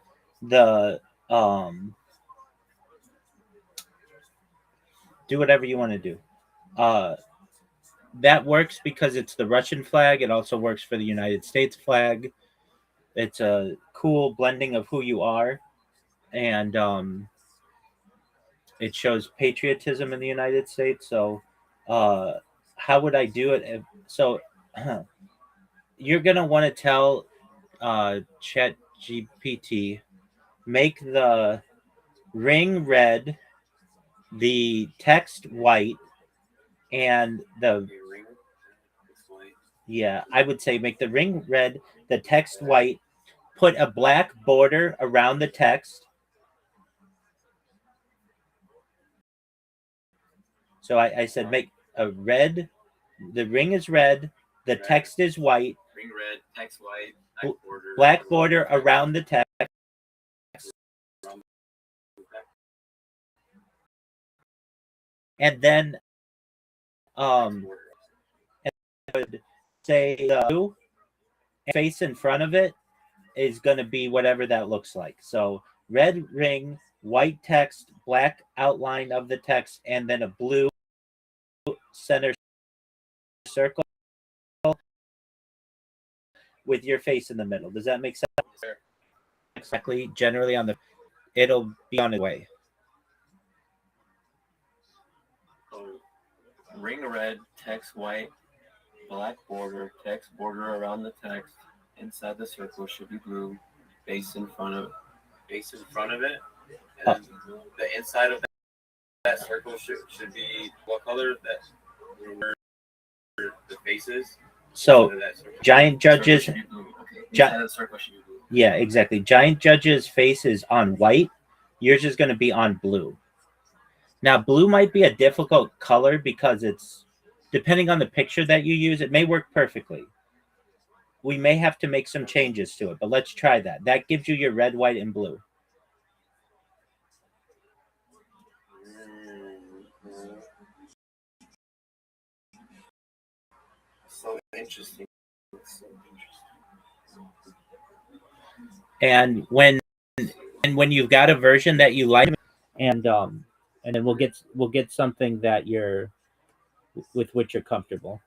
do whatever you want to do. That works because it's the Russian flag. It also works for the United States flag. It's a cool blending of who you are, and it shows patriotism in the United States. So how would I do it? So you're gonna want to tell Chat GPT, make the ring red, the text white, and the I would say make the ring red, the text white, put a black border around the text. So I said make a red, the ring is red, the text is white. Ring red, text white, black border around the text. And then and I would say the blue face in front of it is going to be whatever that looks like. So red ring, white text, black outline of the text, and then a blue center circle with your face in the middle. Does that make sense? Sure. Exactly. Generally on the, it'll be on its way. So ring red, text white, black border, text border around the text. Inside the circle should be blue. Base in front of it. And the inside of that circle should be what color? That the faces. So giant judges. Inside the circle should be blue. Yeah, exactly. Giant judge's face is on white. Yours is going to be on blue. Now, blue might be a difficult color because it's, depending on the picture that you use, it may work perfectly. We may have to make some changes to it, but let's try that. That gives you your red, white, and blue. So interesting. And when you've got a version that you like, and then we'll get something that you're with which you're comfortable.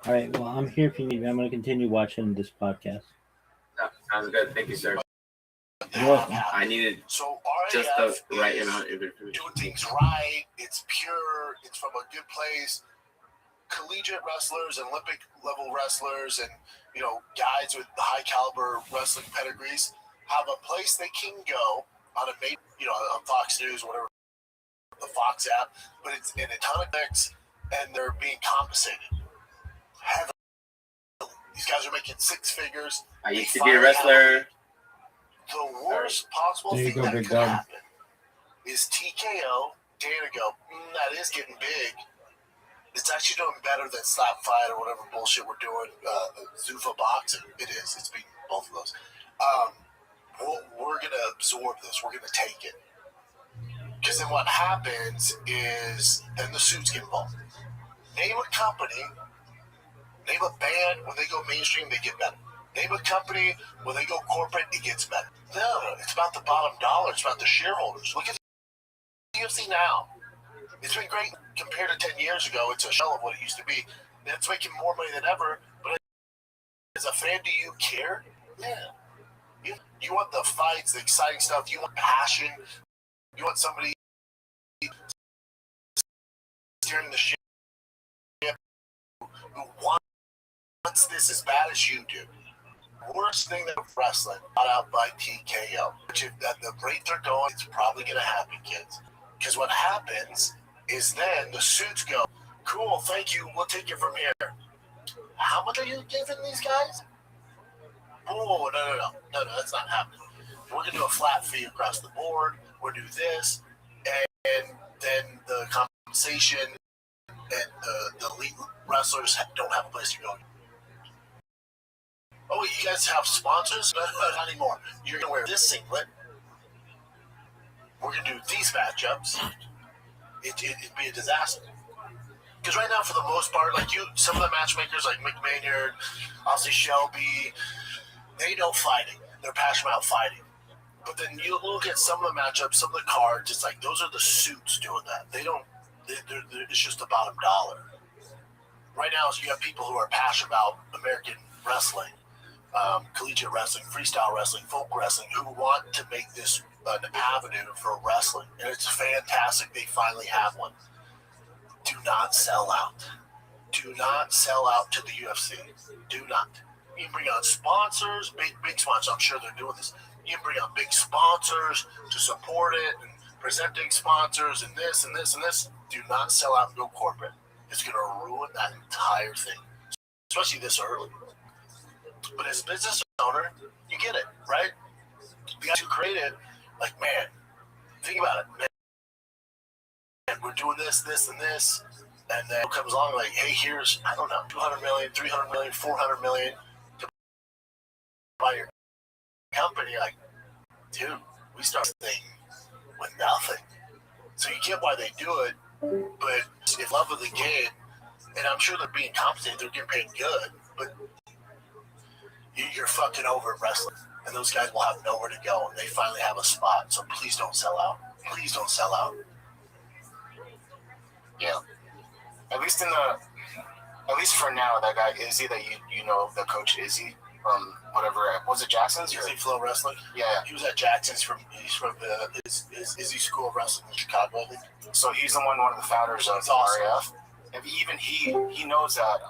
All right. Well, I'm here if you need me. I'm going to continue watching this podcast. Sounds good. Thank you, sir. You're welcome. I needed So just RAF the right is amount of information. doing things right. It's pure. It's from a good place. Collegiate wrestlers and Olympic level wrestlers and guys with high caliber wrestling pedigrees have a place they can go on on Fox News, whatever, the Fox app, but it's in a ton of clicks and they're being compensated heavily. These guys are making six figures. I used to be a wrestler. The worst possible thing that could happen is TKO, Dana go, that is getting big. It's actually doing better than Slap Fight or whatever bullshit we're doing. Zuffa Boxing. It is. It's beating both of those. We're going to absorb this. We're going to take it. Because then what happens is then the suits get involved. Name a company, name a band, when they go mainstream, they get better. Name a company, when they go corporate, it gets better. No, it's about the bottom dollar. It's about the shareholders. Look at the UFC now. It's been great compared to 10 years ago. It's a shell of what it used to be. And it's making more money than ever. But as a fan, do you care? Yeah. You want the fights, the exciting stuff. You want passion. You want somebody steering the ship who wants this as bad as you do. Worst thing that wrestling got out by TKO. Which at the rate they're going, it's probably going to happen, kids. Because what happens is then the suits go, cool, thank you, we'll take it from here. How much are you giving these guys? Oh, no, that's not happening. We're going to do a flat fee across the board. We'll do this. And then the compensation and the elite wrestlers don't have a place to go. Oh, you guys have sponsors? Not anymore. You're going to wear this singlet. We're going to do these matchups. It'd be a disaster. Because right now, for the most part, some of the matchmakers like Mick Maynard, I'll say Shelby, they know fighting. They're passionate about fighting. But then you look at some of the matchups, some of the cards, it's like those are the suits doing that. It's just the bottom dollar. Right now, you have people who are passionate about American wrestling, collegiate wrestling, freestyle wrestling, folk wrestling, who want to make this an avenue for wrestling. And it's fantastic they finally have one. Do not sell out. Do not sell out to the UFC. Do not. You can bring on sponsors, big sponsors. I'm sure they're doing this. You can bring on big sponsors to support it and presenting sponsors and this and this and this. Do not sell out and go corporate. It's going to ruin that entire thing, especially this early. But as a business owner, you get it, right? The guys who create it, like, man, think about it, man, we're doing this, this, and this, and then it comes along like, hey, here's, I don't know, 200 million, 300 million, 400 million to buy your company. Like, dude, we start this thing with nothing. So you get why they do it, but it's love of the game, and I'm sure they're being compensated, they're getting paid good, but you're fucking over wrestling, and those guys will have nowhere to go, and they finally have a spot, so please don't sell out. Please don't sell out. Yeah. At least for now, that guy Izzy, that you know, the coach Izzy from whatever, was it Jackson's? Izzy Flow Wrestling? Yeah. He was at Jackson's he's from Izzy School of Wrestling in Chicago, I think. So he's one of the founders of RAF. And even he knows that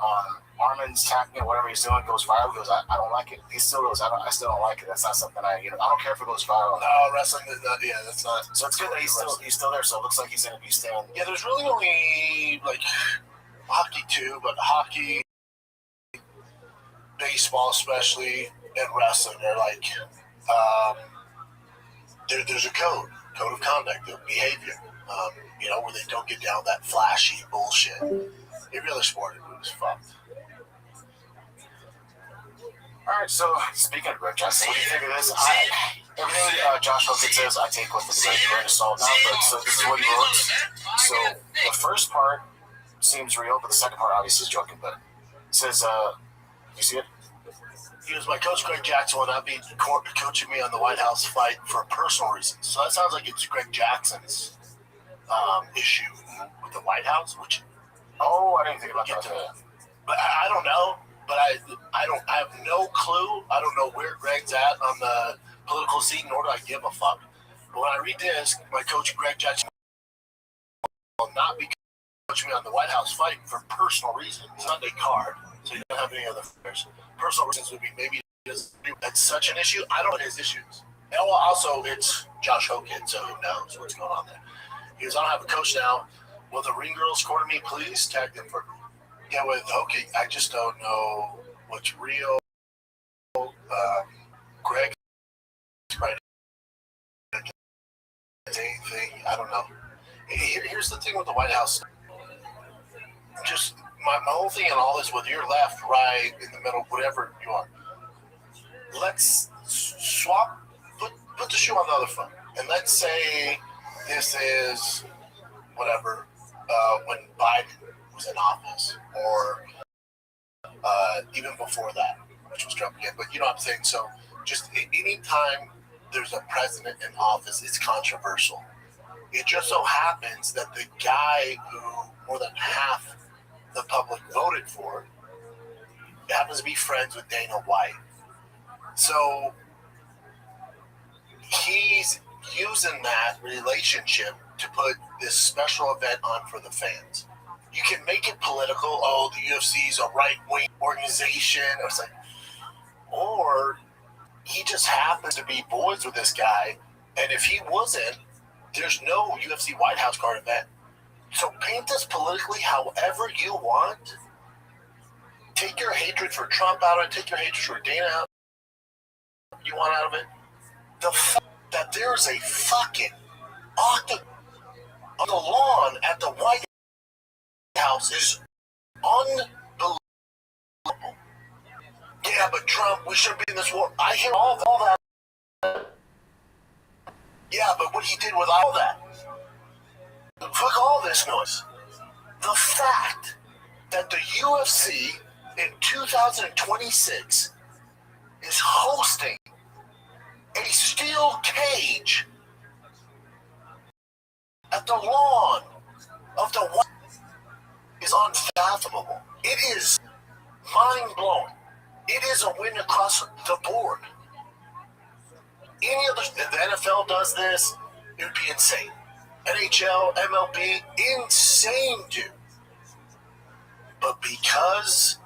Armin's tactic, whatever he's doing, goes viral. He goes, I don't like it. He still goes, I still don't like it. That's not something I don't care if it goes viral. No, wrestling is not. Yeah, that's not. So it's good that he's still there. So it looks like he's gonna be staying. Yeah, there's really only like hockey too, but hockey, baseball especially, and wrestling are like there's a code of conduct, of behavior. Where they don't get down that flashy bullshit. Every other sport is fucked. All right, so speaking of Greg Jackson, what do you think of this? Everything Josh Hawkins says, I take with a grain of salt now, but so this is what he wrote. So the first part seems real, but the second part obviously is joking, but it says, you see it? He was my coach, Greg Jackson, will not be coaching me on the White House fight for personal reasons. So that sounds like it's Greg Jackson's issue with the White House, which I didn't think about that. But I don't know. But I have no clue. I don't know where Greg's at on the political scene, nor do I give a fuck. But when I read this, my coach Greg Jackson will not be coaching me on the White House fight for personal reasons. Sunday card, so he doesn't have any other affairs. Personal reasons would be maybe that's such an issue. I don't know his issues. And also, it's Josh Hawkins, so who knows what's going on there. He goes, I don't have a coach now. Will the ring girls corner me, please? Tag them for. Yeah, with Hawkins, I just don't know what's real. Greg, right? Anything? I don't know. Here's the thing with the White House. Just my whole thing and all this, whether you're left, right, in the middle, whatever you are. Let's swap. Put the shoe on the other foot, and let's say this is whatever when Biden was in office, or even before that, which was Trump again. But you know what I'm saying? So just any time there's a president in office, it's controversial. It just so happens that the guy who more than half the public voted for happens to be friends with Dana White. So he's using that relationship to put this special event on for the fans. You can make it political. Oh, the UFC is a right-wing organization. Or he just happens to be boys with this guy. And if he wasn't, there's no UFC White House card event. So paint this politically however you want. Take your hatred for Trump out of it. Take your hatred for Dana out. You want out of it. The fact that there's a fucking octagon on the lawn at the White House is unbelievable. Yeah, but Trump, we shouldn't be in this war. I hear all that. Yeah, but what he did with all that. Fuck all this noise. The fact that the UFC in 2026 is hosting a steel cage at the lawn of the White House is unfathomable. It is mind-blowing. It is a win across the board. Any other, if the NFL does this, it would be insane. NHL, MLB, insane, dude. But because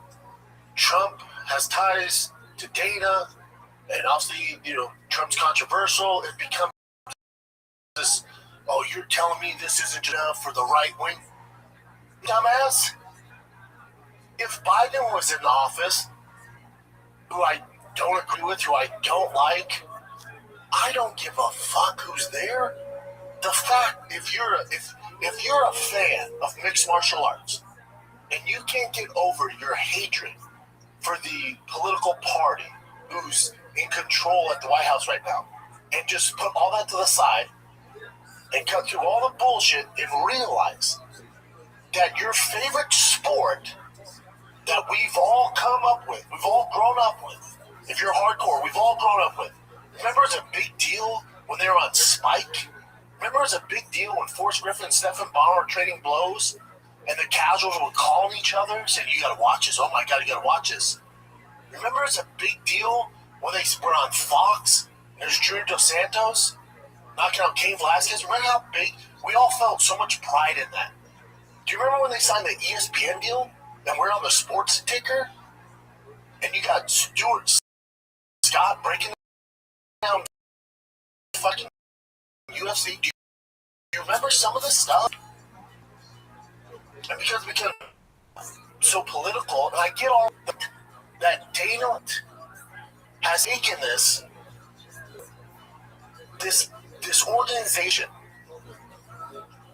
Trump has ties to Dana, and obviously, Trump's controversial, it becomes this, oh, you're telling me this isn't enough for the right wing? Dumbass. If Biden was in office, who I don't agree with, who I don't like. I don't give a fuck who's there. The fact, if you're a fan of mixed martial arts and you can't get over your hatred for the political party who's in control at the White House right now, and just put all that to the side and cut through all the bullshit and realize that your favorite sport that we've all come up with, we've all grown up with, if you're hardcore, we've all grown up with. Remember it was a big deal when they were on Spike? Remember it was a big deal when Forrest Griffin and Stephen Bauer were trading blows and the casuals were calling each other saying, you gotta watch this, oh my god, you gotta watch this. Remember it's a big deal when they were on Fox and there's Junior Dos Santos knocking out Cain Velasquez? Remember how big? We all felt so much pride in that. Do you remember when they signed the ESPN deal and we're on the sports ticker? And you got Stuart Scott breaking down fucking UFC. Do you remember some of the stuff? And because we became so political, and I get all that Dana has taken this organization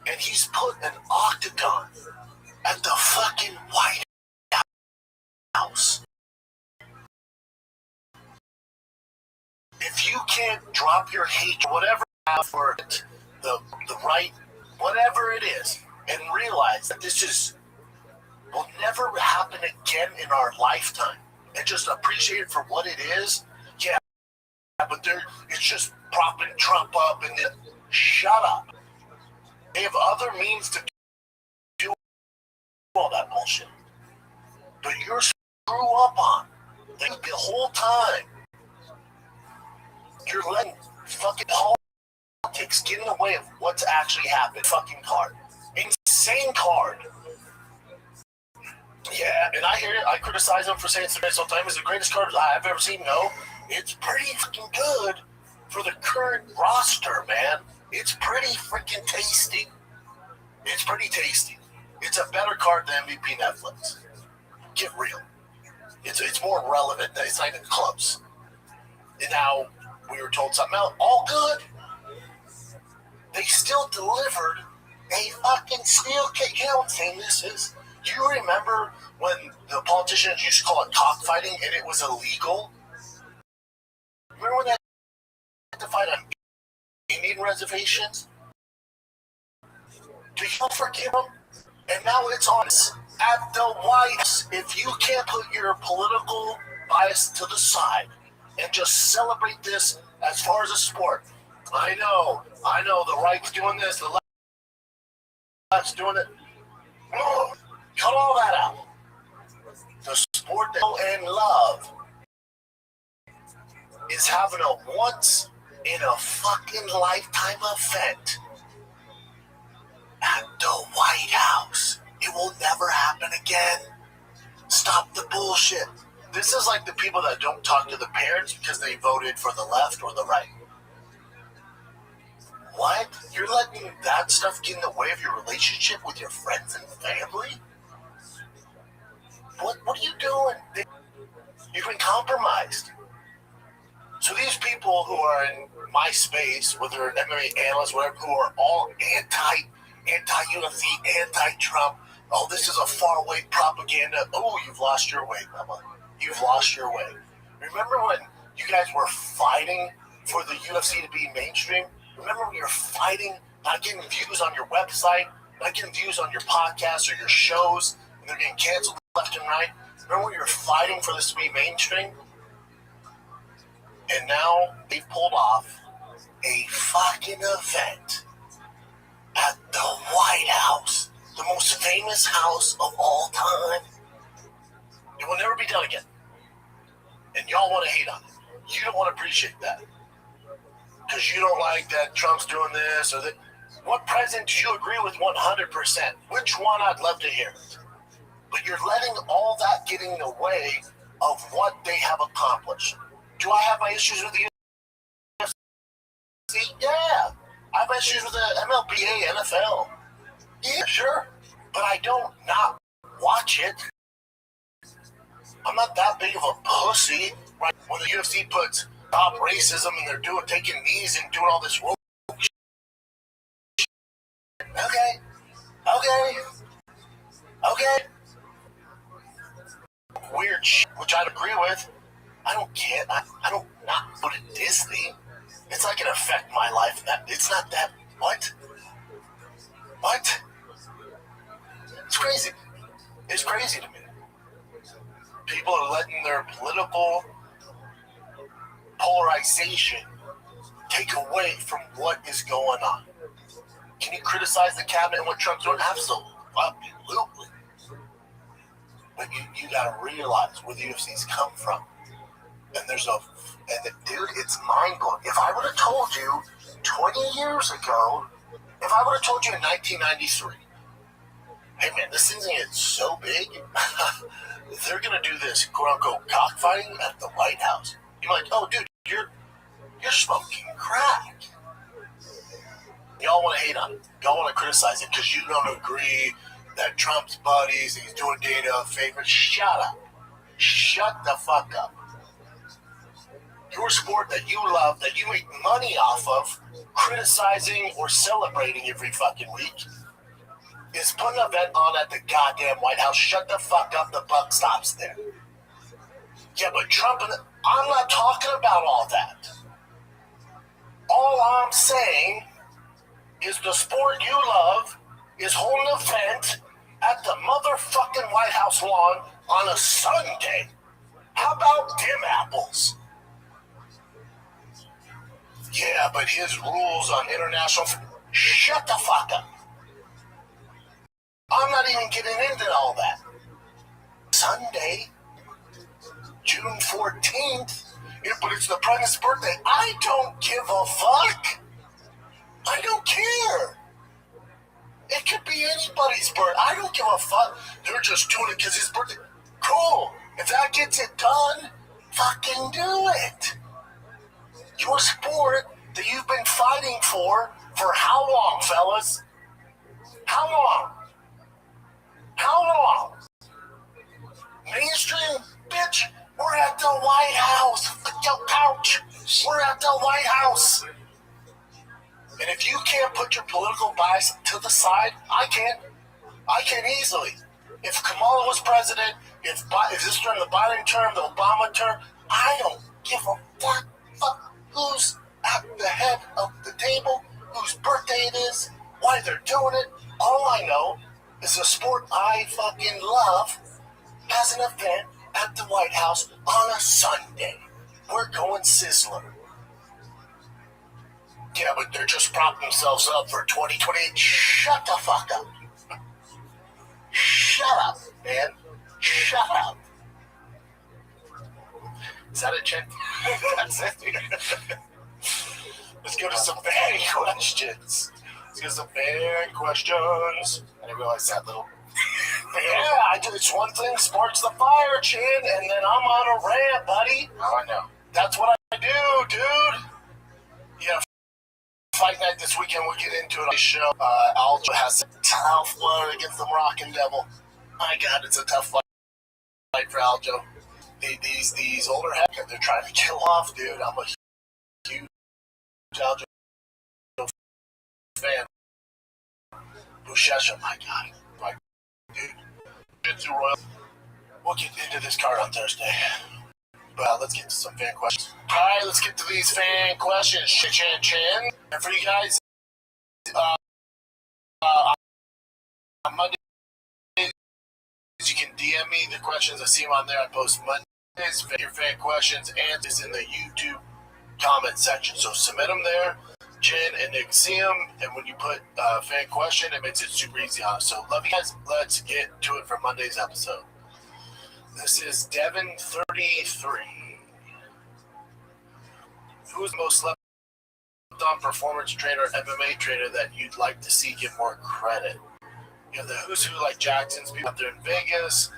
and he's put an octagon at the fucking White House. If you can't drop your hate, whatever for it, the right, whatever it is, and realize that this just will never happen again in our lifetime, and just appreciate it for what it is, yeah, but it's just propping Trump up and shut up. They have other means to do all that bullshit. But you're screw up on. The whole time, you're letting fucking politics get in the way of what's actually happened. Fucking card. Insane card. Yeah, and I hear it. I criticize them for saying it's sometimes the greatest card I've ever seen. No, it's pretty fucking good for the current roster, man. It's pretty freaking tasty. It's pretty tasty. It's a better card than MVP Netflix. Get real. It's more relevant. It's not even close. And now we were told something else. All good. They still delivered a fucking steel cake. You know what insane this is? Do you remember when the politicians used to call it cockfighting and it was illegal? Remember when they had to fight on Indian reservations? Do you forgive them? And now it's on us at the White House. If you can't put your political bias to the side and just celebrate this as far as a sport, I know, the right's doing this, the left's doing it. Oh, cut all that out. The sport that you and love is having a once in a fucking lifetime event at the White House. It will never happen again. Stop the bullshit. This is like the people that don't talk to the parents because they voted for the left or the right. What? You're letting that stuff get in the way of your relationship with your friends and family? What are you doing? You've been compromised. So these people who are in my space, whether MMA analysts, whatever, who are all anti-UFC, anti-Trump, oh, this is a faraway propaganda. Oh, you've lost your way, Mama. You've lost your way. Remember when you guys were fighting for the UFC to be mainstream? Remember when you were fighting, not getting views on your website, not getting views on your podcasts or your shows, and they're getting canceled left and right? Remember when you were fighting for this to be mainstream? And now they pulled off a fucking event at the White House, the most famous house of all time. It will never be done again. And y'all want to hate on it. You don't want to appreciate that. Because you don't like that Trump's doing this or that. What president do you agree with 100%? Which one? I'd love to hear it. But you're letting all that get in the way of what they have accomplished. Do I have my issues with the UFC? Yeah. I have issues with the MLB, NFL. Yeah, sure. But I don't not watch it. I'm not that big of a pussy right? When the UFC puts stop racism and they're taking knees and doing all this woke shit. Okay. Weird shit, which I'd agree with. I don't care. I don't not go to Disney. It's not going to affect my life. It's not that. What? It's crazy. It's crazy to me. People are letting their political polarization take away from what is going on. Can you criticize the cabinet and what Trump's doing? Absolutely. But you got to realize where the UFC's come from. And dude, it's mind-blowing. If I would have told you 20 years ago, if I would have told you in 1993, hey man, this thing's gonna get so big, they're gonna do this quote-unquote cockfighting at the White House. You're like, oh dude, you're smoking crack. Y'all want to hate on it. Y'all want to criticize it because you don't agree that Trump's buddies, he's doing data a favor. Shut up. Shut the fuck up. Your sport that you love, that you make money off of, criticizing or celebrating every fucking week, is putting an event on at the goddamn White House. Shut the fuck up. The buck stops there. Yeah, but Trump I'm not talking about all that. All I'm saying is the sport you love is holding an event at the motherfucking White House lawn on a Sunday. How about dim apples? Yeah, but his rules on international... Shut the fuck up. I'm not even getting into all that. Sunday, June 14th, but it's the president's birthday. I don't give a fuck. I don't care. It could be anybody's birthday. I don't give a fuck. They're just doing it because his birthday. Cool. If that gets it done, fucking do it. Your sport that you've been fighting for how long, fellas? How long? Mainstream, bitch, we're at the White House. Ouch. We're at the White House. And if you can't put your political bias to the side, I can. I can easily. If Kamala was president, if this is during the Biden term, the Obama term, I don't give a fuck who's at the head of the table, whose birthday it is, why they're doing it. All I know is the sport I fucking love has an event at the White House on a Sunday. We're going Sizzler. Yeah, but they're just propping themselves up for 2028. Shut the fuck up. Shut up, man. Shut up. Is that it, Chen? That's it. Let's go to some fan questions. I didn't realize that little. Yeah, it's one thing sparks the fire, Chin, and then I'm on a rant, buddy. Oh, I know. That's what I do, dude. Yeah, fight night this weekend. We'll get into it on the show. Aljo has a tough one against the Moroccan Devil. My God, it's a tough fight for Aljo. These older heads, they're trying to kill off, dude. I'm a huge Aljo fan. Bushesha, my God. Dude. Jiu-Jitsu Royal. We'll get into this card on Thursday. But let's get to some fan questions. All right, let's get to these fan questions. Chin. And for you guys, on Monday, you can DM me the questions. I see them on there. I post Mondays. Your fan questions and is in the YouTube comment section. So submit them there. Chin and Nick see them, and when you put a fan question, it makes it super easy on us. So love you guys. Let's get to it for Monday's episode. This is Devin33. Who's the most slept on performance trainer, MMA trainer that you'd like to see get more credit? You know, the who's who like Jackson's people out there in Vegas,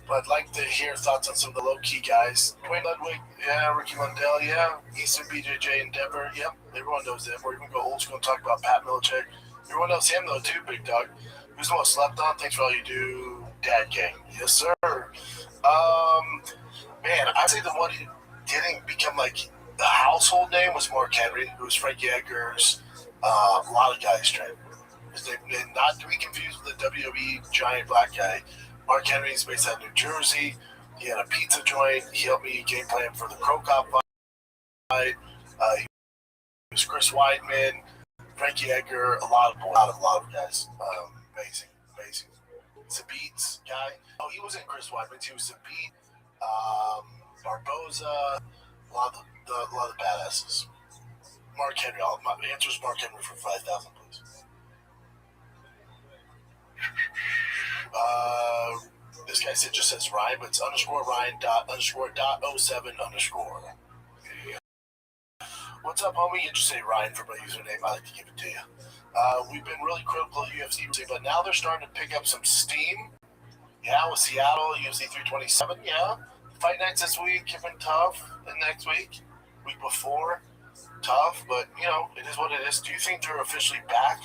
but I'd like to hear thoughts on some of the low-key guys. Dwayne Ludwig, yeah. Ricky Lundell, yeah. Easton BJJ Endeavor, yep. Everyone knows them. We're even go old school and talk about Pat Military. Everyone knows him, though, too, big dog. Who's the most slept on? Thanks for all you do, Dad Gang. Yes, sir. Man, I'd say the one didn't become like the household name was Mark Henry, who was Frankie Edgar's. A lot of guys trained. And not to be confused with the WWE giant black guy. Mark Henry is based out of New Jersey. He had a pizza joint. He helped me game plan for the Crow Cop fight. He was Chris Weidman, Frankie Edgar, a lot of guys. Amazing. Zabit's guy. Oh, he wasn't Chris Weidman. He was Zabit, Barboza, a lot of the badasses. Mark Henry. My answer is Mark Henry for 5,000, please. This guy just says Ryan, but it's _Ryan._.07_. What's up, homie? You just say Ryan for my username. I like to give it to you. We've been really critical of UFC, but now they're starting to pick up some steam. Yeah, with Seattle, UFC 327. Yeah, fight nights this week have been tough. And next week before, tough. But it is what it is. Do you think they're officially back?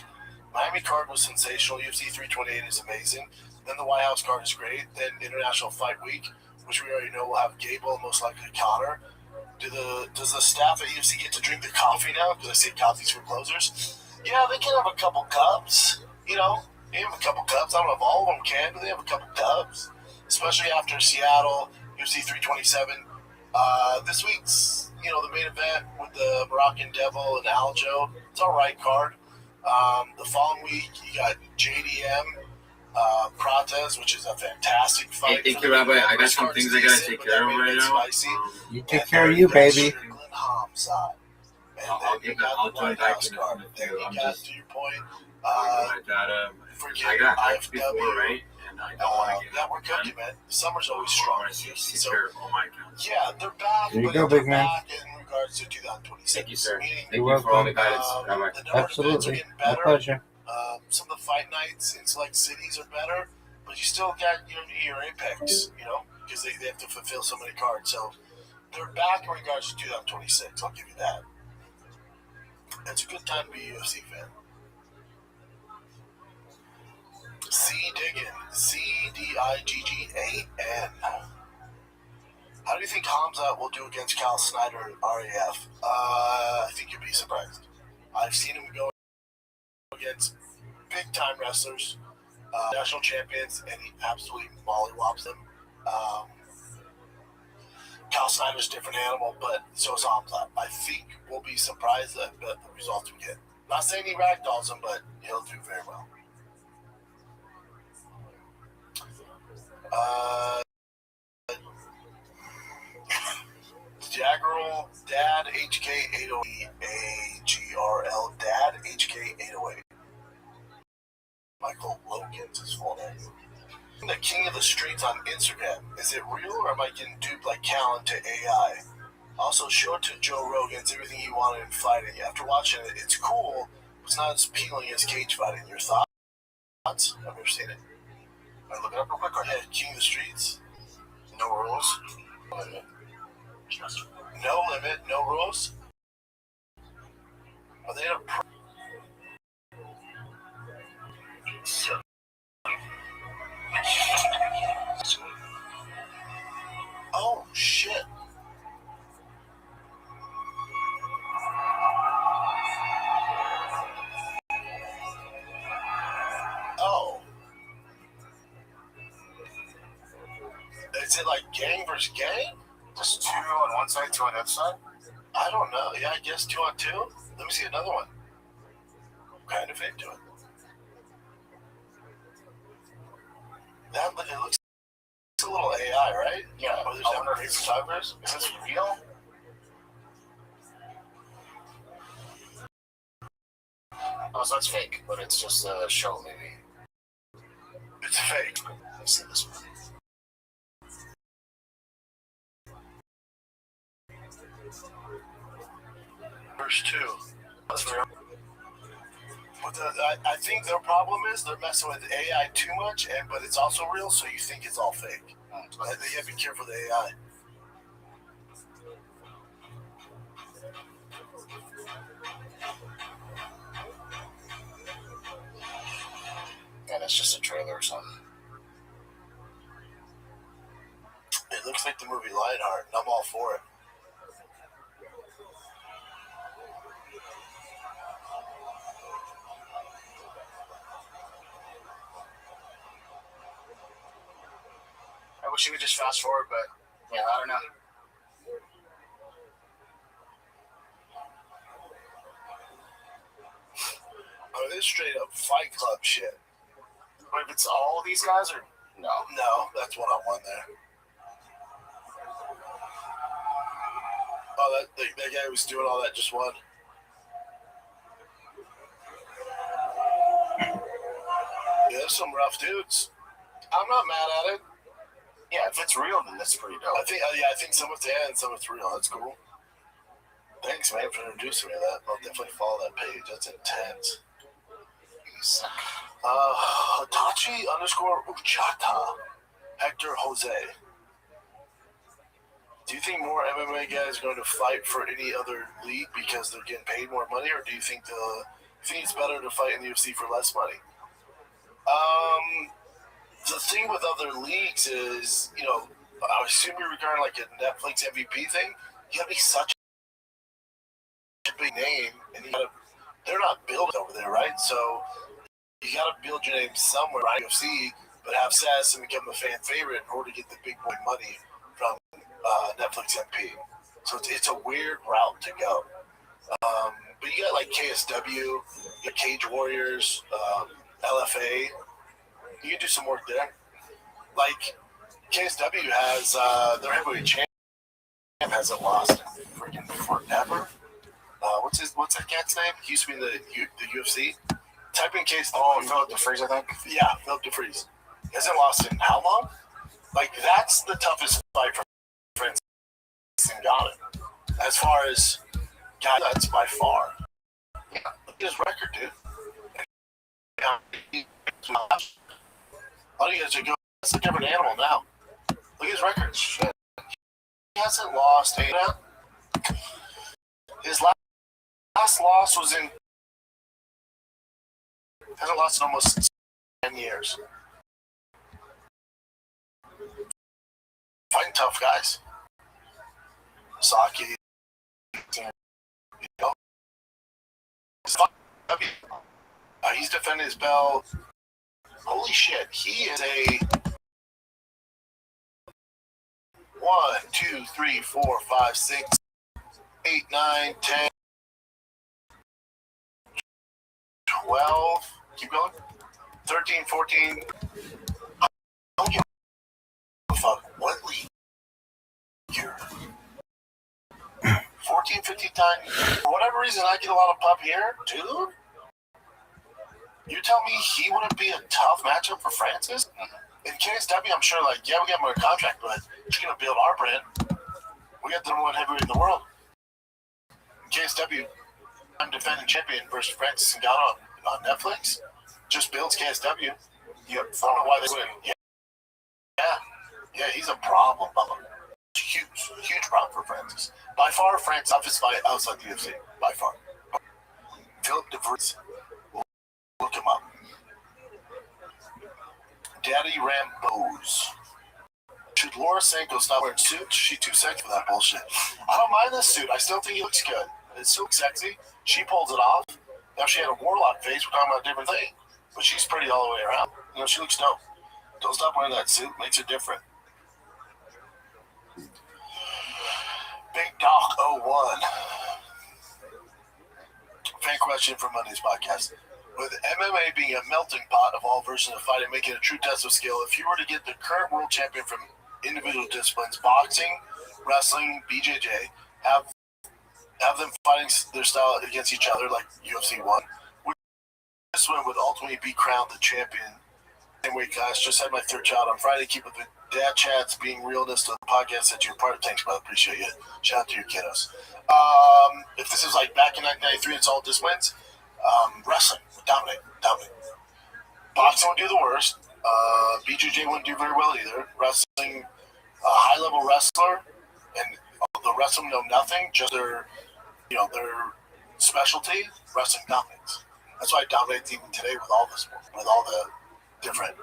Miami card was sensational. UFC 328 is amazing. Then the White House card is great. Then International Fight Week, which we already know will have Gable and most likely Connor. Does the staff at UFC get to drink the coffee now? Because I say coffee's for closers. Yeah, they can have a couple cups. They have a couple cups. I don't know if all of them can, but they have a couple cups. Especially after Seattle, UFC 327. This week's, the main event with the Moroccan Devil and Aljo. It's all right card. The following week, you got JDM, Prates, which is a fantastic fight. Hey, thank you, Rabbi. I got some things I gotta take care of right now. You take care of you, baby. I'll join back in a few. I'm just. I got hyped before, right? And I don't want to get that. We're cooking, man. Summer's always strong. I want to take care of all my accounts. Yeah, they're back. There you go, big man. In regards to 2026. Thank you, sir. Meaning, Thank you for all the guidance. Absolutely. My pleasure. Some of the fight nights in select cities are better, but you still got your Apex, because they have to fulfill so many cards. So they're back in regards to 2026. I'll give you that. It's a good time to be a UFC fan. C Diggin, CDIGGAN. How do you think Hamza will do against Kyle Snyder and RAF? I think you'd be surprised. I've seen him go against big-time wrestlers, national champions, and he absolutely mollywops them. Kyle Snyder's a different animal, but so is Hamza. I think we'll be surprised at the results we get. Not saying he ragdolls him, but he'll do very well. Jaggerl Dad HK808 AGRL Dad HK808. Michael Logan's his full name. The king of the streets on Instagram. Is it real or am I getting duped like Callan to AI? Also, show it to Joe Rogan. It's everything he wanted in fighting. After watching it, it's cool. It's not as appealing as cage fighting. Your thoughts? I've never seen it. I look it up real quick. Or King of the Streets. No rules. No limit. No rules. Are they in a Oh, shit. Oh. Is it like gang versus gang? Just 2 on one side, 2 on the other side? I don't know. Yeah, I guess 2 on 2. Let me see another one. I'm kind of into it. It looks a little AI, right? Yeah. Oh, there's that great photographers. Is this real? Oh, so it's fake, but it's just a show, maybe. It's fake. Let me see this one. Verse 2. That's real. But I think their problem is they're messing with AI too much, but it's also real, so you think it's all fake. You have to be careful of the AI. Yeah, that's just a trailer or something. It looks like the movie Lionheart, and I'm all for it. wish you would just fast forward, but yeah, I don't know. Oh, this straight up Fight Club shit. But if it's all these guys, or no? No, that's one-on-one there. Oh, that guy who was doing all that just won. Yeah, there's some rough dudes. I'm not mad at it. Yeah, if it's real, then that's pretty dope. I think some of it's and some of it's real. That's cool. Thanks, man, for introducing me to that. I'll definitely follow that page. That's intense. Hitachi_Uchata. Hector Jose. Do you think more MMA guys are going to fight for any other league because they're getting paid more money, or do you think it's better to fight in the UFC for less money? The thing with other leagues is, I assume you're regarding like a Netflix MVP thing. You gotta be such a big name, and they're not built over there, right? So you gotta build your name somewhere, right? UFC, but have success and become a fan favorite in order to get the big boy money from Netflix MP. So it's a weird route to go. But you got like KSW, you got Cage Warriors, LFA. You can do some work there. Like KSW has their heavyweight champ hasn't lost in freaking forever. What's that cat's name? He used to be in the UFC. Type in KSW. Oh, Philip DeFries, I think. Yeah, Philip DeFries. He hasn't lost in how long? Like that's the toughest fight for Francis Ngannou. As far as guys, that's by far. Yeah, look at his record, dude. All you guys are going, it's a different animal now. Look at his record. Shit. He hasn't lost his last loss was in. Hasn't lost in almost 10 years. Fighting tough guys. Saki. He's defending his belt. Holy shit, he is a 1, 2, 3, 4, 5, 6, 8, 9, 10, 12. Keep going. 13, 14. I don't give a fuck what league you're 14, 15 times. For whatever reason, I get a lot of pop here, dude. You tell me he wouldn't be a tough matchup for Francis? In KSW, I'm sure, we got him on a contract, but he's going to build our brand. We got the number one heavyweight in the world. KSW, I'm defending champion versus Francis Ngannou on Netflix. Just builds KSW. Yep. I don't know why they win. Yeah, he's a problem. Huge problem for Francis. By far, Francis' toughest fight outside the UFC. By far. Philip DeVries. Look him up. Daddy Rambos. Should Laura Sanko stop wearing suits? She's too sexy for that bullshit. I don't mind this suit. I still think he looks good. It's so sexy. She pulls it off. Now she had a warlock face. We're talking about a different thing. But she's pretty all the way around. She looks dope. Don't stop wearing that suit. Makes it different. Big Doc 01. Fan question for Monday's podcast. With MMA being a melting pot of all versions of fighting, making a true test of skill, if you were to get the current world champion from individual disciplines, boxing, wrestling, BJJ, have them fighting their style against each other like UFC 1, this one would ultimately be crowned the champion. Anyway, guys, just had my third child on Friday. Keep up the dad chats, being realness to the podcast that you're part of. Thanks, brother. Appreciate you. Shout out to your kiddos. If this is back in 1993, it's all disciplines. Wrestling would dominate. Boxing would do the worst. BJJ wouldn't do very well either. Wrestling, a high-level wrestler, and the rest of them know nothing, just their specialty. Wrestling dominates. That's why it dominates even today with all the sports, with all the different,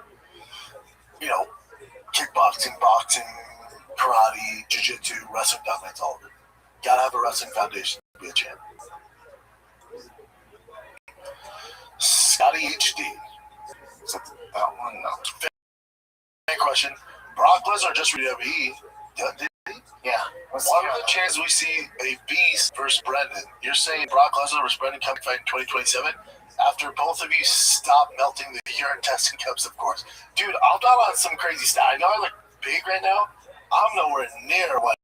kickboxing, boxing, karate, jiu-jitsu. Wrestling dominates all of it. Gotta have a wrestling foundation to be a champ. Scotty HD. Is that one? No. Fan question. Brock Lesnar just WWE. Yeah. What are the chances we see a Beast versus Brendan? You're saying Brock Lesnar versus Brendan come fight in 2027? After both of you stop melting the urine testing cups, of course. Dude, I'm not on some crazy stuff. I know I look big right now. I'm nowhere near what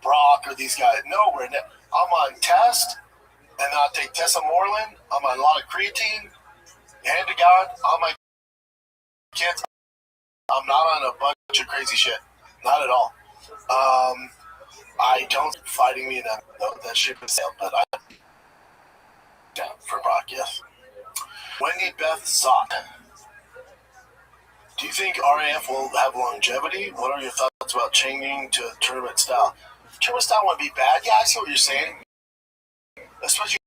Brock or these guys. Nowhere near. I'm on test, and I'll take Tessa Moreland. I'm on a lot of creatine. Hand to God, all my kids. I'm not on a bunch of crazy shit. Not at all. I don't fighting me in that ship is sailed, but I'm down for Brock, yes. Wendy Beth Zock. Do you think RAF will have longevity? What are your thoughts about changing to tournament style? Tournament style wouldn't be bad. Yeah, I see what you're saying. Especially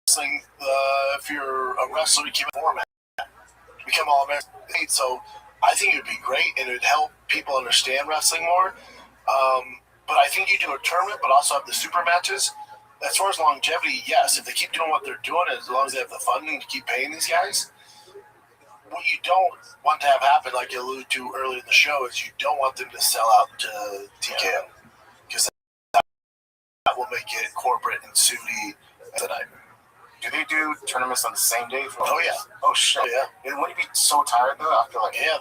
wrestling, if you're a wrestler, you keep it format. Become all American. So I think it would be great, and it would help people understand wrestling more. But I think you do a tournament, but also have the super matches. As far as longevity, yes. If they keep doing what they're doing, as long as they have the funding to keep paying these guys, what you don't want to have happen, like you alluded to earlier in the show, is you don't want them to sell out to TKO. Because that will make it corporate and sooty tonight. Do they do tournaments on the same day? Oh, yeah. Oh, shit. Oh, yeah. And wouldn't you be so tired, though? I feel like... Yeah,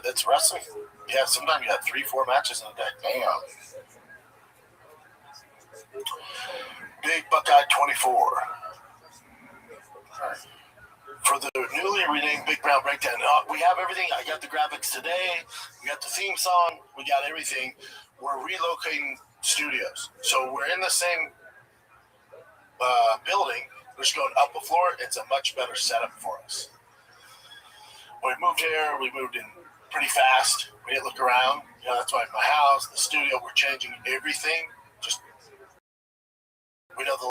that's wrestling. Yeah, sometimes you have 3-4 matches in a day. Damn. Big Buckeye 24. For the newly renamed Big Brown Breakdown, we have everything. I got the graphics today. We got the theme song. We got everything. We're relocating studios. So we're in the same building. We're just going up a floor. It's a much better setup for us. When we moved here, we moved in pretty fast. We didn't look around. You know, that's why my house, the studio, we're changing everything. Just we know the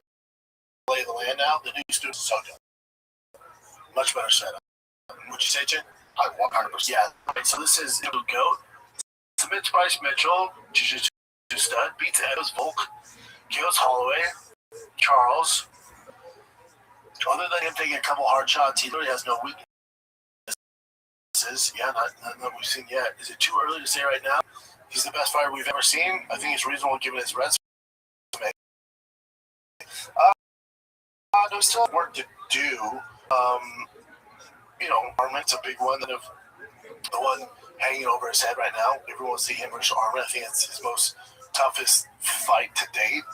lay of the land now. The new studio is so good. Much better setup. Would you say, Jen? 100%. Yeah. Right, so this is Little Goat. Submits Bryce Mitchell. Jiu-Jitsu stud. Beats Evans Volk. Kills Holloway. Charles. Other than him taking a couple hard shots, he literally has no weaknesses. Yeah, not we've seen yet. Is it too early to say right now? He's the best fighter we've ever seen. I think it's reasonable given his resume. There's still work to do. You know, Armin's a big one. The one hanging over his head right now. Everyone wants to see him versus Armin. I think it's his most toughest fight to date.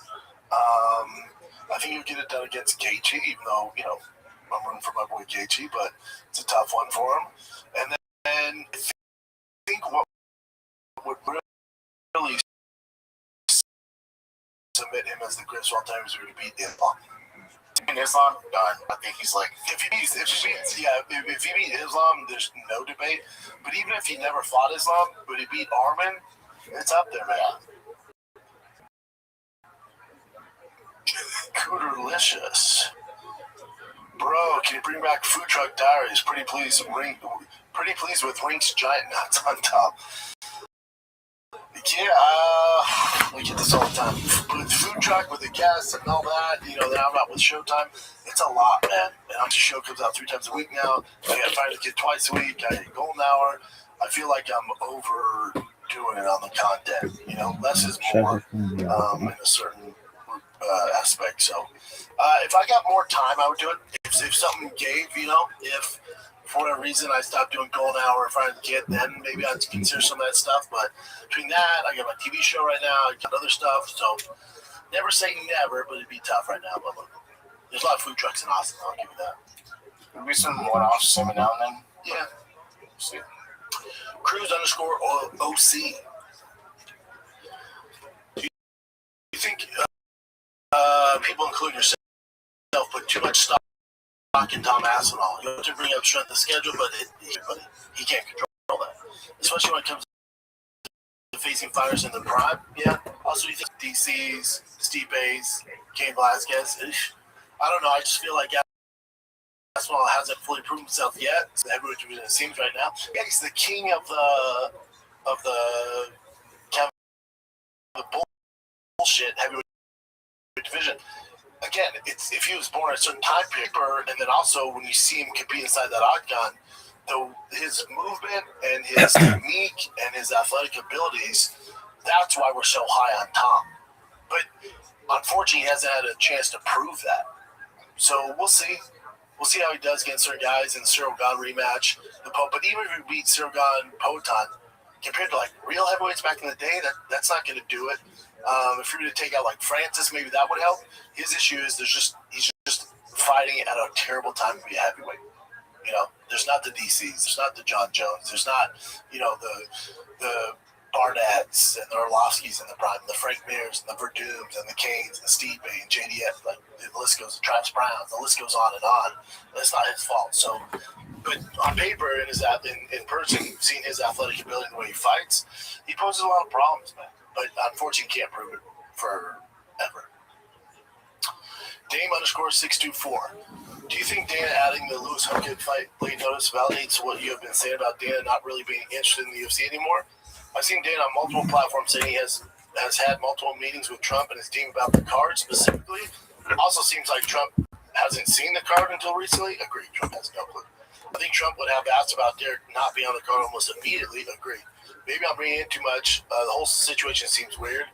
I think he'll get it done against Gaethje, even though, you know, I'm rooting for my boy Gaethje, but it's a tough one for him. And then I think what would really submit him as the greatest of all time is to beat Islam. In Islam, done. I think he's like, if he beats Islam, there's no debate. But even if he never fought Islam, but he beat Armin, it's up there, man. Cooterlicious. Bro, can you bring back Food Truck Diaries? Pretty pleased with Rink's giant nuts on top. Yeah, we get this all the time. With Food Truck, with the guests and all that, you know, that I'm not with Showtime, it's a lot, man. And the show comes out 3 times a week now. I got to find the kid twice a week. I get Golden Hour. I feel like I'm overdoing it on the content. You know, less is more in a certain aspect. So if I got more time, I would do it. If something gave, you know, if for whatever reason I stopped doing Golden Hour if I had a kid, then maybe I'd consider some of that stuff. But between that, I got my TV show right now, I got other stuff. So never say never, but it'd be tough right now. But look, there's a lot of food trucks in Austin, I'll give you that. There'll be some one-offs every now and then. Yeah. See. Cruz_OC. Do you think people, including yourself, put too much stock in Tom Aspinall? You have to bring up strength of schedule, but he can't control that. Especially when it comes to facing fighters in the prime. Yeah. Also, you think DC's, Stipe's, Cain Velasquez? I don't know. I just feel like Aspinall hasn't fully proven himself yet. It's the heavyweight division, it seems right now. Yeah, he's the king of the bullshit heavyweight division. Again, it's if he was born at a certain time period, and then also when you see him compete inside that octagon, his movement and his technique and his athletic abilities, that's why we're so high on Tom. But unfortunately, he hasn't had a chance to prove that. So we'll see. We'll see how he does against certain guys in the Cyril Gane rematch. But even if he beats Cyril Gane Poatan, compared to like real heavyweights back in the day, that's not going to do it. If you were to take out like Francis, maybe that would help. His issue is he's just fighting at a terrible time to be a heavyweight. You know, there's not the DCs, there's not the John Jones, there's not, you know, the Barnetts and the Orlovskis and the Prime, the Frank Mirs and the Verdums and the Canes and the Stipe and JDF, like the list goes, the Travis Browns, the list goes on and on. And it's not his fault. So, but on paper and in person, seeing his athletic ability and the way he fights, he poses a lot of problems, man. But unfortunately, can't prove it forever. Dame_624. Do you think Dana adding the Lewis Hogan fight late notice validates what you have been saying about Dana not really being interested in the UFC anymore? I've seen Dana on multiple platforms saying he has had multiple meetings with Trump and his team about the card specifically. It also seems like Trump hasn't seen the card until recently. Agreed. Trump has no clue. I think Trump would have asked about Derek not being on the card almost immediately. Agreed. Maybe I'm bringing in too much. The whole situation seems weird.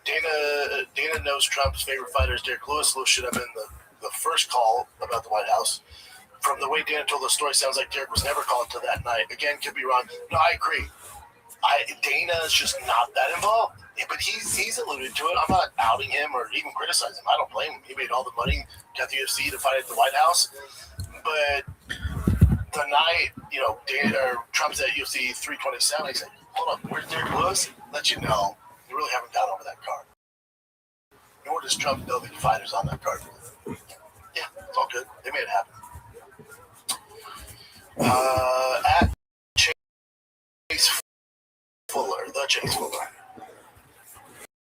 Dana knows Trump's favorite fighter is Derek Lewis. Lewis should have been the first call about the White House. From the way Dana told the story, sounds like Derek was never called to that night. Again, could be wrong. No, I agree. Dana is just not that involved. But he's alluded to it. I'm not outing him or even criticizing him. I don't blame him. He made all the money, got the UFC to fight at the White House. But the night, you know, Trump's at UFC 327, he said, hold up, where's Derek Lewis? Let you know, you really haven't got over that card. Nor does Trump know the fighters on that card. Yeah, it's all good. They made it happen. At Chase Fuller, the Chase Fuller.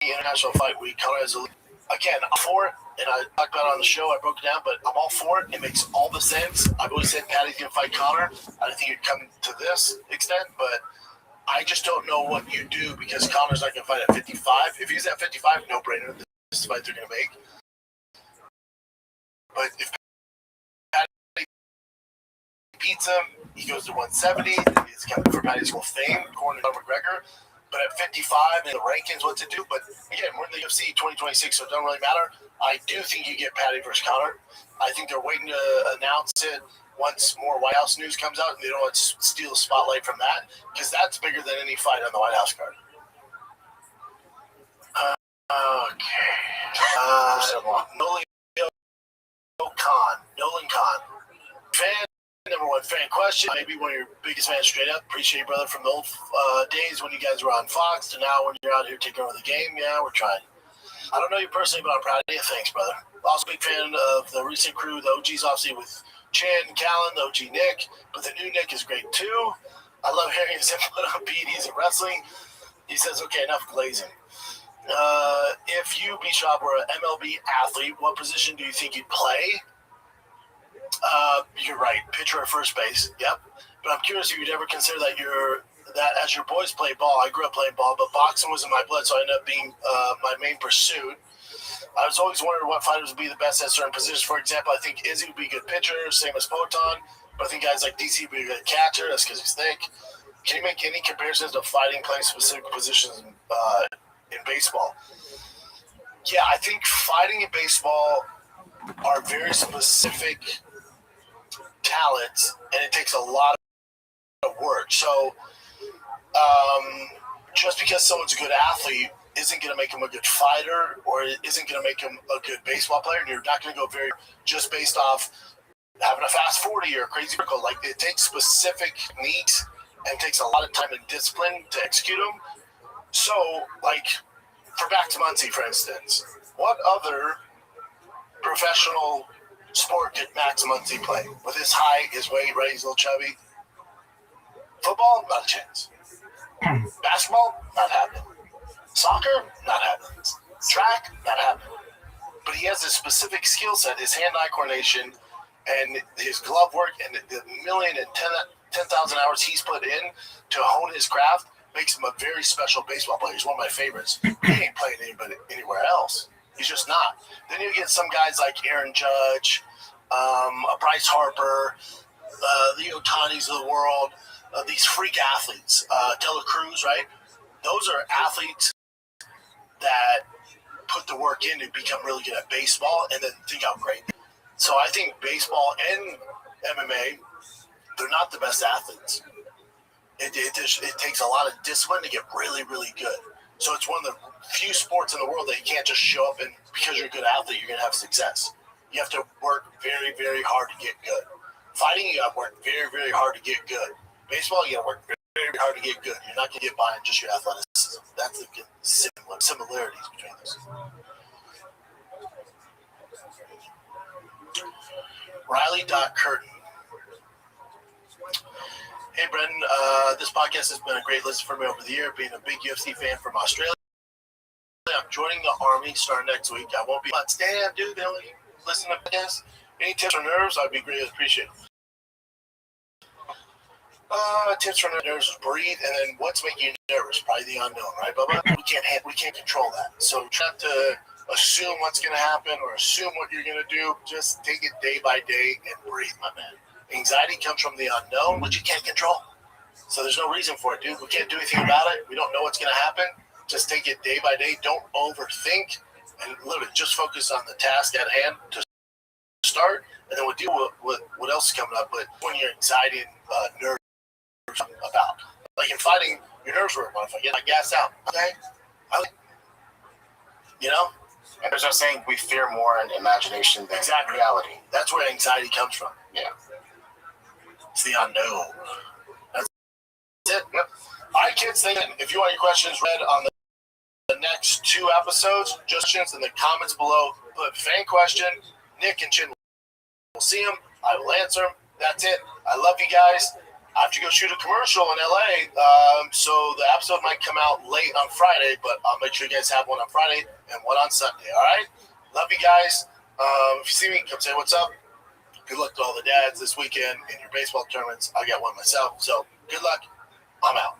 The International Fight Week, Conor has again, I'm for it, and I talked about it on the show, I broke it down, but I'm all for it. It makes all the sense. I've always said Patty's going to fight Conor. I didn't think it'd come to this extent, but I just don't know what you do because Conor's not going to fight at 55. If he's at 55, no-brainer. This is the fight they're going to make. But if Patty beats him, he goes to 170. He's coming for Patty's Hall of Fame, according to McGregor. But at 55 in the rankings, what to do. But again, we're in the UFC 2026, so it doesn't really matter. I do think you get Patty versus Conor. I think they're waiting to announce it once more White House news comes out, and they don't want to steal the spotlight from that, because that's bigger than any fight on the White House card. Nolan Khan. Number one fan question. Maybe one of your biggest fans straight up. Appreciate you, brother, from the old days when you guys were on Fox to now when you're out here taking over the game. Yeah, we're trying. I don't know you personally, but I'm proud of you. Thanks, brother. Also big fan of the recent crew, the OGs, obviously, with Chan, Callan, the OG Nick, but the new Nick is great, too. I love hearing his input on PEDs and wrestling. He says, okay, enough glazing. If you, B-Shop, were an MLB athlete, what position do you think you'd play? You're right, pitcher or first base. Yep. But I'm curious if you'd ever consider that as your boys play ball. I grew up playing ball, but boxing was in my blood, so I ended up being my main pursuit. I was always wondering what fighters would be the best at certain positions. For example, I think Izzy would be a good pitcher, same as Poatan. But I think guys like DC would be a good catcher. That's because he's thick. Can you make any comparisons to fighting playing specific positions in baseball? Yeah, I think fighting in baseball are very specific talents, and it takes a lot of work. So just because someone's a good athlete isn't going to make him a good fighter or isn't going to make him a good baseball player, and you're not going to go very just based off having a fast 40 or a crazy circle. Like, it takes specific techniques and it takes a lot of time and discipline to execute them. So, like, for back to Muncie, for instance, what other professional sport did Max Muncie play? With his height, his weight, right? He's a little chubby. Football, not a chance. Basketball, not happening. Soccer, not happening. Track, not happening. But he has a specific skill set, his hand-eye coordination, and his glove work, and the 1,010,000 hours he's put in to hone his craft makes him a very special baseball player. He's one of my favorites. He ain't playing anywhere else. He's just not. Then you get some guys like Aaron Judge, Bryce Harper, the Otanis of the world, these freak athletes, Taylor Cruz, right? Those are athletes that put the work in to become really good at baseball, and then think how great. So I think baseball and MMA, they're not the best athletes. It takes a lot of discipline to get really, really good. So it's one of the few sports in the world that you can't just show up and because you're a good athlete, you're going to have success. You have to work very, very hard to get good. Fighting, you got to work very, very hard to get good. Baseball, you got to work very, very hard to get good. You're not going to get by on just your athleticism. That's the similarities between those. Riley.Curtin. Hey, Brendan, this podcast has been a great listen for me over the year. Being a big UFC fan from Australia, I'm joining the Army starting next week. I won't be on stand, dude. They only listen to podcasts. Any tips or nerves, I'd be greatly appreciated. Tips for nerves: breathe, and then what's making you nervous? Probably the unknown, right, Bubba? We can't control that. So try not to assume what's going to happen or assume what you're going to do. Just take it day by day and breathe, my man. Anxiety comes from the unknown, which you can't control. So there's no reason for it, dude. We can't do anything about it. We don't know what's going to happen. Just take it day by day. Don't overthink, and literally just focus on the task at hand to start, and then we'll deal with what else is coming up. But when your anxiety and nerves about, like in fighting, your nerves were, if I get my gas out, okay, And there's no saying we fear more in imagination than reality. That's where anxiety comes from. Yeah. It's the unknown. That's it. Yep. All right, kids, if you want your questions read on the next 2 episodes, just in the comments below, put fan question, Nick and Chin will see them. I will answer them. That's it. I love you guys. I have to go shoot a commercial in LA, so the episode might come out late on Friday, but I'll make sure you guys have one on Friday and one on Sunday, all right? Love you guys. If you see me, come say what's up. Good luck to all the dads this weekend in your baseball tournaments. I got one myself, so good luck. I'm out.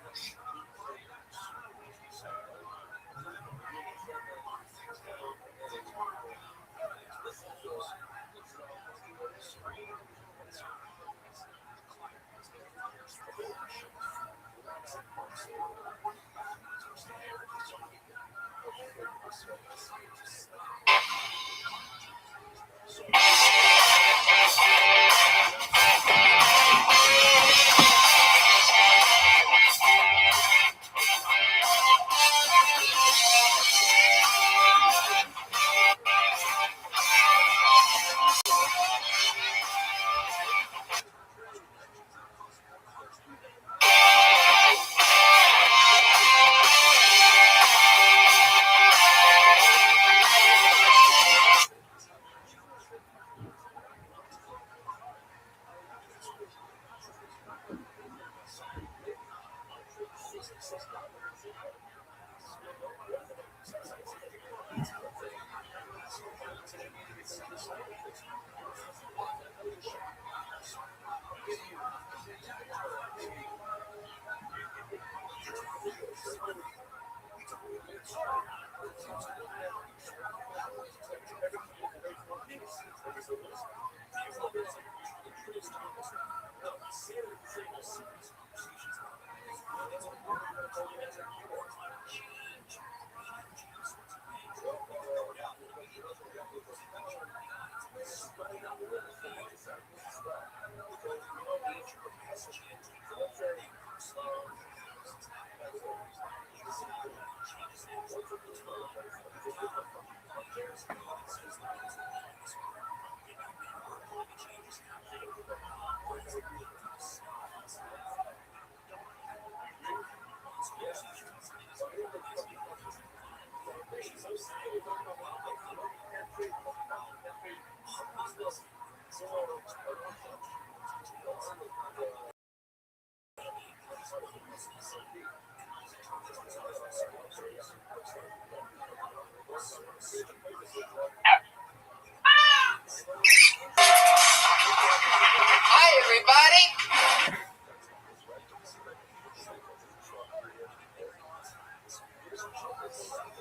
Hi, everybody.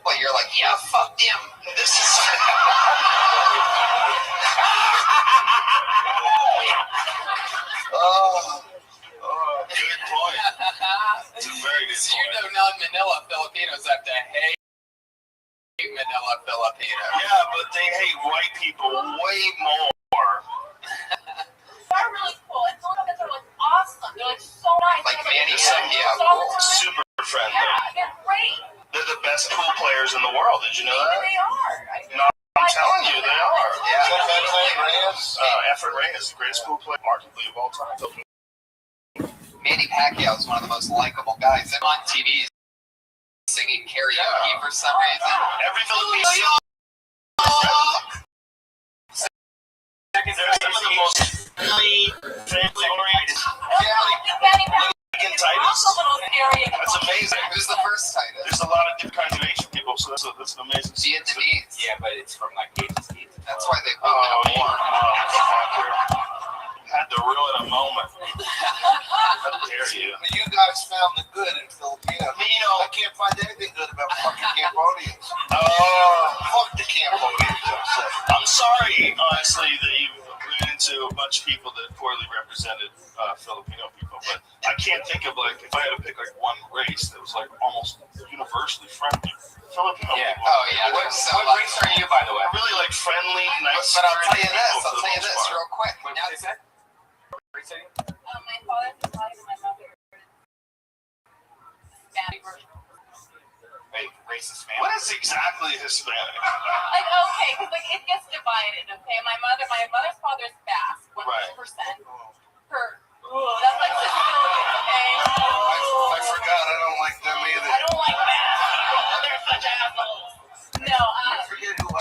Well, you're like, yeah, fuck them. This is. Oh, It's a very good So point. you know non-Manila Filipinos have to hate Manila Filipinos. Yeah, but they hate white people way more. They're really cool. And Filipinos are like awesome. They're like so nice. Like They're Manny yeah, Pacquiao. Super friendly. Yeah, they're great. They're the best pool players in the world. Did you know that? They are. No, I'm telling you, they are. Yeah. Efren Reyes, the greatest pool player, arguably of all time. Manny Pacquiao is one of the most likable guys. I'm on TV singing karaoke for some reason. Every Filipino. They're some of the most family-oriented. That's amazing. Who's the first Titus? There's a lot of different kinds of Asian people, so that's an amazing. Vietnamese. Yeah, but it's from like Asian States. That's why they put that war. Had to ruin a moment. How dare you? You guys found the good in Filipinos. I can't find anything good about fucking Cambodians. Fuck the Cambodians, I'm sorry, honestly, that you ran into a bunch of people that poorly represented Filipino people, but I can't think of, like, if I had to pick, like, one race that was, like, almost universally friendly. Filipino people. Oh, yeah. What race are you, by the way? Really, like, friendly, nice. But I'll tell you this real quick. What did they say? My father's Italian and my mother Hispanic version. Wait, racist man. What is exactly Hispanic? Like, okay, because like it gets divided. Okay, my mother's father is Basque, 100%. That's like Sicilian. Okay. I forgot. I don't like them either. I don't like Basque. They're such assholes. No.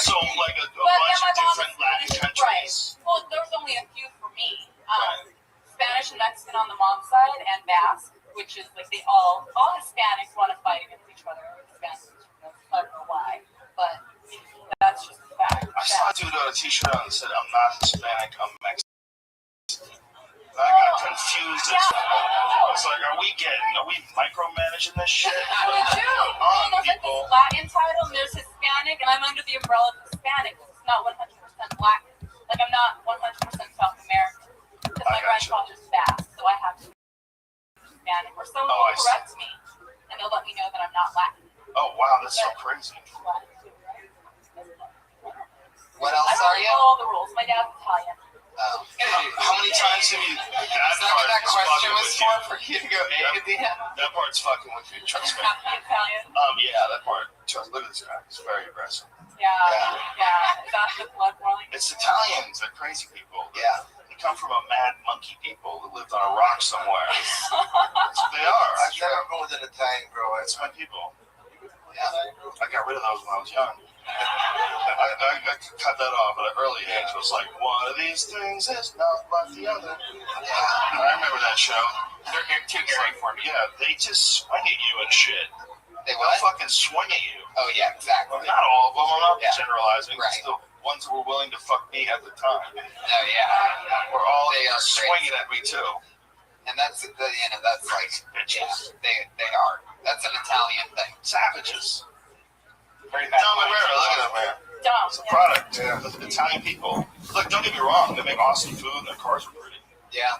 So like a bunch of different Latin countries. Right. Well, there's only a few for me. Spanish and Mexican on the mom's side, and Basque, which is like they all Hispanics want to fight against each other. Hispanics, I don't know why, but that's just a fact. I saw a dude on a t-shirt on that said, "I'm not Hispanic, I'm Mexican." I got confused. I was like, are we micromanaging this shit? We do. Well, there's like this Latin title, and there's Hispanic, and I'm under the umbrella of Hispanic. It's not 100% Latin. Like I'm not 100% South American. Because my grandfather's Basque, so I have to be Hispanic. Or someone will correct me, and they'll let me know that I'm not Latin. Oh, wow, that's so crazy. What else are you? I don't know all the rules. My dad's Italian. How many times have you... Is that what that question was for you to go A at the end? That part's fucking with you, trust me. Italian? Yeah, that part. Look at this guy. He's very aggressive. Yeah. Is that the blood boiling? It's Italians. They're crazy people. Yeah. They come from a mad monkey people who lived on a rock somewhere. That's what they are. I've never been with an Italian girl. That's my people. Yeah. I got rid of those when I was young. I cut that off at an early age. It was like, one of these things is not like the other. Yeah. I remember that show. They're too scary for me. Yeah, they just swing at you and shit. They They'll fucking swing at you. Oh, yeah, exactly. Not all of them. I'm not generalizing. Right. It's the ones who were willing to fuck me at the time. Oh, yeah. We're all They are swinging at me, too. And that's like, bitches. Yeah, they are. That's an Italian thing. Savages. Very bad. Dom Rivera, look at him, man. Dom. It's a product of Italian people. Look, don't get me wrong. They make awesome food and their cars are pretty. Yeah.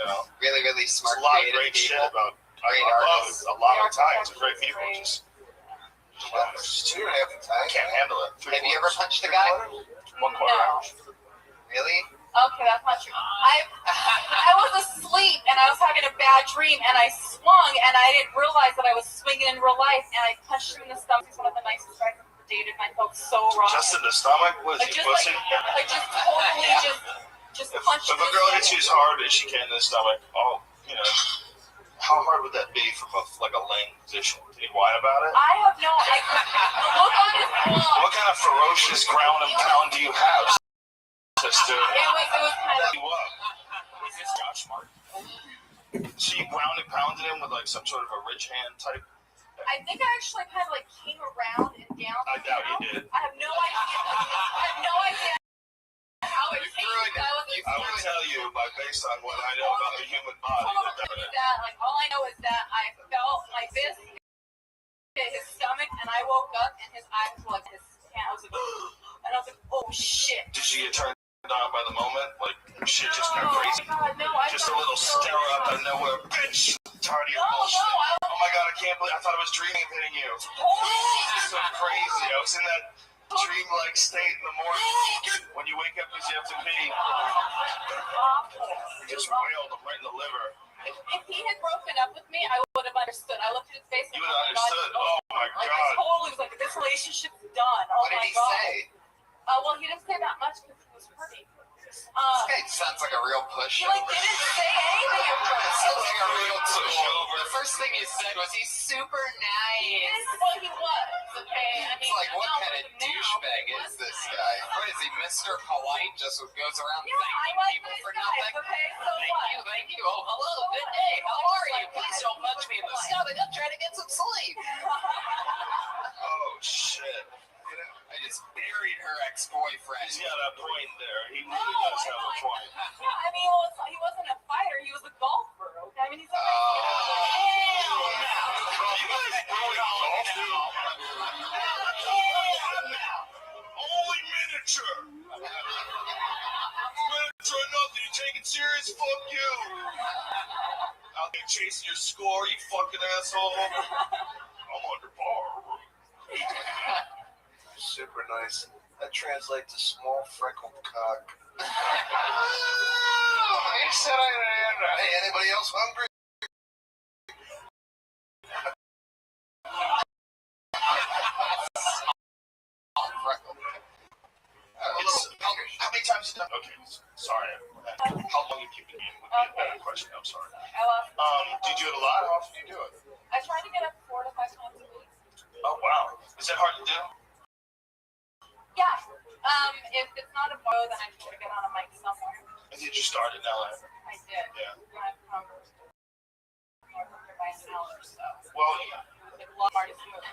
You know? Really, really smart, There's a lot of creative great people. shit about... I love a lot of Italians are great people. Just 2.5 Italian. Can't handle it. Have you ever punched a guy? 1/4 hour. Really? Okay, that's not true. I was asleep and I was having a bad dream and I swung and I didn't realize that I was swinging in real life and I punched him in the stomach. He's one of the nicest guys I've ever dated and I felt so wrong. Just in the stomach? What is he, pussy? Just totally just punched If a girl hits you as hard as she can in the stomach, you know, how hard would that be from a laying position? Did he whine about it? I have no idea. The look on his face. What kind of ferocious ground and pound do you have, sister? It was kind of... Was this Josh Martin? So you ground and pounded him with like some sort of a rich hand type? I think I actually kind of like came around and down. I doubt you did. I have no idea. How it tastes. I would tell you, based on what I know about the human body, all I know is that I felt my fist hit his stomach, and I woke up, and his eyes were like his hand. I was like, and I was like, oh shit. Did you get turned on by the moment? Like shit just got crazy? God, no, just a little stare up out of nowhere, bitch. tired of your bullshit. Oh my god, I can't believe I thought I was dreaming of hitting you. It's so crazy. I was in that dream-like state in the morning when you wake up because you have to pee. You just wailed him right in the liver. If he had broken up with me, I would have understood. I looked at his face. You would have understood. Oh my god. I totally was like, this relationship's done. Oh What did my he god. say? Well, he didn't say that much because he was hurting. This guy sounds like a real He pushover. didn't say anything at first. Sounds like a real pushover. The first thing he said was he's super nice. This is what he was, okay? I mean, It's like, what kind of douchebag is this guy? What is he, Mr. Polite? Just goes around thanking people for nothing? Okay, so what? Thank you. Oh, hello, good day. How are you? Please don't punch me in the stomach. I'm trying to get some sleep. Oh shit. I just buried her ex-boyfriend. He's got a point there. He really does have a point. Yeah, I mean, he wasn't a fighter. He was a golfer. Okay, I mean, he's a You guys really golf, dude? Only miniature. Miniature nothing. You take it serious? Fuck you. Out there chasing your score, you fucking asshole. I'm under par. Super nice. That translates to small freckled cock. Hey, anybody else hungry? How many times have you done? Okay, sorry. How long have you been in? Would be a better question. I'm sorry. I lost. Do you do it a lot? How often do you do it? I try to get up 4 to 5 times a week. Oh wow. Is that hard to do? Yeah. If it's not a bow, then I try to get on a mic somewhere. And did you start in LA? I did. Yeah. I've come by an hour or so. Well, It's a lot harder to move.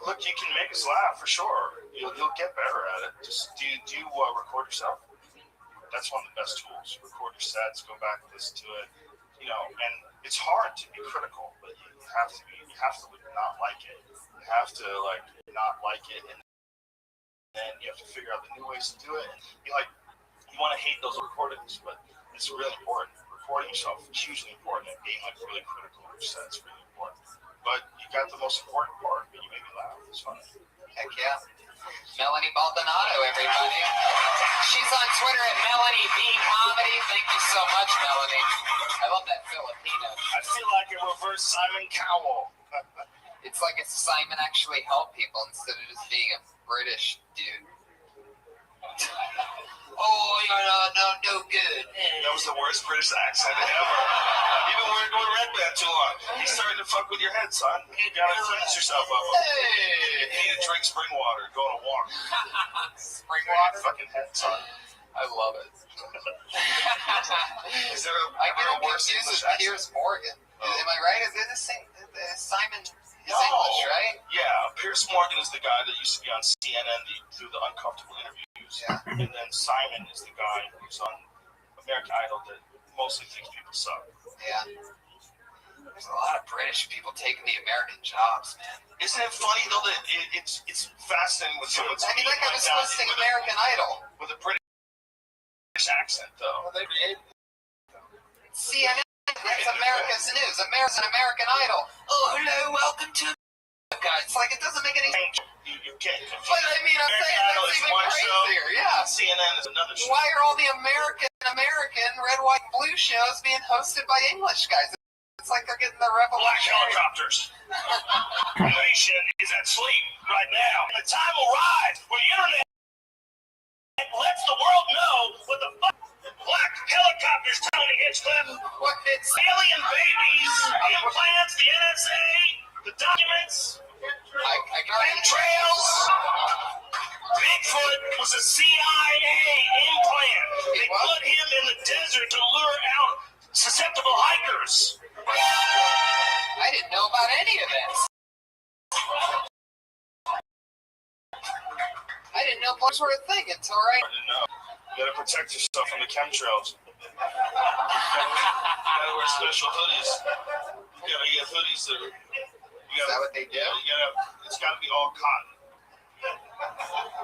look, you can make us laugh for sure. You'll get better at it. Just do you record yourself? That's one of the best tools. Record your sets, go back and listen to it. You know, and it's hard to be critical, but you have to not like it. You have to not like it, and then you have to figure out the new ways to do it. And you want to hate those recordings, but it's really important. Recording yourself is hugely important, and being really critical of your set is really important. But you got the most important part, but you made me laugh. It's funny. Heck yeah. Melanie Baldonado, everybody. She's on Twitter at Melanie B Comedy. Thank you so much, Melanie. I love that Filipino. I feel like a reverse Simon Cowell. It's like if Simon actually helped people instead of just being a British dude. Oh, you're no good. That was the worst British accent ever. You've been wearing red band too long. He's starting to fuck with your head, son. You gotta cleanse yourself up. Hey! You need to drink spring water. Go on a walk. Spring water? Fucking head, son. I love it. Is there I get a him worse confused English with accent? Piers Morgan. Am I right? Is it the same? Simon is No. English, right? Yeah, Piers Morgan is the guy that used to be on CNN do the uncomfortable interviews. Yeah. And then Simon is the guy who's on American Idol that mostly thinks people suck. Yeah. There's a lot of British people taking the American jobs, man. Isn't it funny though that it's fascinating with someone's I mean, like I was listening to American Idol. with a British accent though. Well, they created CNN, that's America's News. America's American Idol. Oh, hello, welcome to America. It's like it doesn't make any sense. You can't. But I mean, I'm saying Idol that's is even one show. crazier. Yeah. CNN is another show. Why are all the American red, white, and blue shows being hosted by English guys? It's like they're getting the Black revolution. helicopters. The nation is at sleep right now. The time will rise when the internet lets the world know what the fuck black helicopters, Tony Hinchcliffe. What it's Alien babies, implants, the NSA, the documents, chemtrails. Bigfoot was a CIA implant. They put him in the desert to lure out susceptible hikers. I didn't know about any of this. I didn't know bugs were a thing until right. I didn't know. You gotta protect yourself from the chemtrails. You gotta wear special hoodies. You gotta get hoodies that are. Is that what they do? It's gotta be all cotton.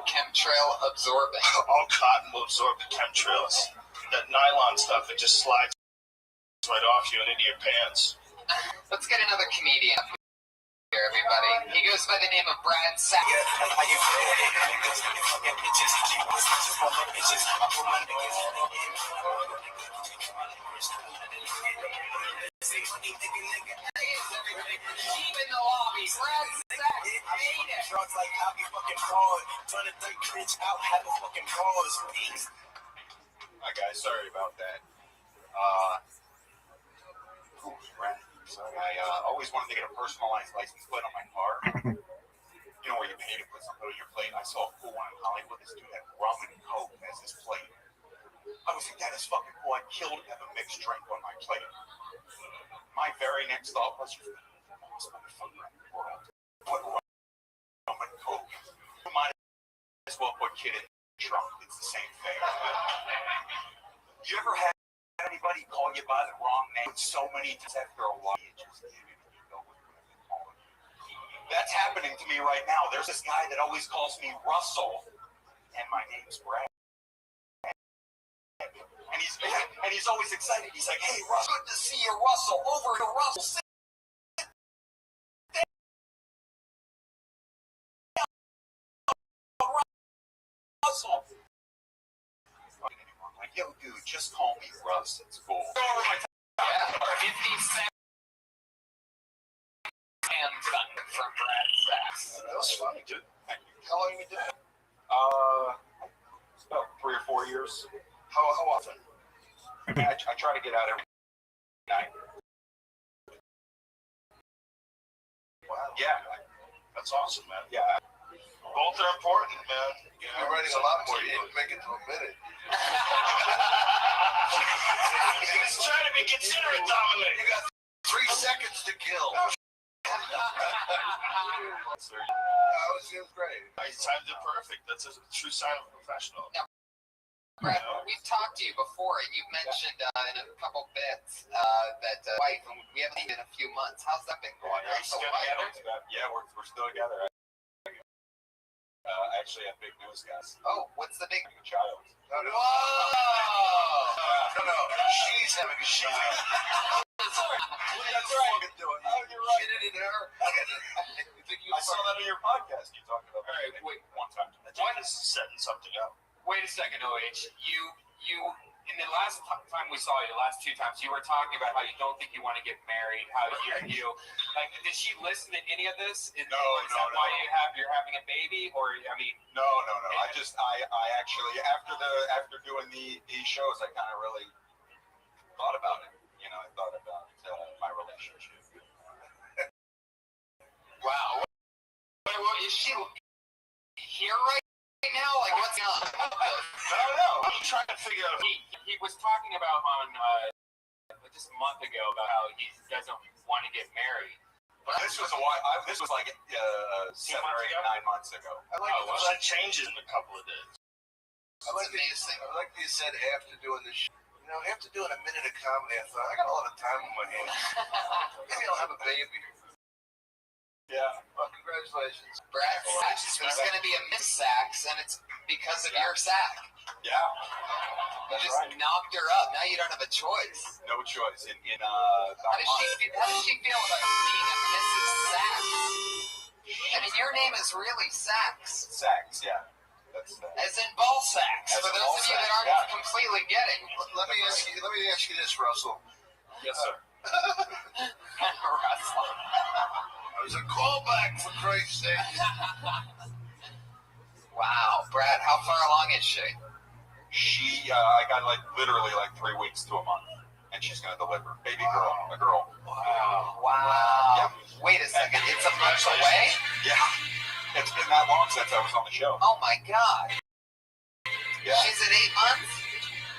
Chemtrail absorbing. All cotton will absorb the chemtrails. That nylon stuff, it just slides right off you and into your pants. Let's get another comedian up here, everybody. He goes by the name of Brad Sack. Keep in the lobby, Brad Sack. I made it. Drugs like I'll be fucking fraud. Trying to think bitch out, have a fucking pause. Hi guys, sorry about that. Sorry, I always wanted to get a personalized license plate on my car. You know where you pay to put something on your plate? I saw a cool one in Hollywood. This dude had rum and coke as his plate. I was like, that is fucking cool. I'd kill to have a mixed drink on my plate. My very next thought was, you're the most motherfucker in the world. Put rum and coke. You might as well put kid in the trunk. It's the same thing. You ever had anybody call you by the wrong name so many times after a while? That's happening to me right now. There's this guy that always calls me Russell, and my name's Brad. And he's always excited. He's like, "Hey, Russell, good to see you, Russell. Over to Russell. Sit down, Russell." I'm like, yo, dude, just call me Russ. It's cool. Yeah, 50 cents. From Brad Sass. That was funny, dude. Thank you. How long have you been doing it? It's about 3 or 4 years. How often? I try to get out every night. Wow. Yeah. That's awesome, man. Yeah. Both are important, man. You're writing a lot more. You didn't make it to a minute. He's trying to be considerate, Dominic. You got 3 seconds to kill. It was great. He timed it perfect. That's a true sign of a professional. Now, Brad, we've talked to you before, and you've mentioned in a couple bits that wife, and we haven't seen in a few months. How's that been going? Are you still together? Yeah, we're still together. I actually have big news, guys. Oh, what's the big child? No. Whoa! No. She's having a child. That's right. You're right. Get it in her. I saw that on your podcast. You talked about. All right, wait. One time. John is setting something up. Wait a second, OH. You in the last time we saw you, the last 2 times, you were talking about how you don't think you want to get married, how you like. Did she listen to any of this? No. Why you're having a baby, or I mean? No. I actually after doing these shows, I kind of really thought about it. You know, I thought about my relationship. Wow. Is she here right now? Like, what's going on? I don't know. I'm trying to figure out. He was talking about on just a month ago about how he doesn't want to get married. But this was a while. This was like 7 or 8, 9 months ago. I like that changes in a couple of days. I like that you said after doing this. You know, after doing a minute of comedy, I thought I got a lot of time on my hands. Maybe I'll have a baby. Yeah. Well, congratulations, Brad Sachs. There's going to be a Miss Sachs, and it's because of your sack. Yeah. You just knocked her up. Now you don't have a choice. No choice. How does she feel about being a Mrs. Sachs? I mean, your name is really Sachs. Sachs, yeah. As in ball sacks. For those of you that aren't completely getting. Let me ask you this, Russell. Yes, sir. Russell. It was a callback, for Christ's sake. Wow, Brad, how far along is she? I got literally 3 weeks to a month, and she's gonna deliver. Baby girl, a girl. Wow. Yeah. Wait a second, it's a month away? Yeah. It's been that long since I was on the show. Oh my God. Yeah. She's at 8 months?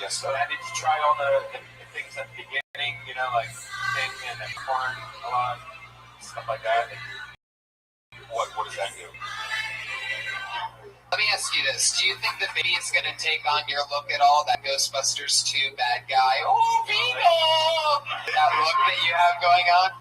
Yes, sir. And did you try all the things at the beginning? You know, like singing and corn a lot, stuff like that. What does that do? Let me ask you this. Do you think the baby is going to take on your look at all, that Ghostbusters 2 bad guy? Oh, Vigo! That look that you have going on?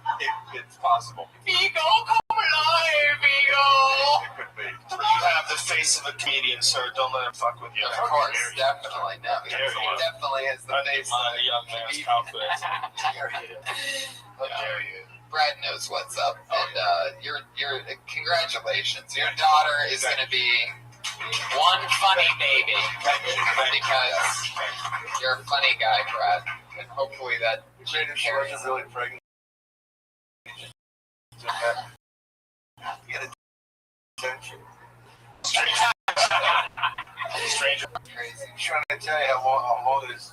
It's possible. Vigo, come alive, Vigo! go. It could be. You have the face of a comedian, sir. Don't let him fuck with you. Of course, definitely. No, he definitely has the face of a young man's confidence. How dare you? Brad knows what's up, and your congratulations. Your daughter is going to be one funny baby because you're a funny guy, Brad, and hopefully that carries really pregnant. Get attention. Stranger. Crazy. I'm trying to tell you how long this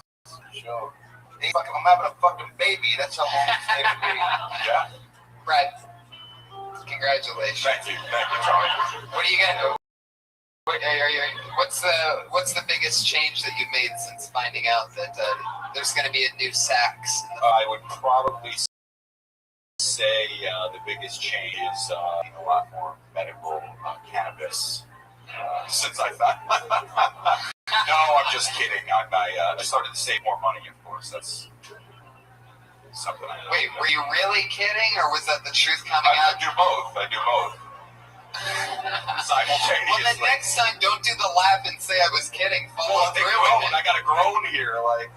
show. I'm having a fucking baby. That's how long it's going to be. Yeah. Brad, congratulations. Thank you, Charlie. What are you gonna? What's the biggest change that you've made since finding out that there's going to be a new Saks? I would probably say the biggest change is a lot more medical cannabis. Since I thought, no, I'm just kidding. I started to save more money, of course. That's something I know. Wait, were you really kidding, or was that the truth coming out? I do both. Simultaneously. Well, then next time, don't do the laugh and say I was kidding. Follow through with it. I got a groan here, like.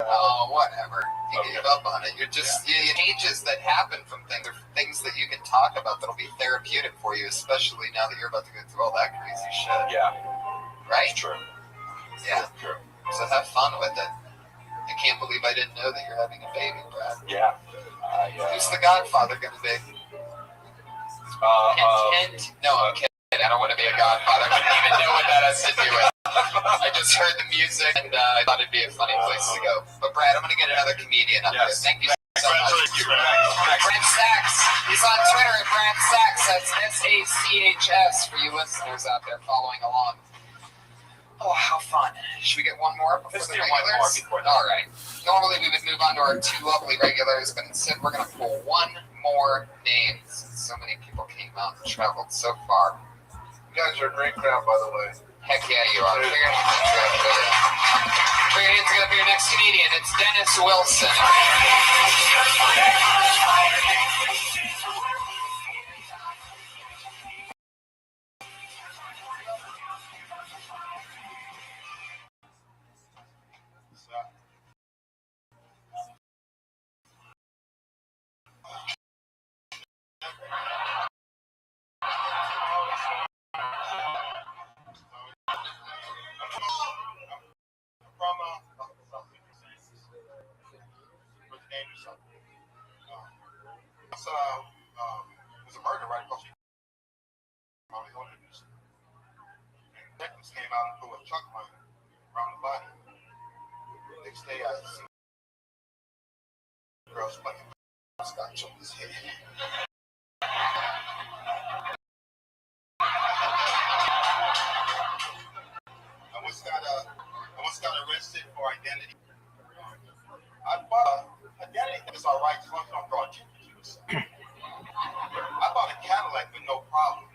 Oh, whatever. You gave up on it. You're just changes that happen from things. They're things that you can talk about that'll be therapeutic for you, especially now that you're about to go through all that crazy shit. Yeah. Right? True. Yeah. True. So have fun with it. I can't believe I didn't know that you're having a baby, Brad. Yeah. Who's the godfather going to be? Hint. No, I'm kidding. I don't want to be a godfather. I didn't even know what that has to do with. I just heard the music and I thought it'd be a funny place to go. But Brad, I'm going to get another comedian up there. Thank you so much. Brad Sachs. He's on Twitter at Brad Sachs. That's SACHS for you listeners out there following along. Oh, how fun. Should we get one more before the regulars? All right. Normally we would move on to our two lovely regulars, but instead we're going to pull one more name since so many people came out and traveled so far. You guys are a great crowd, by the way. Heck yeah, you are. Put your hands together for your next comedian. It's Dennis Wilson. There's a murder right across the street. Detectives came out and pulled a truck line around the body. The next day, I see girls playing scotch on his head. I once got arrested for identity. Identity is all right as long as you don't draw attention to yourself. I bought a Cadillac with no problem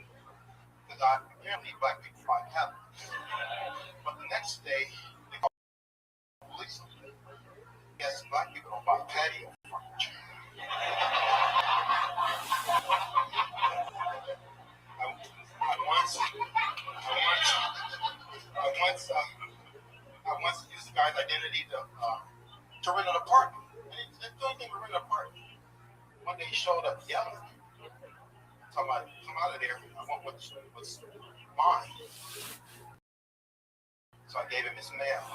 because I apparently black people buy Cadillacs. But the next day, they called the police. Yes, black people don't buy patio furniture. I once used the guy's identity to rent an apartment. And the only thing we rented an apartment. One day he showed up yelling. Talking about, come out of there. I want what's mine. So I gave him his mail.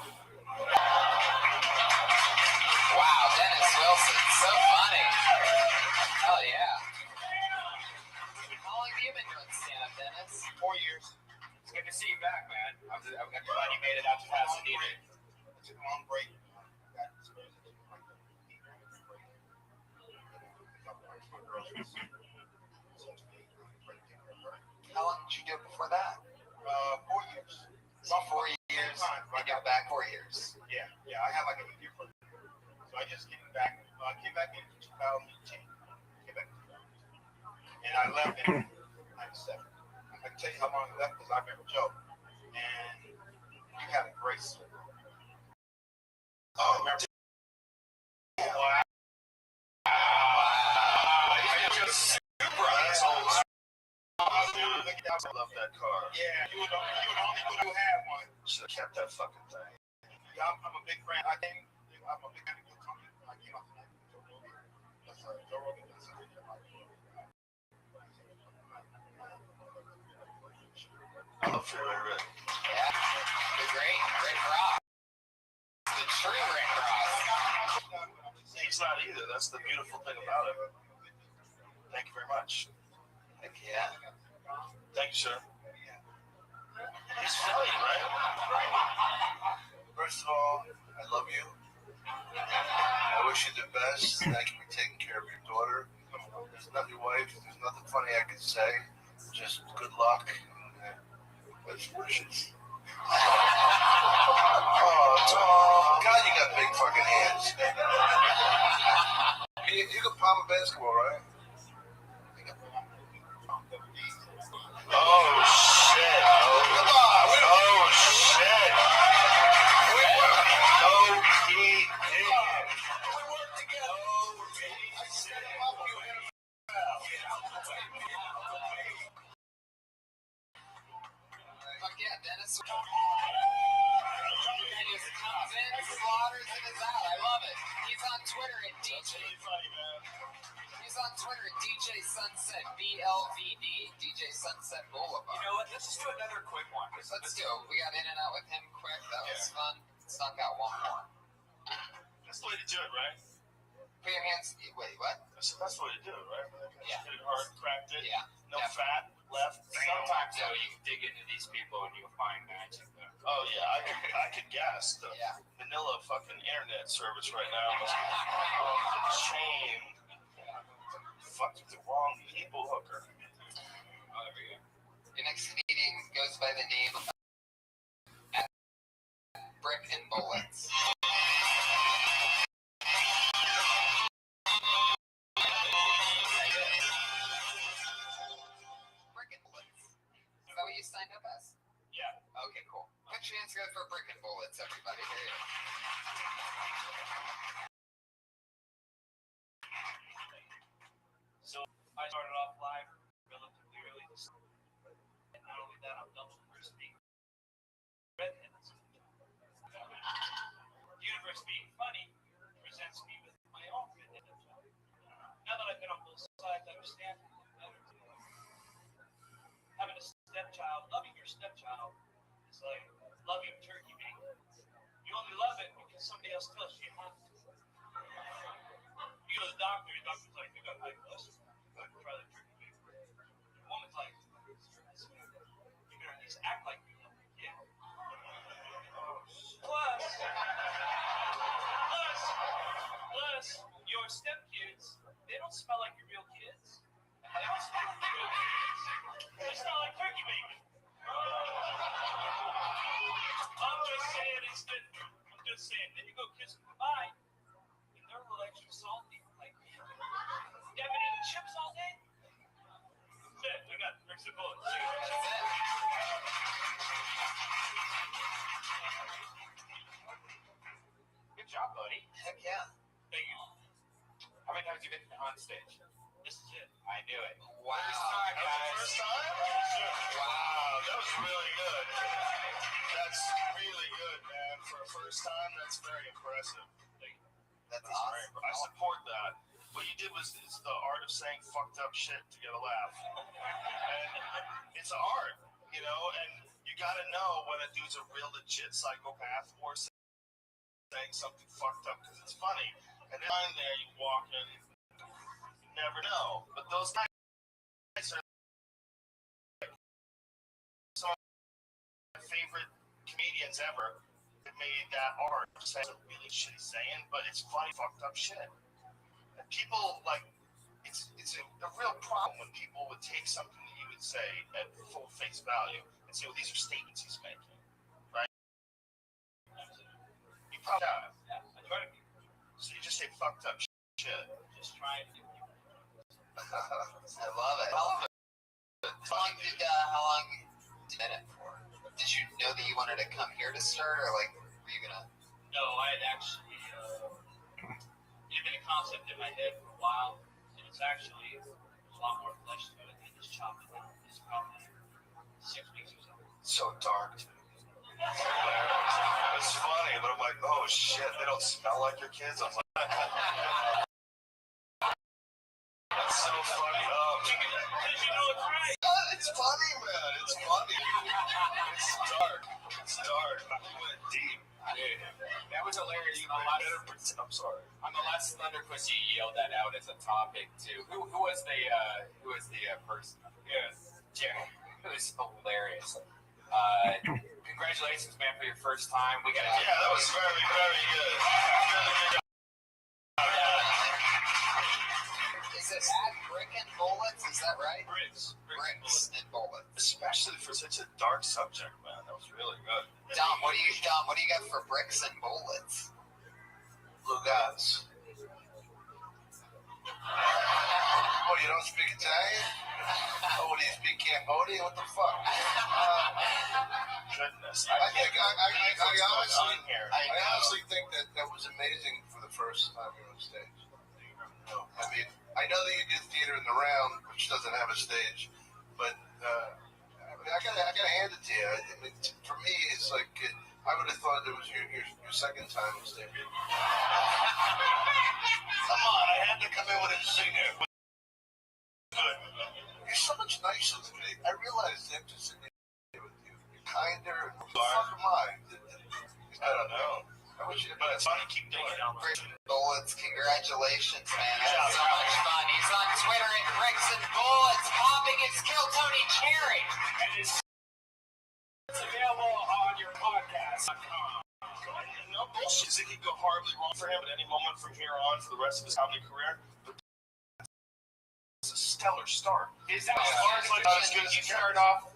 Wow, Dennis Wilson, so funny. Hell yeah. How long have you been doing stand-up, Dennis? 4 years. It's good to see you back, man. I'm glad you made it out to Pasadena. It's a long break. How long did you do it before that? 4 years. So 4 years. I got back 4 years. Yeah. I had like a year for it. So I just came back. I came back in 2010. And I left in 97. I can tell you how long I left because I remember Joe. And you had a great story. Oh, remember? Wow. You're just super assholes. I love that car. Yeah, you were the only one who had one. Should have kept that fucking thing. Yeah, I'm a big fan. I'm a big fan of your company. Like, you know, that's Joe Rogan does it. I love Rick. Yeah, the great Ross. The true Rick Ross. He's not either. That's the beautiful thing about him. Thank you very much. Heck yeah. Thank you, sir. He's funny, right? First of all, I love you. I wish you the best. Thank you for taking care of your daughter. There's not your wife. There's nothing funny I could say. Just good luck. Best wishes. Oh, God, you got big fucking hands. You can palm a basketball, right? Oh, shit. Come on. Oh, shit. No, he didn't. We work together. I set him up. You hit him. Fuck yeah, Dennis. He just comes in, slaughters, and is out. I love it. He's on Twitter at DJ. He's on Twitter at DJ Sunset BLVD. DJ Sunset Boulevard. You know what? Let's just do another quick one. Let's go. We got in and out with him quick. That was fun. Stunk out one more. That's the way to do it, right? Put your hands. Wait, what? That's the way to do it, right? Yeah. Hit it hard, cracked it. Yeah. No fat left. Sometimes, though, you can dig into these people and you'll find magic. Oh, yeah. I could guess the vanilla fucking internet service right now is off the chain. Fuck with the wrong people hooker. Oh, there we go. Your next meeting goes by the name of Brick and Bullets. Brick and Bullets. Is that what you signed up as? Yeah. Okay, cool. Put your hands together for Brick and Bullets, everybody. Here you go. So I started off live relatively early. And not only that, I'm double diversity. Redheads. Universe being funny presents me with my own redhead. Now that I've been on both sides, I understand it better. Having a stepchild, loving your stepchild, is like loving turkey bacon. You only love it because somebody else tells you how to. You go to the doctor, your doctor's like, you got high cholesterol. Try the turkey bacon. The woman's like, you better at least act like you love your kid. Plus, your stepkids, they don't smell like your real kids. They don't smell like your real kids. They smell like turkey bacon. I'm just saying. Then you go kiss them goodbye, and they're a little extra salty. Like, you haven't eaten chips all day? That's it. I got bricks and bullets. Good job, buddy. Heck yeah. Thank you. How many times have you been on stage? This is it. I knew it. Wow. First time, guys. First time? Wow, that was really good. That's really good, man. For a first time, that's very impressive. That's awesome. I support that. What you did was it's the art of saying fucked up shit to get a laugh. And it's an art, you know, and you gotta know when a dude's a real legit psychopath or saying something fucked up because it's funny. And then there you walk in, you never know. But those guys are like some of my favorite comedians ever that made that art. Saying a really shitty saying, but it's funny, fucked up shit. And people, like, it's a real problem when people would take something that you would say at full face value and say, well, these are statements he's making, right? You probably have. Yeah, I try to be. So you just say fucked up shit. Just try to. I love it. How long did you did it for? Did you know that you wanted to come here to start, or like were you gonna? No, I had actually it's been a concept in my head for a while, and it's actually a lot more flesh to it than just chopping out this problem. So dark. It's funny, but I'm like, oh shit, they don't smell like your kids. I was like, that's so funny. It's funny, man. It's funny. It's dark. It's dark. We went deep. That was hilarious. I'm sorry. On the last Thunder Quiz, you yelled that out as a topic too. Who was the person? Yes, Jerry. It was hilarious. Congratulations, man, for your first time. We got. Yeah, that was very, very good. Really good. Is it at brick and bullets? Is that right? Bricks and bullets. Especially for such a dark subject, man. That was really good. Dom, what do you got for bricks and bullets? Lugats. Oh, you don't speak Italian? Oh, what do you speak Cambodian? What the fuck? Goodness. I honestly think that was amazing for the first time you're on stage. I mean, I know that you did theater in the round, which doesn't have a stage, but I gotta hand it to you. I mean, for me, it's like I would have thought it was your second time on stage. Come on, I had to come in with a singer. Good. You're so much nicer than me. I realized that just sitting here with you. You're kinder. What the fuck am I? I don't know. I wish you, but it's fun to keep doing it. Bullets, congratulations, man. That's so much fun. He's on Twitter at Bricks and Bullets, popping his Kill Tony Cherry. And it's available on your podcast. No bullshit. It could go horribly wrong for him at any moment from here on for the rest of his comedy career. But it's a stellar start. Is that as far as did you start off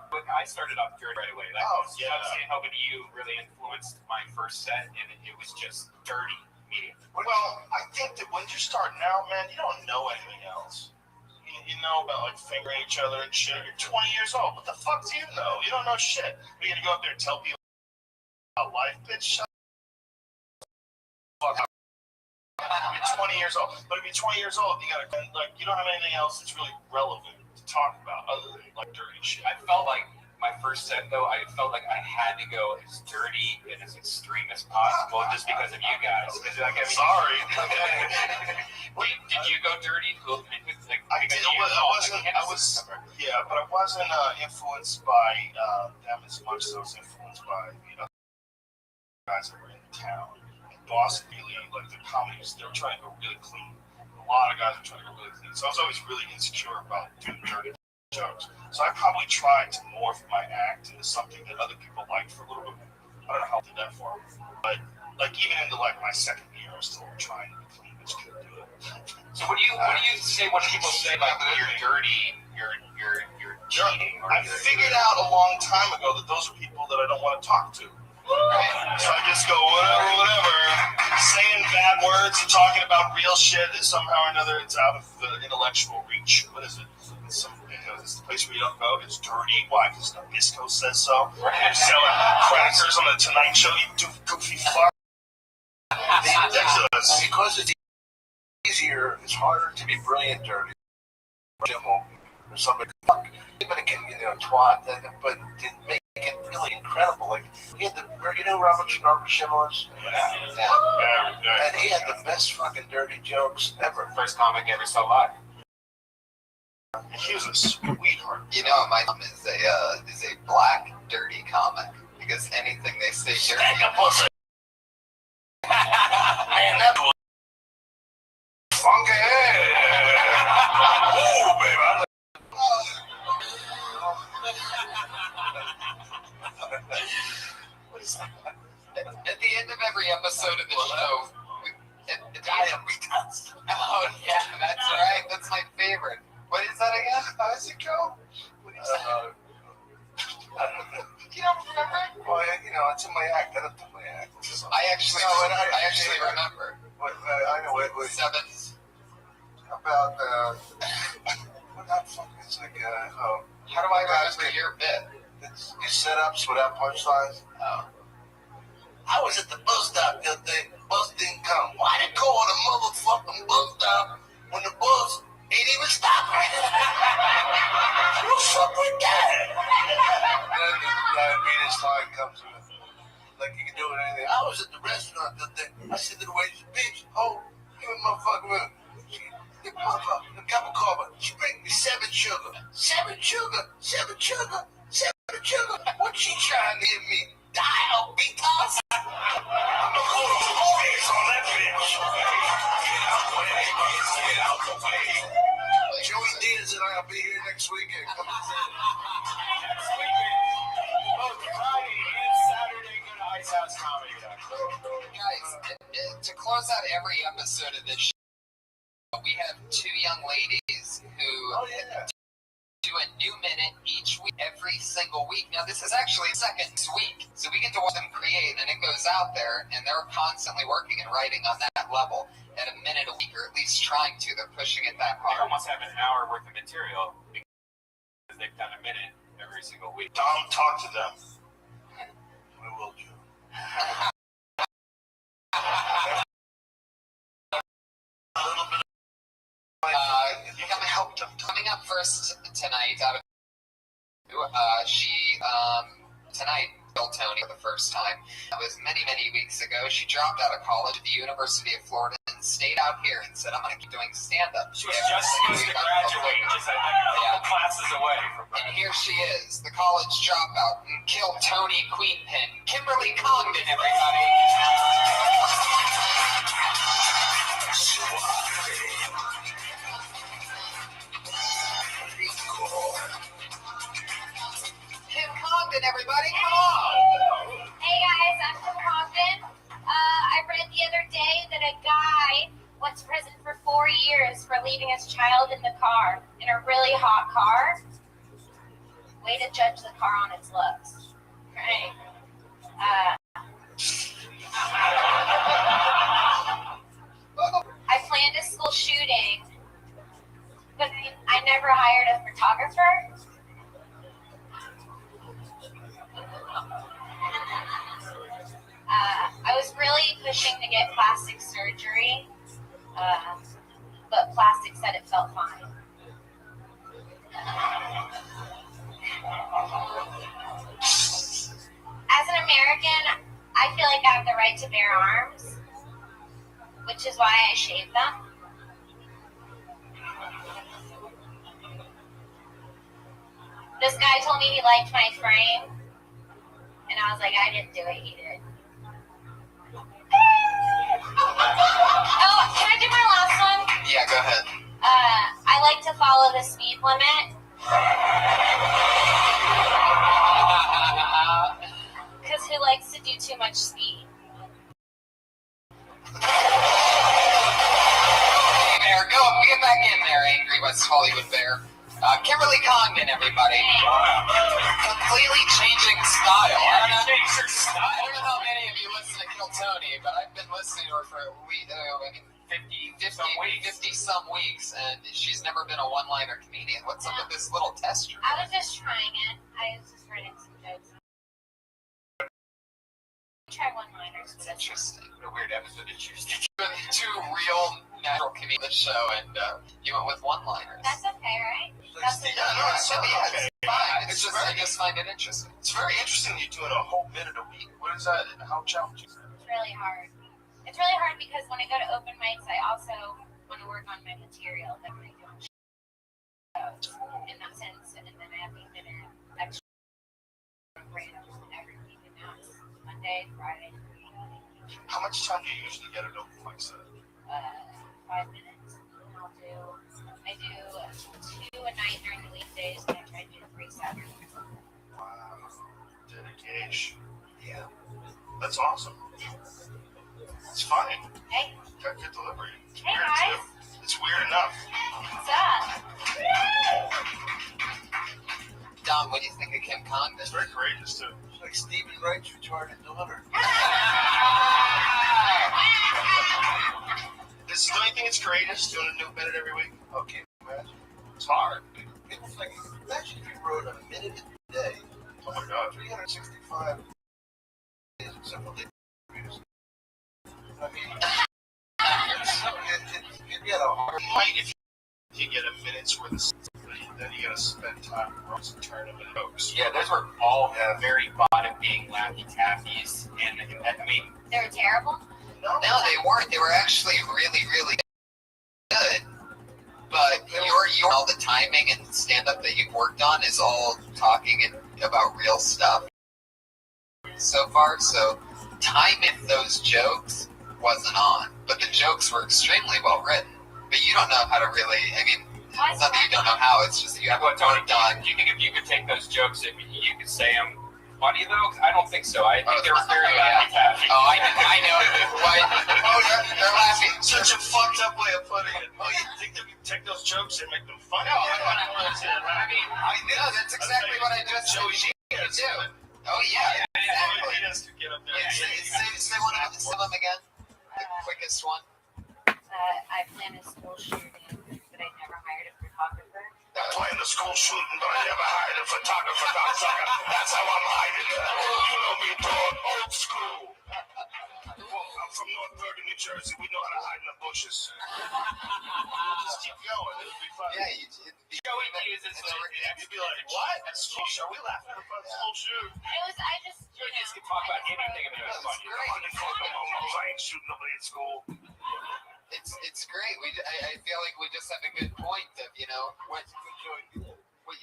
with? I started off dirty right away. Like, I was saying, hoping you really influenced my first set, and it was just dirty immediately. Well, I think that when you're starting out, man, you don't know anything else. You know about like fingering each other and shit. You're 20 years old. What the fuck do you know? You don't know shit. You're gonna go up there and tell people about life, bitch. Shut the fuck up. You're 20 years old. But if you're 20 years old, you gotta you don't have anything else that's really relevant to talk about other than like dirty shit. I felt like my first set, though, I felt like I had to go as dirty and as extreme as possible just because of you guys. Sorry. Wait, did you go dirty? I did. But I wasn't influenced by them as much as I was influenced by the other guys that were in town. Boston, really, like the comedies, they were trying to go really clean. A lot of guys were trying to go really clean. So I was always really insecure about doing dirty jokes. So I probably tried to morph my act into something that other people liked for a little bit. I don't know how I did that for them. But like even into like my second year, I was still trying to be clean. I just couldn't do it. So what do you say when people say like when you're dirty, you're cheating? I figured out a long time ago that those are people that I don't want to talk to. So I just go whatever, saying bad words and talking about real shit that somehow or another it's out of the intellectual reach. What is it? It's the place where you don't go. It's dirty. Why? Because Nabisco says so. You're selling crackers on the Tonight Show. You goofy fuck. Because it's easier, it's harder to be brilliant dirty. Or somebody fuck. But it can, twat. But to make it really incredible. Like he had Robert Rothschild was? Yeah. And he had the best fucking dirty jokes ever. First comic ever saw live. He was a sweetheart. My mom is a black dirty comic because anything they say dirty. Stank a pussy. Man, that was funky. Ooh, baby. What is that? At the end of every episode of the show, oh yeah, that's right. That's my favorite. What is that again? How does it go? What is that? You don't remember? Well, it's in my act. I don't do my act. I actually remember. I know it was about what the fuck is like how do I remember your bit? It's setups without punchlines. Oh. I was at the bus stop the other day. Bus didn't come. Why they call the motherfucking bus stop when the bus ain't even stopping? Who the fuck with that? A cup of coffee. She bring me 7 sugar. 7 sugar. 7 sugar. 7 sugar. What she trying to give me? Diabetes? I'm gonna call the police on that bitch. Get out the way. Joey Diaz and I will be here next weekend. Next weekend, both Friday and Saturday, go to Ice House Comedy. Guys, to close out every episode of this show, we have 2 young ladies who do a new minute each week, every single week. Now, this is actually the second week, so we get to watch them create, and it goes out there, and they're constantly working and writing on that level at a minute a week, or at least trying to. They're pushing it that hard. They almost have an hour worth of material because they've done a minute every single week. Don't talk to them. I will, Joe. Coming up first tonight, out of tonight killed Tony for the first time. That was many, many weeks ago. She dropped out of college at the University of Florida and stayed out here and said, I'm going to keep doing stand-up. She was just supposed to graduate, just a couple classes away from her. And here she is, the college dropout and killed Tony Queenpin, Kimberly Congdon, everybody. Kim Congdon, everybody, come on! Hey guys, I'm Kim Congdon. I read the other day that a guy went to prison for 4 years for leaving his child in the car, in a really hot car. Way to judge the car on its looks. Right. I planned a school shooting, but I never hired a photographer. I was really pushing to get plastic surgery, but plastic said it felt fine. As an American, I feel like I have the right to bear arms, which is why I shave them. This guy told me he liked my frame, and I was like, I didn't do it, he did. Oh, can I do my last one? Yeah, go ahead. I like to follow the speed limit. Because who likes to do too much speed? Hey, Bear, go get back in there, Angry West Hollywood Bear. Kimberly Congdon, everybody. Completely changing style. I don't know how many of you listen to Kill Tony, but I've been listening to her for 50 some weeks, and she's never been a one-liner comedian. What's up with this little test? I was just trying it. I was just writing some jokes. Try one-liners. It's interesting. What a weird episode of Tuesday. Two real natural comedians on the show, and you went with one-liners. That's okay, right? That's okay. It's fine. It's just, I just find it interesting. It's very interesting you doing a whole minute a week. What is that? How challenging is that? It's really hard. It's really hard because when I go to open mics, I also want to work on my material that I do on shows in that sense, and then I have to fit in extra random every week, and now it's Monday, Friday. How much time do you usually get at open mic set? 5 minutes. I do 2 a night during the weekdays, and I try to do 3 Saturdays. Wow, dedication. Yeah, that's awesome. It's fine. Hey. Got good delivery. It's hey weird guys. Too. It's weird enough. What's up? Dom, what do you think of Kim Congdon? It's very courageous too. It's like Stephen Wright's retarded daughter. Don't you think it's courageous doing a new minute every week? Okay, imagine. It's hard. It's like, imagine if you wrote a minute a day. Oh my God. 365 days, except for the reviews. I mean, you get a hard might if you get a minute's worth of then you gotta spend time roasting tournament folks. Yeah, those were all very bottom being Laffy Taffies, and I mean, they were terrible? No, they weren't. They were actually really, really good. all the timing and stand-up that you've worked on is all talking about real stuff so far. So timing those jokes wasn't on, but the jokes were extremely well written. But you don't know how to really, I mean, it's not that you don't know how, it's just that you haven't worked on. Do you think if you could take those jokes, if you could say them funny though? I don't think so. I think they're very laughing. Oh, I know. What? Oh, they're laughing. Such a fucked up way of putting it. Oh, you think that we take those jokes and make them funny? No, I know. That's exactly what I just said. You do. Oh, yeah. Exactly. Say one of them again. The quickest one. I planned a school shooting, but I never hired a photographer. I planned a school shooting, but I never hired a photographer. That's how I'm hiding it. You know me, dog. Old school. I'm from North Bergen, New Jersey. We know how to hide in the bushes. Just keep going. It'll be fun. Yeah, Joey uses You'd be like, what? A school shoot? Are we laughing at a school shoot? You just can talk about anything and it was funny. I ain't shooting nobody at school. It's great. I feel like we just have a good point of, you know, what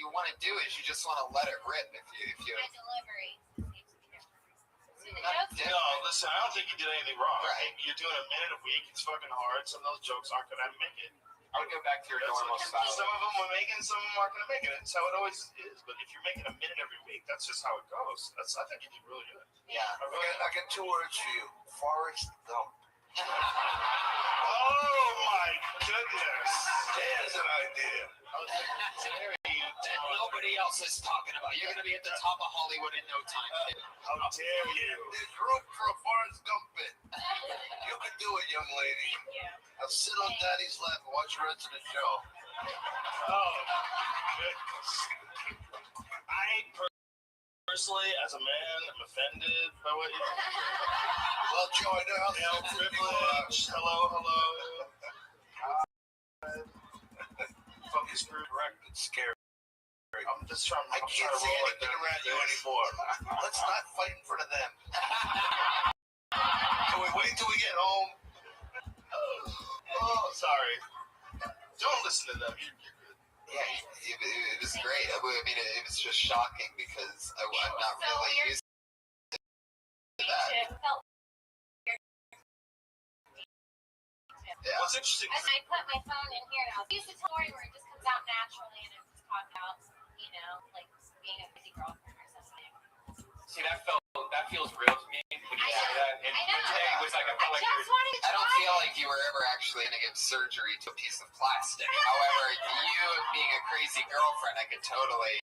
you want to do is you just want to let it rip if you. My delivery seems to be different. No, listen, I don't think you did anything wrong. Right. You're doing a minute a week. It's fucking hard. Some of those jokes aren't going to make it. I would go back to your normal style. Some of them are making, some of them aren't going to make it. That's how it always is. But if you're making a minute every week, that's just how it goes. I think you did really good. Yeah. I got 2 words for you. Forrest Gump. Oh my goodness. There's an idea. Nobody else is talking about. You're going to be at the top of Hollywood in no time. How dare you? There's room for a Forrest Gump bit. You can do it, young lady. Now sit on Daddy's lap and watch the rest of the show. Oh, goodness. Personally, as a man, I'm offended by what you did. Well, Joe, I know how male privilege. Hello. Fucking screwed wrecked. It's scary. I'm just trying. I can't say anything around you anymore. Let's not fight in front of them. Can we wait till we get home? Oh, sorry. Don't listen to them. You're good. Yeah, it was great. I mean, it was just shocking because I'm not really used to that. Yeah. What's interesting? I put my phone in here now. I used to tell Lori where it just comes out naturally and it just talks out, you know, like being a busy girlfriend or something. See, that feels real to me when you say that. And today was like, I felt like I don't feel like you were ever actually going to give surgery to a piece of plastic. However, you being a crazy girlfriend, I could totally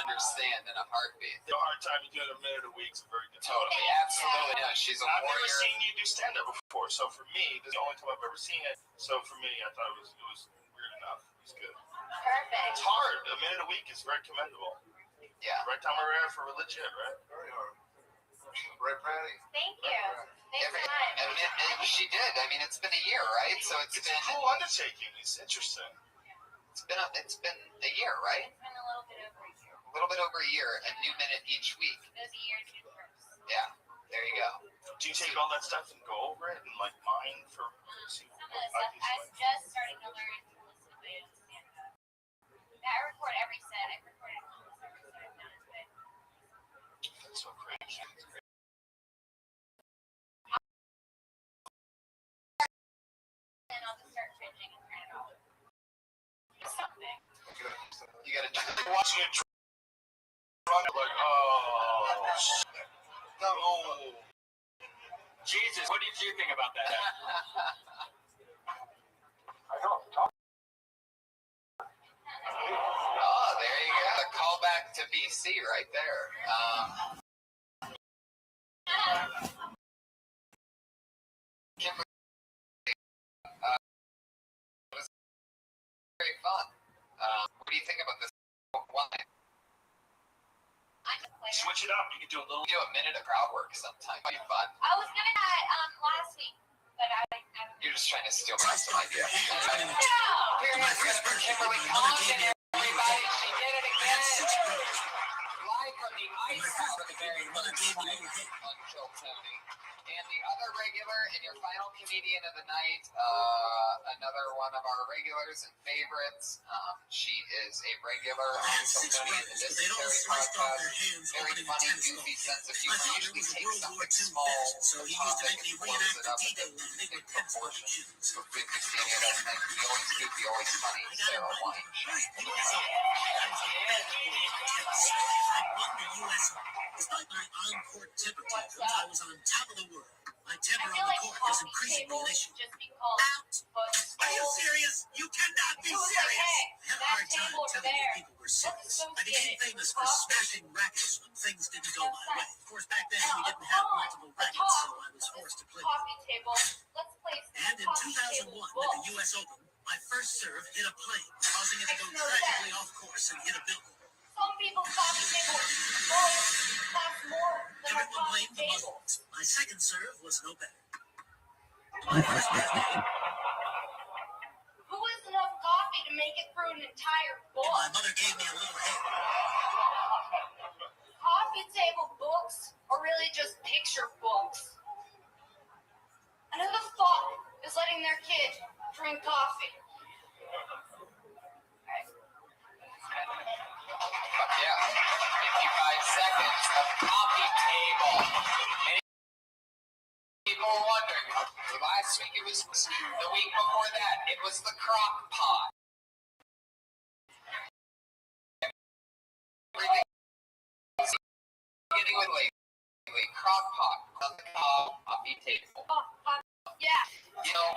understand in a heartbeat. The hard time you do it a minute a week is a very good time. Totally, absolutely. No, she's a I've warrior. never seen you do stand-up before, so for me, this is the only time I've ever seen it. So for me, I thought it was weird enough. It was good. Perfect. It's hard. A minute a week is very commendable. Yeah. Right time we're here for legit, right? Very hard. Right, Patty? Thank you. Thanks so much. And she did. I mean, it's been a year, right? So it's been a cool undertaking. It's interesting. It's been a year, right? It's been a little bit over a year. A little bit over a year, a new minute each week. It was a year to do first. Yeah, there you go. Do you take all that stuff and go over it and like mine for? Some of the stuff I was just starting to learn to listen to my own stand-up. I record every set. I recorded almost every set I've done, but that's so crazy. then I'll just start cringing and turn it off. Something. You gotta watching it drunk, like, oh, shit. No. Jesus, what did you think about that? I don't. Oh, there you go. A callback to BC right there. Kimberly, it was very fun. What do you think about this wine? Switch it up. You can do a little. Do a minute of crowd work sometime. It'd be fun. I was gonna do that last week, but I You're just trying to steal my idea. Here's Kimberly Condon, everybody. She did it again. Like from the ice house at the very Until Tony. And the other regular and your final comedian of the night, another one of our regulars and favorites. She is a regular Until Tony in the Dysentery podcast. Very funny, goofy sense of humor. Usually takes something small and blows it up into big proportions. So good to see you that night. The always goofy, always funny Sarah Wine. I won the U.S. Despite my on-court temper tantrums, I was on top of the world. My temper on the court is increasingly an issue. Out! Are you serious? You cannot be serious! I had a hard time telling you people were serious. I became famous for smashing rackets when things didn't go my way. Of course, back then we didn't have multiple rackets, so I was forced to play. And in 2001, at the U.S. Open, my first serve hit a plane, causing it to go tragically off course and hit a building. Some people's coffee tables cost more than our Everyone coffee blamed the table. Muslims. My second serve was no better. Who has enough coffee to make it through an entire book? And my mother gave me a little hand. Coffee table books are really just picture books. And who the fuck is letting their kid drink coffee? Yeah, 55 seconds of coffee table. Many people were wondering. Last week it was the week before that. It was the crock pot. Everything's getting with lately. Crock pot. Coffee table. Yeah. You know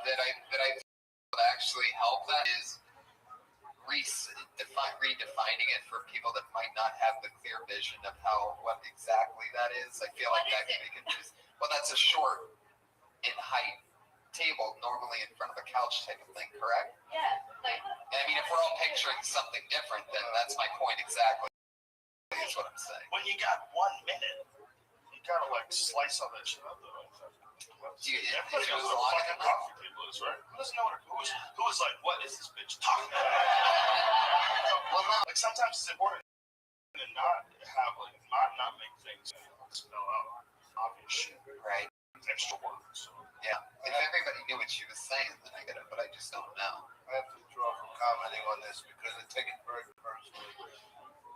that I actually help that is redefining it for people that might not have the clear vision of what exactly that is. I feel like that can be confused. Well, that's a short in height table, normally in front of a couch type of thing, correct? Yeah. And I mean, if we're all picturing something different, then that's my point exactly. That's what I'm saying. When you got 1 minute, you gotta like slice all that shit up though. Everybody knows what a fucking coffee table is, right? Who doesn't know who is like, what is this bitch talking about? Well, no, like sometimes it's important to not have like not make things spell out obvious shit. Right. Extra words. Yeah. If everybody knew what she was saying, then I get it, but I just don't know. I have to withdraw from commenting on this because I take it very personally.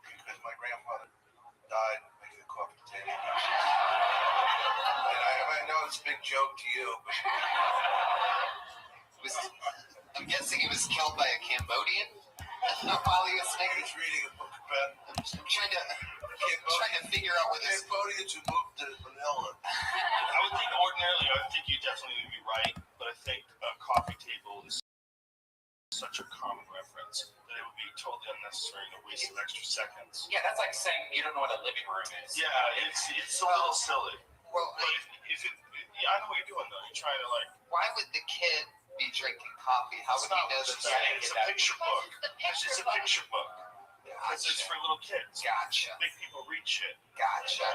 Because my grandfather died making a coffee table. And I know it's a big joke to you, but I'm guessing he was killed by a Cambodian while he was making. He's reading a book about. I'm trying to figure out where this Cambodians who moved to Manila. I would think you definitely would be right, but I think a coffee table is such a common reference that it would be totally unnecessary and a waste of extra seconds. Yeah, that's like saying you don't know what a living room is. Yeah, it's a little silly. Well, but if I know what you're doing though. You're trying to like. Why would the kid be drinking coffee? How would he know that? It's a picture book. It's a picture book. Because it's for little kids. Gotcha. Big people read shit. Gotcha.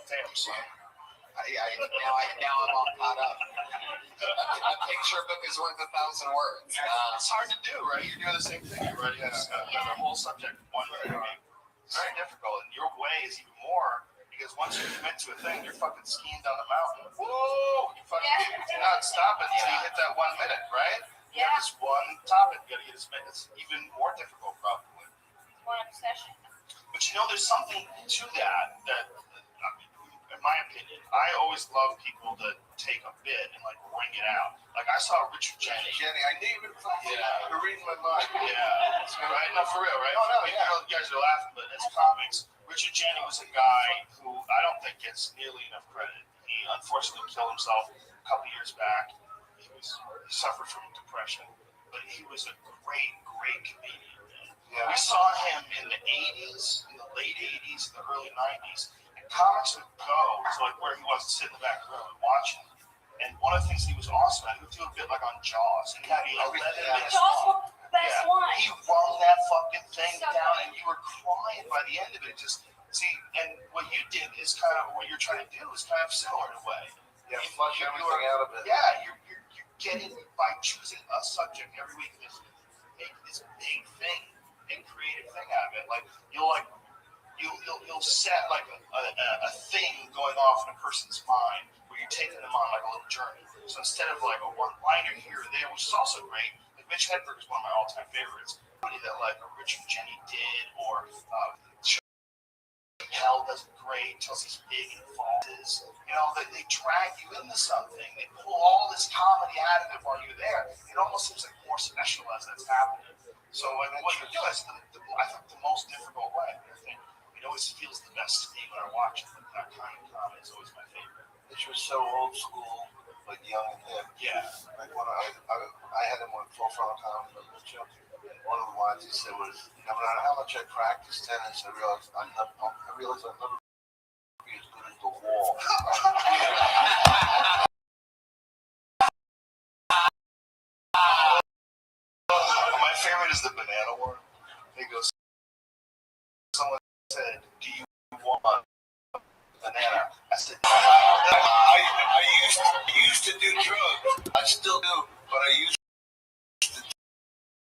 Damn, son. Now I'm all caught up. A picture book is worth 1,000 words. It's hard to do, right? You're doing the same thing. You're writing a whole subject. It's very difficult, and your way is even more because once you commit to a thing, you're fucking skiing down the mountain. Whoa! You fucking do not stop it until you hit that 1 minute, right? You have this one topic. You gotta get as many. It's even more difficult, probably. One obsession. But you know, there's something to that. In my opinion, I always love people that take a bit and like bring it out. Like I saw Richard Jennings. I knew you were reading my mind. Yeah, right. No, for real, right? Oh no, yeah. You guys are laughing, but as comics, Richard Jennings was a guy who I don't think gets nearly enough credit. He unfortunately killed himself a couple years back. He suffered from depression, but he was a great comedian. Yeah. We saw him in the 80s, in the late 80s, the early 90s. Comics would go to like where he was, sit in the back room and watch him. And one of the things he was awesome at, he would do a bit like on Jaws. And he had 11 minutes long. Best one. He wrung that fucking thing down, and you were crying by the end of it. Just see, and what you did is kind of what you're trying to do is kind of similar in a way. Yeah, flush everything out of it. Yeah, you're getting by choosing a subject every week. This big thing and creative thing out of it. Like you'll set like a thing going off in a person's mind where you're taking them on like a little journey. So instead of like a one-liner here or there, which is also great, like Mitch Hedberg is one of my all-time favorites. Somebody that like a Richard Jenny did, or Chappelle does it great, tells these big and falses. You know, they drag you into something. They pull all this comedy out of it while you're there. It almost seems like more special as that's happening. So I mean, what you do is I think the most difficult way. I think it always feels the best to me when I watch it. But that kind of comedy is always my favorite. Which was so old school, like young and hip. Yeah. Like when I had him on Full Frontal Comedy with Mitchell. One of the lines he said was, "No matter how much I practice tennis, I realize I'll never be as good as the wall." My favorite is the banana one. He goes, someone said, "Do you want a banana?" I said, I used to do drugs. I still do, but I used to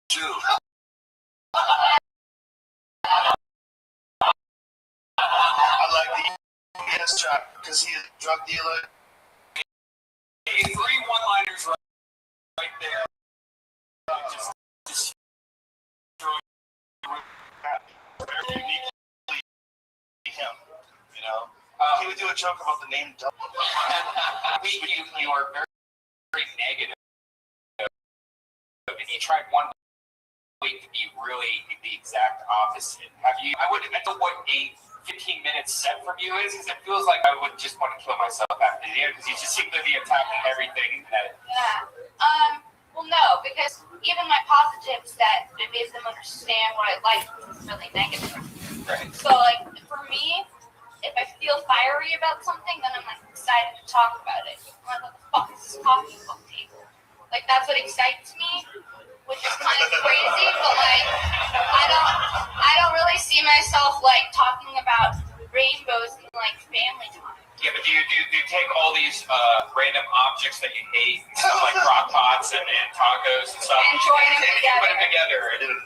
do. I like the UPS job because he's a drug dealer. 3 one-liners right there. Just uniquely him, you know. He would do a joke about the name Doug. you are very, very negative. And you tried one week to be really the exact opposite. I wouldn't know what a 15-minute set from you is, because it feels like I would just want to kill myself after the end, because you just seem to be attacking everything. Well, no, because even my positives that I made them understand what I like is really negative. Right. So, like, for me, if I feel fiery about something, then I'm, like, excited to talk about it. I'm like, what the fuck is this coffee book table? Like, that's what excites me, which is kind of crazy, but, like, I don't really see myself, like, talking about rainbows and, like, family time. Yeah, but do you take all these random objects that you hate, stuff like crock pots and tacos and stuff, and join them together. Put them together in an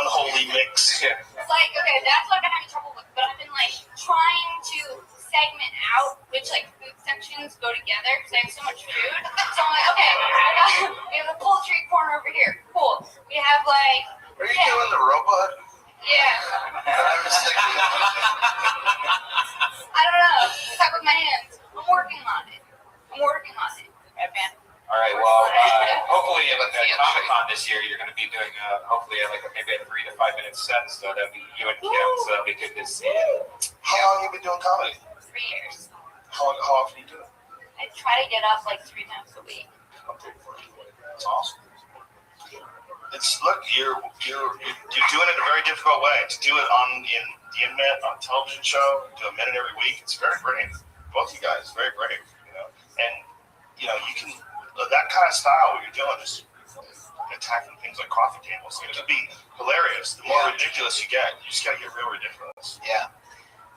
unholy mix? Yeah. Like, okay, that's what I'm having trouble with, but I've been, like, trying to segment out which, like, food sections go together, because I have so much food. So I'm like, okay, we have a poultry corner over here. Cool. We have, like... Are you doing the robot? Yeah. I was thinking I don't know. Talk with my hands. I'm working on it. All right, well, hopefully at Comic-Con this year, you're going to be doing, hopefully, maybe a 3 to 5 minute set, so that'll be you and Kim, so that'll be good to see you. How long have you been doing comedy? 3 years. How often do you do it? I try to get up, like, 3 times a week. That's awesome. You're doing it a very difficult way. To do it on the internet, on a television show, do a minute every week, it's very brave. Both you guys, very brave, you know. And, you know, you can, that kind of style, what you're doing is attacking things like coffee tables. It could be hilarious. The more ridiculous you get, you just got to get real ridiculous. Yeah.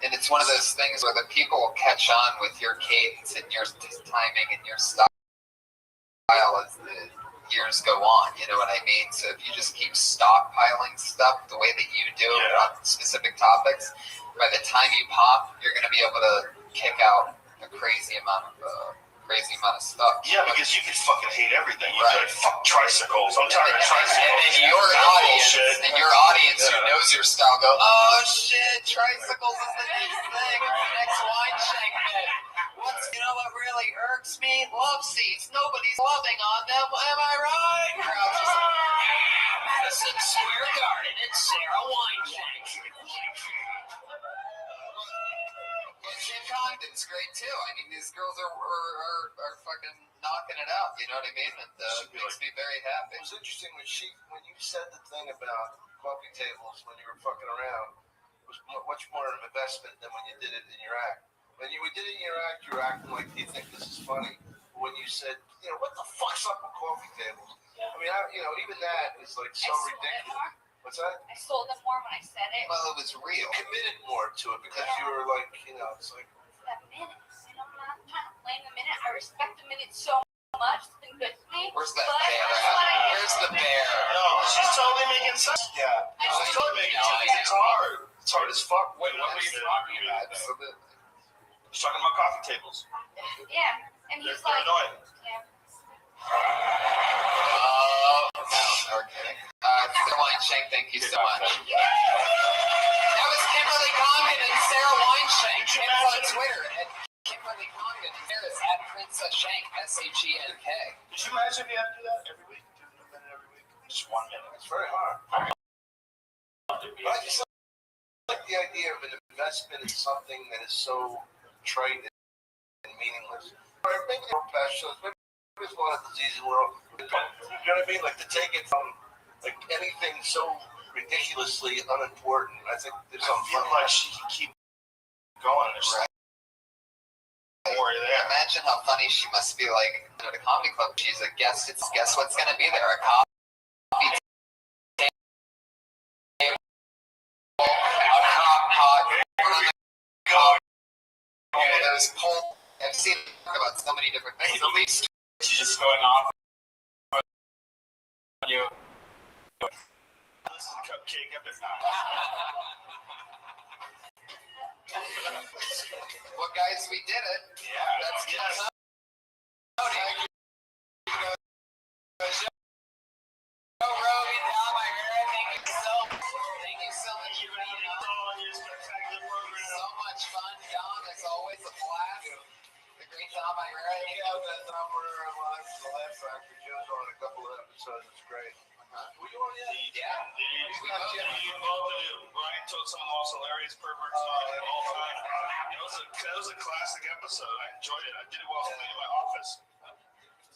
And it's one of those things where the people will catch on with your cadence and your timing and your style as the years go on, you know what I mean? So if you just keep stockpiling stuff the way that you do on specific topics, by the time you pop, you're going to be able to kick out a crazy amount of stuff. Yeah, because you can fucking hate everything. You can fuck tricycles. I'm tired of tricycles. And your audience who knows your style go, oh shit, tricycles is the next thing. It's the next wine segment. You know what really irks me? Love seats. Nobody's loving on them. Am I right? Crowd's just like, Madison Square Garden and Sarah Wineshank. Jim Congdon's great too. I mean, these girls are fucking knocking it out. You know what I mean? And makes me very happy. It was interesting when you said the thing about coffee tables when you were fucking around. It was much more of an investment than when you did it in your act. When you did it in your act, you were acting like you think this is funny. When you said, you know, what the fuck's up with coffee tables? I mean, even that is like so ridiculous. What's that? I sold them more when I said it. Well, it was real. You committed more to it because you were like, you know, it's like. That minute. You know, I'm not trying to blame the minute. I respect the minute so much. It's been good to me. Where's that but banner? I just want to give There's the bear. No, she's totally making sense. Yeah. She's totally making sense. It's hard. It's hard as fuck. Wait, what were you talking about? Absolutely. She's talking about coffee tables. Yeah, and he's They're like, annoying. yeah. Okay. Sarah Weinshank, thank you so much. That was Kimberly Condon and Sarah Weinshank. It's on Twitter at Kimberly Condon. Sarah's at Princess Shank, SHENK. Could you imagine if you had to do that every week? Do a minute every week? Just 1 minute. It's very hard. But I just like the idea of an investment in something that is so trite and meaningless. Or maybe they're passionate. Maybe there's a lot of disease in the world. You know what I mean? Like to take it from like anything so ridiculously unimportant. I think there's something feel like she can keep going. Right. More there. Imagine how funny she must be like at a comedy club. She's a guest. It's guess what's gonna be there? A coffee table, a crock pot, there's pole. I've seen talk about so many different things. At least She's just going off on you. This is a cupcake episode. Well, guys, we did it. Yeah. That's yes. Rogan, thank you so much for being on. So much fun, Don. As always, a blast. The great Dom Irera. We have that number live for the last factor. Joe's on a couple of episodes. It's great. Were you on yet? Yeah. Brian told some of the most hilarious perverts of all time. That was a classic episode. I enjoyed it. I did it while I was in my office.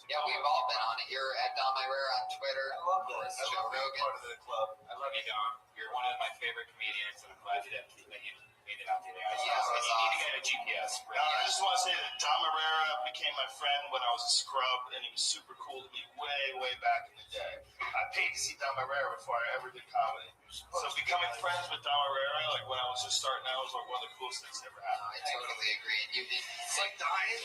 Yeah, we've all been on it. You're at Dom Irera on Twitter. I love this. Joe Rogan. Part of the club. I love you, Don. You're one of my favorite comedians, and I'm glad that you made it out today. Yeah, it was you need to get a GPS. I just want to say that Dom Irera became my friend when I was a scrub, and he was super cool to me way back in the day. I paid to see Dom Irera before I ever did comedy. So becoming friends with Dom Irera, like when I was just starting out, was like one of the coolest things that ever happened. I totally agree. And you did. It's like dying.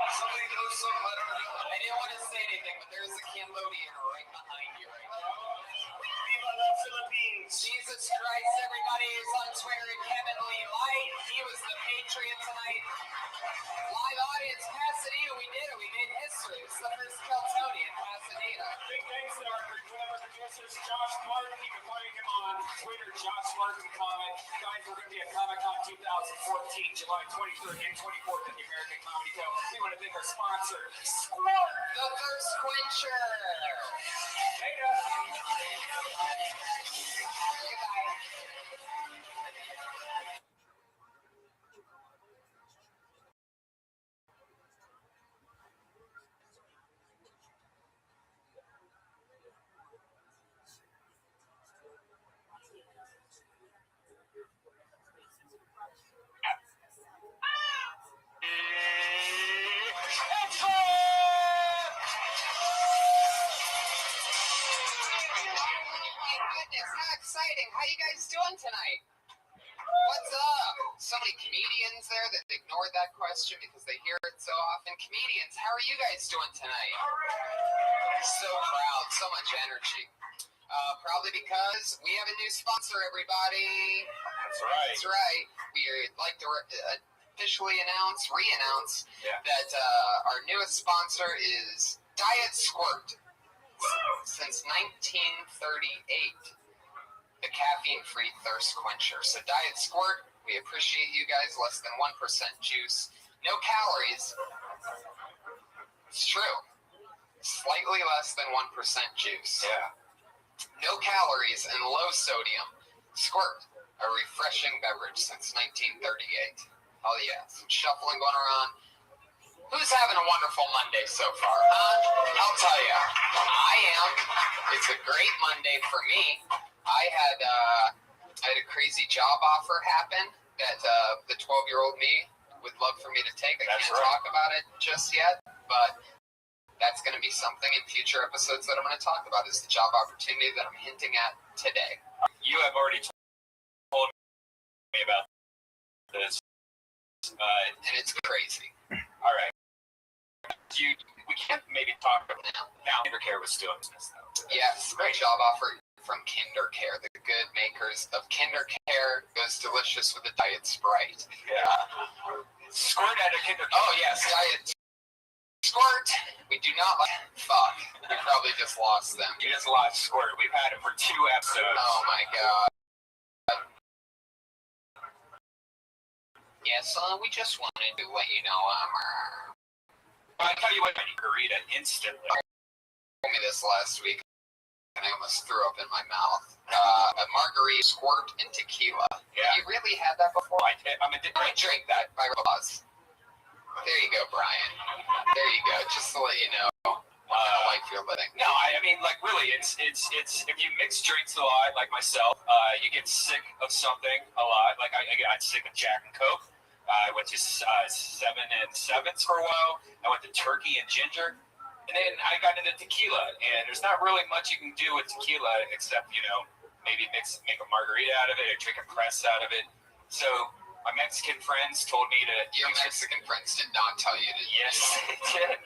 Somebody knows something I don't know. I didn't want to say anything, but there's a Cambodian right behind you right now. Viva la Philippines! Jesus Christ, everybody is on Twitter at Kevin Lee Light. He was the Patriot tonight. Live audience, Pasadena, we did it. We made history. It's the first Keltoni in Pasadena. Big thanks to our producers, Josh Martin. You can find him on Twitter, Josh Martin Comic. Guys, we're going to be at Comic-Con 2014, July 23rd and 24th at the American Comedy Club. We want to thank our sponsor, Squirt, the Thirst Quencher. Later. Goodness, how exciting. How you guys doing tonight? What's up? So many comedians there that ignored that question because they hear it so often. Comedians, how are you guys doing tonight? So proud, so much energy. Probably because we have a new sponsor, everybody. That's right. That's right. We'd like to officially re-announce that our newest sponsor is Diet Squirt. Since 1938, the caffeine-free thirst quencher. So Diet Squirt, we appreciate you guys. Less than 1% juice, no calories. It's true. Slightly less than 1% juice. Yeah. No calories and low sodium. Squirt, a refreshing beverage since 1938. Oh yeah, some shuffling going around. Who's having a wonderful Monday so far, huh? I'll tell you, I am. It's a great Monday for me. I had a crazy job offer happen that the 12-year-old me would love for me to take. I can't talk about it just yet, but that's going to be something in future episodes that I'm going to talk about, is the job opportunity that I'm hinting at today. You have already told me about this, and it's crazy. All right. we can't maybe talk about now. KinderCare was still in business, though. Yes, great job offer from KinderCare. The good makers of KinderCare goes delicious with a diet Sprite. Yeah. Squirt at a KinderCare. Oh yes, diet Squirt. We do not like. Fuck. We probably just lost them. You just lost Squirt. We've had him for 2 episodes. Oh my god. Yes, we just wanted to let you know, I tell you what, margarita instantly. Told me this last week, and I almost threw up in my mouth. A margarita, squirt, and tequila. Yeah. You really had that before? I drink that by Rothschild. There you go, Brian. There you go. Just to let you know what kind of life you're living. No, I mean, like, really, it's if you mix drinks a lot, like myself, you get sick of something a lot. Like, I got sick of Jack and Coke. I went to 7 and 7s for a while. I went to turkey and ginger. And then I got into tequila. And there's not really much you can do with tequila except, maybe make a margarita out of it or drink a press out of it. So my Mexican friends told me to... Your Mexican friends did not tell you to... Yes, they did.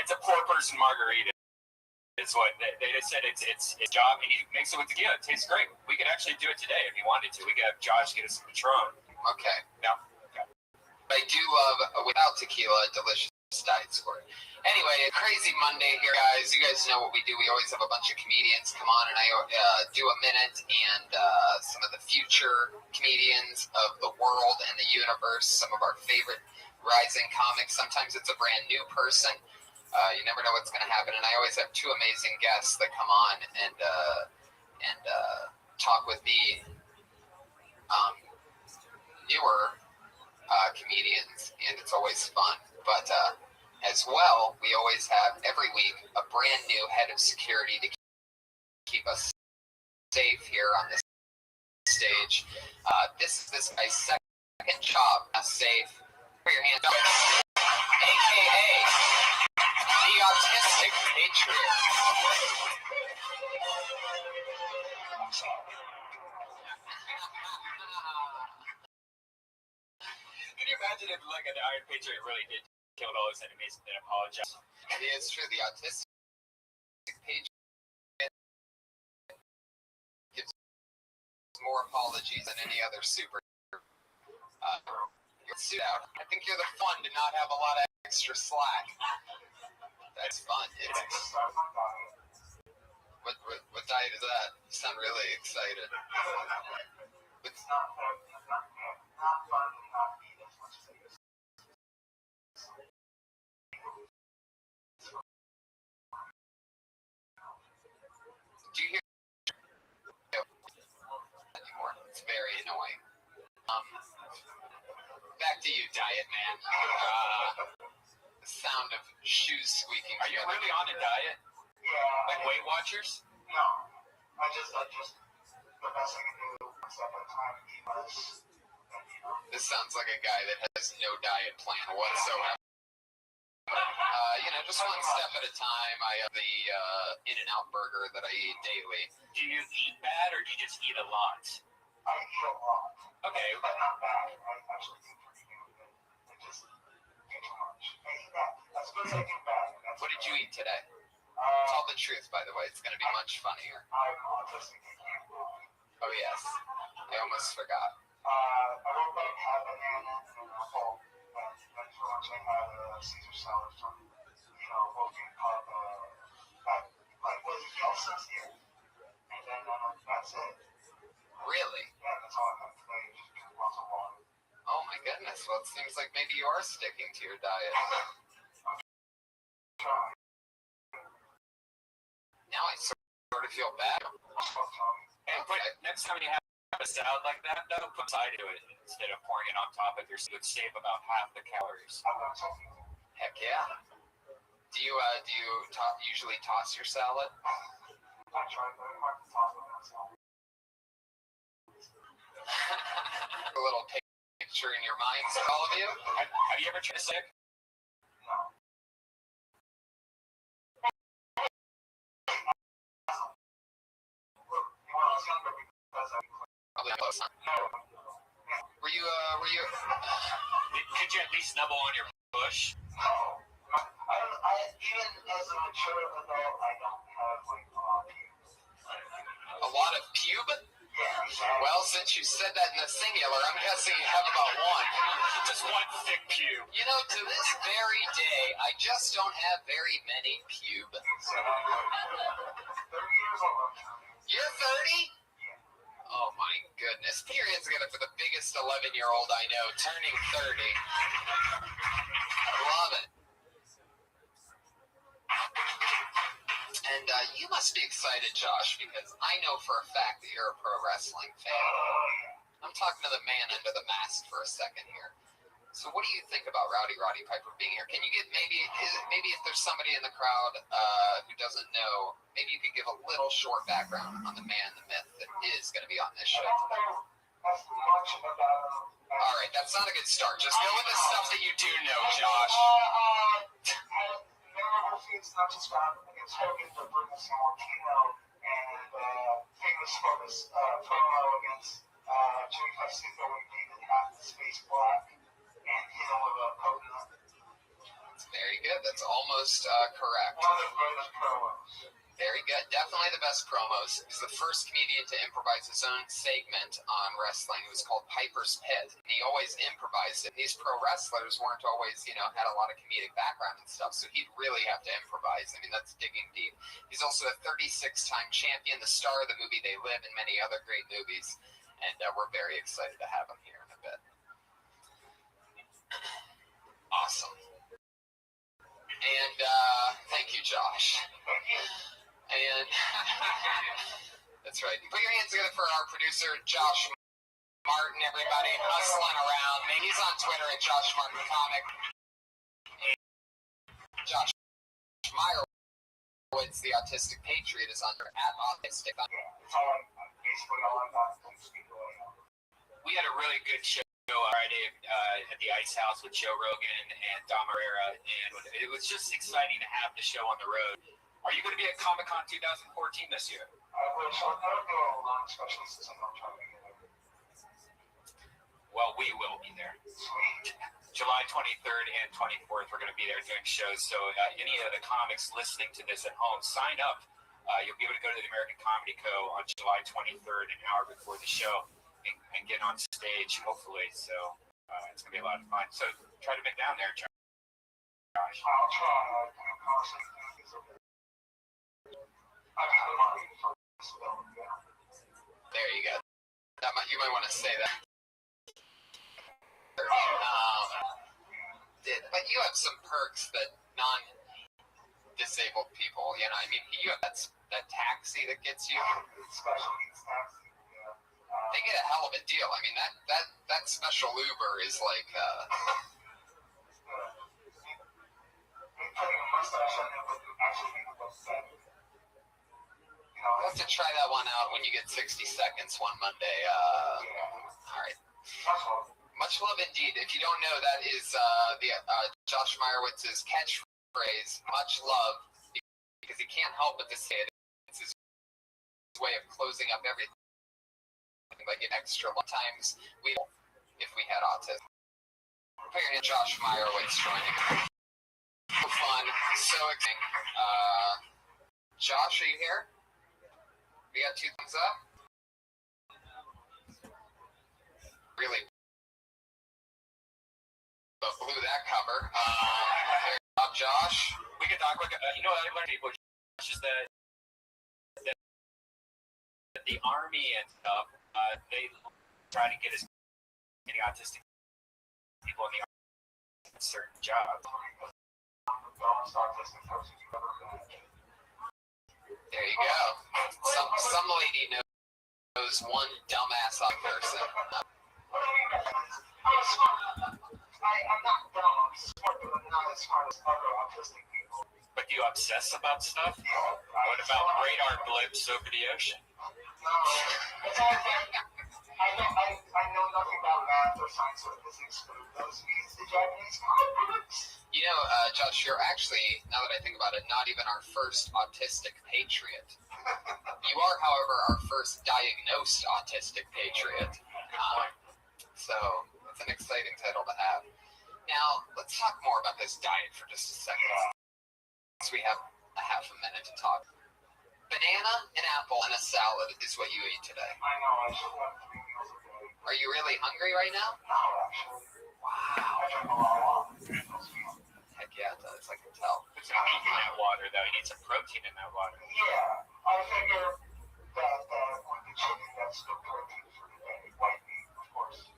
It's a poor person margarita. It's what they just said. It's a job, and you mix it with tequila. It tastes great. We could actually do it today if you wanted to. We could have Josh get us some Patron. Okay. No. I do love, without tequila, delicious diet Squirt. Anyway, a crazy Monday here, guys. You guys know what we do. We always have a bunch of comedians come on, and I do a minute, and some of the future comedians of the world and the universe, some of our favorite rising comics. Sometimes it's a brand new person. You never know what's going to happen, and I always have 2 amazing guests that come on and talk with the newer comedians, and it's always fun. But as well, we always have every week a brand new head of security to keep us safe here on this stage. This is this guy's second job. Safe. Put your hands up. AKA the Autistic Patriot. Can you imagine if, like, an Iron Patriot really did kill all his enemies and then apologize? It is true. The Autistic Patriot gives more apologies than any other super. Suit out. I think you're the fun to not have a lot of extra slack. That's fun. What diet is that? You sound really excited. Do you hear anymore? It's very annoying. Back to you, Diet Man. The sound of shoes squeaking. Are you really on a diet? Yeah. Like Weight Watchers? No. I just the best I can do is at that time eat less. This sounds like a guy that has no diet plan whatsoever. Just one step at a time. I have the In-N-Out burger that I eat daily. Do you eat bad or do you just eat a lot? I eat a lot. Okay. But not bad. I actually eat pretty good. I just eat too much. I eat bad. As good as I do bad. What did you eat today? Tell the truth, by the way. It's going to be much funnier. I'm autistic. Oh, yes. I almost forgot. I woke up, had a banana and an apple. And for lunch, I had a Caesar salad from, Woking Pub, what is it called, 60th? And then that's it. Really? Yeah, that's all I had today. Just drink lots of water. Oh, my goodness. Well, it seems like maybe you are sticking to your diet. Now I sort of feel bad. And next time you have a salad like that, though, put side to it instead of pouring it on top of your food. Save about half the calories. Heck yeah. Do you usually toss your salad? I try very hard to toss myself. A little picture in your minds, all of you. Have you ever tried to sick? No. Were you? Could you at least nibble on your bush? No. I even as a mature adult, I don't have like a lot of pube? Well, since you said that in the singular, I'm guessing you have about one. Just one thick pube. You know, to this very day, I just don't have very many pube. You're 30? Oh my goodness. Put your hands together for the biggest 11-year-old I know, turning 30. I love it. And you must be excited, Josh, because I know for a fact that you're a pro wrestling fan. I'm talking to the man under the mask for a second here. So what do you think about Roddy Piper being here? Can you get maybe if there's somebody in the crowd who doesn't know, maybe you could give a little short background on the man, the myth that is going to be on this show today. All right, that's not a good start. Just go with the stuff that you do know, Josh. It's not just about spoken to Brittany Sammartino and famous for this promo against Jimmy Pacifico when he painted half his face black and hit him with a coconut. Very good. That's almost correct. One of the greatest promos. Very good. Definitely the best promos. He was the first comedian to improvise his own segment on wrestling. It was called Piper's Pit. And he always improvised it. These pro wrestlers weren't always, had a lot of comedic background and stuff, so he'd really have to improvise. I mean, that's digging deep. He's also a 36-time champion, the star of the movie They Live, and many other great movies. And we're very excited to have him here in a bit. Awesome. And thank you, Josh. And that's right. Put your hands together for our producer, Josh Martin, everybody, hustling around. He's on Twitter at Josh Martin Comic. And Josh Meyerowitz, the Autistic Patriot, is under at Autistic. We had a really good show Friday at the Ice House with Joe Rogan and Dom Herrera, and it was just exciting to have the show on the road. Are you going to be at Comic-Con 2014 this year? I wish I could go along, especially since I'm not trying to get there. Well, we will be there. Sweet. July 23rd and 24th, we're going to be there doing shows. So any of the comics listening to this at home, sign up. You'll be able to go to the American Comedy Co. on July 23rd, an hour before the show, and get on stage, hopefully. So it's going to be a lot of fun. So try to make down there, Josh. I'll try. There you go. You might want to say that. But you have some perks that non-disabled people, you have that taxi that gets you. Special needs taxi. They get a hell of a deal. I mean, that special Uber is like. Putting a mustache on him would actually make him look better. We'll have to try that one out when you get 60 seconds one Monday. All right. Much love indeed. If you don't know, that is Josh Meyerowitz's catchphrase, much love, because he can't help but to say it. It's his way of closing up everything. Like an extra times if we had autism. Apparently Josh Meyerowitz joining. So fun, so exciting. Josh, are you here? We got 2 thumbs up. Really blew that cover. Josh. We could talk. What I learned people is that the Army and stuff, they try to get as many autistic people in the Army in certain jobs. There you go. Some lady knows one dumbass person. I'm not dumb. I'm smart, but I'm not as smart as other autistic people. But do you obsess about stuff? What about radar blips over the ocean? No. I know nothing about math or science or physics, but those means the Japanese comics. Josh, you're actually, now that I think about it, not even our first autistic patriot. You are, however, our first diagnosed autistic patriot. So it's an exciting title to have. Now, let's talk more about this diet for just a second. we have a half a minute to talk. Banana, an apple, and a salad is what you ate today. Are you really hungry right now? Wow. Heck yeah, it does. I can tell. Put some meat in that water, though. You need some protein in that water. Yeah, I figure that with the chicken, that's the protein for the day. White meat, of course.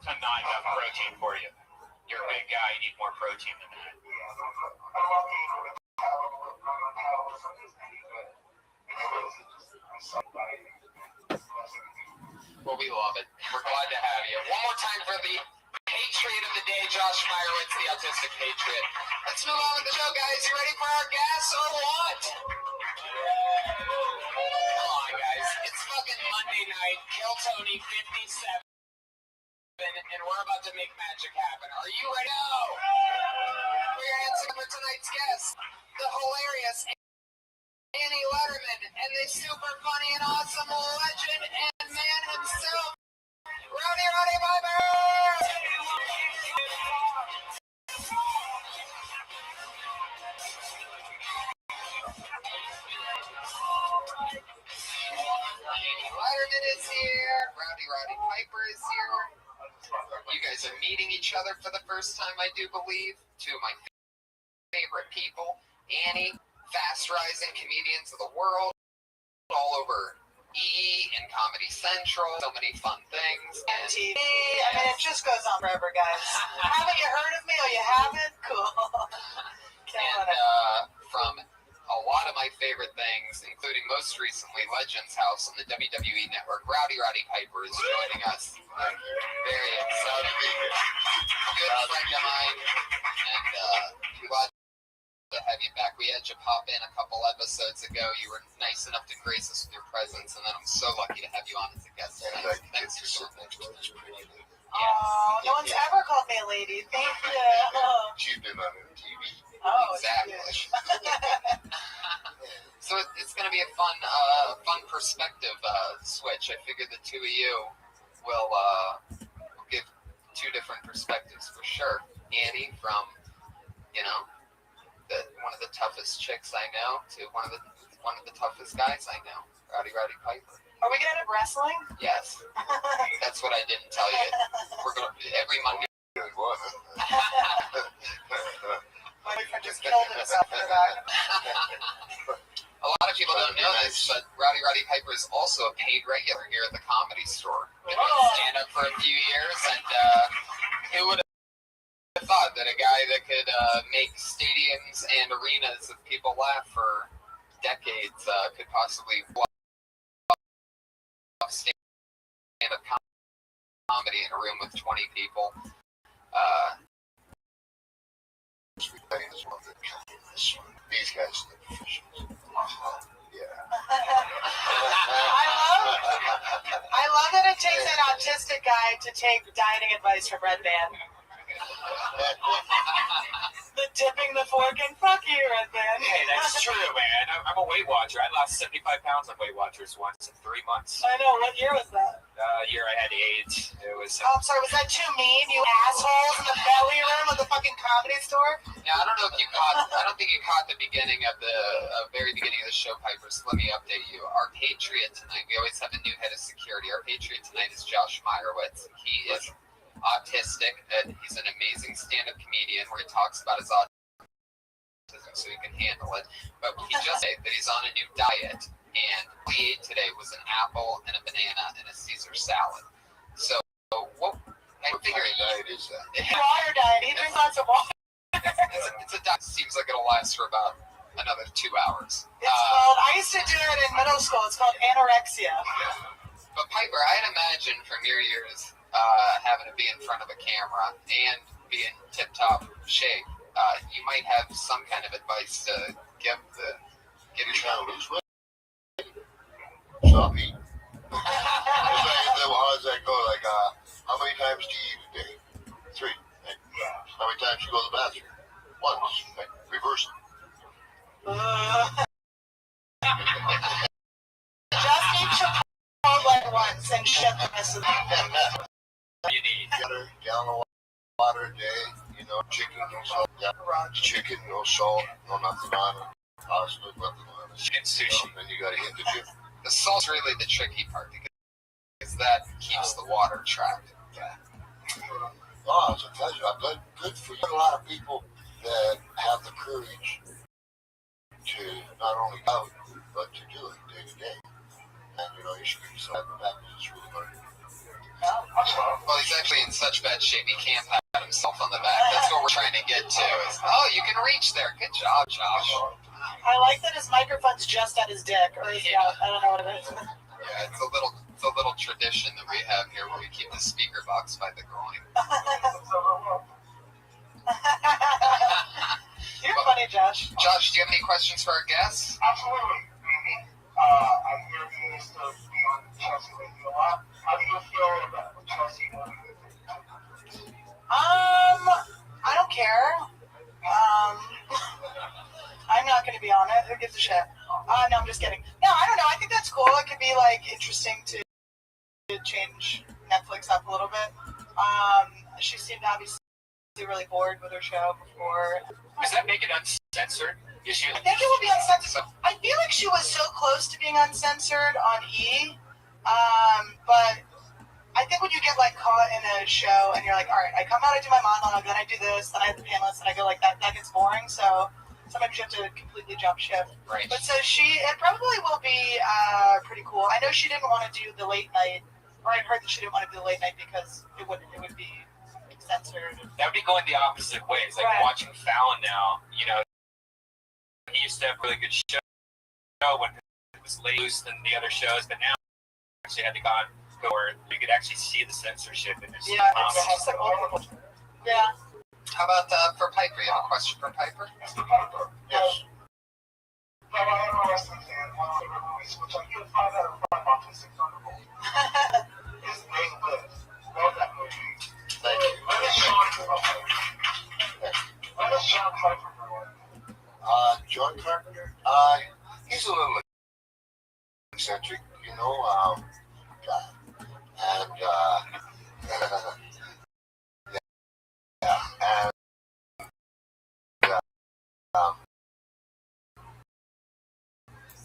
So not enough protein for you. You're a big guy. You need more protein than that. I love to eat with Well, we love it. We're glad to have you. One more time for the Patriot of the day, Josh Meyerowitz, the Autistic Patriot. Let's move on with the show, guys. You ready for our gas or what? Come on, guys. It's fucking Monday night. Kill Tony 57. And we're about to make magic happen. Are you ready? No! We're answering for tonight's guest, the hilarious Annie Letterman, and the super funny and awesome legend and man himself, Roddy Piper! Letterman is here. Roddy Piper is here. You guys are meeting each other for the first time, I do believe. Two of my favorite people. Annie, fast rising comedians of the world, all over E! and Comedy Central. So many fun things. And TV. I mean, it just goes on forever, guys. Haven't you heard of me? Oh, you haven't? Cool. And from a lot of my favorite things, including most recently Legends House on the WWE Network, Roddy Piper is joining us. Very excited. Good friend of mine, and glad to have you back. We had you pop in a couple episodes ago. You were nice enough to grace us with your presence, and then I'm so lucky to have you on as a guest tonight. Thanks for so much. Oh, no one's ever called me a lady. Thank you. She's been on TV. Oh, exactly. So it's going to be a fun perspective switch. I figured the two of you will give two different perspectives for sure. Annie from, one of the toughest chicks I know to one of the toughest guys I know, Roddy Piper. Are we gonna end up wrestling? Yes. That's what I didn't tell you. We're going to every Monday. My boyfriend just killed himself in the back. A lot of people don't know this, but Roddy Piper is also a paid regular here at the Comedy Store. Been doing stand-up for a few years, and who would have thought that a guy that could make stadiums and arenas of people laugh for decades could possibly blow up stand-up comedy in a room with 20 people. These guys are the professionals. Yeah. I love that it takes an autistic guy to take dining advice from Red Band. The dipping the fork in, fuck you, Red Band. Hey, that's true, man. I'm a Weight Watcher. I lost 75 pounds on Weight Watchers once in 3 months. I know. What year was that? Year I had AIDS. It was. Oh, I'm sorry. Was that too mean? You assholes in the belly room of the fucking Comedy Store? Yeah, I don't know if you caught. I don't think you caught the beginning of the very beginning of the show, Piper. So let me update you. Our Patriot tonight. We always have a new head of security. Our Patriot tonight is Josh Meyerowitz. He is autistic. He's an amazing stand-up comedian where he talks about his autism so he can handle it. But he just said that he's on a new diet, and what he ate today was an apple and a banana and a Caesar salad. So what I figure diet is that? Water diet. He drinks lots of water. It's a diet. Seems like it'll last for about another 2 hours. It's called. I used to do it in middle school. It's called anorexia. But Piper, I'd imagine from your years having to be in front of a camera and be in tip-top shape, you might have some kind of advice to give You're trying to lose weight. Stop eating. How does that go? Like, how many times do you eat a day? 3. Right? How many times do you go to the bathroom? Once. Right? Reverse it. Just eat Chipotle once and shit the rest of the You need gallon of water a day, chicken and salt. Yeah, chicken, no salt, no nothing on it. Pasta, nothing on it. Chicken sushi. And then you gotta hit the gym. The salt's really the tricky part because that keeps the water trapped. Yeah. Oh, it's a pleasure. Good for you. A lot of people that have the courage to not only go, but to do it day to day. And you should give yourself a pat because it's really hard. Well, he's actually in such bad shape he can't pat himself on the back. That's what we're trying to get to. You can reach there. Good job, Josh. I like that his microphone's just at his dick. Or his mouth. I don't know what it is. Yeah, it's a little tradition that we have here where we keep the speaker box by the groin. You're funny, Josh. Josh, do you have any questions for our guests? Absolutely. I'm here for this to be on Chelsea lately a lot. How do you feel about Chelsea? I don't care. I'm not going to be on it. Who gives a shit? No, I'm just kidding. No, I don't know. I think that's cool. It could be interesting to change Netflix up a little bit. She seemed obviously really bored with her show before. Does that make it uncensored? I think it will be uncensored. I feel like she was so close to being uncensored on E. But I think when you get caught in a show and you're like, all right, I come out, I do my monologue, then I do this, then I have the panelists, and I go like that gets boring. So sometimes you have to completely jump ship. Right. But so it probably will be pretty cool. I know she didn't want to do the late night, or I heard that she didn't want to do the late night because it would be censored. That would be going the opposite way. It's like watching Fallon now. He used to have a really good show when it was loose than the other shows, but now actually had to go where you could actually see the censorship in his it's just yeah. How about for Piper? You have a question for Piper? Yes. John Carpenter? He's a little eccentric, and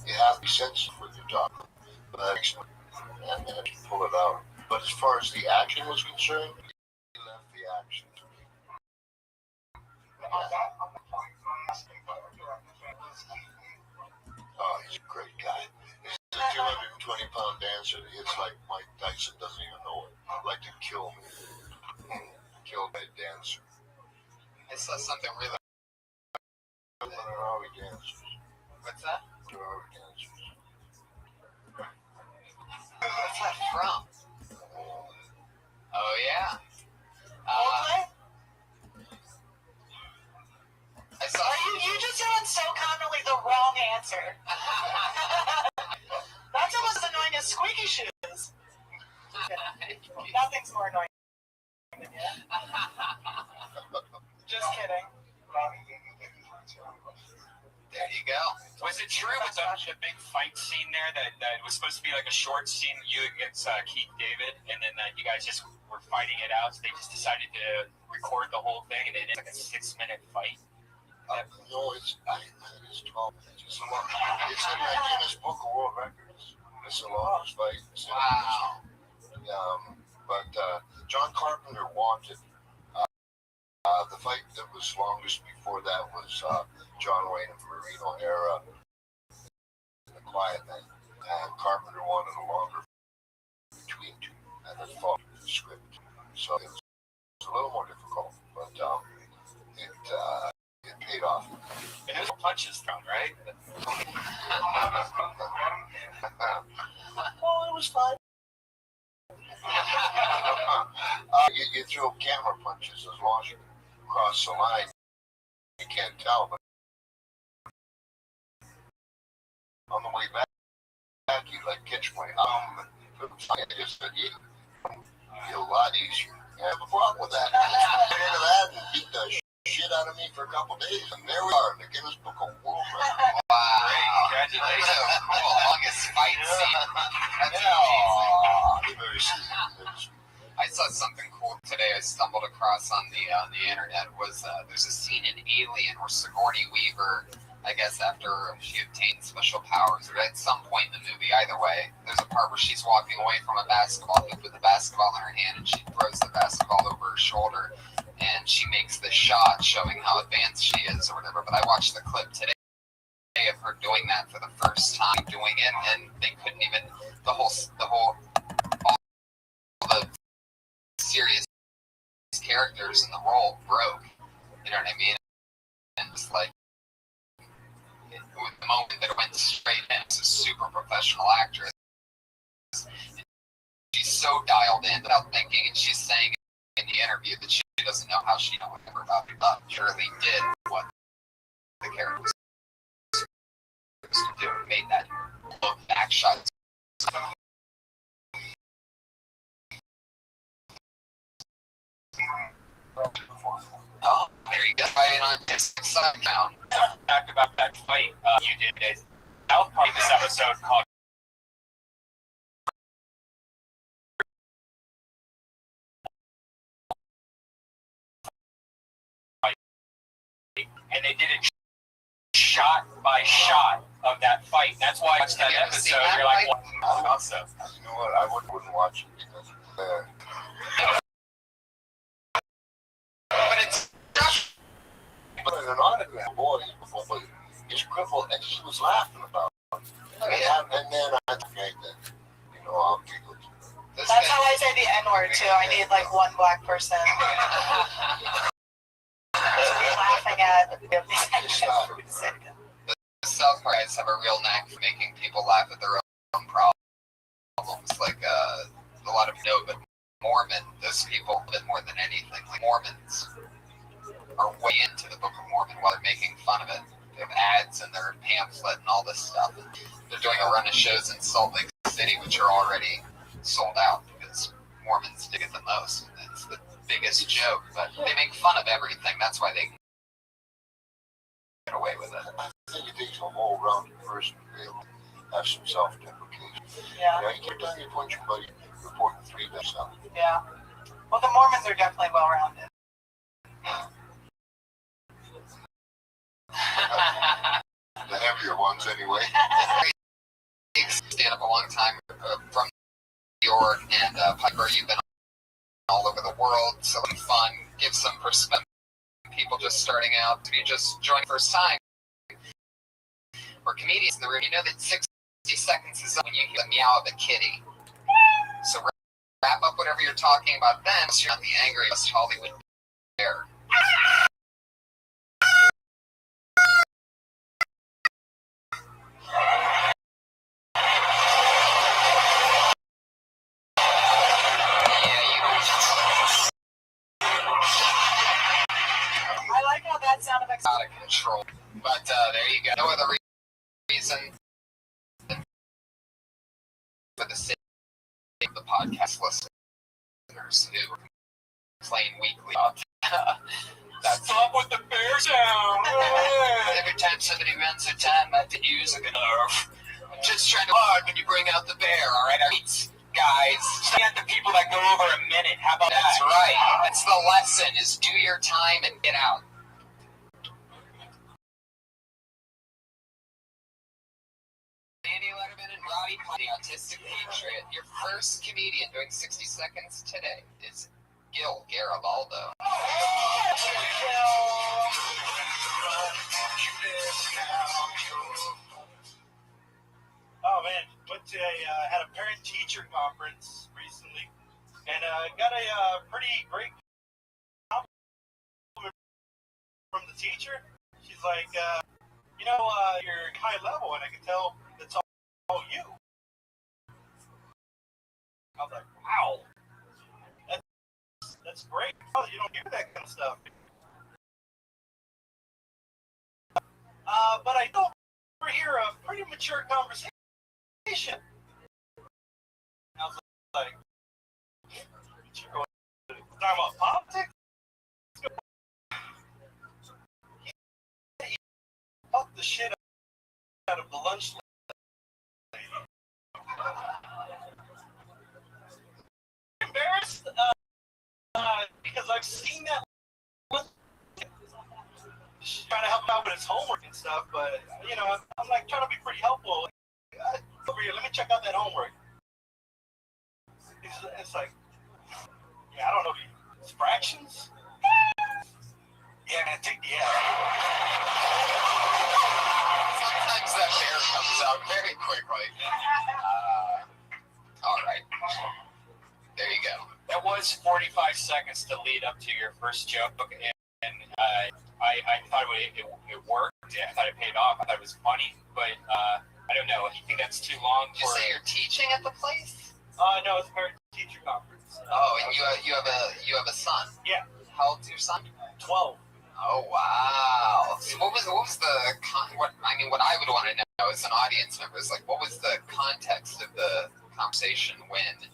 you have to be sensitive with your talk, and then you pull it out. But as far as the action was concerned, he left the action to me. Oh, he's a great guy. He's a 220-pound dancer. It's like Mike Tyson doesn't even know it. I'd like to kill him. Kill that dancer. I saw something really. Ferrari dancers. What's that? Ferrari dancers. What's that from? Oh yeah. I saw. You just doing so confidently the wrong answer. That's almost as annoying as squeaky shoes. Nothing's more annoying than you. Just kidding. There you go. Was it true with the big fight scene there that it was supposed to be like a short scene, you against Keith David, and then you guys just were fighting it out, so they just decided to record the whole thing, and it ended like a 6-minute fight? No, it's 12 minutes. It's in the Guinness Book of World Records. It's the longest fight. Wow. But John Carpenter wanted the fight that was longest before that was John Wayne and Marino era, The Quiet Man. And Carpenter wanted a longer between two, and it followed the script. So it was a little more difficult, but it paid off. And there's punches thrown, right? Well, it was fun. You throw camera punches as long as you cross the line. You can't tell, but on the way back you catch my I just said, a lot easier. I have a problem with that. I get into that and beat the shit out of me for a couple days, and there we are in the Guinness Book of World Records. Wow. Great. Congratulations. Cool. Longest fight scene. That's amazing. Very sweet. I saw something cool today. I stumbled across on the internet was there's a scene in Alien where Sigourney Weaver, I guess after she obtained special powers, or at some point in the movie, either way, there's a part where she's walking away from a basketball hoop with the basketball in her hand, and she throws the basketball over her shoulder, and she makes this shot showing how advanced she is or whatever. But I watched the clip today of her doing that for the first time, doing it, and they couldn't even all the serious characters in the role broke. You know what I mean? And it's like with the moment that it went straight in, it's a super professional actress. She's so dialed in without thinking, and she's saying in the interview that she doesn't know how she knows whatever about it. Surely did what the character was supposed to do. Made that look back shot. Oh, there you go. Right on this side now. Talk about that fight you did today. South Park this episode called and they did it shot by shot of that fight. That's why it's that episode. You're like, what about stuff? You know what? I wouldn't watch it because but it's but an autograph, boy, he's crippled, and she was laughing about it. And then I think that, I'll giggle. That's how I say the N-word too. I need like one black person laughing at the South Park guys have a real knack for making people laugh at their own problems. Like a lot of you know, but Mormon, those people, a bit more than anything, like Mormons are way into the Book of Mormon while they're making fun of it. They have ads in their pamphlet and all this stuff. And they're doing a run of shows in Salt Lake City, which are already sold out because Mormons dig it the most. It's the biggest joke, but they make fun of everything. That's why they get away with it. I think it takes a whole rounded person to be able to have some self-deprecation. Yeah. You get done, you point your buddy, reporting 3 best out. Yeah. Well, the Mormons are definitely well-rounded. The heavier ones, anyway. Stand up a long time from New York and Piper. You've been all over the world, so fun. Give some perspective. People just starting out. If you just joined first time, or comedians in the room, you know that 60 seconds is when you hear the meow of a kitty. So wrap up whatever you're talking about then, so you're not the angriest Hollywood bear. I like how that sound effects out of control. But there you go. No other reason for the sake of the podcast listeners who complain weekly about that's up with the bear sound. Every time somebody runs their time, I have to use a nerve. I'm just trying to hard when you bring out the bear, alright? Guys, stand the people that go over a minute. How about that? That's right. That's the lesson, is do your time and get out. Andy Letterman and Roddy the Autistic Patriot. Your first comedian doing 60 seconds today is Gil Garibaldo. Oh man, went to had a parent-teacher conference recently, and got a pretty great compliment from the teacher. She's like, you're high level, and I can tell that's all you. I was like, wow, that's great. Oh, you don't hear that kind of stuff. But I don't overhear a pretty mature conversation. I was like, talking about politics? He fucked the shit out of the lunch lady. Embarrassed because I've seen that. Just trying to help out with his homework and stuff, but you know, I'm like trying to be pretty helpful. Over here, let me check out that homework. It's like, yeah, I don't know, it's fractions. Yeah, man, Sometimes that bear comes out very quickly. All right. There you go. That was 45 seconds to lead up to your first joke, and I thought it worked. I thought it paid off. I thought it was funny, but I don't know. You think that's too long? Did you say you're teaching at the place? No, it's a parent-teacher conference. Oh, and you have a son. Yeah. How old's your son? 12. Oh wow! So what I would want to know as an audience member is like, what was the context of the conversation when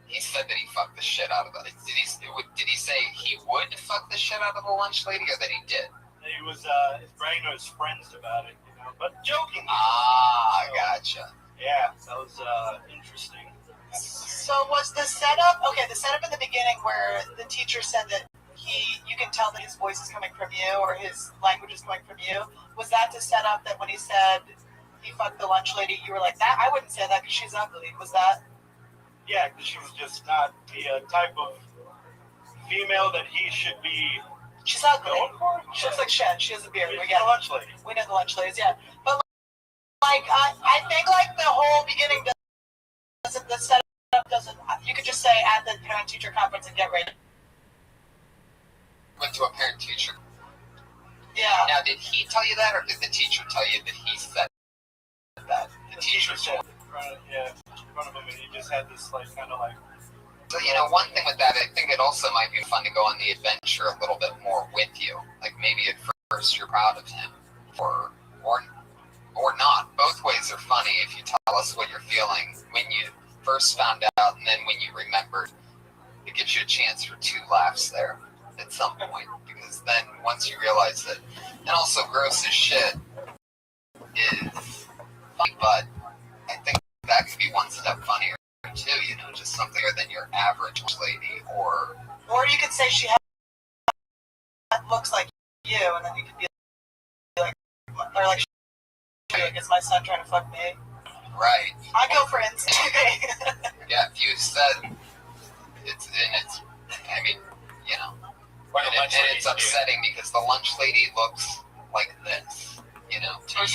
he said that he fucked the shit out of the? Did he say he would fuck the shit out of the lunch lady, or that he did? He was bragging to his friends about it, you know, but joking. Gotcha. Yeah, that was interesting. So was the setup the setup in the beginning where the teacher said that you can tell that his voice is coming from you or his language is coming from you, was that to set up that when he said he fucked the lunch lady, you were like, that I wouldn't say that because she's ugly? Was that? Yeah, because she was just not the type of female that he should be. She's ugly. She looks like shit. She has a beard. We get the lunch lady. We know the lunch ladies, yeah. But like, I think like the whole beginning doesn't, the setup doesn't. You could just say at the parent-teacher conference and get ready. Went to a parent-teacher. Yeah. Now, did he tell you that, or did the teacher tell you that he said that? The teacher said. Yeah, in front of him, and he just had this like kind of like. So, you know, one thing with that, I think it also might be fun to go on the adventure a little bit more with you. Like maybe at first you're proud of him, or not. Both ways are funny if you tell us what you're feeling when you first found out, and then when you remembered. It gives you a chance for 2 laughs there at some point, because then once you realize that, and also gross as shit is funny, but I think that could be one step funnier too, you know, just something other than your average lady, or you could say she looks like you, and then you could be like, or like, is my son trying to fuck me? Right. I go for instance. Yeah, if you said I mean, you know, and it's upsetting because the lunch lady looks like this, you know, to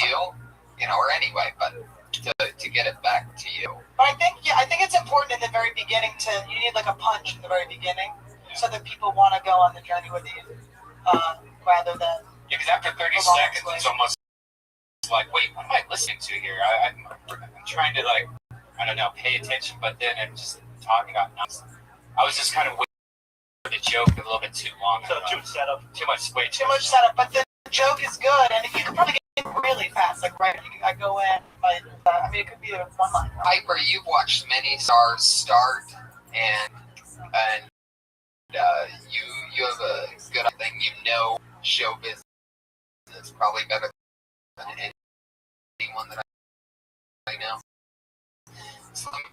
you know, or anyway, but to get it back to you. But I think it's important in the very beginning you need like a punch in the very beginning, so that people want to go on the journey with you, rather than. Yeah, because after 30 seconds, it's almost like, wait, what am I listening to here? I'm trying to like, I don't know, pay attention, but then I'm just talking about nonsense. I was just kind of waiting for the joke a little bit too long. So too much setup. Too much setup, but the joke is good, and you can probably get really fast. Like I go in, I mean, it could be a one-line. Piper, you've watched many stars start, and you have a good thing. You know show business probably better than anyone that I know. So let me